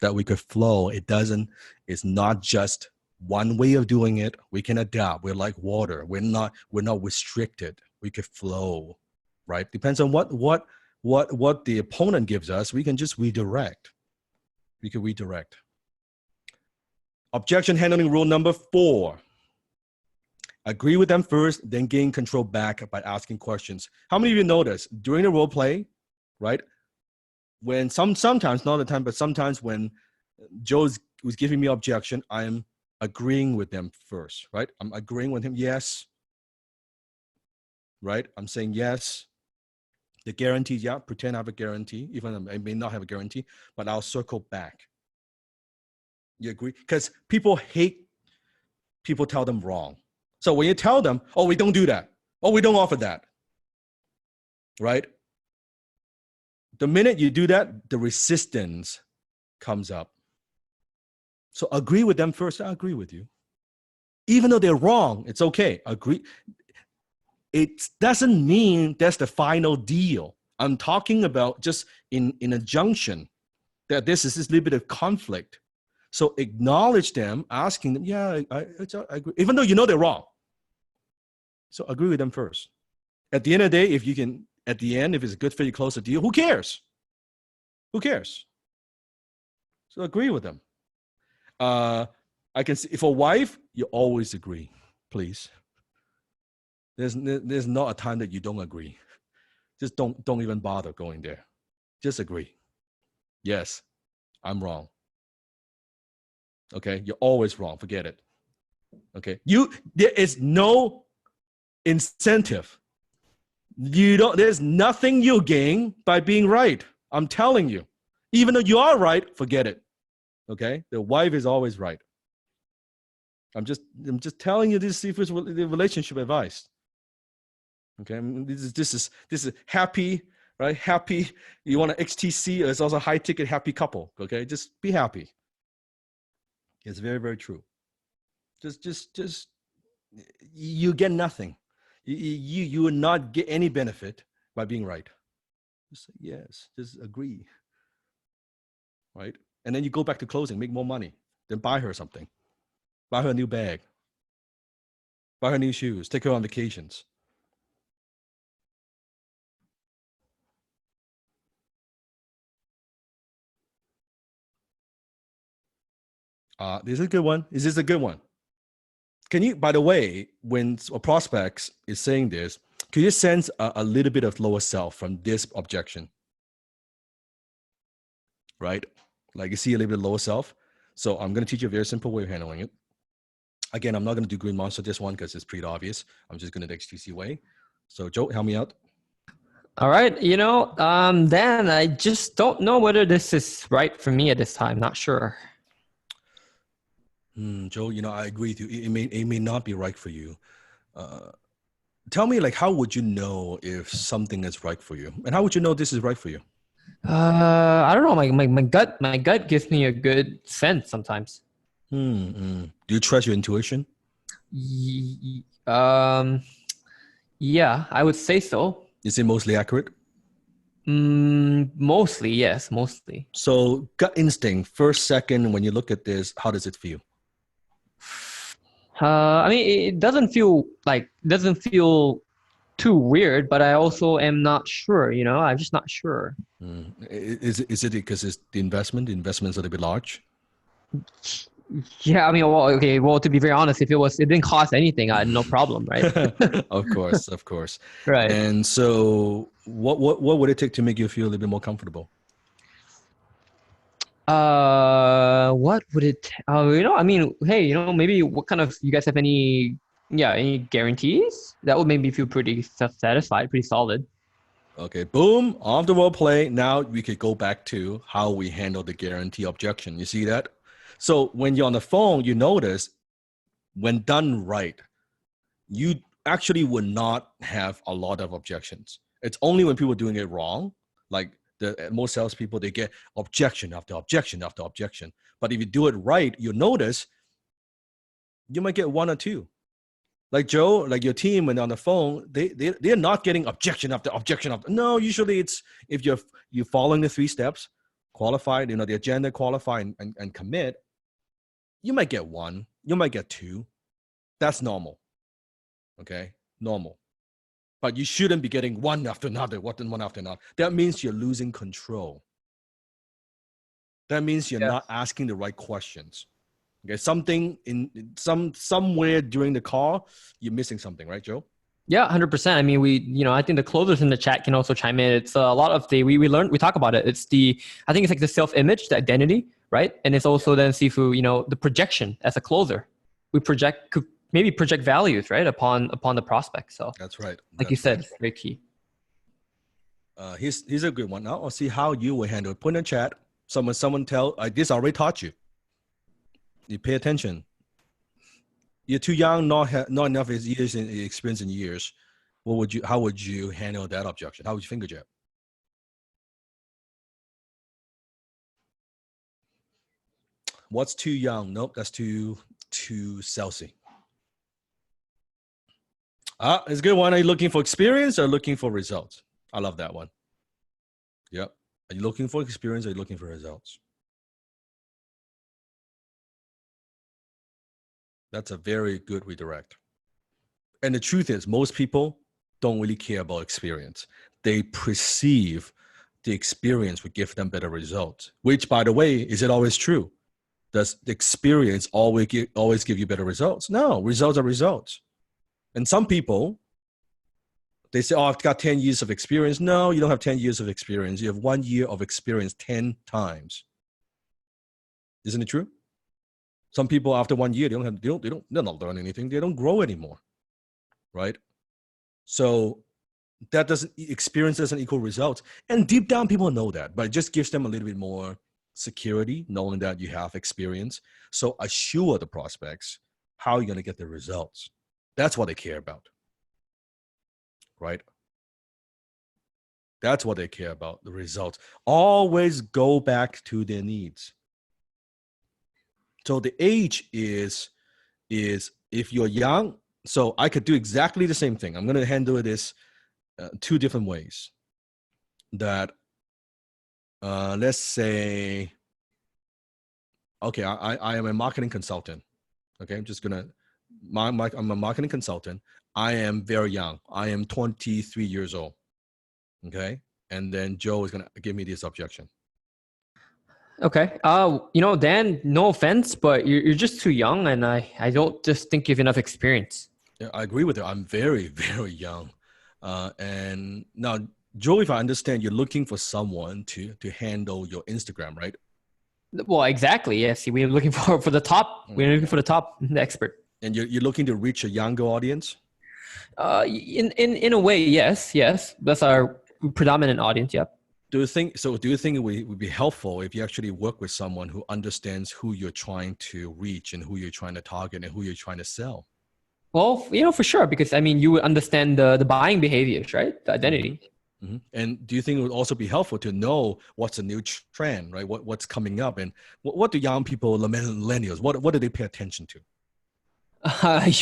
S2: that we could flow. It's not just one way of doing it. We can adapt. We're like water. We're not restricted. We could flow, right? Depends on what the opponent gives us. We can just redirect. We can redirect. Objection handling rule number 4. Agree with them first, then gain control back by asking questions. How many of you notice during the role play, right? When sometimes, not all the time, but sometimes when Joe was giving me objection, I'm agreeing with them first, right? I'm agreeing with him, yes. Right? I'm saying yes. The guarantees, yeah, pretend I have a guarantee, even I may not have a guarantee, but I'll circle back. You agree? Because people hate people tell them wrong. So when you tell them, oh, we don't do that. Oh, we don't offer that. Right? The minute you do that, the resistance comes up. So agree with them first. I agree with you. Even though they're wrong, it's okay. Agree. It doesn't mean that's the final deal. I'm talking about just in a junction that this is this little bit of conflict. So acknowledge them, asking them, yeah, I agree, even though you know they're wrong. So agree with them first. At the end of the day, if it's a good fit, you close the deal, who cares? Who cares? So agree with them. I can see, if a wife, you always agree, please. There's not a time that you don't agree. Just don't even bother going there. Just agree. Yes, I'm wrong. Okay, you're always wrong. Forget it. Okay, there is no incentive. There's nothing you gain by being right. I'm telling you. Even though you are right, forget it. Okay, the wife is always right. I'm just telling you this is relationship advice. Okay, this is happy, right? Happy. You want an XTC? It's also high ticket happy couple. Okay, just be happy. It's very, very true. Just you get nothing. You will not get any benefit by being right. Just say yes. Just agree. Right, and then you go back to closing, make more money, then buy her something, buy her a new bag, buy her new shoes, take her on vacations. This is a good one. Is this a good one? Can you, by the way, when a prospect is saying this, can you sense a little bit of lower self from this objection? Right? Like you see a little bit of lower self. So I'm going to teach you a very simple way of handling it. Again, I'm not going to do Green Monster this one because it's pretty obvious. I'm just going to do the XTC way. So Joe, help me out.
S3: All right. Dan, I just don't know whether this is right for me at this time. Not sure.
S2: Joe, I agree with you. It may not be right for you. Tell me, like, how would you know if something is right for you? And how would you know this is right for you?
S3: I don't know. My gut gives me a good sense sometimes.
S2: Do you trust your intuition?
S3: Yeah, I would say so.
S2: Is it mostly accurate?
S3: Mostly, yes, mostly.
S2: So gut instinct, first, second, when you look at this, how does it feel?
S3: I mean, it doesn't feel too weird, but I also am not sure. I'm just not sure.
S2: Is it because it's the investment? The investment's a little bit large.
S3: Yeah, I mean, well, okay, well, to be very honest, if it didn't cost anything, I had no problem, right?
S2: Of course, of course.
S3: Right.
S2: And so, what would it take to make you feel a little bit more comfortable?
S3: What would it? I mean, hey, maybe what kind of you guys have any guarantees that would make me feel pretty satisfied, pretty solid.
S2: Okay, boom, off the role play. Now we could go back to how we handle the guarantee objection. You see that? So when you're on the phone, you notice when done right, you actually would not have a lot of objections. It's only when people are doing it wrong, like most salespeople, they get objection after objection after objection. But if you do it right, you'll notice you might get one or two. Like Joe, like your team, when they're on the phone, they're not getting objection after objection after. No, usually it's if you're following the 3 steps, qualified, the agenda, qualify and commit, you might get one, you might get two. That's normal. Okay, normal. But you shouldn't be getting one after another, one after another. That means you're losing control. That means you're not asking the right questions. Okay, something somewhere during the call, you're missing something, right, Joe?
S3: Yeah, 100%. I mean, I think the closers in the chat can also chime in. It's a lot of we talk about it. I think it's like the self-image, the identity, right? And it's also then Sifu, the projection as a closer. We could maybe project values, right, upon the prospect. So
S2: that's right.
S3: Like you said, very key.
S2: Here's a good one. Now I'll see how you will handle it. Put in the chat. Someone tell this I already taught you. You pay attention. You're too young, not enough years in experience in years. How would you handle that objection? How would you finger jab? What's too young? Nope, that's too salesy. It's a good one. Are you looking for experience or looking for results? I love that one. Yep. Are you looking for experience or are you looking for results? That's a very good redirect. And the truth is, most people don't really care about experience. They perceive the experience would give them better results, which, by the way, is it always true? Does the experience always give you better results? No, results are results. And some people, they say, I've got 10 years of experience. No, you don't have 10 years of experience. You have 1 year of experience 10 times. Isn't it true? Some people after 1 year, they're not learning anything. They don't grow anymore, right? So experience doesn't equal results. And deep down, people know that, but it just gives them a little bit more security, knowing that you have experience. So assure the prospects how you're going to get the results. That's what they care about, right? That's what they care about, the results. Always go back to their needs. So the age is if you're young, so I could do exactly the same thing. I'm going to handle this 2 different ways. That let's say, okay, I am a marketing consultant. Okay, I'm just gonna I'm a marketing consultant. I am very young. I am 23 years old. Okay, and then Joe is gonna give me this objection.
S3: Okay. Dan, no offense, but you're just too young, and I don't just think you have enough experience.
S2: Yeah, I agree with you. I'm very, very young. And now, Joe, if I understand, you're looking for someone to handle your Instagram, right?
S3: Well, exactly. Yes. We're looking for the top. We're looking for the top expert.
S2: And you're looking to reach a younger audience?
S3: In a way, yes. That's our predominant audience. Yep.
S2: Do you think it would be helpful if you actually work with someone who understands who you're trying to reach and who you're trying to target and who you're trying to sell?
S3: Well, for sure, because you would understand the buying behaviors, right? The identity.
S2: Mm-hmm. And do you think it would also be helpful to know what's a new trend, right? What's coming up, and what do young people, the millennials, what do they pay attention to?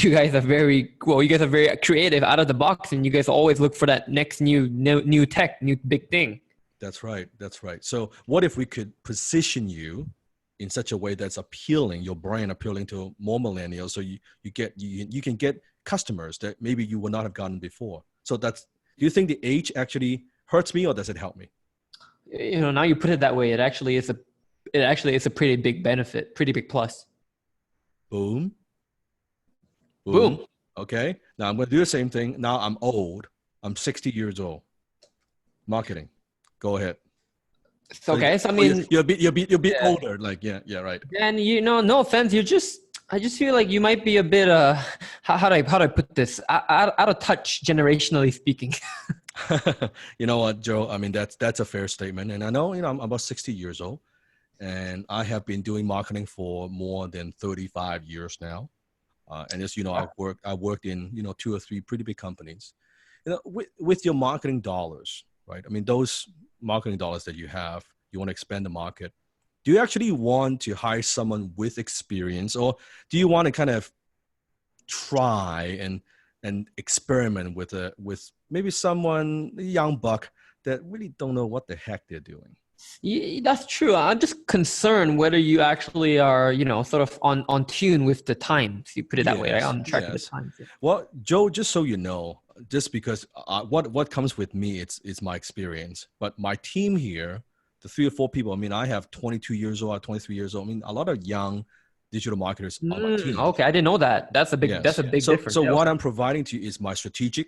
S3: You guys are very creative, out of the box, and you guys always look for that next new tech, new big thing.
S2: That's right. That's right. So what if we could position you in such a way that's appealing, your brand appealing to more millennials, so you can get customers that maybe you would not have gotten before. So do you think the age actually hurts me or does it help me?
S3: Now you put it that way, it actually is a pretty big benefit, pretty big plus.
S2: Boom.
S3: Boom.
S2: Okay. Now I'm going to do the same thing. Now I'm old. I'm 60 years old. Marketing. Go ahead.
S3: Okay. So I mean,
S2: you're a bit
S3: yeah.
S2: older. Like, yeah, right.
S3: And no offense, I just feel like you might be a bit how do I put this, out of touch, generationally speaking.
S2: You know what, Joe? I mean, that's a fair statement. And I know, I'm about 60 years old, and I have been doing marketing for more than 35 years now. And as you know, I worked in 2 or 3 pretty big companies. With your marketing dollars, right? I mean, those marketing dollars that you want to expand the market. Do you actually want to hire someone with experience, or do you want to kind of try and experiment with maybe someone, a young buck that really don't know what the heck they're doing?
S3: Yeah, that's true. I'm just concerned whether you actually are, sort of on tune with the times. You put it that way, right? On track with the times. Yeah.
S2: Well, Joe, just so you know, just because what comes with me, it's my experience. But my team here, the 3 or 4 people, I mean, I have 22 years old, 23 years old. I mean, a lot of young digital marketers on my team.
S3: Okay, I didn't know that. That's a big difference.
S2: So what I'm providing to you is my strategic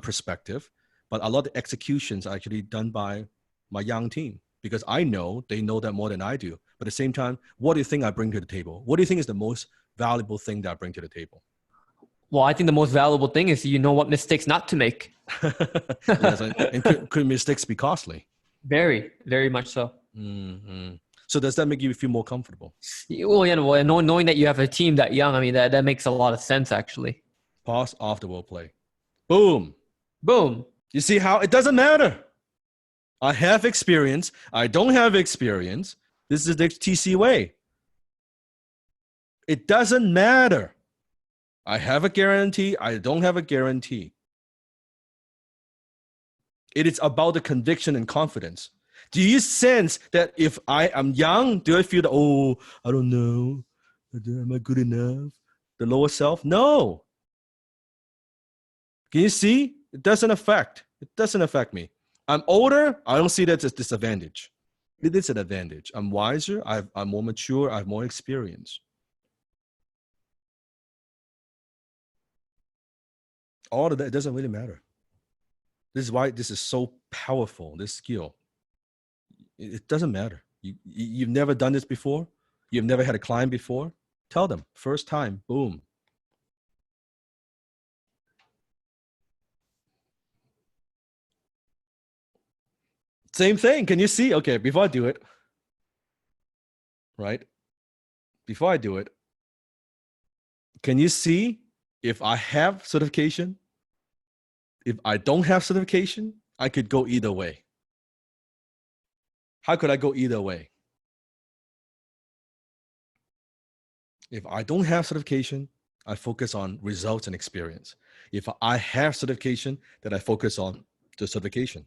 S2: perspective, but a lot of the executions are actually done by my young team, because I know they know that more than I do. But at the same time, what do you think I bring to the table? What do you think is the most valuable thing that I bring to the table?
S3: Well, I think the most valuable thing is what mistakes not to make.
S2: Yes, and could mistakes be costly?
S3: Very, very much so.
S2: Mm-hmm. So does that make you feel more comfortable?
S3: Well, knowing that you have a team that young, I mean, that makes a lot of sense, actually.
S2: Pause, off the word play. Boom.
S3: Boom.
S2: You see how it doesn't matter. I have experience. I don't have experience. This is the TC way. It doesn't matter. I have a guarantee. I don't have a guarantee. It is about the conviction and confidence. Do you sense that if I am young, do I feel that, I don't know, am I good enough? The lower self? No. Can you see? It doesn't affect me. I'm older. I don't see that as a disadvantage. It is an advantage. I'm wiser. I'm more mature. I have more experience. All of that, it doesn't really matter. This is why this is so powerful, this skill. It doesn't matter. You've never done this before. You've never had a client before. Tell them, first time, boom. Same thing. Can you see? Okay, before I do it, right? Before I do it, can you see if I have certification? If I don't have certification, I could go either way. How could I go either way? If I don't have certification, I focus on results and experience. If I have certification, then I focus on the certification.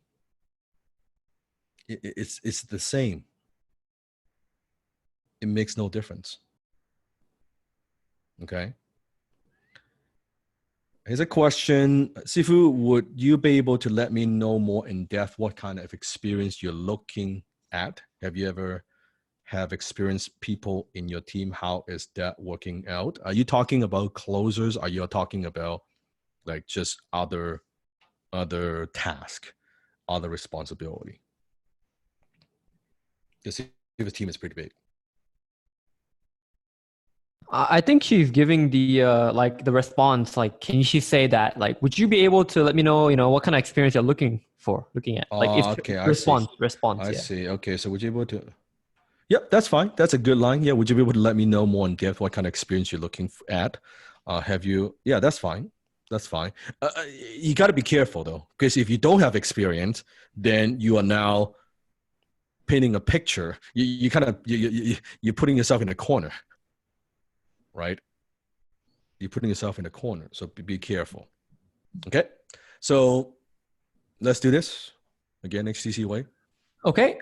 S2: It's the same. It makes no difference. Okay. Here's a question. Sifu, would you be able to let me know more in depth what kind of experience you're looking at? Have you ever have experienced people in your team? How is that working out? Are you talking about closers? Are you talking about like just other task, other responsibility? Because if a team is pretty big.
S3: I think she's giving the the response. Like, can she say that? Like, would you be able to let me know, what kind of experience you're looking at? Like,
S2: okay,
S3: response.
S2: I see. Okay, so would you be able to? Yep, that's fine. That's a good line. Yeah, would you be able to let me know more in depth what kind of experience you're looking at? Have you? Yeah, that's fine. That's fine. You got to be careful though, because if you don't have experience, then you are now painting a picture. You kind of you're putting yourself in a corner, right? You're putting yourself in a corner. So be careful. Okay. So let's do this again. HTC way.
S3: Okay.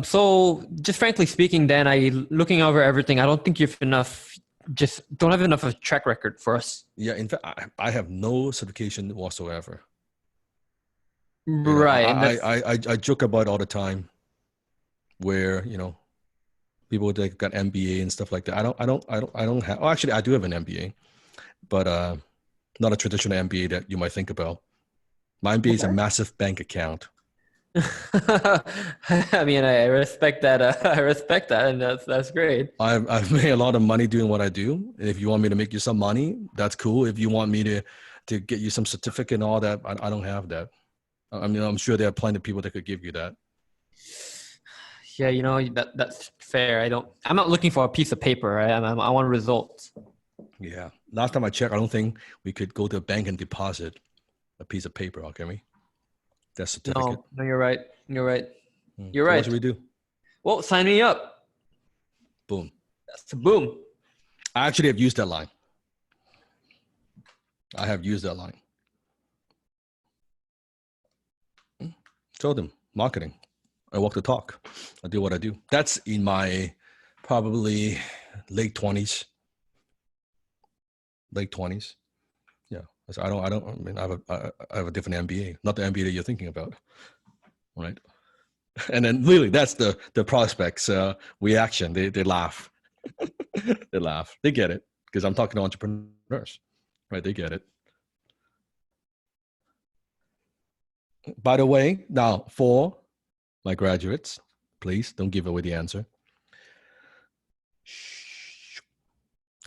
S3: So just frankly speaking, then looking over everything, I don't think you've enough. Just don't have enough of a track record for us.
S2: Yeah, in fact, I have no certification whatsoever. You know,
S3: Right, and that's
S2: I joke about it all the time, where people that got MBA and stuff like that. I don't have. Oh, actually, I do have an MBA, but not a traditional MBA that you might think about. My MBA is a
S3: okay.
S2: massive bank account.
S3: I mean, I respect that. I respect that, and that's great.
S2: I've made a lot of money doing what I do. If you want me to make you some money, that's cool. If you want me to get you some certificate and all that, I don't have that. I mean, I'm sure there are plenty of people that could give you that.
S3: Yeah, that's fair. I'm not looking for a piece of paper. Right? I want results.
S2: Yeah. Last time I checked, I don't think we could go to a bank and deposit a piece of paper. Okay, me that certificate.
S3: No, you're right. You're right. You're
S2: So what
S3: right.
S2: should we do?
S3: Well, sign me up.
S2: Boom.
S3: That's a boom.
S2: I actually have used that line. I have used that line. Told them marketing. I walk the talk. I do what I do. That's in my probably late 20s. Late 20s. Yeah. So I mean, I have a different MBA, not the MBA that you're thinking about. Right. And then literally that's the prospects reaction. They laugh. They laugh. They get it because I'm talking to entrepreneurs. Right. They get it. By the way, now for my graduates, please don't give away the answer.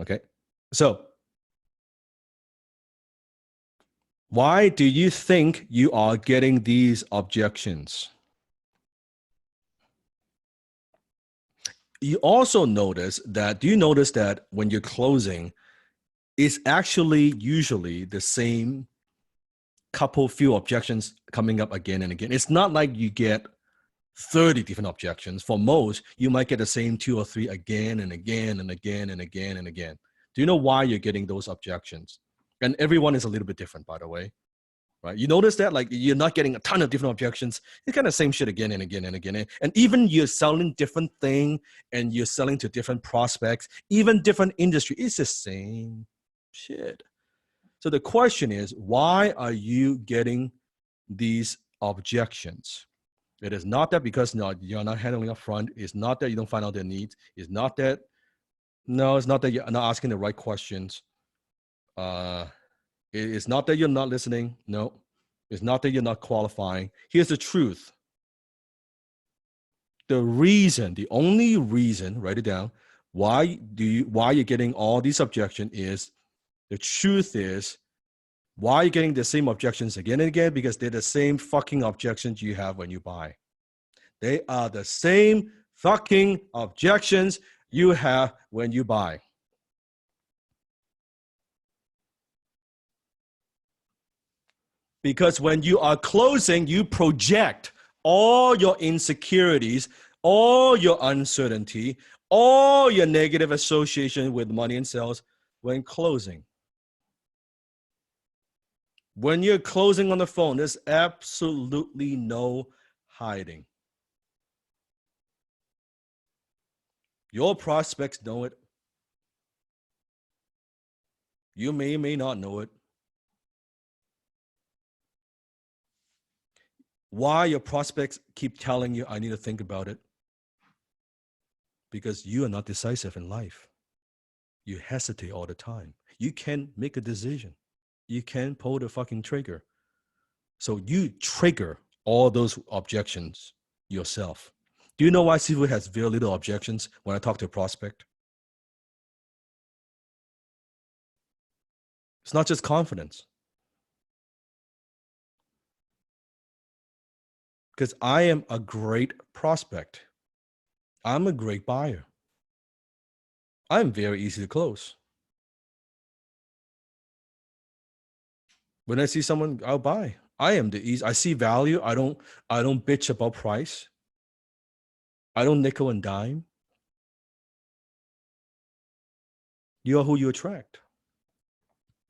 S2: Okay. So, why do you think you are getting these objections? You also notice that, do you notice that when you're closing, it's actually usually the same few objections coming up again and again? It's not like you get 30 different objections. For most, you might get the same 2 or 3 again and again and again and again and again. Do you know why you're getting those objections? And everyone is a little bit different, by the way, right? You notice that, like, you're not getting a ton of different objections. It's kind of same shit again and again and again. And even you're selling different thing and you're selling to different prospects, even different industry, it's the same shit. So the question is, why are you getting these objections? It is not that because you're not handling up front. It's not that you don't find out their needs. It's not that you're not asking the right questions. It's not that you're not listening. No, it's not that you're not qualifying. Here's the truth. The only reason, write it down, why you're getting all these objections is, the truth is, why are you getting the same objections again and again? Because they're the same fucking objections you have when you buy. They are the same fucking objections you have when you buy. Because when you are closing, you project all your insecurities, all your uncertainty, all your negative association with money and sales when closing. When you're closing on the phone, there's absolutely no hiding. Your prospects know it. You may or may not know it. Why your prospects keep telling you, I need to think about it? Because you are not decisive in life. You hesitate all the time. You can't make a decision. You can't pull the fucking trigger. So you trigger all those objections yourself. Do you know why Sifu has very little objections when I talk to a prospect? It's not just confidence. Because I am a great prospect. I'm a great buyer. I'm very easy to close. When I see someone, I'll buy. I am the easy. I see value. I don't bitch about price. I don't nickel and dime. You are who you attract.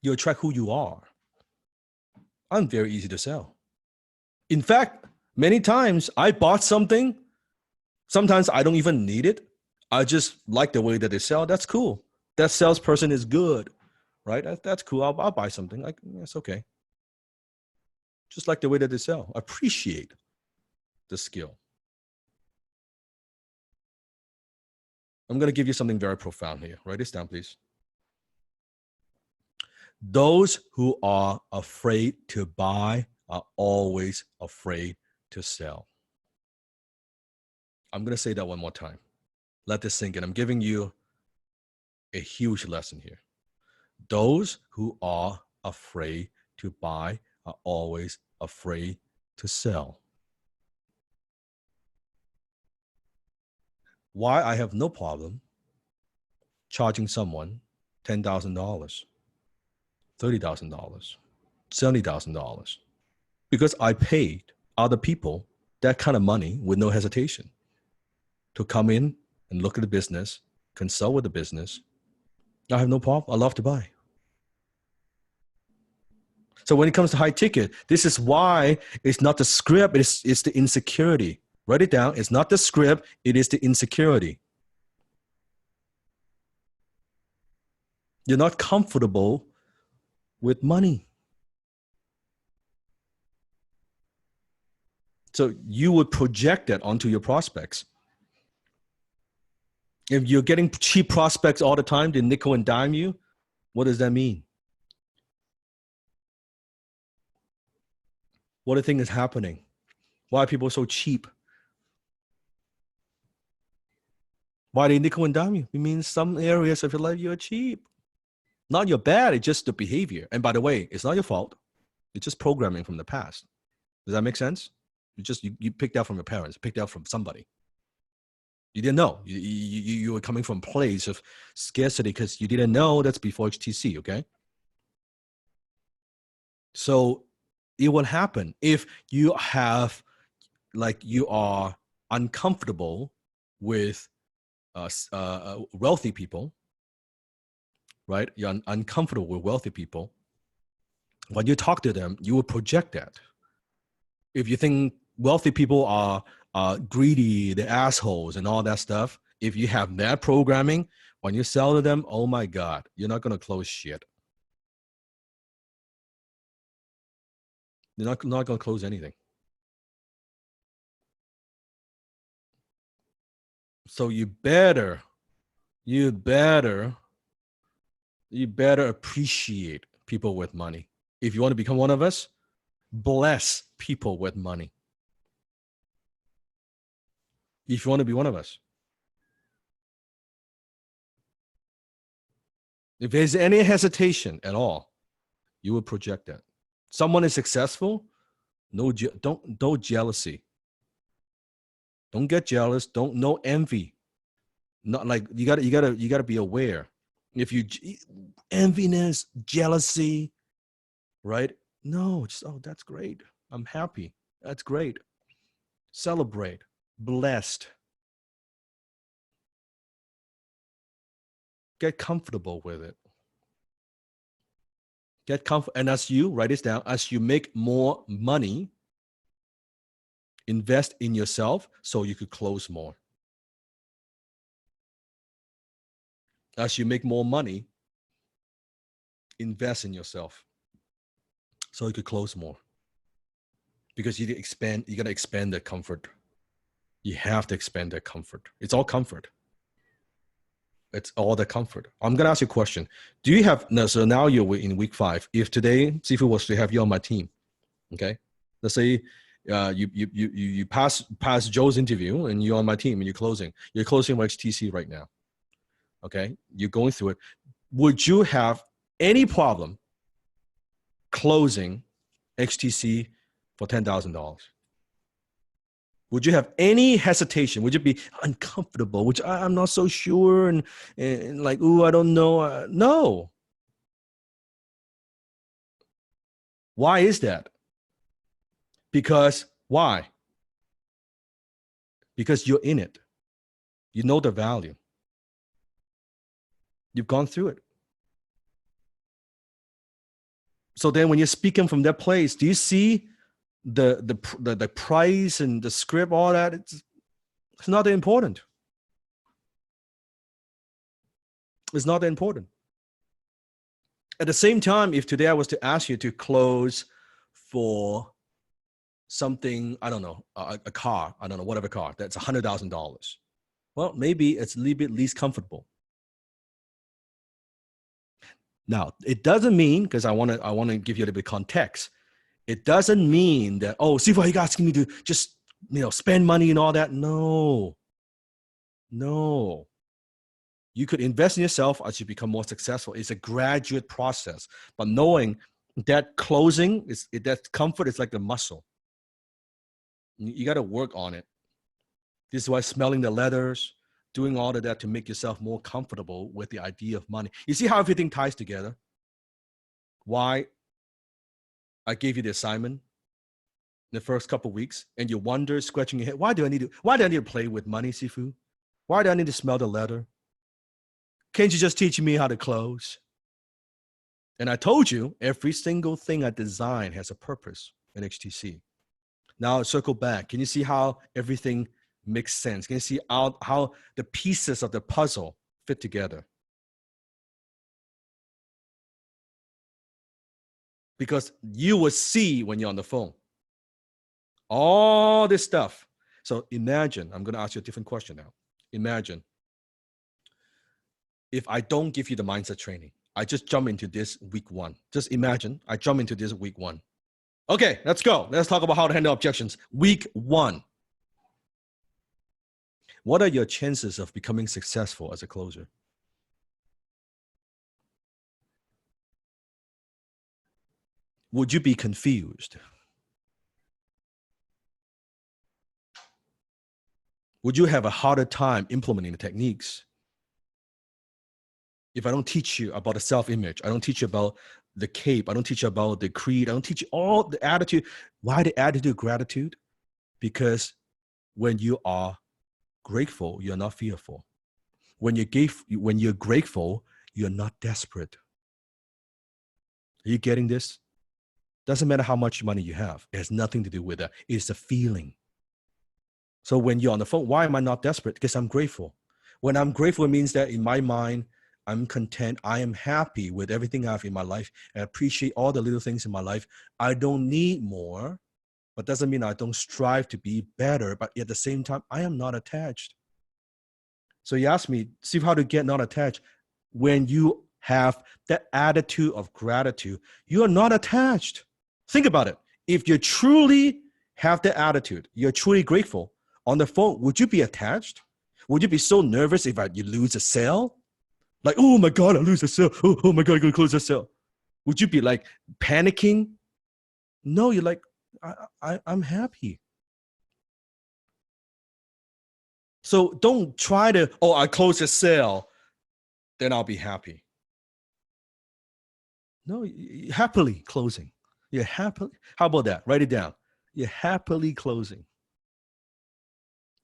S2: You attract who you are. I'm very easy to sell. In fact, many times I bought something Sometimes I don't even need it. I just like the way that they sell. That's cool. That salesperson is good, right? That's cool. I'll buy something. Like, it's okay. Just like the way that they sell. Appreciate the skill. I'm going to give you something very profound here. Write this down, please. Those who are afraid to buy are always afraid to sell. I'm going to say that one more time. Let this sink in. I'm giving you a huge lesson here. Those who are afraid to buy are always afraid to sell. Why I have no problem charging someone $10,000, $30,000, $70,000, because I paid other people that kind of money with no hesitation to come in and look at the business, consult with the business. I have no problem. I love to buy. So when it comes to high ticket, this is why it's not the script, it's the insecurity. Write it down. It's not the script, it is the insecurity. You're not comfortable with money. So you would project that onto your prospects. If you're getting cheap prospects all the time, they nickel and dime you, what does that mean? What do you think is happening? Why are people so cheap? Why they nickel and dime you? It means some areas of your life you're cheap. Not your bad, it's just the behavior. And by the way, it's not your fault. It's just programming from the past. Does that make sense? You picked out from your parents, picked out from somebody. You didn't know. You were coming from a place of scarcity because you didn't know. That's before HTC, okay? So it will happen if you have, like, you are uncomfortable with wealthy people, right? You're uncomfortable with wealthy people. When you talk to them, you will project that. If you think wealthy people are greedy, they're assholes and all that stuff, if you have that programming, when you sell to them, oh my God, you're not going to close shit. You're not going to close anything. So you better appreciate people with money. If you want to become one of us, bless people with money. If you want to be one of us. If there's any hesitation at all, you will project that. Someone is successful, no jealousy. Don't get jealous. No envy. Not like you gotta be aware. If you enviness, jealousy, right? No, just, oh, that's great. I'm happy. That's great. Celebrate. Blessed. Get comfortable with it. Get comfortable. And as you write this down, as you make more money, invest in yourself so you could close more. As you make more money, invest in yourself so you could close more. Because you gotta expand that comfort. You have to expand that comfort. It's all comfort. It's all the comfort. I'm gonna ask you a question. Do you have so now you're in week 5. If today Sifu was to have you on my team, okay? Let's say you pass Joe's interview and you're on my team and you're closing for HTC right now. Okay, you're going through it. Would you have any problem closing HTC for $10,000? Would you have any hesitation? Would you be uncomfortable? Which I'm not so sure and like, ooh, I don't know. No. Why is that? Because why? Because you're in it. You know the value. You've gone through it. So then when you're speaking from that place, do you see the price and the script, all that? It's not that important. It's not that important. At the same time, if today I was to ask you to close for something, I don't know, a car, I don't know, whatever car, that's $100,000. Well, maybe it's a little bit least comfortable. Now, it doesn't mean, because I want to give you a little bit of context. It doesn't mean that, oh, see why you asking me to just, spend money and all that. No. You could invest in yourself as you become more successful. It's a graduate process, but knowing that closing that comfort is like a muscle. You got to work on it. This is why smelling the letters, doing all of that to make yourself more comfortable with the idea of money. You see how everything ties together? Why I gave you the assignment in the first couple of weeks, and you wonder, scratching your head, why do I need to play with money, Sifu? Why do I need to smell the letter? Can't you just teach me how to close? And I told you, every single thing I design has a purpose in HTC. Now circle back. Can you see how everything makes sense? Can you see how the pieces of the puzzle fit together? Because you will see when you're on the phone all this stuff. So imagine, I'm going to ask you a different question now. Imagine if I don't give you the mindset training, I just jump into this week 1. Just imagine I jump into this week 1. Okay, let's go. Let's talk about how to handle objections. Week 1. What are your chances of becoming successful as a closer? Would you be confused? Would you have a harder time implementing the techniques? If I don't teach you about the self-image, I don't teach you about the cape, I don't teach you about the creed, I don't teach you all the attitude. Why the attitude of gratitude? Because when you are grateful, you're not fearful. When you're grateful, you're not desperate. Are you getting this? Doesn't matter how much money you have. It has nothing to do with that. It's a feeling. So when you're on the phone, why am I not desperate? Because I'm grateful. When I'm grateful, it means that in my mind, I'm content. I am happy with everything I have in my life. I appreciate all the little things in my life. I don't need more, but doesn't mean I don't strive to be better. But at the same time, I am not attached. So you ask me, see how to get not attached. When you have that attitude of gratitude, you are not attached. Think about it. If you truly have that attitude, you're truly grateful, on the phone, would you be attached? Would you be so nervous if you lose a sale? Like, oh my God, I lose a sale. Oh my God, I'm going to close a sale. Would you be like panicking? No, you're like, I'm happy. So don't try to, I close a sale, then I'll be happy. No, happily closing. You're happily, how about that? Write it down. You're happily closing.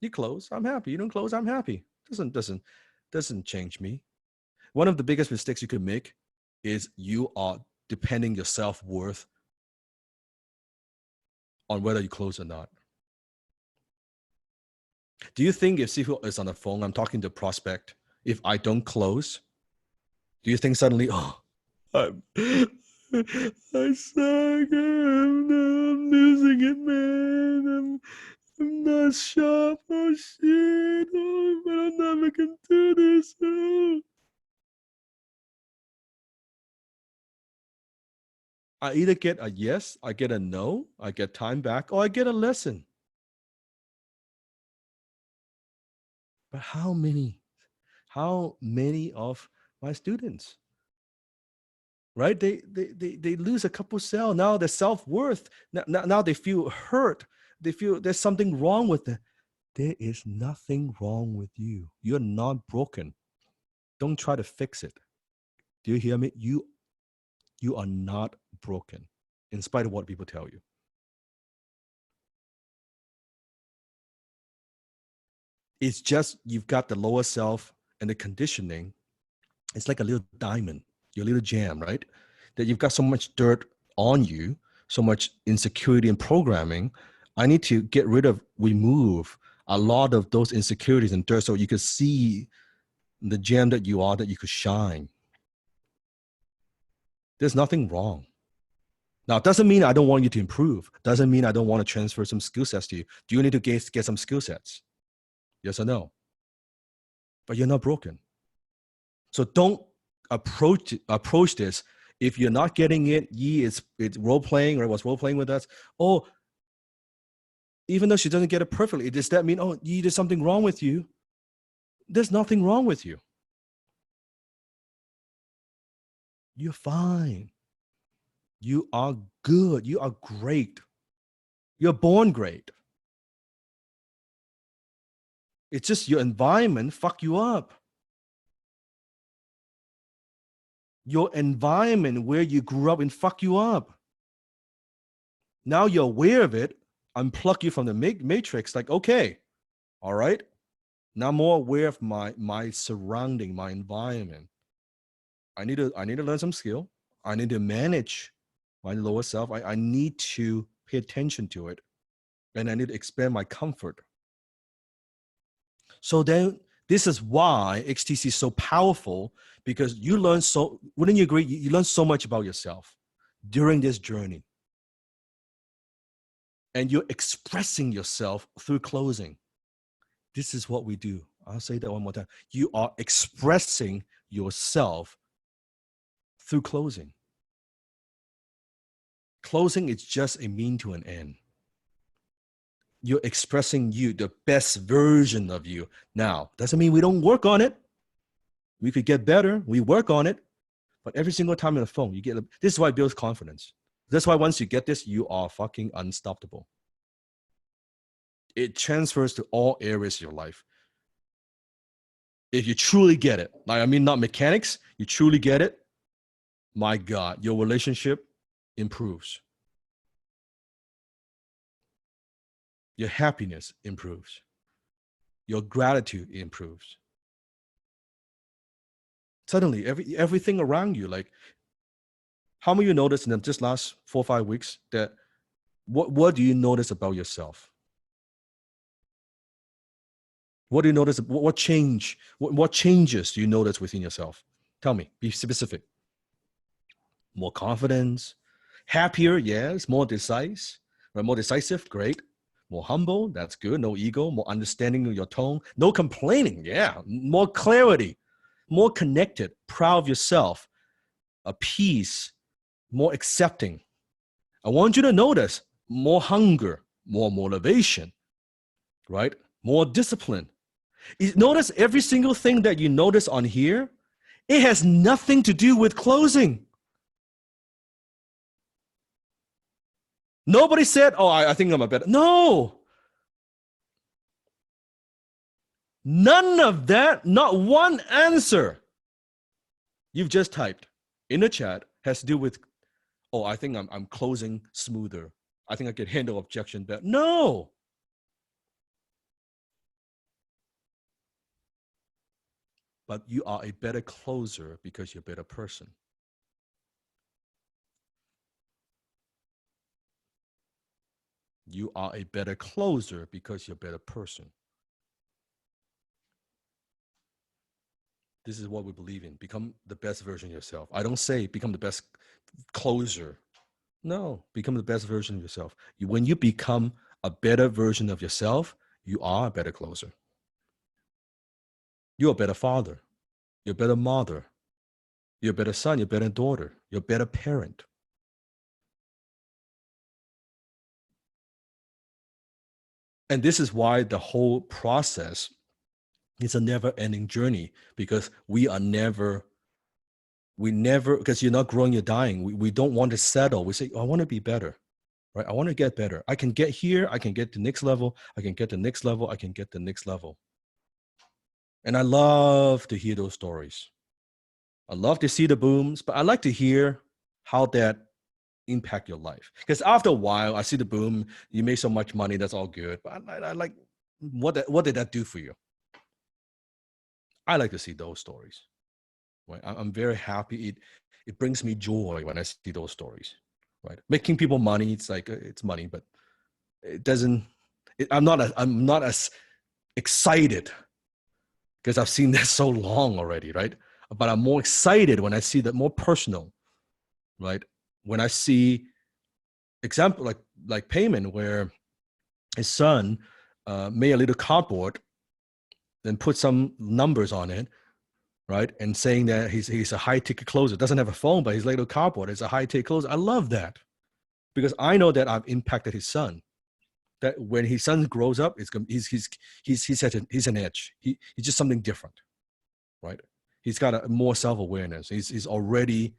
S2: You close, I'm happy. You don't close, I'm happy. Doesn't change me. One of the biggest mistakes you could make is you are depending your self-worth on whether you close or not. Do you think if Sifu is on the phone, I'm talking to a prospect, if I don't close, do you think suddenly, I suck, I'm losing it, man, I'm not sharp, oh shit, but I never can do this. I either get a yes, I get a no, I get time back, or I get a lesson. But how many of my students, right? They lose a couple cells. Now their self-worth, now they feel hurt. They feel there's something wrong with them. There is nothing wrong with you. You're not broken. Don't try to fix it. Do you hear me? You are not broken, in spite of what people tell you. It's just you've got the lower self and the conditioning. It's like a little diamond, your little gem, right? That you've got so much dirt on you, so much insecurity and programming. I need to remove. a lot of those insecurities and dirt so you could see the gem that you are, that you could shine. There's nothing wrong. Now, it doesn't mean I don't want you to improve. Doesn't mean I don't want to transfer some skill sets to you. Do you need to get some skill sets? Yes or no? But you're not broken. So don't approach this. If you're not getting it, it's role playing, or was role playing with us. Oh, even though she doesn't get it perfectly, does that mean, oh, there's something wrong with you? There's nothing wrong with you. You're fine. You are good. You are great. You're born great. It's just your environment fuck you up. Your environment where you grew up and fuck you up. Now you're aware of it, unplug you from the matrix, like, okay, all right. Now I'm more aware of my surrounding, my environment. I need to learn some skill. I need to manage my lower self. I need to pay attention to it. And I need to expand my comfort. So then this is why HTC is so powerful, because you learn so, wouldn't you agree? You learn so much about yourself during this journey. And you're expressing yourself through closing. This is what we do. I'll say that one more time. You are expressing yourself through closing. Closing is just a mean to an end. You're expressing you, the best version of you. Now, doesn't mean we don't work on it. We could get better. We work on it. But every single time on the phone, you get, this is why it builds confidence. That's why once you get this, you are fucking unstoppable. It transfers to all areas of your life. If you truly get it, like, I mean, not mechanics, you truly get it, my God, your relationship improves. Your happiness improves. Your gratitude improves. Suddenly, everything around you, like, how many of you noticed in the just last 4 or 5 weeks that what do you notice about yourself? What do you notice? What changes do you notice within yourself? Tell me, be specific. More confidence, happier, yes, more decisive, right? More decisive, great. More humble, that's good. No ego, more understanding of your tone, no complaining, yeah. More clarity, more connected, proud of yourself, a peace, more accepting. I want you to notice more hunger, more motivation, right? More discipline. Notice every single thing that you notice on here, it has nothing to do with closing. Nobody said, oh, I think I'm a better. No. None of that, not one answer you've just typed in the chat has to do with, oh, I think I'm closing smoother. I think I can handle objection better. No. But you are a better closer because you're a better person. You are a better closer because you're a better person. This is what we believe in. Become the best version of yourself. I don't say become the best closer. No, become the best version of yourself. When you become a better version of yourself, you are a better closer. You're a better father. You're a better mother. You're a better son. You're a better daughter. You're a better parent. And this is why the whole process is a never-ending journey, because we never, because you're not growing, you're dying. We don't want to settle. We say, oh, I want to be better, right? I want to get better. I can get here. I can get to the next level. I can get the next level. I can get the next level. And I love to hear those stories. I love to see the booms, but I like to hear how that impact your life. Because after a while, I see the boom, you make so much money, that's all good. But I like, what did that do for you? I like to see those stories. Right? I'm very happy. It brings me joy when I see those stories. Right? Making people money, it's like, it's money, but it doesn't. I'm not as excited because I've seen that so long already, right? But I'm more excited when I see that more personal, right? When I see example like Payment, where his son made a little cardboard, then put some numbers on it, right? And saying that he's a high ticket closer, doesn't have a phone, but his little cardboard is a high ticket closer. I love that because I know that I've impacted his son. That when his son grows up, he's an edge. He's just something different, right? He's got a more self-awareness. He's already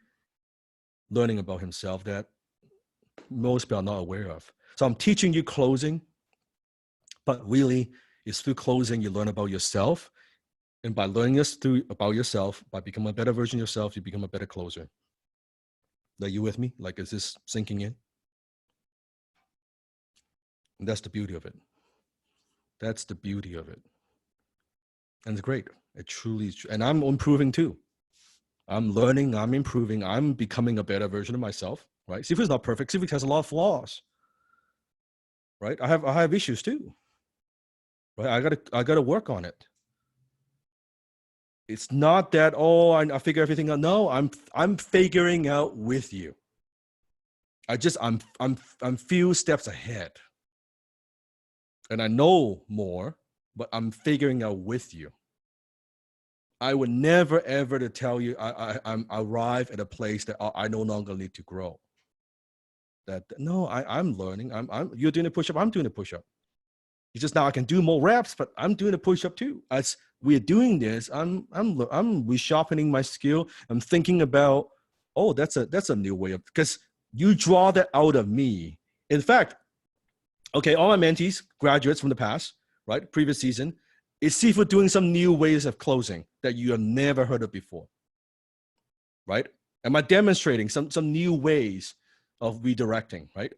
S2: learning about himself that most people are not aware of. So I'm teaching you closing, but really it's through closing you learn about yourself. And by learning this about yourself, by becoming a better version of yourself, you become a better closer. Are you with me? Like, is this sinking in? And that's the beauty of it. That's the beauty of it. And it's great. It truly is. And I'm improving too. I'm learning, I'm improving, I'm becoming a better version of myself, right? Sifu is not perfect. Sifu has a lot of flaws, right? I have issues too, right? I gotta work on it. It's not that, oh, I figure everything out. No, I'm figuring out with you. I'm few steps ahead. And I know more, but I'm figuring out with you. I would never ever to tell you I'm arrive at a place that I no longer need to grow. That no, I'm learning. You're doing a push-up, I'm doing a push-up. It's just now I can do more reps, but I'm doing a push-up too. As we're doing this, I'm resharpening my skill. I'm thinking about, oh, that's a new way of, because you draw that out of me. In fact, okay, all my mentees, graduates from the past, right, previous season, is Sifu doing some new ways of closing that you have never heard of before, right? Am I demonstrating some new ways of redirecting, right?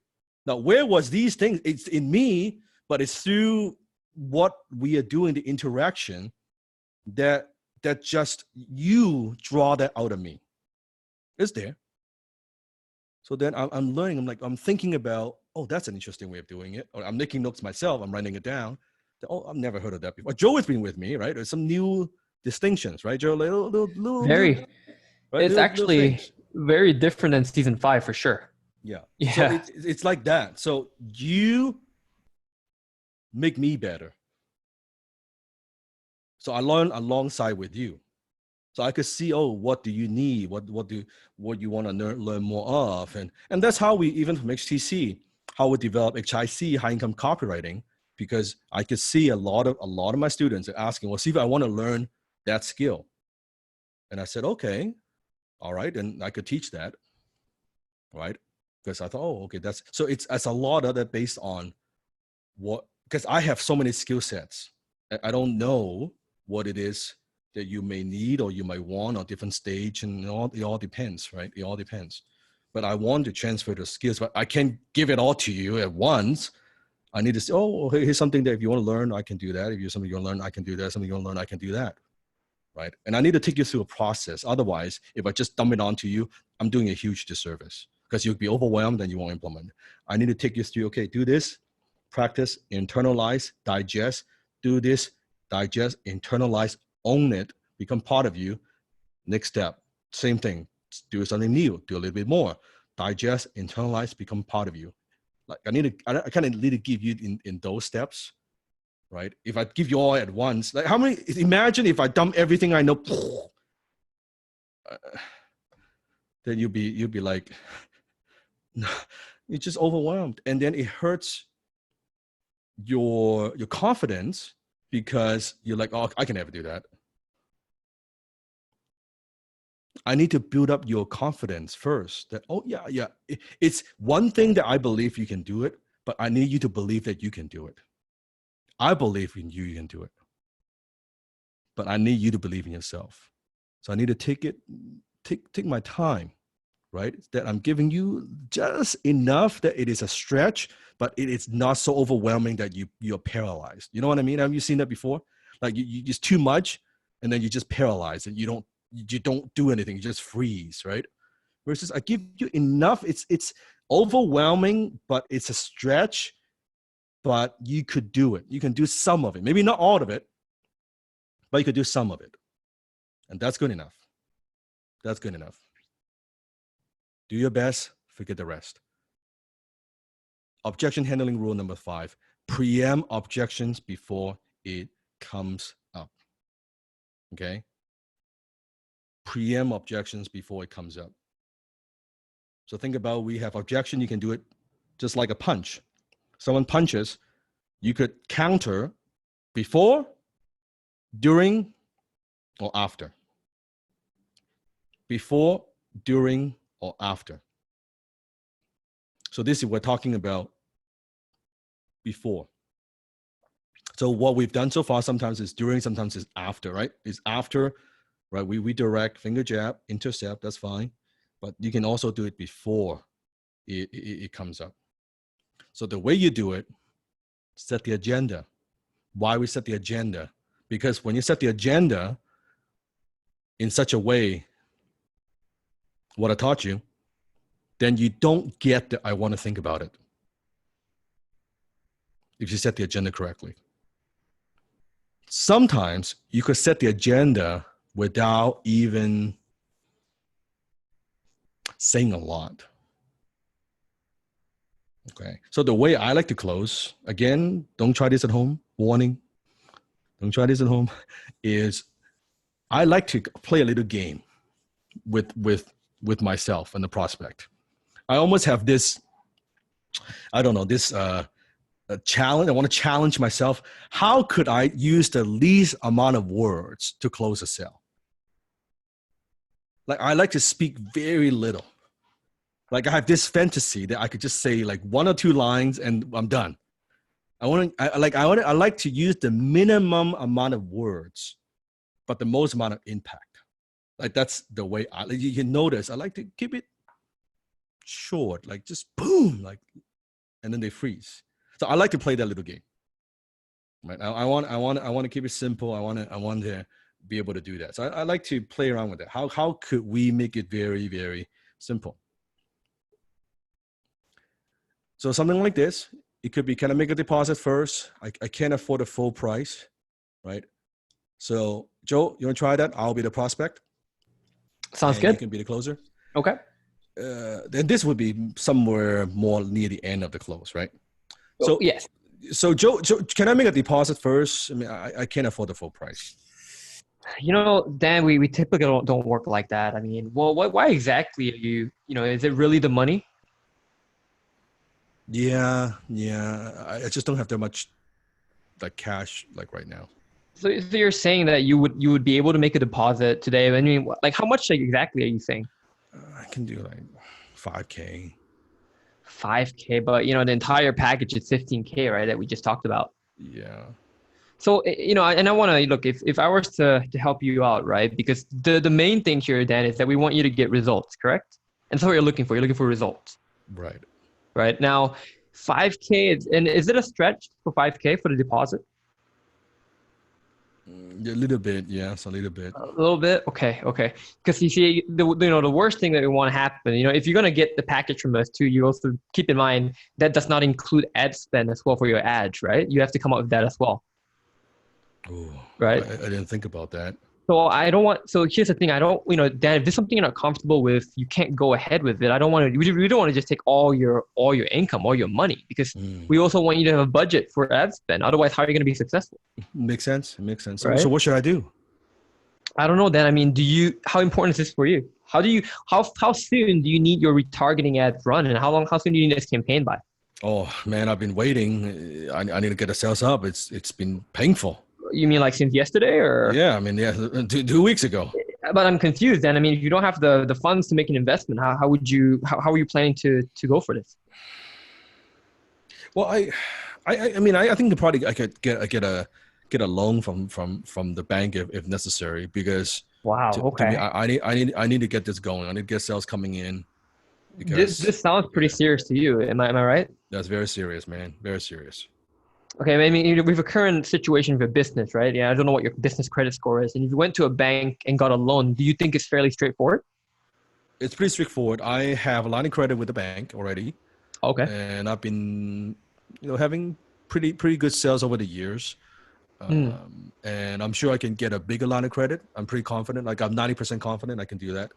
S2: Now, where was these things? It's in me, but it's through what we are doing, the interaction, that just you draw that out of me. It's there. So then I'm learning, I'm thinking about, oh, that's an interesting way of doing it. Or I'm making notes myself, I'm writing it down. Oh, I've never heard of that before. Joe has been with me, right? There's some new distinctions, right, Joe?
S3: Very.
S2: Right?
S3: It's
S2: little
S3: actually
S2: things.
S3: very different than season 5 for sure.
S2: Yeah.
S3: Yeah.
S2: So it's like that. So you make me better. So I learn alongside with you. So I could see, oh, what do you need? What you want to learn more of? And that's how we, even from HTC, how we develop HIC, high income copywriting, because I could see a lot of my students are asking, well, Steve, I want to learn that skill. And I said, okay, all right, and I could teach that, right? Because I thought, oh, okay, it's a lot of that based on what, because I have so many skill sets. I don't know what it is that you may need or you might want on different stage, and it all depends, right? It all depends. But I want to transfer the skills, but I can't give it all to you at once. I need to say, oh, here's something that if you want to learn, I can do that. If you're something you want to learn, I can do that. Something you want to learn, I can do that, right? And I need to take you through a process. Otherwise, if I just dump it onto you, I'm doing a huge disservice because you'll be overwhelmed and you won't implement. I need to take you through, okay, do this, practice, internalize, digest, do this, digest, internalize, own it, become part of you. Next step, same thing, do something new, do a little bit more, digest, internalize, become part of you. Like I kind of need to give you in those steps, right? If I give you all at once, like how many, imagine if I dump everything I know, then you'll be like, you're just overwhelmed. And then it hurts your confidence because you're like, oh, I can never do that. I need to build up your confidence first that, oh yeah. It's one thing that I believe you can do it, but I need you to believe that you can do it. I believe in you can do it, but I need you to believe in yourself. So I need to take my time, right? That I'm giving you just enough that it is a stretch, but it is not so overwhelming that you're paralyzed. You know what I mean? Have you seen that before? Like you just too much, and then you just paralyze and you don't do anything. You just freeze, right? Versus I give you enough. It's overwhelming, but it's a stretch. but you could do it. You can do some of it. Maybe not all of it, but you could do some of it. And that's good enough. That's good enough. Do your best, forget the rest. Objection handling rule number 5. Preempt objections before it comes up. Okay? Preempt objections before it comes up. So think about, we have objection, you can do it just like a punch. Someone punches, you could counter before, during, or after. Before, during, or after. So this is, we're talking about before. So what we've done so far sometimes is during, sometimes is after, right? It's after, right? We direct, finger jab, intercept, that's fine. But you can also do it before it comes up. So the way you do it, set the agenda. Why we set the agenda? Because when you set the agenda in such a way, what I taught you, then you don't get the I want to think about it. If you set the agenda correctly. Sometimes you could set the agenda without even saying a lot. Okay. So the way I like to close, again, don't try this at home. Warning. Don't try this at home. Is I like to play a little game with myself and the prospect. I almost have this, I don't know, this a challenge. I want to challenge myself. How could I use the least amount of words to close a sale? Like, I like to speak very little. Like, I have this fantasy that I could just say like 1 or 2 lines and I'm done. I like to use the minimum amount of words, but the most amount of impact. Like, that's the way you can notice. I like to keep it short, like just boom, like, and then they freeze. So I like to play that little game. Right? I want to keep it simple. I want to be able to do that. So I like to play around with it. How could we make it very, very simple? So something like this, it could be, can I make a deposit first? I can't afford a full price, right? So Joe, you want to try that? I'll be the prospect.
S3: Sounds
S2: and
S3: good.
S2: You can be the closer.
S3: Okay.
S2: Then this would be somewhere more near the end of the close, right? So
S3: yes.
S2: So Joe, can I make a deposit first? I mean, I can't afford the full price.
S3: You know, Dan, we typically don't work like that. I mean, well, why exactly are you know, is it really the money?
S2: Yeah. I just don't have that much like cash like right now.
S3: So you're saying that you would be able to make a deposit today. I mean, like, how much exactly are you saying?
S2: I can do like 5K.
S3: 5K, but you know, the entire package is 15K, right? That we just talked about.
S2: Yeah.
S3: So, you know, and I want to look, if I was to help you out, right? Because the main thing here, Dan, is that we want you to get results, correct? And so what you're looking for. You're looking for results.
S2: Right.
S3: Right. Now, 5K, and is it a stretch for 5K for the deposit?
S2: A little bit, yes, a little bit.
S3: A little bit? Okay. Because you see, the worst thing that we want to happen, you know, if you're going to get the package from us too, you also keep in mind that does not include ad spend as well for your ads, right? You have to come up with that as well.
S2: Oh,
S3: right.
S2: I didn't think about that.
S3: So so here's the thing. you know, Dan, if there's something you're not comfortable with, you can't go ahead with it. We don't want to just take all your income, all your money, because we also want you to have a budget for ad spend. Otherwise, how are you going to be successful?
S2: Makes sense.
S3: Right?
S2: So what should I do?
S3: I don't know, Dan. I mean, how important is this for you? How soon do you need your retargeting ads run, and how soon do you need this campaign by?
S2: Oh man, I've been waiting. I need to get the sales up. It's been painful.
S3: You mean like since yesterday, or?
S2: Yeah, I mean, yeah, 2 weeks ago.
S3: But I'm confused. And I mean, if you don't have the funds to make an investment, how are you planning to go for this?
S2: Well, I mean, I think probably I could get a loan from the bank if necessary, because I need to get this going. I need to get sales coming in. Because
S3: this sounds pretty serious to you. Am I right?
S2: That's very serious, man. Very serious.
S3: Okay, I mean, we have a current situation with a business, right? Yeah, I don't know what your business credit score is. And if you went to a bank and got a loan, do you think it's fairly straightforward?
S2: It's pretty straightforward. I have a line of credit with the bank already.
S3: Okay.
S2: And I've been, having pretty good sales over the years. And I'm sure I can get a bigger line of credit. I'm pretty confident. Like I'm 90% confident I can do that.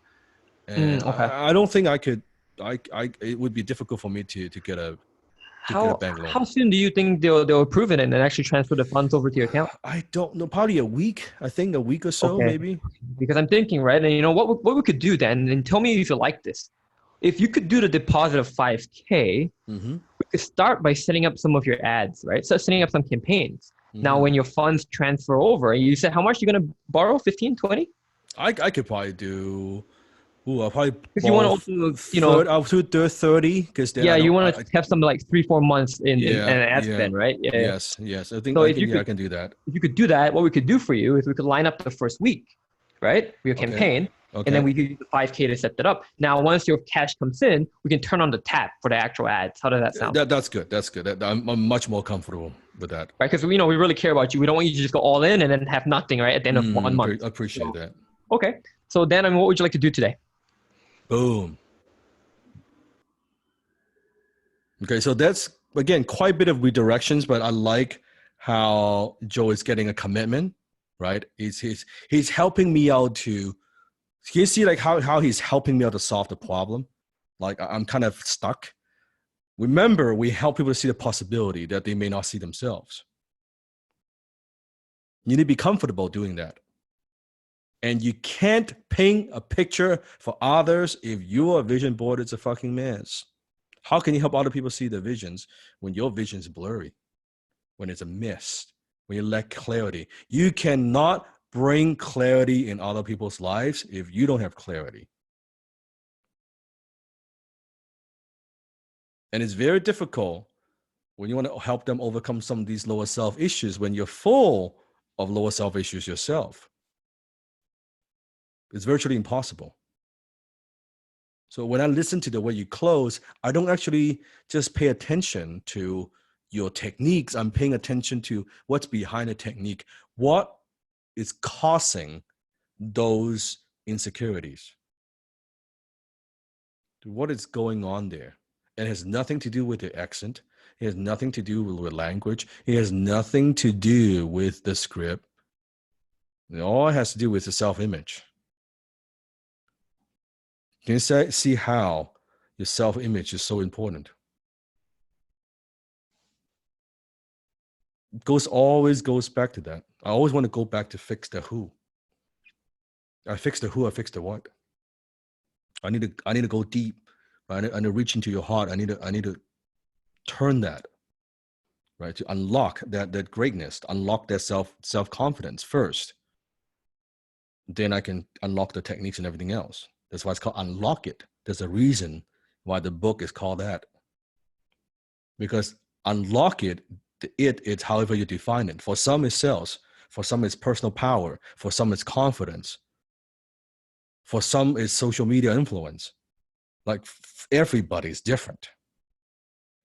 S2: And
S3: Okay.
S2: I don't think I could. It would be difficult for me to get a bank loan.
S3: How soon do you think they'll approve it and then actually transfer the funds over to your account?
S2: I don't know. Probably a week. I think a week or so,
S3: Okay.
S2: maybe.
S3: Because I'm thinking, right? And you know what we could do then, and tell me if you like this. If you could do the deposit of 5K,
S2: Mm-hmm.
S3: we could start by setting up some of your ads, right? So setting up some campaigns. Now,
S2: Mm-hmm.
S3: when your funds transfer over, you said how much you're gonna borrow? 15, 20?
S2: I could probably do. I'll probably
S3: If you want to
S2: borrow
S3: also, you know,
S2: I'll do 30 because then
S3: yeah,
S2: I
S3: you
S2: don't.
S3: want to have something like 3-4 months in an ad
S2: Yeah.
S3: spend, right? Yeah.
S2: Yes. I think
S3: So
S2: I
S3: if you
S2: can. Yeah, I
S3: could,
S2: can do that.
S3: if you could do that, what we could do for you is we could line up the first week, right? For your campaign.
S2: Okay.
S3: And then we could use the 5K to set that up. Now, once your cash comes in, we can turn on the tap for the actual ads. How does that sound?
S2: That's good. That's good. I'm much more comfortable with that.
S3: Right? Because we really care about you. We don't want you to just go all in and then have nothing, right? At the end of 1 month.
S2: I appreciate that.
S3: Okay. So then, what would you like to do today?
S2: Boom. Okay, so that's again quite a bit of redirections, but I like how Joe is getting a commitment, right? He's helping me out to. Can you see like how he's helping me out to solve the problem? Like I'm kind of stuck. Remember, we help people to see the possibility that they may not see themselves. You need to be comfortable doing that. And you can't paint a picture for others if your vision board is a fucking mess. How can you help other people see their visions when your vision is blurry, when it's a mist, when you lack clarity? You cannot bring clarity in other people's lives if you don't have clarity. And it's very difficult when you want to help them overcome some of these lower self issues when you're full of lower self issues yourself. It's virtually impossible. So when I listen to the way you close, I don't actually just pay attention to your techniques. I'm paying attention to what's behind the technique. What is causing those insecurities? What is going on there? It has nothing to do with the accent. It has nothing to do with language. It has nothing to do with the script. It all has to do with the self-image. Can you see how your self-image is so important? It always goes back to that. I always want to go back to fix the who. I fix the who, I fix the what. I need to go deep. Right? I need to reach into your heart. I need to turn that, right? To unlock that greatness, unlock that self-confidence first. Then I can unlock the techniques and everything else. That's why it's called Unlock It. There's a reason why the book is called that. Because unlock it, it's however you define it. For some, it's sales. For some, it's personal power. For some, it's confidence. For some, it's social media influence. Like everybody is different.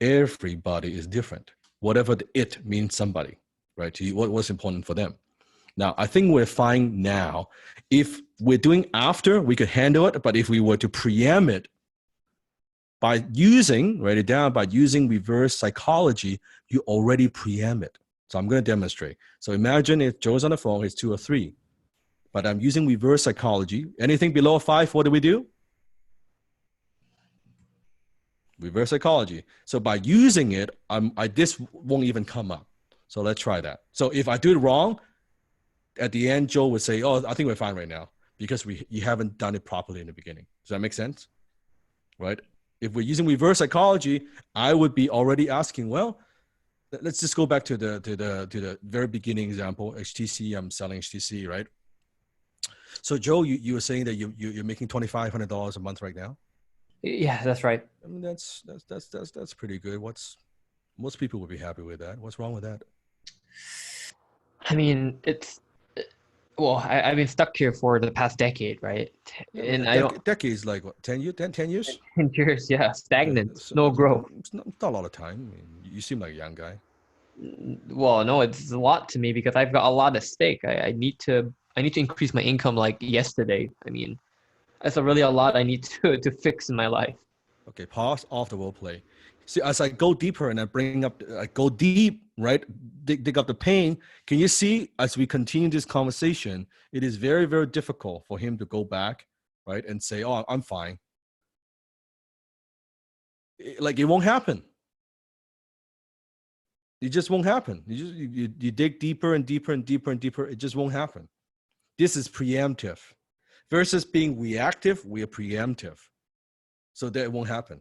S2: Everybody is different. Whatever the it means somebody, right? To you, what's important for them. Now, I think we're fine now. If we're doing after, we could handle it. But if we were to preempt it by write it down, by using reverse psychology, you already preempt it. So I'm going to demonstrate. So imagine if Joe's on the phone, it's 2 or 3. But I'm using reverse psychology. Anything below 5, what do? Reverse psychology. So by using it, this won't even come up. So let's try that. So if I do it wrong, at the end, Joe would say, "Oh, I think we're fine right now because you haven't done it properly in the beginning." Does that make sense? Right? If we're using reverse psychology, I would be already asking, well, let's just go back to the very beginning example. HTC, I'm selling HTC, right? So Joe, you were saying that you're making $2,500 a month right now.
S3: Yeah, that's right.
S2: I mean, that's pretty good. Most people would be happy with that. What's wrong with that?
S3: I mean, I've been stuck here for the past decade, right? And
S2: decades like what, 10 years? 10 years?
S3: 10 years, yeah, stagnant,
S2: So
S3: no growth.
S2: It's not a lot of time. I mean, you seem like a young guy.
S3: Well, no, it's a lot to me because I've got a lot at stake. I need to increase my income like yesterday. I mean, that's really a lot I need to fix in my life.
S2: Okay, pause off the role play. See, as I go deeper and I go deep, right? Dig up the pain. Can you see as we continue this conversation, it is very, very difficult for him to go back, right? And say, oh, I'm fine. Like it won't happen. It just won't happen. You dig deeper and deeper and deeper and deeper. It just won't happen. This is preemptive versus being reactive. We are preemptive. So that it won't happen.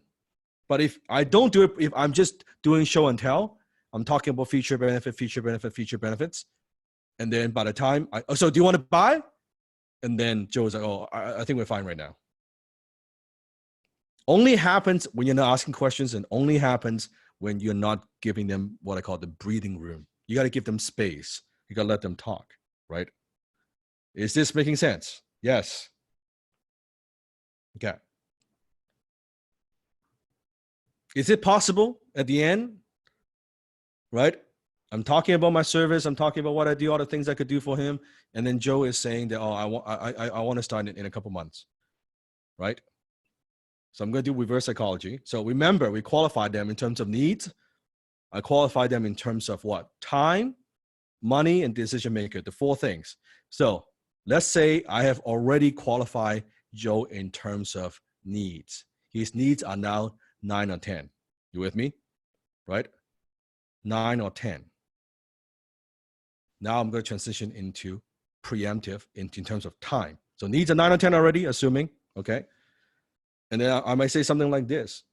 S2: But if I don't do it, if I'm just doing show and tell, I'm talking about feature benefits. And then by the time so do you want to buy? And then Joe is like, oh, I think we're fine right now. Only happens when you're not asking questions, and only happens when you're not giving them what I call the breathing room. You got to give them space. You got to let them talk, right? Is this making sense? Yes. Okay. Is it possible at the end, right? I'm talking about my service. I'm talking about what I do, all the things I could do for him. And then Joe is saying that, oh, I want to start in a couple months, right? So I'm going to do reverse psychology. So remember, we qualified them in terms of needs. I qualified them in terms of what? Time, money, and decision maker, the 4 things. So let's say I have already qualified Joe in terms of needs. His needs are now 9 or 10. You with me? Right? 9 or 10. Now I'm going to transition into preemptive in terms of time. So needs are 9 or 10 already, assuming, okay? And then I might say something like this.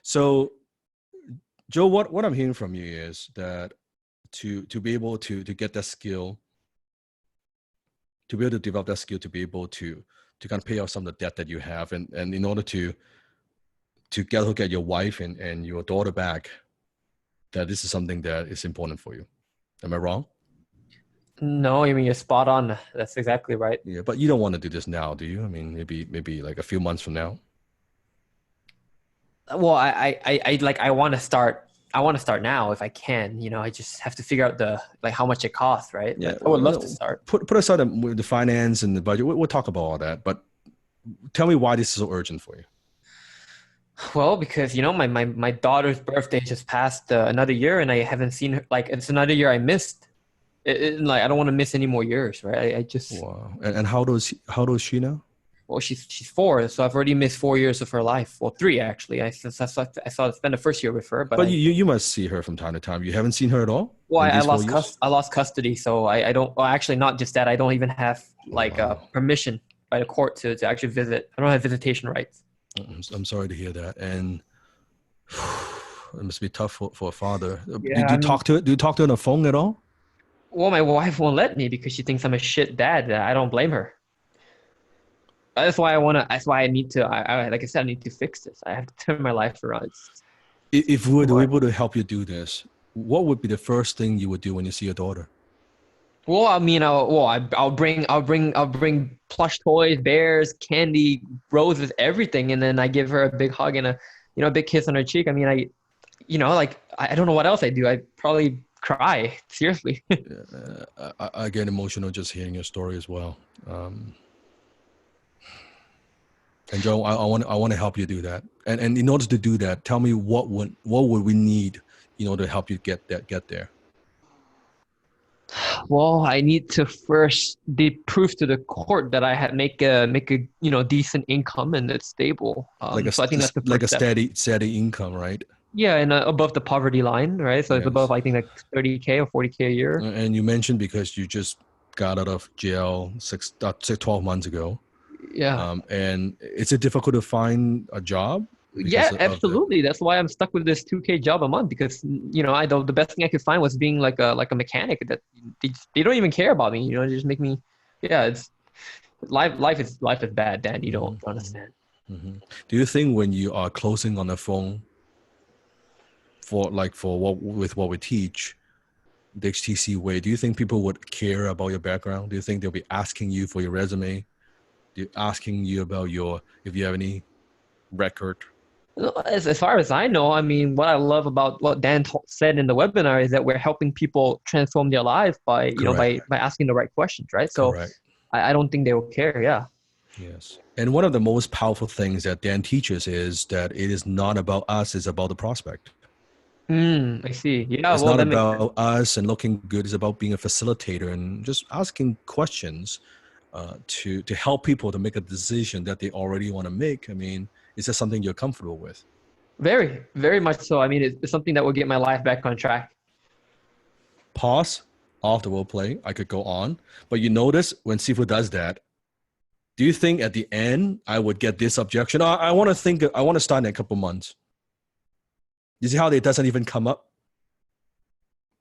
S2: So, Joe, what I'm hearing from you is that to be able to get that skill, to be able to develop that skill, to be able to kind of pay off some of the debt that you have, and in order to get your wife and your daughter back, that this is something that is important for you. Am I wrong?
S3: No, I mean, you're spot on. That's exactly right.
S2: Yeah, but you don't want to do this now, do you? I mean, maybe like a few months from now.
S3: Well, I want to start. I want to start now if I can. You know, I just have to figure out how much it costs, right?
S2: Yeah,
S3: I would love to start.
S2: Put aside the finance and the budget. We'll talk about all that. But tell me why this is so urgent for you.
S3: Well, because my daughter's birthday just passed another year, and I haven't seen her. Like, it's another year I missed. Like, I don't want to miss any more years, right? I just.
S2: Wow. And how old is she now?
S3: Well, she's 4, so I've already missed 4 years of her life. Well, 3 actually. I spent the first year with her, but
S2: you must see her from time to time. You haven't seen her at all?
S3: Well, I lost custody, so I don't. Well, actually, not just that. I don't even have permission by the court to actually visit. I don't have visitation rights.
S2: I'm sorry to hear that, and it must be tough for a father.
S3: Yeah,
S2: do you talk to her on the phone at all?
S3: Well, my wife won't let me because she thinks I'm a shit dad. I don't blame her. That's why I need to. Like I said, I need to fix this. I have to turn my life around.
S2: If we were able to help you do this, what would be the first thing you would do when you see your daughter?
S3: Well, I mean, I'll bring plush toys, bears, candy, roses, everything, and then I give her a big hug and a big kiss on her cheek. I mean, I don't know what else I do. I probably cry, seriously.
S2: I get emotional just hearing your story as well. And Joe, I want to help you do that. And in order to do that, tell me what would we need in order to help you get there.
S3: Well, I need to first prove to the court that I had make a decent income and it's stable.
S2: So I think that's a steady income, right?
S3: Yeah, and above the poverty line, right? So it's above, I think, like 30K or 40K a year. And
S2: you mentioned because you just got out of jail 12 months ago.
S3: Yeah.
S2: And is it difficult to find a job?
S3: Yeah, absolutely. That's why I'm stuck with this 2K job a month because the best thing I could find was being like a mechanic that they don't even care about me. They just make me. Yeah, it's life is bad, Dan. You don't understand.
S2: Mm-hmm. Do you think when you are closing on the phone for what we teach, the HTC way, do you think people would care about your background? Do you think they'll be asking you for your resume? They're asking you about if you have any record?
S3: As far as I know, I mean, what I love about what Dan said in the webinar is that we're helping people transform their lives by asking the right questions, right? So I don't think they will care. Yeah.
S2: Yes. And one of the most powerful things that Dan teaches is that it is not about us, it's about the prospect.
S3: I see. Yeah,
S2: It's
S3: well,
S2: not
S3: that makes sense.
S2: about us and looking good. It's about being a facilitator and just asking questions to help people to make a decision that they already want to make. I mean, is that something you're comfortable with?
S3: Very, very much so. I mean, it's something that will get my life back on track.
S2: Pause off the role play. I could go on, but you notice when Sifu does that, do you think at the end I would get this objection? I want to start in a couple months. You see how it doesn't even come up?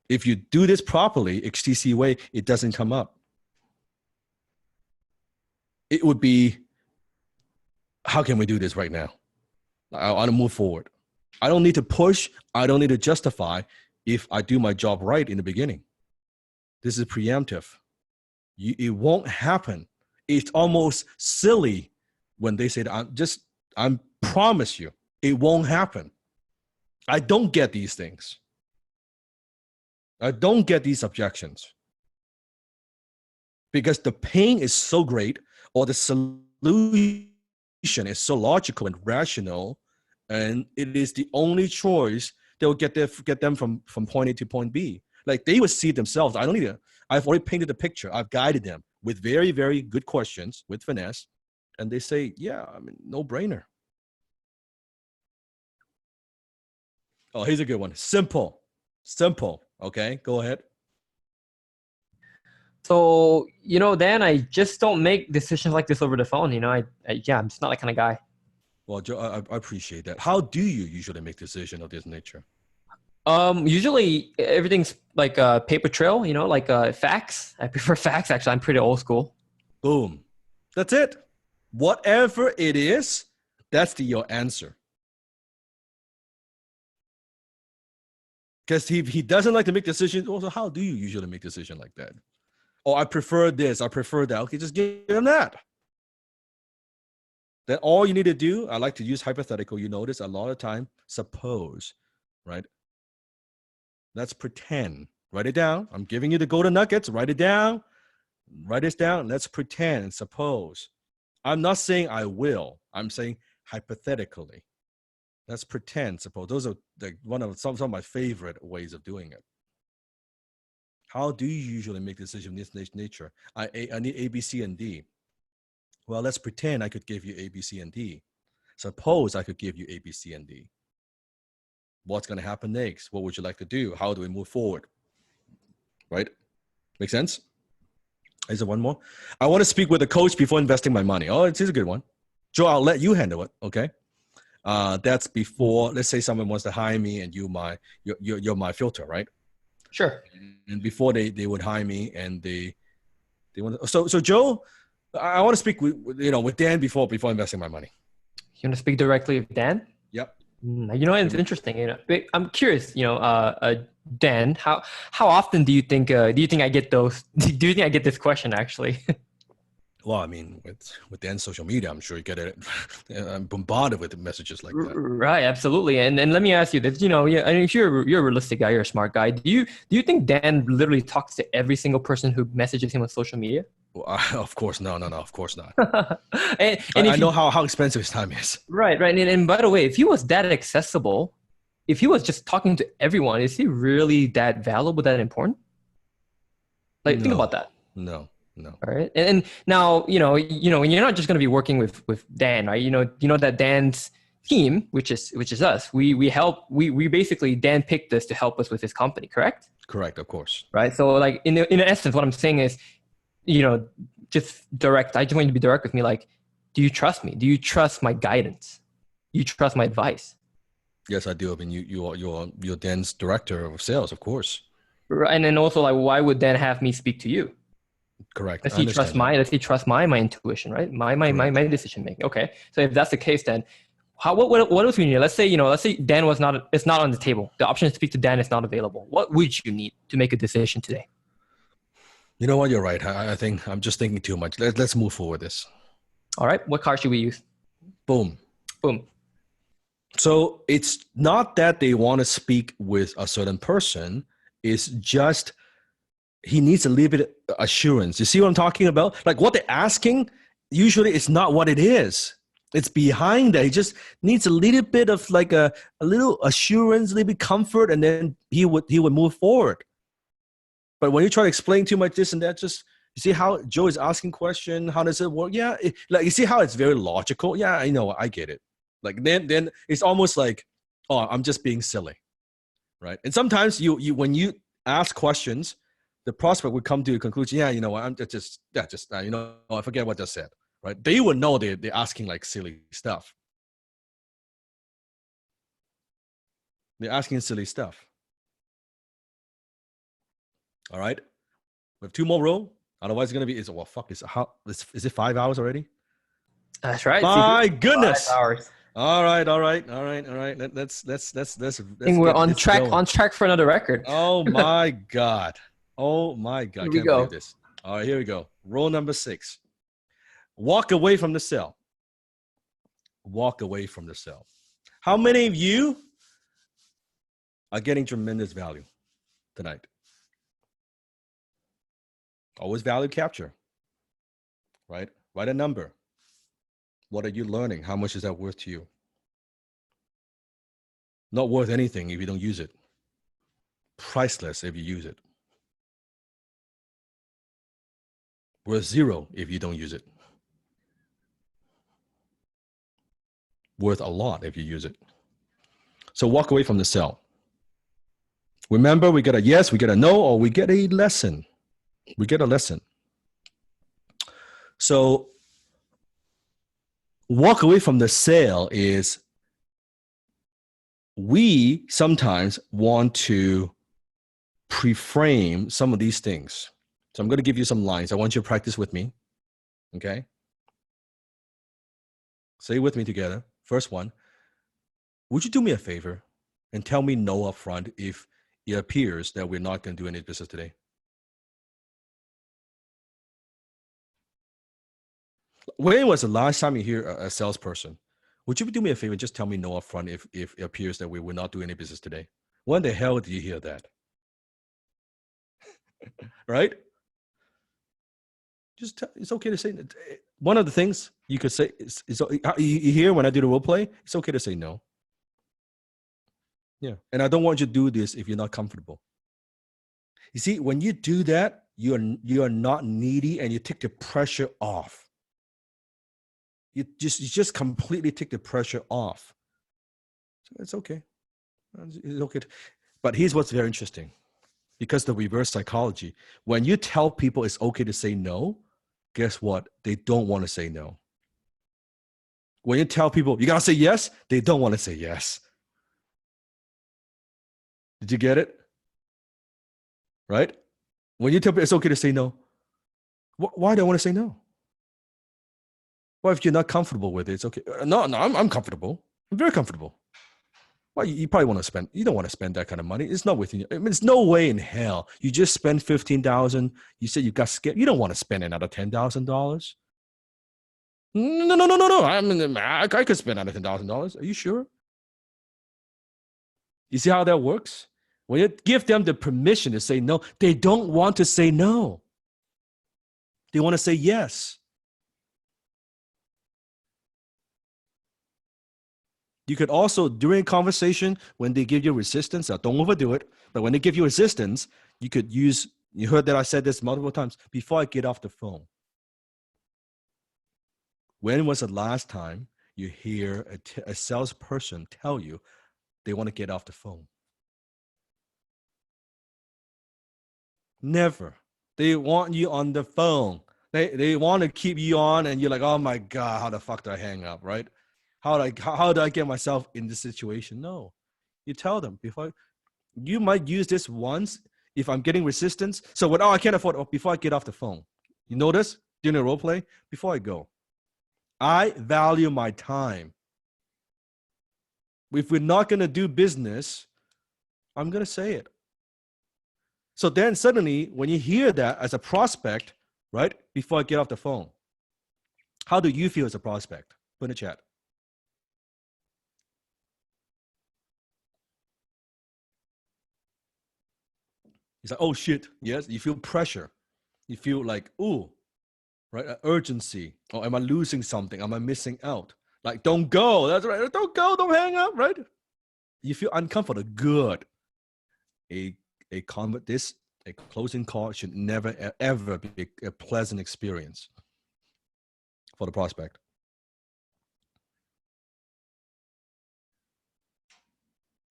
S2: If you do this properly, HTC way, it doesn't come up. It would be, how can we do this right now? I want to move forward. I don't need to push. I don't need to justify if I do my job right in the beginning. This is preemptive. It won't happen. It's almost silly when they say that I promise you, it won't happen. I don't get these things. I don't get these objections because the pain is so great or the solution is so logical and rational, and it is the only choice that will get them from point A to point B. Like they would see themselves. I don't need to. I've already painted the picture. I've guided them with very, very good questions with finesse, and they say, "Yeah, I mean, no brainer." Oh, here's a good one. Simple. Okay, go ahead.
S3: So, Dan, I just don't make decisions like this over the phone. I'm just not that kind of guy.
S2: Well, Joe, I appreciate that. How do you usually make decisions of this nature?
S3: Usually everything's like a paper trail, like fax. I prefer fax. Actually, I'm pretty old school.
S2: Boom. That's it. Whatever it is, that's your answer. Because he doesn't like to make decisions. Also, how do you usually make decisions like that? Oh, I prefer this. I prefer that. Okay, just give them that. Then all you need to do, I like to use hypothetical. You notice a lot of time, suppose, right? Let's pretend. Write it down. I'm giving you the golden nuggets. Write it down. Write this down. Let's pretend and suppose. I'm not saying I will. I'm saying hypothetically. Let's pretend. Suppose. Those are one of some of my favorite ways of doing it. How do you usually make decisions of this nature? I need A, B, C, and D. Well, let's pretend I could give you A, B, C, and D. Suppose I could give you A, B, C, and D. What's going to happen next? What would you like to do? How do we move forward? Right? Make sense? Is there one more? I want to speak with a coach before investing my money. Oh, it's a good one. Joe, I'll let you handle it. Okay. That's before, let's say someone wants to hire me and you're my filter, right?
S3: Sure.
S2: And before they would hire me and they want to, so Joe, I want to speak with Dan before investing my money.
S3: You want to speak directly with Dan?
S2: Yep.
S3: It's interesting. I'm curious. Dan, how often do you think I get those? Do you think I get this question actually?
S2: Well, I mean, with Dan's social media, I'm sure you get it. I'm bombarded with messages like that.
S3: Right, absolutely. And let me ask you this. I mean, if you're a realistic guy, you're a smart guy. Do you think Dan literally talks to every single person who messages him on social media?
S2: Well, of course, no, of course not.
S3: and
S2: I know how expensive his time is.
S3: Right. And by the way, if he was that accessible, if he was just talking to everyone, is he really that valuable, that important? Like, think about that.
S2: No.
S3: All right. And now, when you're not just going to be working with Dan, right? You know that Dan's team, which is us, we basically, Dan picked us to help us with his company, correct?
S2: Correct, of course.
S3: Right. So like in essence, what I'm saying is, just direct. I just want you to be direct with me. Like, do you trust me? Do you trust my guidance? You trust my advice?
S2: Yes, I do. I mean, you're Dan's director of sales, of course.
S3: Right. And then also, like, why would Dan have me speak to you?
S2: Correct.
S3: Does he trust my intuition, right? My decision making. Okay. So if that's the case, then what else we need? Let's say Dan it's not on the table. The option to speak to Dan is not available. What would you need to make a decision today?
S2: You know what? You're right. I think I'm just thinking too much. Let's move forward this.
S3: All right. What card should we use?
S2: Boom.
S3: Boom.
S2: So it's not that they want to speak with a certain person. It's just he needs a little bit of assurance. You see what I'm talking about? Like what they're asking usually it's not what it is. It's behind that. He just needs a little bit of like a little assurance, a little bit comfort, and then he would move forward. But when you try to explain too much this and that, just you see how Joe is asking question, how does it work? Yeah, like you see how it's very logical. Yeah, I know, I get it. Like then it's almost like, oh, I'm just being silly, right? And sometimes you when you ask questions, the prospect would come to a conclusion. Yeah, you know what? I'm just you know, I forget what I said. Right? They would know they're asking like silly stuff. They're asking silly stuff. All right. We have 2 more row. Otherwise, it's gonna be. Well, fuck. Is it 5 hours already?
S3: That's right.
S2: My goodness.
S3: 5 hours.
S2: All right. Let's
S3: I think we're
S2: get
S3: on
S2: this
S3: track.
S2: going.
S3: On track for another record.
S2: Oh my god. Oh my god.
S3: Here we
S2: Can't
S3: go.
S2: believe this. All right, here we go. Row number 6. Walk away from the cell. Walk away from the cell. How many of you are getting tremendous value tonight? Always value capture, right? Write a number. What are you learning? How much is that worth to you? Not worth anything if you don't use it. Priceless if you use it. Worth 0 if you don't use it. Worth a lot if you use it. So walk away from the cell. Remember, we get a yes, we get a no, or we get a lesson. We get a lesson. So walk away from the sale is we sometimes want to pre-frame some of these things. So I'm going to give you some lines. I want you to practice with me. Okay? Say it with me together. First one. Would you do me a favor and tell me no up front if it appears that we're not going to do any business today? When was the last time you hear a salesperson? Would you do me a favor and just tell me no up front if it appears that we will not do any business today? When the hell did you hear that? Right? Just it's okay to say. One of the things you could say is you hear when I do the role play, it's okay to say no. Yeah. And I don't want you to do this if you're not comfortable. You see, when you do that, you are not needy and you take the pressure off. You just completely take the pressure off. So it's okay. It's okay. But here's what's very interesting. Because the reverse psychology, when you tell people it's okay to say no, guess what? They don't want to say no. When you tell people you gotta say yes, they don't want to say yes. Did you get it? Right? When you tell people it's okay to say no, why do I want to say no? Well, if you're not comfortable with it, it's okay. No, I'm comfortable. I'm very comfortable. Well, you probably want to spend. You don't want to spend that kind of money. It's not within you. I mean, there's no way in hell you just spend $15,000. You said you got scared. You don't want to spend another $10,000. No. I mean, I could spend another $10,000. Are you sure? You see how that works? When you give them the permission to say no, they don't want to say no. They want to say yes. You could also, during conversation, when they give you resistance, don't overdo it, but when they give you resistance, you could use, you heard that I said this multiple times, before I get off the phone. When was the last time you hear a salesperson tell you they want to get off the phone? Never. They want you on the phone. They want to keep you on, and you're like, oh my God, how the fuck do I hang up, right? How do I get myself in this situation? No. You tell them you might use this once if I'm getting resistance. So when I can't afford before I get off the phone. You notice during the role play, before I go. I value my time. If we're not gonna do business, I'm gonna say it. So then suddenly when you hear that as a prospect, right? Before I get off the phone, how do you feel as a prospect? Put in the chat. He's like, oh shit, yes. You feel pressure. You feel like, ooh, right? Urgency. Or am I losing something? Am I missing out? Like, don't go. That's right. Don't go. Don't hang up, right? You feel uncomfortable. Good. A closing call should never ever be a pleasant experience for the prospect.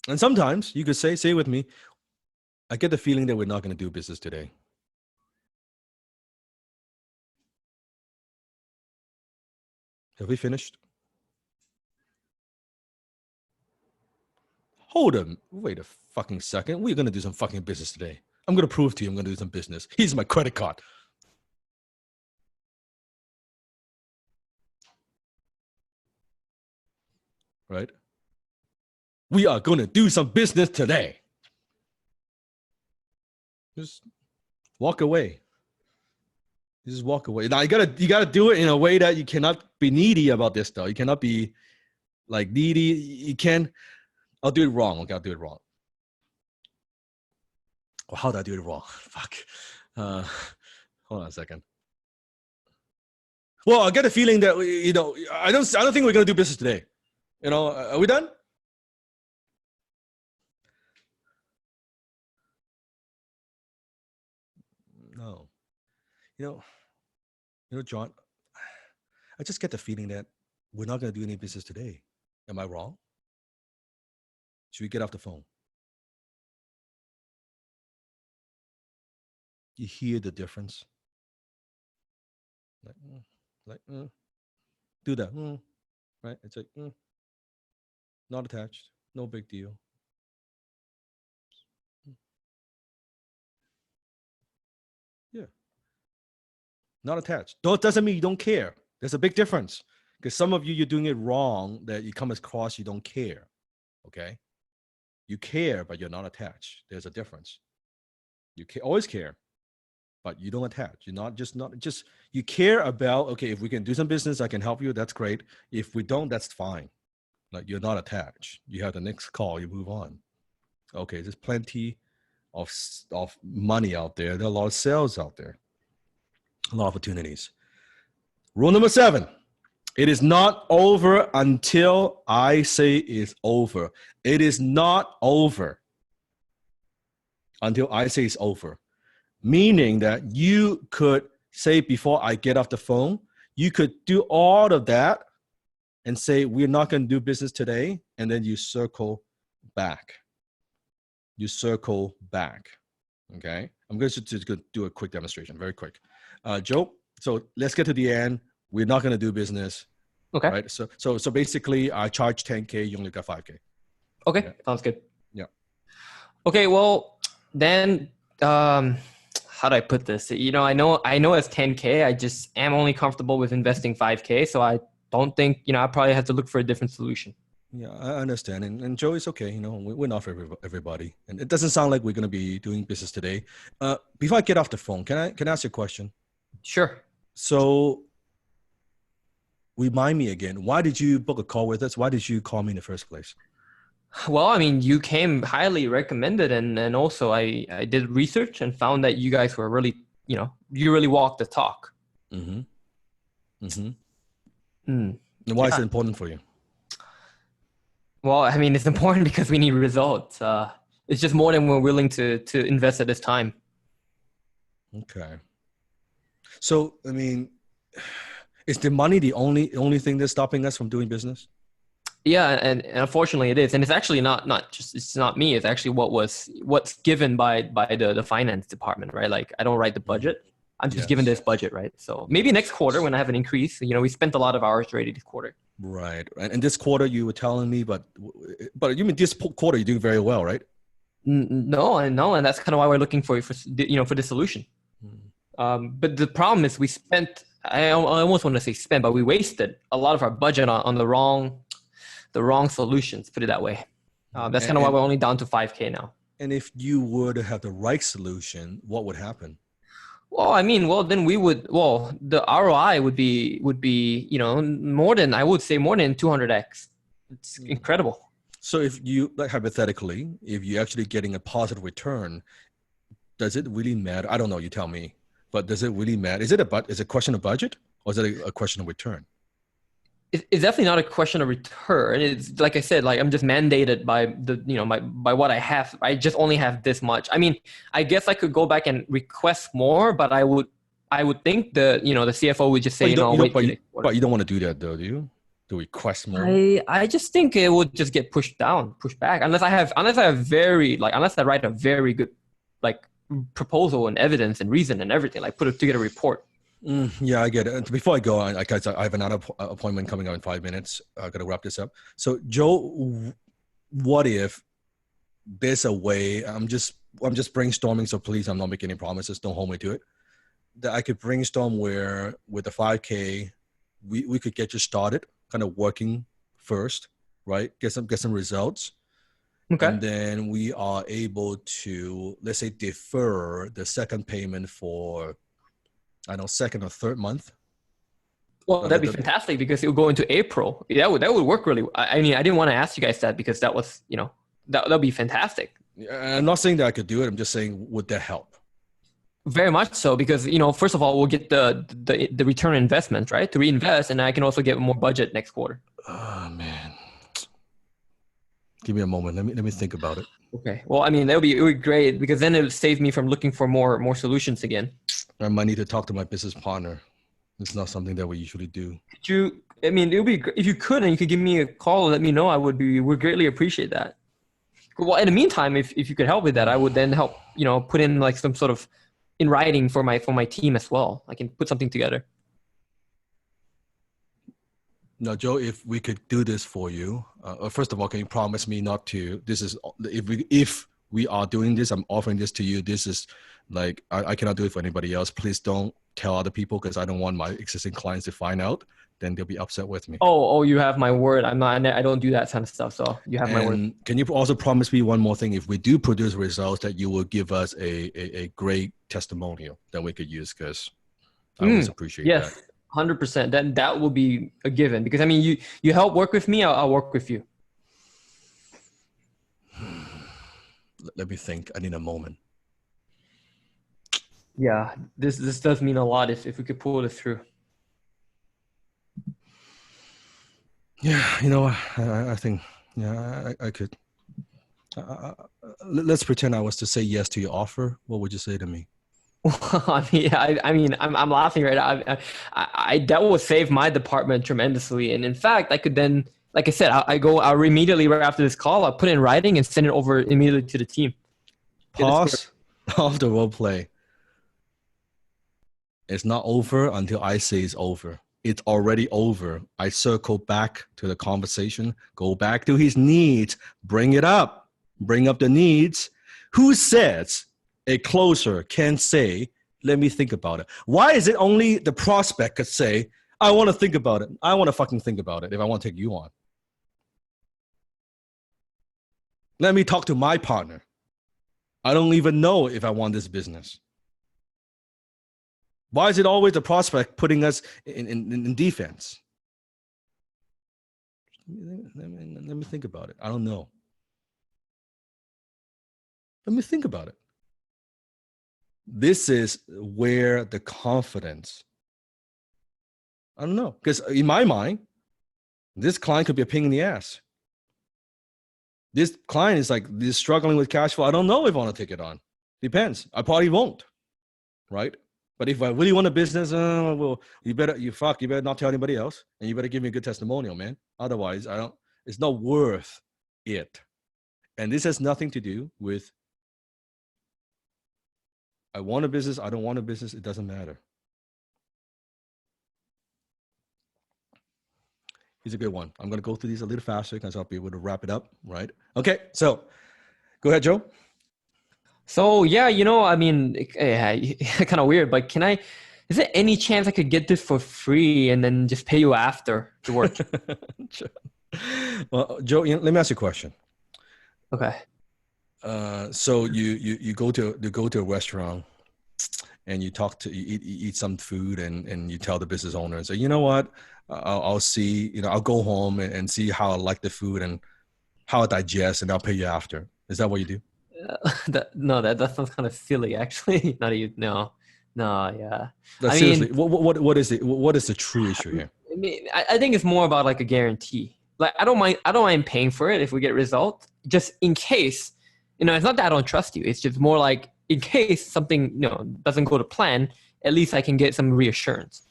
S2: And sometimes you could say it with me, I get the feeling that we're not going to do business today. Have we finished? Hold on. Wait a fucking second. We're going to do some fucking business today. I'm going to prove to you I'm going to do some business. Here's my credit card. Right? We are going to do some business today. Just walk away. Just walk away. Now you gotta do it in a way that you cannot be needy about this though. You cannot be like needy. You can. I'll do it wrong. Okay, I'll do it wrong. Well, how did I do it wrong? Fuck. Hold on a second. Well, I get a feeling that I don't think we're gonna do business today. Are we done? No. John, I just get the feeling that we're not going to do any business today. Am I wrong? Should we get off the phone? You hear the difference? Do that. Right? It's like, not attached. No big deal. Yeah. Not attached. That doesn't mean you don't care. There's a big difference. Because some of you're doing it wrong, that you come across you don't care. Okay? You care, but you're not attached. There's a difference. You always care, but you don't attach. You're not just you care about, okay, if we can do some business, I can help you. That's great. If we don't, that's fine. Like, you're not attached. You have the next call, you move on. Okay, there's plenty of money out there. There are a lot of sales out there. A lot of opportunities. Rule number 7. It is not over until I say it's over. It is not over until I say it's over. Meaning that you could say, before I get off the phone, you could do all of that and say, we're not going to do business today. And then you circle back. Okay? I'm going to do a quick demonstration, very quick. Joe, so let's get to the end. We're not going to do business.
S3: Okay.
S2: Right. So basically, I charge 10K. You only got 5K.
S3: Okay.
S2: Yeah.
S3: Sounds good.
S2: Yeah.
S3: Okay. Well, then, how do I put this? I know as 10K, I just am only comfortable with investing 5K. So I don't think, I probably have to look for a different solution.
S2: Yeah, I understand. And Joe, it's okay. We're not for everybody. And it doesn't sound like we're going to be doing business today. Before I get off the phone, can I ask you a question?
S3: Sure.
S2: So, remind me again, why did you book a call with us? Why did you call me in the first place?
S3: Well, I mean, you came highly recommended, and also I did research and found that you guys were really, you really walk the talk.
S2: Mm-hmm. Mm-hmm. And why is it important for you?
S3: Well, I mean, it's important because we need results. It's just more than we're willing to invest at this time.
S2: Okay. So, I mean, is the money the only thing that's stopping us from doing business?
S3: Yeah, and unfortunately it is. And it's actually not just, it's not me. It's actually what's given by the finance department, right? Like, I don't write the budget. I'm just given this budget, right? So maybe next quarter when I have an increase, we spent a lot of hours already this quarter.
S2: Right. And this quarter you were telling me, but you mean this quarter you're doing very well, right?
S3: No, and that's kind of why we're looking for the solution. But the problem is I almost want to say spent, but we wasted a lot of our budget on the wrong solutions, put it that way. That's kind of why we're only down to 5K now. And
S2: if you were to have the right solution, what would happen?
S3: Well, I mean, then the ROI would be, more than 200x. It's incredible.
S2: So if you, like, hypothetically, if you're actually getting a positive return, does it really matter? I don't know. You tell me. But does it really matter? Is it a question of budget, or is it a question of return?
S3: It's definitely not a question of return. It's like I said, like I'm just mandated by by what I have. I just only have this much. I mean, I guess I could go back and request more, but I would think the CFO would just say,
S2: But you don't want to do that though, do you? To request more?
S3: I just think it would just get pushed back unless I write a very good like proposal and evidence and reason and everything, like put together a report.
S2: Yeah, I get it. And before I go, I have another appointment coming up in 5 minutes. I got to wrap this up. So, Joe, what if there's a way? I'm just brainstorming. So please, I'm not making any promises. Don't hold me to it. That I could brainstorm where with the 5K, we could get you started, kind of working first, right? Get some results.
S3: Okay.
S2: And then we are able to, let's say, defer the second payment for, I know, second or third month.
S3: Well, that'd be fantastic because it would go into April. That would work really. I mean, I didn't want to ask you guys that because that was, that'd be fantastic.
S2: I'm not saying that I could do it. I'm just saying, would that help?
S3: Very much so because, first of all, we'll get the return on investment, right? To reinvest, and I can also get more budget next quarter.
S2: Oh, man. Give me a moment. Let me think about it.
S3: Okay. Well, I mean, it would be great because then it would save me from looking for more solutions again.
S2: I might need to talk to my business partner. It's not something that we usually do.
S3: It would be great if you could, and you could give me a call and let me know. Would greatly appreciate that. Well, in the meantime, if you could help with that, I would then help, put in like some sort of in writing for my team as well. I can put something together.
S2: Now, Joe, if we could do this for you, first of all, can you promise me not to? This is if we are doing this, I'm offering this to you. This is like I cannot do it for anybody else. Please don't tell other people because I don't want my existing clients to find out. Then they'll be upset with me.
S3: Oh, you have my word. I don't do that kind of stuff. So you have my word.
S2: Can you also promise me one more thing? If we do produce results, that you will give us a great testimonial that we could use, because I always appreciate that.
S3: Yes, 100%. Then that will be a given because I mean, you help work with me, I'll work with you.
S2: Let me think. I need a moment.
S3: Yeah, this does mean a lot if we could pull this through.
S2: Yeah, I think, yeah, I could. Let's pretend I was to say yes to your offer. What would you say to me?
S3: I'm laughing right now. I that will save my department tremendously. And in fact, I could then, like I said, I'll immediately right after this call, I'll put it in writing and send it over immediately to the team.
S2: Pause of the role play. It's not over until I say it's over. It's already over. I circle back to the conversation, go back to his needs, bring it up, bring up the needs. Who says a closer can say, let me think about it? Why is it only the prospect could say, I want to think about it? I want to fucking think about it if I want to take you on. Let me talk to my partner. I don't even know if I want this business. Why is it always the prospect putting us in defense? Let me think about it. I don't know. Let me think about it. This is where the confidence, I don't know, because in my mind, this client could be a pain in the ass. This client is like, this struggling with cash flow. I don't know if I want to take it on. Depends. I probably won't, right? But if I really want a business, well, you better not tell anybody else, and you better give me a good testimonial, man. Otherwise, it's not worth it. And this has nothing to do with I want a business, I don't want a business, it doesn't matter. Here's a good one. I'm going to go through these a little faster because I'll be able to wrap it up, right? Okay, so go ahead, Joe.
S3: So yeah, kind of weird, but is there any chance I could get this for free and then just pay you after the work?
S2: Well, Joe, let me ask you a question.
S3: Okay.
S2: So you go to a restaurant and you eat some food and you tell the business owner and say, you know what, I'll see, I'll go home and see how I like the food and how I digest, and I'll pay you after. Is that what you do?
S3: That sounds kind of silly, actually. No, No, yeah.
S2: Like,
S3: I
S2: seriously,
S3: mean,
S2: what is the true issue here?
S3: I think it's more about like a guarantee. Like I don't mind paying for it if we get results. Just in case, it's not that I don't trust you. It's just more like in case something doesn't go to plan, at least I can get some reassurance.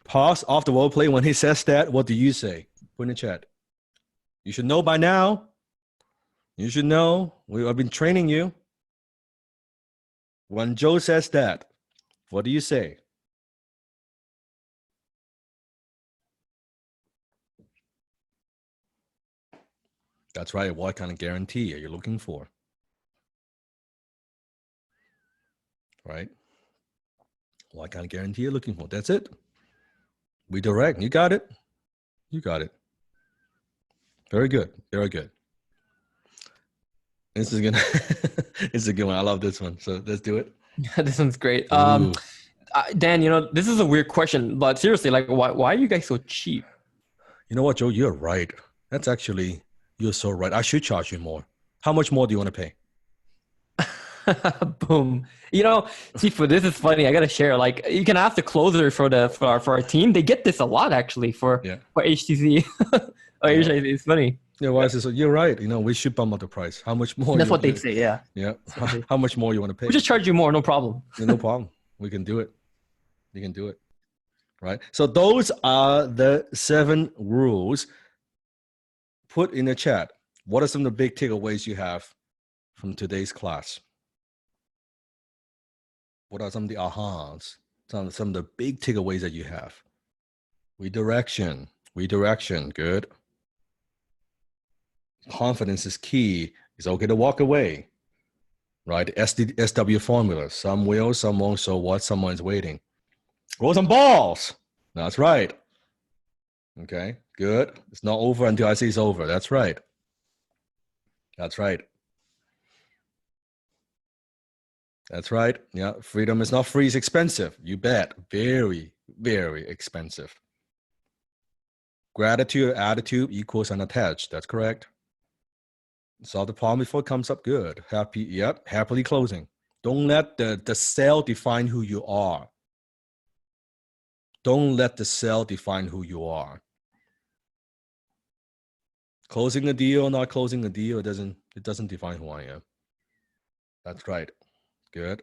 S2: Pause off the role play. When he says that, what do you say? Put in the chat. You should know by now. You should know. I've been training you. When Joe says that, what do you say? That's right. What kind of guarantee are you looking for? Right? What kind of guarantee are you looking for? That's it. We direct. You got it. You got it. Very good. Very good. This is gonna it's a good one. I love this one. So let's do it.
S3: This one's great.
S2: Ooh.
S3: Dan, this is a weird question, but seriously, like, why are you guys so cheap?
S2: You know what, Joe? You're right. That's actually, you're so right. I should charge you more. How much more do you want to pay?
S3: Boom. Sifu, this is funny. I gotta share. Like, you can ask the closer for our team. They get this a lot actually for HTC. It's funny.
S2: Yeah, why is this? You're right. We should bump up the price. How much more?
S3: That's what they say. Yeah.
S2: Yeah. How much more you want to pay?
S3: We'll just charge you more. No problem.
S2: Yeah, no problem. We can do it. You can do it. Right. So those are the 7 rules. Put in the chat. What are some of the big takeaways you have from today's class? What are some of the ahas? Some of the big takeaways that you have? Redirection. Good. Confidence is key. It's okay to walk away. Right? SW formula. Some will, some won't. So what? Someone's waiting. Roll some balls. That's right. Okay, good. It's not over until I say it's over. That's right. That's right. That's right. Yeah, freedom is not free. It's expensive. You bet. Very, very expensive. Gratitude, attitude equals unattached. That's correct. Solve the problem before it comes up. Good. Happily closing. Don't let the sale define who you are. Don't let the sale define who you are. Closing a deal, not closing a deal, it doesn't define who I am. That's right. Good.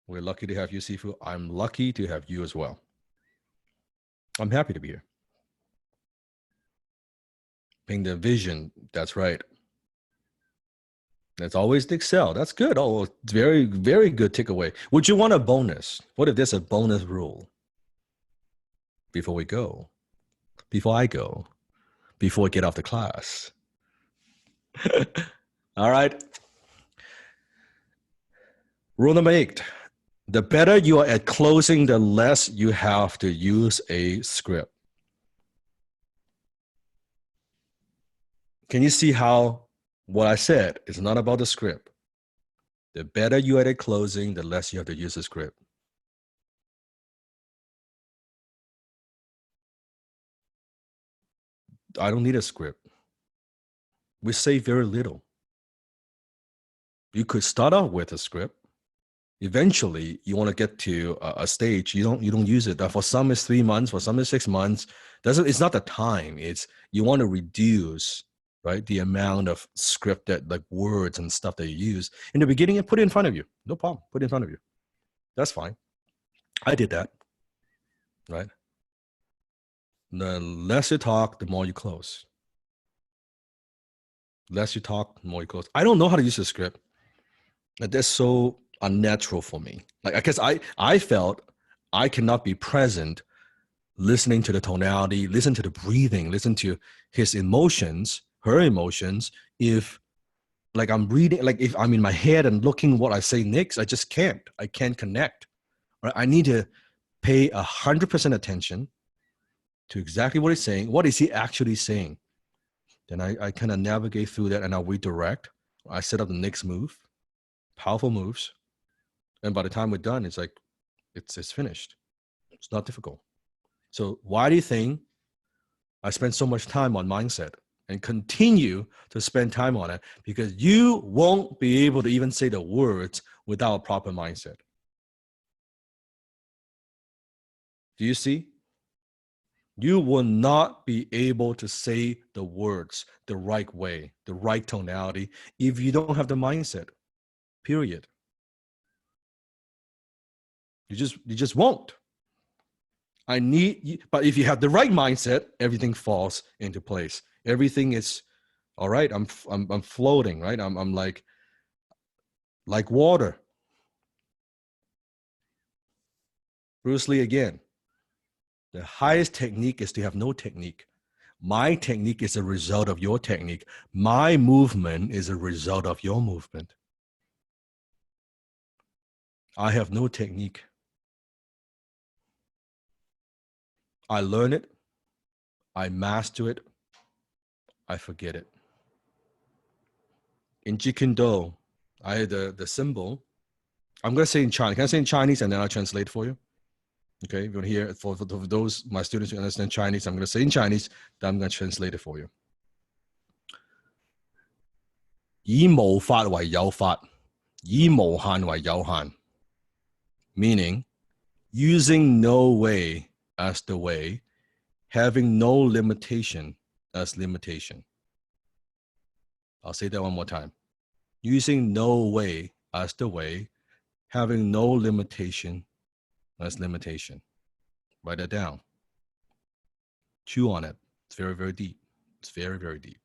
S2: We're lucky to have you, Sifu. I'm lucky to have you as well. I'm happy to be here. Paying the vision, that's right. That's always the excel. That's good. Oh, very, very good takeaway. Would you want a bonus? What if there's a bonus rule? Before I go, before I get off the class. All right. Rule number 8. The better you are at closing, the less you have to use a script. Can you see how what I said is not about the script? The better you are at closing, the less you have to use a script. I don't need a script. We say very little. You could start out with a script. Eventually, you want to get to a stage. You don't use it. For some, it's 3 months. For some, it's 6 months. It's not the time. It's you want to reduce, right, the amount of scripted like words and stuff that you use in the beginning and put it in front of you. No problem. Put it in front of you. That's fine. I did that. Right. The less you talk, the more you close. Less you talk, the more you close. I don't know how to use a script. That's so unnatural for me. Like, because I felt I cannot be present listening to the tonality, listen to the breathing, listen to his emotions, her emotions. If like I'm reading, like if I'm in my head and looking what I say next, I just can't. I can't connect. Right? I need to pay 100% attention to exactly what he's saying. What is he actually saying? Then I kind of navigate through that and I redirect. I set up the next move, powerful moves. And by the time we're done, it's like, it's finished. It's not difficult. So why do you think I spend so much time on mindset? and continue to spend time on it, because you won't be able to even say the words without a proper mindset. Do you see? You will not be able to say the words the right way, the right tonality, if you don't have the mindset, period. You just won't. But if you have the right mindset, everything falls into place. Everything is all right. I'm floating, right? I'm like water. Bruce Lee again. The highest technique is to have no technique. My technique is a result of your technique. My movement is a result of your movement. I have no technique. I learn it. I master it. I forget it. In Jeet Kune Do, I had the symbol. I'm going to say in Chinese. Can I say in Chinese and then I'll translate for you? Okay, you're going to hear for those, my students who understand Chinese, I'm going to say in Chinese, then I'm going to translate it for you. 以無法為有法，以無限為有限. Meaning, using no way as the way, having no limitation as limitation. I'll say that one more time. Using no way as the way, having no limitation as limitation. Write that down. Chew on it. It's very, very deep. It's very, very deep.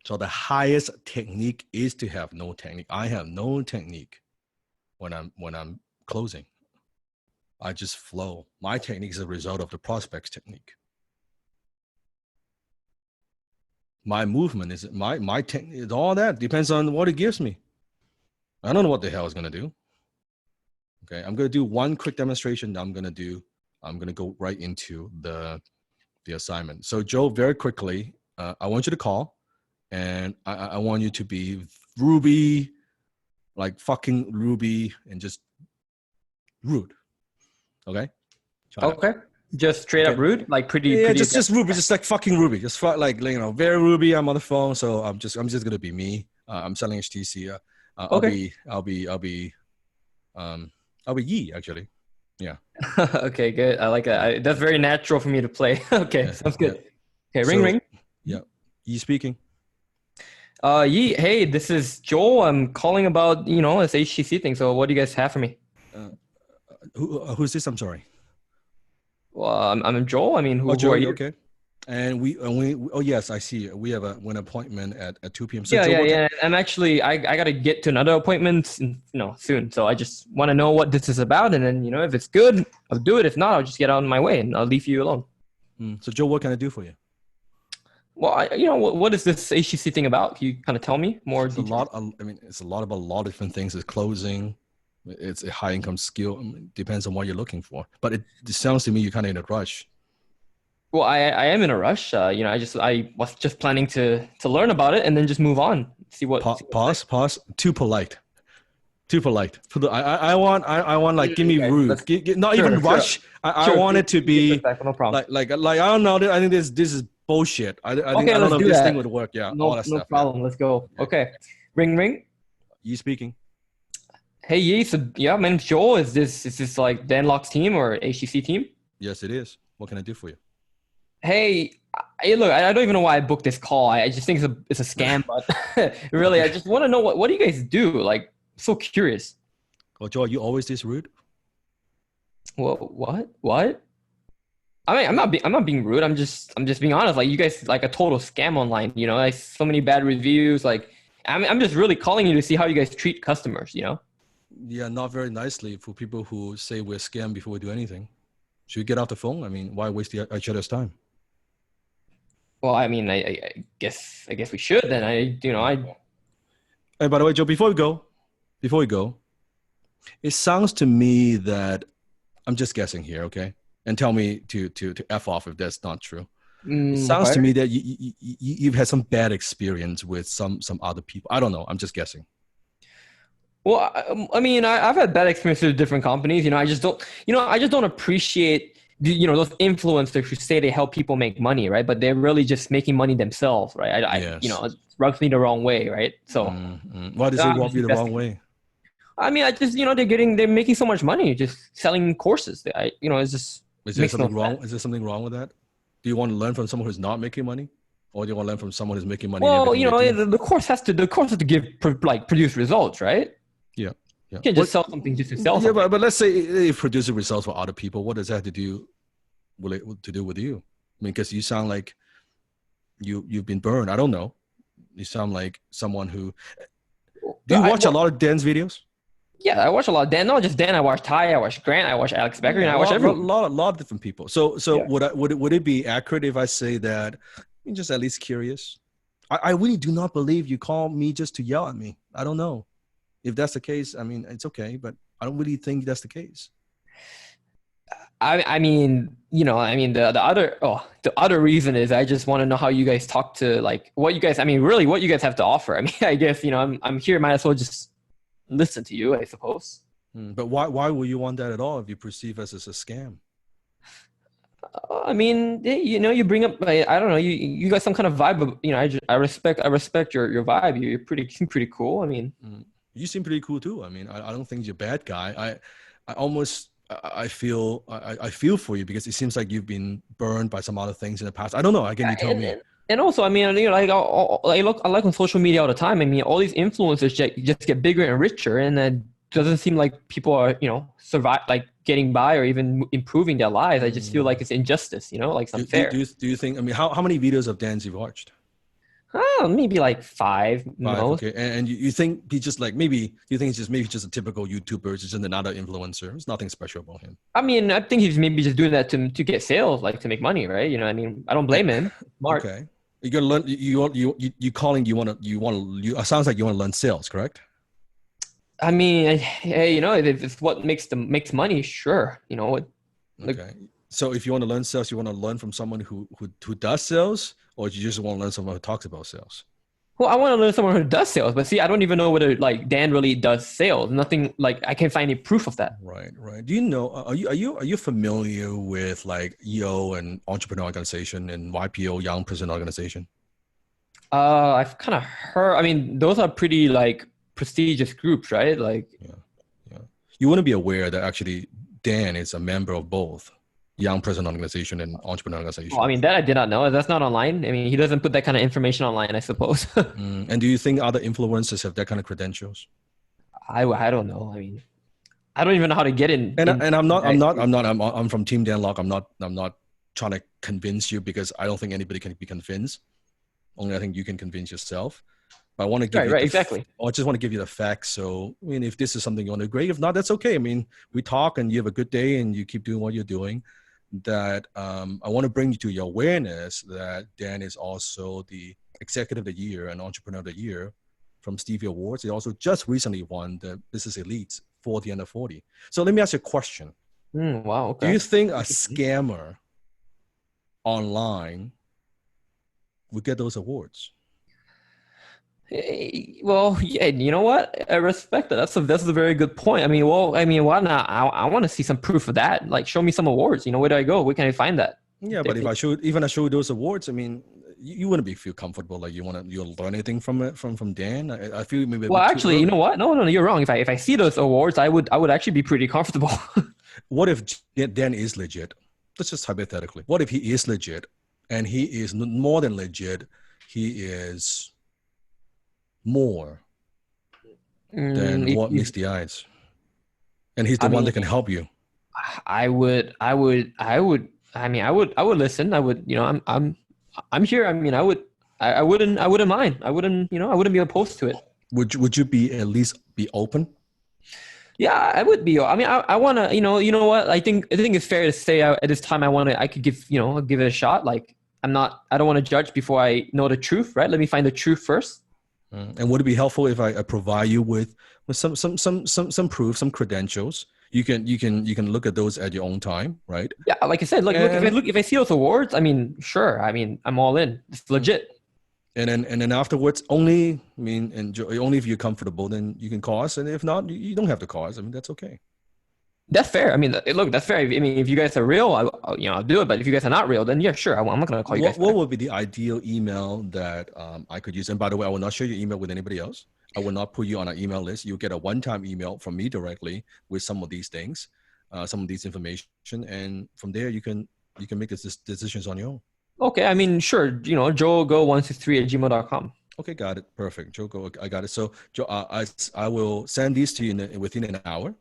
S2: So the highest technique is to have no technique. I have no technique when I'm closing. I just flow. My technique is a result of the prospect's technique. My movement is my technique. All that depends on what it gives me. I don't know what the hell it's gonna do. Okay, I'm gonna do one quick demonstration. I'm gonna go right into the assignment. So Joe, very quickly, I want you to call, and I want you to be Ruby, like fucking Ruby, and just rude. Okay.
S3: Okay. Just straight up rude, like pretty.
S2: Yeah,
S3: pretty
S2: just Ruby, just like fucking Ruby, just like very Ruby. I'm on the phone, so I'm just gonna be me. I'm selling HTC.
S3: Okay.
S2: I'll be Yi actually. Yeah.
S3: Okay, good. I like that. That's very natural for me to play. Okay,
S2: Yeah,
S3: sounds good.
S2: yeah.
S3: Okay, ring.
S2: Yeah. Yi speaking.
S3: Yi, hey, this is Joel. I'm calling about this HTC thing. So what do you guys have for me?
S2: Who's this? I'm sorry.
S3: Well, I'm Joel. I mean, who
S2: Joel,
S3: are you?
S2: okay. And we oh yes, I see. We have an appointment at 2 p.m. So
S3: Yeah,
S2: Joel,
S3: yeah. I'm actually I gotta get to another appointment, soon. So I just want to know what this is about, and then if it's good, I'll do it. If not, I'll just get out of my way and I'll leave you alone.
S2: So Joe, what can I do for you?
S3: Well, what is this HTC thing about? Can you kind of tell me more?
S2: It's it's a lot about a lot of different things. It's closing. It's a high income skill. Depends on what you're looking for. But it sounds to me you're kind of in a rush.
S3: Well, I am in a rush. I was just planning to learn about it and then just move on. See what.
S2: Pause. Too polite. I want like give me rude. Not even rush. I want it to be
S3: no problem.
S2: Like I don't know. I think this is bullshit. I don't know if this thing would work. Yeah.
S3: No,
S2: all that stuff.
S3: No problem. Yeah. Let's go. Okay. Ring.
S2: You speaking?
S3: Hey, Yi. So yeah, my name's Joel. Is this like Dan Locke's team or HTC team?
S2: Yes, it is. What can I do for you?
S3: Hey, look, I don't even know why I booked this call. I just think it's a scam, but really, I just want to know what do you guys do? Like, so curious.
S2: Well, Joel, you always this rude?
S3: Well, what? I mean, I'm not being rude. I'm just being honest. Like, you guys like a total scam online. Like so many bad reviews. Like, I'm just really calling you to see how you guys treat customers.
S2: Yeah, not very nicely for people who say we're scam before we do anything. Should we get off the phone? I mean, why waste each other's time?
S3: Well, I mean, I guess we should. Then
S2: Hey, by the way, Joe, before we go, it sounds to me that I'm just guessing here, okay? And tell me to F off if that's not true. It sounds to me that you've had some bad experience with some other people. I don't know. I'm just guessing.
S3: Well, I mean, I've had bad experiences with different companies. I just don't appreciate those influencers who say they help people make money, right? But they're really just making money themselves, right?
S2: Yes.
S3: It rubs me the wrong way, right? So
S2: Why does it rub you the wrong way?
S3: I mean, I just, they're making so much money just selling courses. It's just
S2: Is there
S3: makes no
S2: something wrong?
S3: sense.
S2: Is there something wrong with that? Do you want to learn from someone who's not making money, or do you want to learn from someone who's making money?
S3: Well,
S2: everything they do?
S3: the course has to produce results, right?
S2: Yeah.
S3: You can't just sell something just to sell
S2: Yeah,
S3: something.
S2: but let's say it produces results for other people. What does that have to do with you? I mean, because you sound like you've been burned. I don't know. You sound like someone who. Do you watch a lot of Dan's videos?
S3: Yeah, I watch a lot of Dan. Not just Dan. I watch Ty. I watch Grant. I watch Alex Becker. And I watch everyone.
S2: A lot of different people. So yeah. Would it be accurate if I say that you're just at least curious? I really do not believe you call me just to yell at me. I don't know. If that's the case, I mean, it's okay, but I don't really think that's the case.
S3: I mean, the other reason is I just want to know how you guys talk to, like, what you guys have to offer. I mean, I guess, I'm here, might as well just listen to you, I suppose.
S2: But why would you want that at all if you perceive us as a scam?
S3: I mean, you bring up, I don't know, you got some kind of vibe. I respect your vibe. You seem pretty cool. I mean,
S2: you seem pretty cool too. I mean, I don't think you're a bad guy. I feel for you because it seems like you've been burned by some other things in the past. I don't know. Again, you tell me.
S3: And also, I mean, like I like on social media all the time. I mean, all these influencers just get bigger and richer, and it doesn't seem like people are, survive, like getting by or even improving their lives. I just feel like it's injustice, like it's unfair.
S2: Do you think? I mean, how many videos of Dan's you've watched?
S3: Maybe like five most.
S2: Okay, and you think he's just like you think he's maybe just a typical YouTuber, just another influencer? There's nothing special about him.
S3: I mean, I think he's maybe just doing that to get sales, like to make money, right? I mean, I don't blame him. Smart.
S2: Okay, you're gonna learn. It sounds like you want to learn sales, correct?
S3: I mean, hey, if it's what makes money, sure.
S2: Okay. So if you want to learn sales, you want to learn from someone who does sales, or you just want to learn someone who talks about sales?
S3: Well, I want to learn someone who does sales, but see, I don't even know whether like Dan really does sales. Nothing, like I can't find any proof of that.
S2: Right. Do you know? Are you familiar with like EO and Entrepreneur Organization and YPO Young Person Organization?
S3: I've kind of heard. I mean, those are pretty like prestigious groups, right? Like,
S2: yeah. You want to be aware that actually Dan is a member of both Young Person Organization and Entrepreneur Organization.
S3: Oh, I mean, that I did not know. That's not online. I mean, he doesn't put that kind of information online, I suppose.
S2: And do you think other influencers have that kind of credentials?
S3: I don't know. I mean, I don't even know how to get in.
S2: I'm from Team Dan Lok. I'm not trying to convince you because I don't think anybody can be convinced. Only I think you can convince yourself. But I want to give you
S3: exactly.
S2: I just want to give you the facts. So, I mean, if this is something you want to agree, if not, that's okay. I mean, we talk and you have a good day and you keep doing what you're doing. That I want to bring you to your awareness that Dan is also the Executive of the Year and Entrepreneur of the Year from Stevie Awards. He also just recently won the Business Elite 40 under 40. So let me ask you a question.
S3: Wow. Okay.
S2: Do you think a scammer online would get those awards?
S3: Well, yeah, you know what? I respect that. That's a very good point. I mean, why not? I want to see some proof of that. Like, show me some awards. Where do I go? Where can I find that?
S2: Yeah, but if I show you those awards, I mean, you wouldn't feel comfortable. Like you'll learn anything from it from Dan. I feel maybe.
S3: Well, actually, you know what? No, you're wrong. If I see those awards, I would actually be pretty comfortable.
S2: What if Dan is legit? Let's just hypothetically. What if he is legit, and he is more than legit? He is more than what meets the eyes, and he's the one that can help you.
S3: I would listen. I would, I'm here. I mean, I wouldn't mind. I wouldn't be opposed to it.
S2: Would you be at least be open?
S3: Yeah, I would be. I mean, I want to, you know what? I think it's fair to say at this time I could give it a shot. Like I don't want to judge before I know the truth, right? Let me find the truth first.
S2: And would it be helpful if I provide you with some proof, some credentials? You can look at those at your own time, right?
S3: Yeah, like I said, look if I see those awards, I mean, sure. I mean, I'm all in. It's legit.
S2: And then afterwards, only if you're comfortable, then you can call us. And if not, you don't have to call us. I mean, that's okay.
S3: That's fair. I mean, look, that's fair. I mean, if you guys are real, I'll do it. But if you guys are not real, then yeah, sure, I'm not gonna call you guys
S2: What
S3: back.
S2: would be the ideal email that I could use? And by the way, I will not share your email with anybody else. I will not put you on an email list. You'll get a one-time email from me directly with some of these things, some of these information, and from there you can make these decisions on your own.
S3: Okay, I mean, sure. JoeGo123@gmail.com.
S2: Okay, got it. Perfect. Joe, go. I got it. So, Joe, I will send these to you within an hour.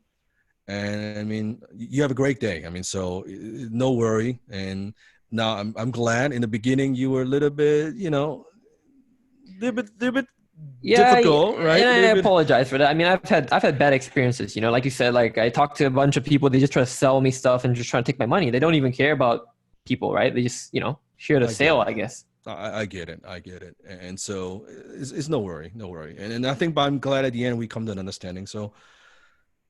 S2: And I mean, you have a great day. I mean, so no worry. And now I'm glad. In the beginning, you were a little bit, little bit difficult, right?
S3: And I apologize for that. I mean, I've had bad experiences. Like you said, like I talked to a bunch of people. They just try to sell me stuff and just try to take my money. They don't even care about people, right? They just, share the sale, I guess.
S2: I get it. And so it's no worry. And I think, but I'm glad at the end we come to an understanding. So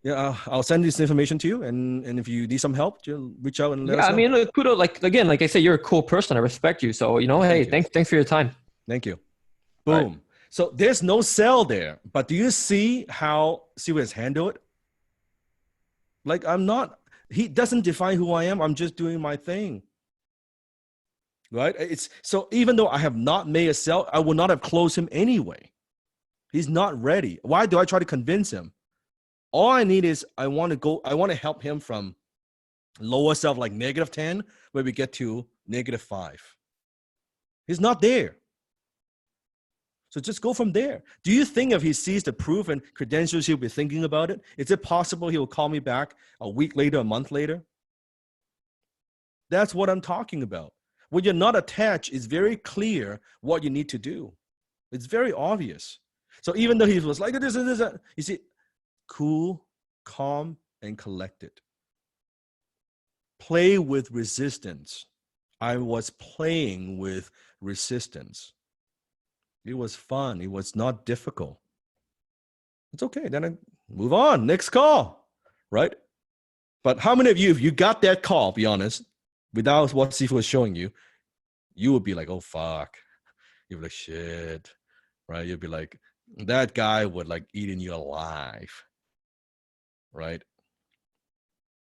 S2: yeah, I'll send this information to you. And if you need some help, just reach out and let us know.
S3: I mean, look, kudos. Like I say, you're a cool person. I respect you. So, hey, thanks for your time.
S2: Thank you. Boom. Right. So there's no cell there, but do you see what his handle it? Like he doesn't define who I am. I'm just doing my thing. Right? So even though I have not made a cell, I will not have closed him anyway. He's not ready. Why do I try to convince him? All I need is I want to help him from lower self like -10, where we get to -5. He's not there. So just go from there. Do you think if he sees the proof and credentials, he'll be thinking about it? Is it possible he'll call me back a week later, a month later? That's what I'm talking about. When you're not attached, it's very clear what you need to do. It's very obvious. So even though he was like this and this, you see, cool, calm, and collected. Play with resistance. I was playing with resistance. It was fun. It was not difficult. It's okay. Then I move on. Next call, right? But how many of you, if you got that call, be honest, without what Sifu was showing you, you would be like, oh, fuck. You'd be like, shit, right? You'd be like, that guy would like eating you alive, right?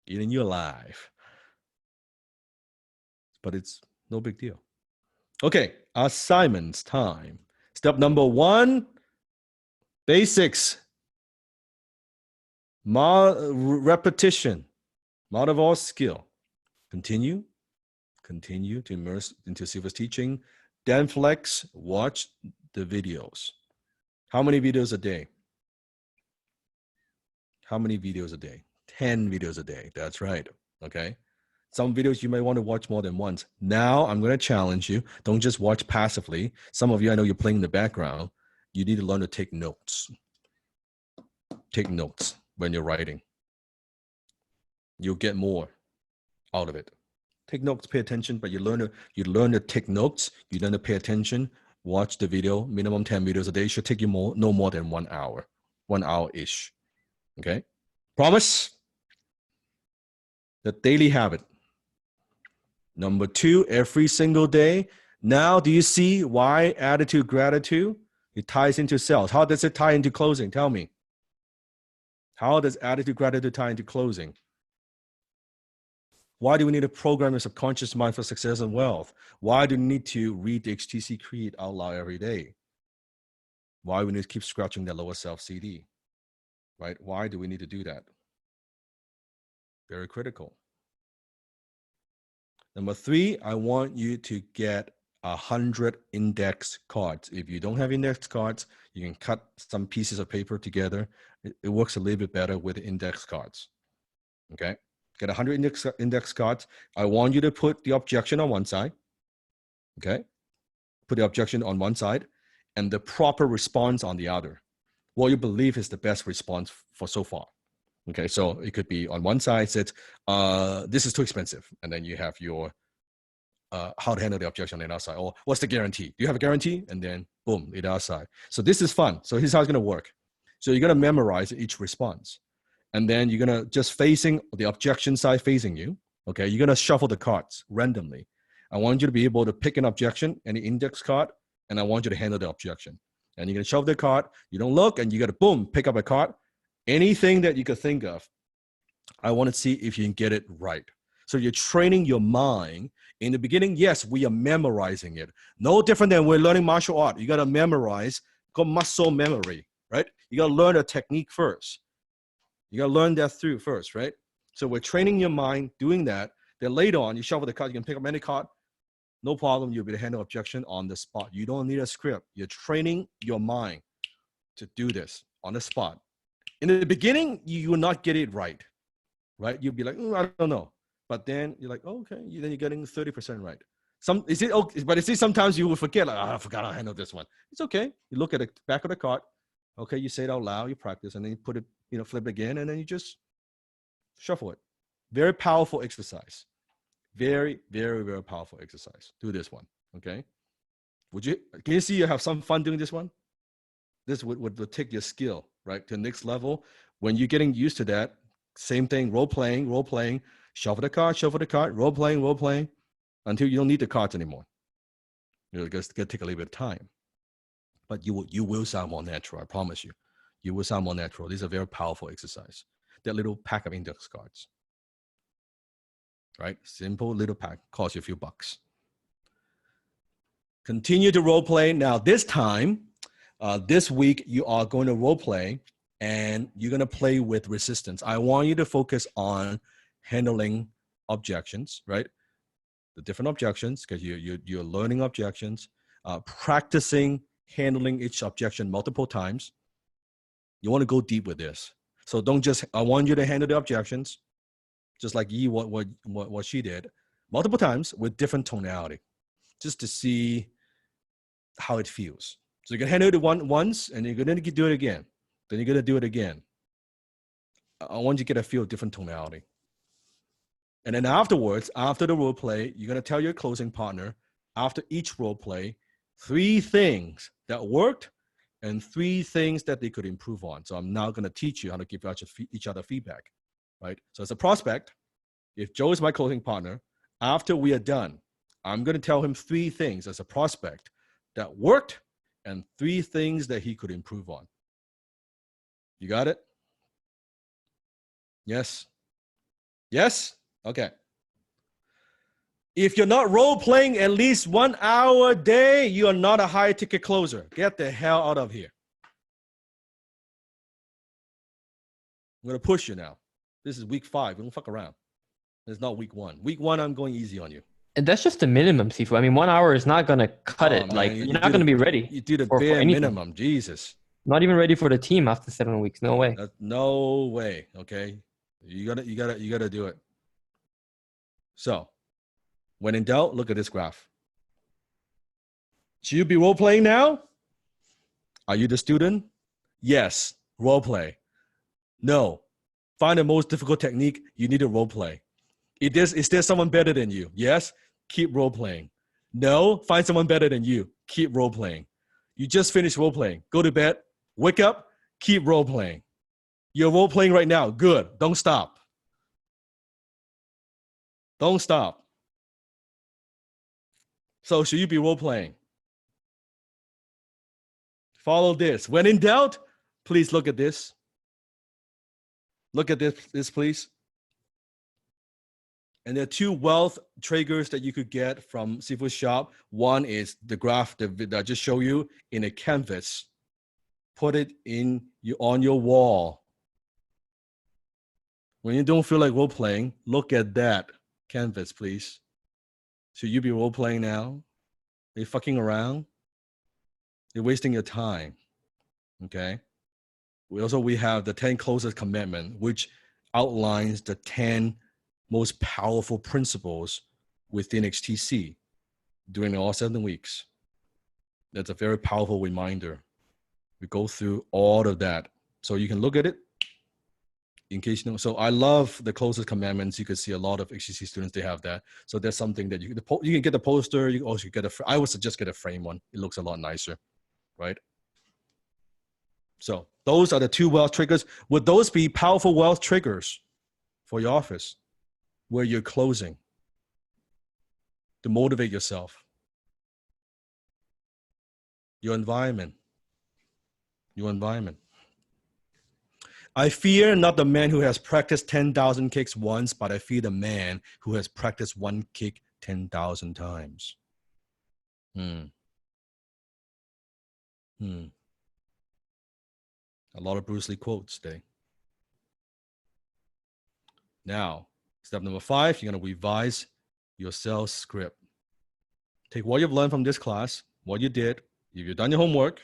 S2: Eating you alive. But it's no big deal. Okay, assignments time. Step number 1, basics. Repetition. Mod of all skill. Continue to immerse into Sifu's teaching. Then flex, watch the videos. How many videos a day? 10 videos a day. That's right. Okay. Some videos you may want to watch more than once. Now I'm going to challenge you. Don't just watch passively. Some of you, I know you're playing in the background. You need to learn to take notes. Take notes when you're writing. You'll get more out of it. Take notes, pay attention, but you learn to take notes. You learn to pay attention. Watch the video. Minimum 10 videos a day. It should take you no more than 1 hour. 1 hour-ish. Okay? Promise? The daily habit. Number 2, every single day. Now, do you see why attitude, gratitude? It ties into sales. How does it tie into closing? Tell me. How does attitude, gratitude tie into closing? Why do we need to program your subconscious mind for success and wealth? Why do we need to read the HTC Creed out loud every day? Why do we need to keep scratching that lower self CD? Right? Why do we need to do that? Very critical. Number 3, I want you to get 100 index cards. If you don't have index cards, you can cut some pieces of paper together. It works a little bit better with index cards. Okay? Get 100 index cards. I want you to put the objection on one side. Okay? Put the objection on one side and the proper response on the other. What you believe is the best response for so far. Okay, so it could be on one side says, this is too expensive. And then you have your how to handle the objection on the other side. Or what's the guarantee? Do you have a guarantee? And then boom, the other side. So this is fun. So here's how it's going to work. So you're going to memorize each response. And then you're going to just facing the objection side facing you. Okay, you're going to shuffle the cards randomly. I want you to be able to pick an objection, any index card, and I want you to handle the objection. And you're going to shove the card. You don't look, and you got to boom, pick up a card. Anything that you could think of. I want to see if you can get it right. So you're training your mind. In the beginning, yes, we are memorizing it. No different than we're learning martial art. You got to memorize, called muscle memory, right? You got to learn a technique first. You got to learn that through first, right? So we're training your mind doing that. Then later on, you shuffle the card, you can pick up any card. No problem, you'll be able to handle objection on the spot. You don't need a script. You're training your mind to do this on the spot. In the beginning, you will not get it right? You'll be like, I don't know. But then you're like, oh, okay, then you're getting 30% right. Sometimes you will forget, like, I forgot I handled this one. It's okay. You look at the back of the card. Okay, you say it out loud, you practice, and then you put it, flip it again, and then you just shuffle it. Very powerful exercise. Very, very, very powerful exercise. Do this one, okay? Can you see you have some fun doing this one? This would take your skill, right, to the next level. When you're getting used to that, same thing, role playing, shuffle the card, role playing, until you don't need the cards anymore. It's gonna take a little bit of time. But you will sound more natural, I promise you. You will sound more natural. This is a very powerful exercise. That little pack of index cards. Right? Simple little pack, costs you a few bucks. Continue to role play. Now, this time, this week, you are going to role play and you're going to play with resistance. I want you to focus on handling objections, right? The different objections, because you're learning objections, practicing handling each objection multiple times. You want to go deep with this. So I want you to handle the objections, just like what she did, multiple times with different tonality, just to see how it feels. So you can handle it once, and you're going to do it again. Then you're going to do it again. I want you to get a feel of different tonality. And then afterwards, after the role play, you're going to tell your closing partner, after each role play, 3 things that worked and 3 things that they could improve on. So I'm now going to teach you how to give each other feedback, right? So as a prospect, if Joe is my closing partner, after we are done, I'm going to tell him 3 things as a prospect that worked and 3 things that he could improve on. You got it? Yes? Yes? Okay. If you're not role playing at least 1 hour a day, you are not a high ticket closer. Get the hell out of here. I'm going to push you now. This is week 5. Don't fuck around. It's not week 1. Week 1, I'm going easy on you.
S3: And that's just the minimum, Sifu. I mean, 1 hour is not going to cut it.
S2: Man,
S3: like, you're not going to be ready.
S2: You do the bare minimum. Jesus.
S3: Not even ready for the team after 7 weeks. No way.
S2: No way. Okay. You gotta do it. So, when in doubt, look at this graph. Should you be role playing now? Are you the student? Yes. Role play. No. Find the most difficult technique. You need to role play. Is there someone better than you? Yes. Keep role playing. No. Find someone better than you. Keep role playing. You just finished role playing. Go to bed. Wake up. Keep role playing. You're role playing right now. Good. Don't stop. Don't stop. So should you be role playing? Follow this. When in doubt, please look at this. Look at this, please. And there are 2 wealth triggers that you could get from Sifu's shop. One is the graph that I just showed you in a canvas. Put it on your wall. When you don't feel like role playing, look at that canvas, please. Should you be role playing now? Are you fucking around? You're wasting your time. Okay. We have the 10 closest commandment, which outlines the 10 most powerful principles within HTC during all 7 weeks. That's a very powerful reminder. We go through all of that. So you can look at it in case you know. So I love the closest commandments. You can see a lot of HTC students, they have that. So there's something that you can get the poster. You also get I would suggest get a frame one. It looks a lot nicer, right? So those are the 2 wealth triggers. Would those be powerful wealth triggers for your office where you're closing to motivate yourself? Your environment. I fear not the man who has practiced 10,000 kicks once, but I fear the man who has practiced one kick 10,000 times. A lot of Bruce Lee quotes today. Now, step number 5, you're going to revise your sales script. Take what you've learned from this class, what you did, if you've done your homework,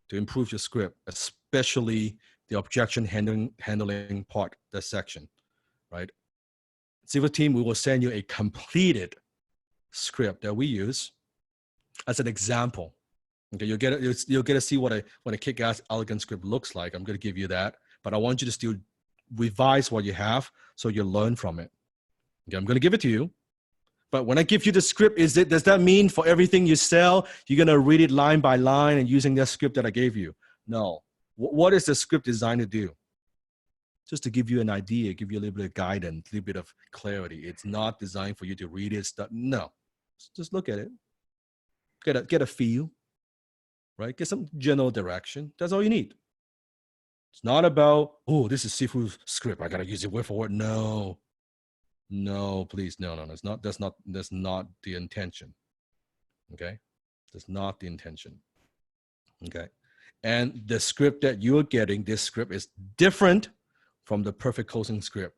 S2: to improve your script, especially the objection handling part, that section, right? Civil team, we will send you a completed script that we use as an example. Okay, you'll get to see what a kick-ass elegant script looks like. I'm going to give you that, but I want you to still revise what you have so you learn from it. Okay, I'm going to give it to you. But when I give you the script, does that mean for everything you sell, you're going to read it line by line and using that script that I gave you? No. What is the script designed to do? Just to give you an idea, give you a little bit of guidance, a little bit of clarity. It's not designed for you to read it. No. Just look at it. Get a feel, right? Get some general direction. That's all you need. It's not about, oh, this is Sifu's script. I got to use it word for word. No, please. No. That's not the intention. Okay. That's not the intention. Okay. And the script that you're getting, this script is different from the perfect closing script.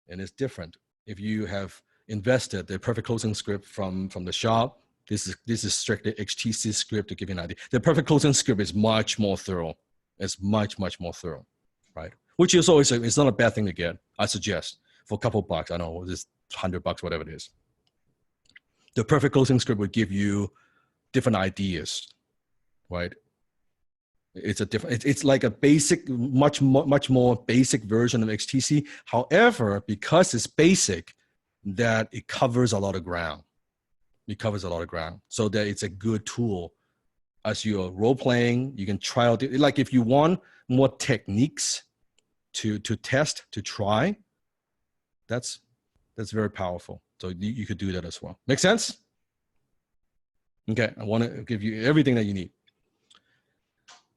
S2: And it's different. If you have invested the perfect closing script from the shop, this is strictly HTC script to give you an idea. The perfect closing script is much more thorough. It's much more thorough, right? Which is always, it's not a bad thing to get. I suggest for a couple bucks. I don't know, just $100, whatever it is. The perfect closing script would give you different ideas, right? It's like a basic, much more basic version of XTC. However, because it's basic, that it covers a lot of ground. So that it's a good tool as you're role playing. You can try out, like if you want more techniques to test, to try, that's very powerful. So you could do that as well. Make sense? Okay, I want to give you everything that you need.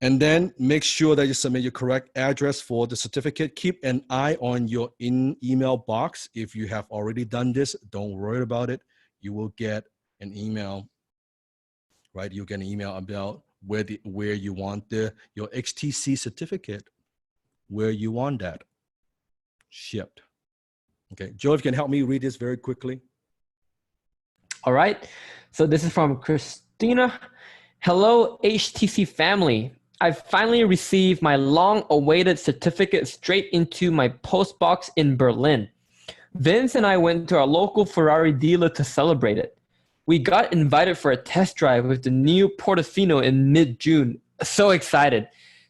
S2: And then make sure that you submit your correct address for the certificate. Keep an eye on your email box. If you have already done this, don't worry about it. You will get an email, right? You'll get an email about where you want your XTC certificate, where you want that shipped. Okay, Joe, if you can help me read this very quickly.
S3: All right. So this is from Christina. Hello, HTC family. I've finally received my long-awaited certificate straight into my post box in Berlin. Vince and I went to our local Ferrari dealer to celebrate it. We got invited for a test drive with the new Portofino in mid-June. So excited.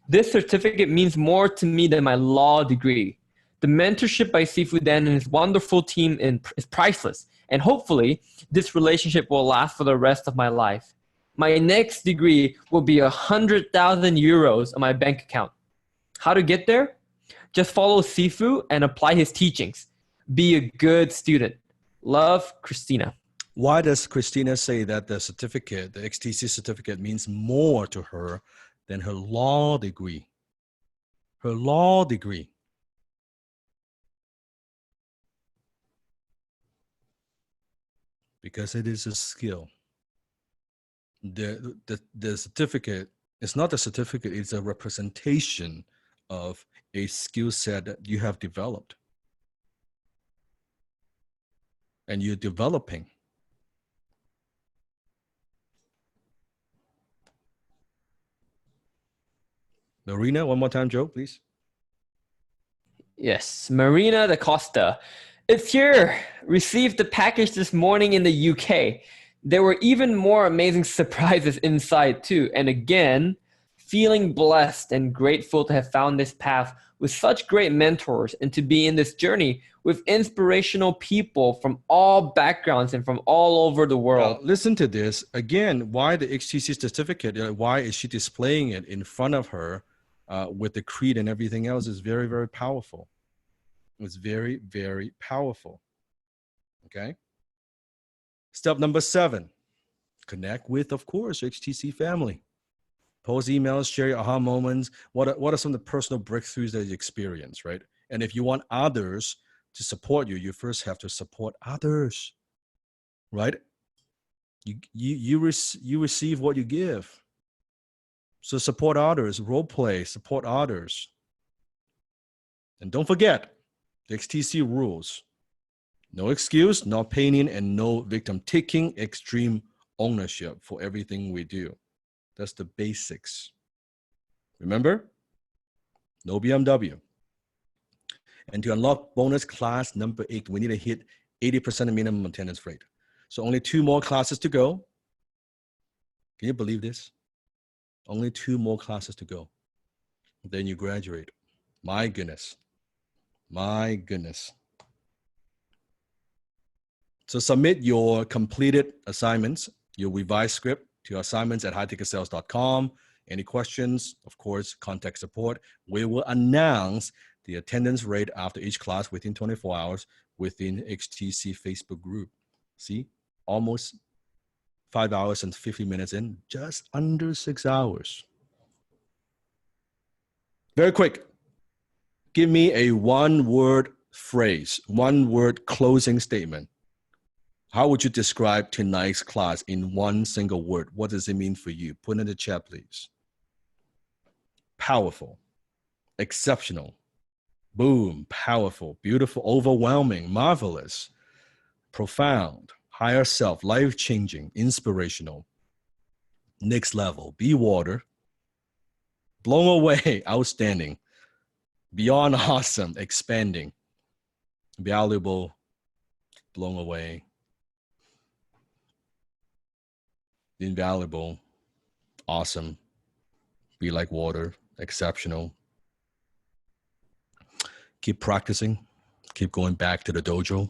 S3: This certificate means more to me than my law degree. The mentorship by Sifu Dan and his wonderful team is priceless. And hopefully, this relationship will last for the rest of my life. My next degree will be 100,000 euros on my bank account. How to get there? Just follow Sifu and apply his teachings. Be a good student. Love, Christina.
S2: Why does Christina say that the certificate, the XTC certificate, means more to her than her law degree? Her law degree. Because it is a skill. The certificate is not a certificate, it's a representation of a skill set that you have developed. And you're developing. Marina, one more time, Joe, please.
S3: Yes, Marina da Costa. It's here. Received the package this morning in the UK. There were even more amazing surprises inside too. And again, feeling blessed and grateful to have found this path with such great mentors and to be in this journey with inspirational people from all backgrounds and from all over the world.
S2: Now, listen to this. Again, why the XTC certificate? Why is she displaying it in front of her with the creed and everything else is very, very powerful. It's very, very powerful. Okay. Step number 7, connect with, of course, HTC family. Post emails, share your aha moments. What are some of the personal breakthroughs that you experience, right? And if you want others to support you, you first have to support others, right? You receive what you give. So support others, role play, support others. And don't forget the XTC rules. No excuse, no opinion, and no victim taking, extreme ownership for everything we do. That's the basics. Remember? No BMW. And to unlock bonus class number 8, we need to hit 80% of minimum attendance rate. So only 2 more classes to go. Can you believe this? Only 2 more classes to go. Then you graduate. My goodness. My goodness. So submit your completed assignments, your revised script to assignments@highticketsales.com. Any questions, of course, contact support. We will announce the attendance rate after each class within 24 hours within HTC Facebook group. See, almost 5 hours and 50 minutes in, just under 6 hours. Very quick. Give me a 1-word phrase, 1-word closing statement. How would you describe tonight's class in 1 single word? What does it mean for you? Put in the chat, please. Powerful, exceptional, boom, powerful, beautiful, overwhelming, marvelous, profound, higher self, life-changing, inspirational, next level, be water, blown away, outstanding, beyond awesome, expanding, valuable, blown away, invaluable, awesome, be like water, exceptional. Keep practicing. Keep going back to the dojo.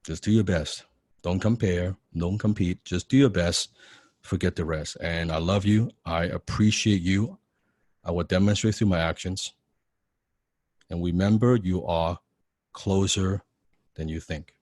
S2: Just do your best. Don't compare. Don't compete. Just do your best. Forget the rest. And I love you. I appreciate you. I will demonstrate through my actions. And remember, you are closer than you think.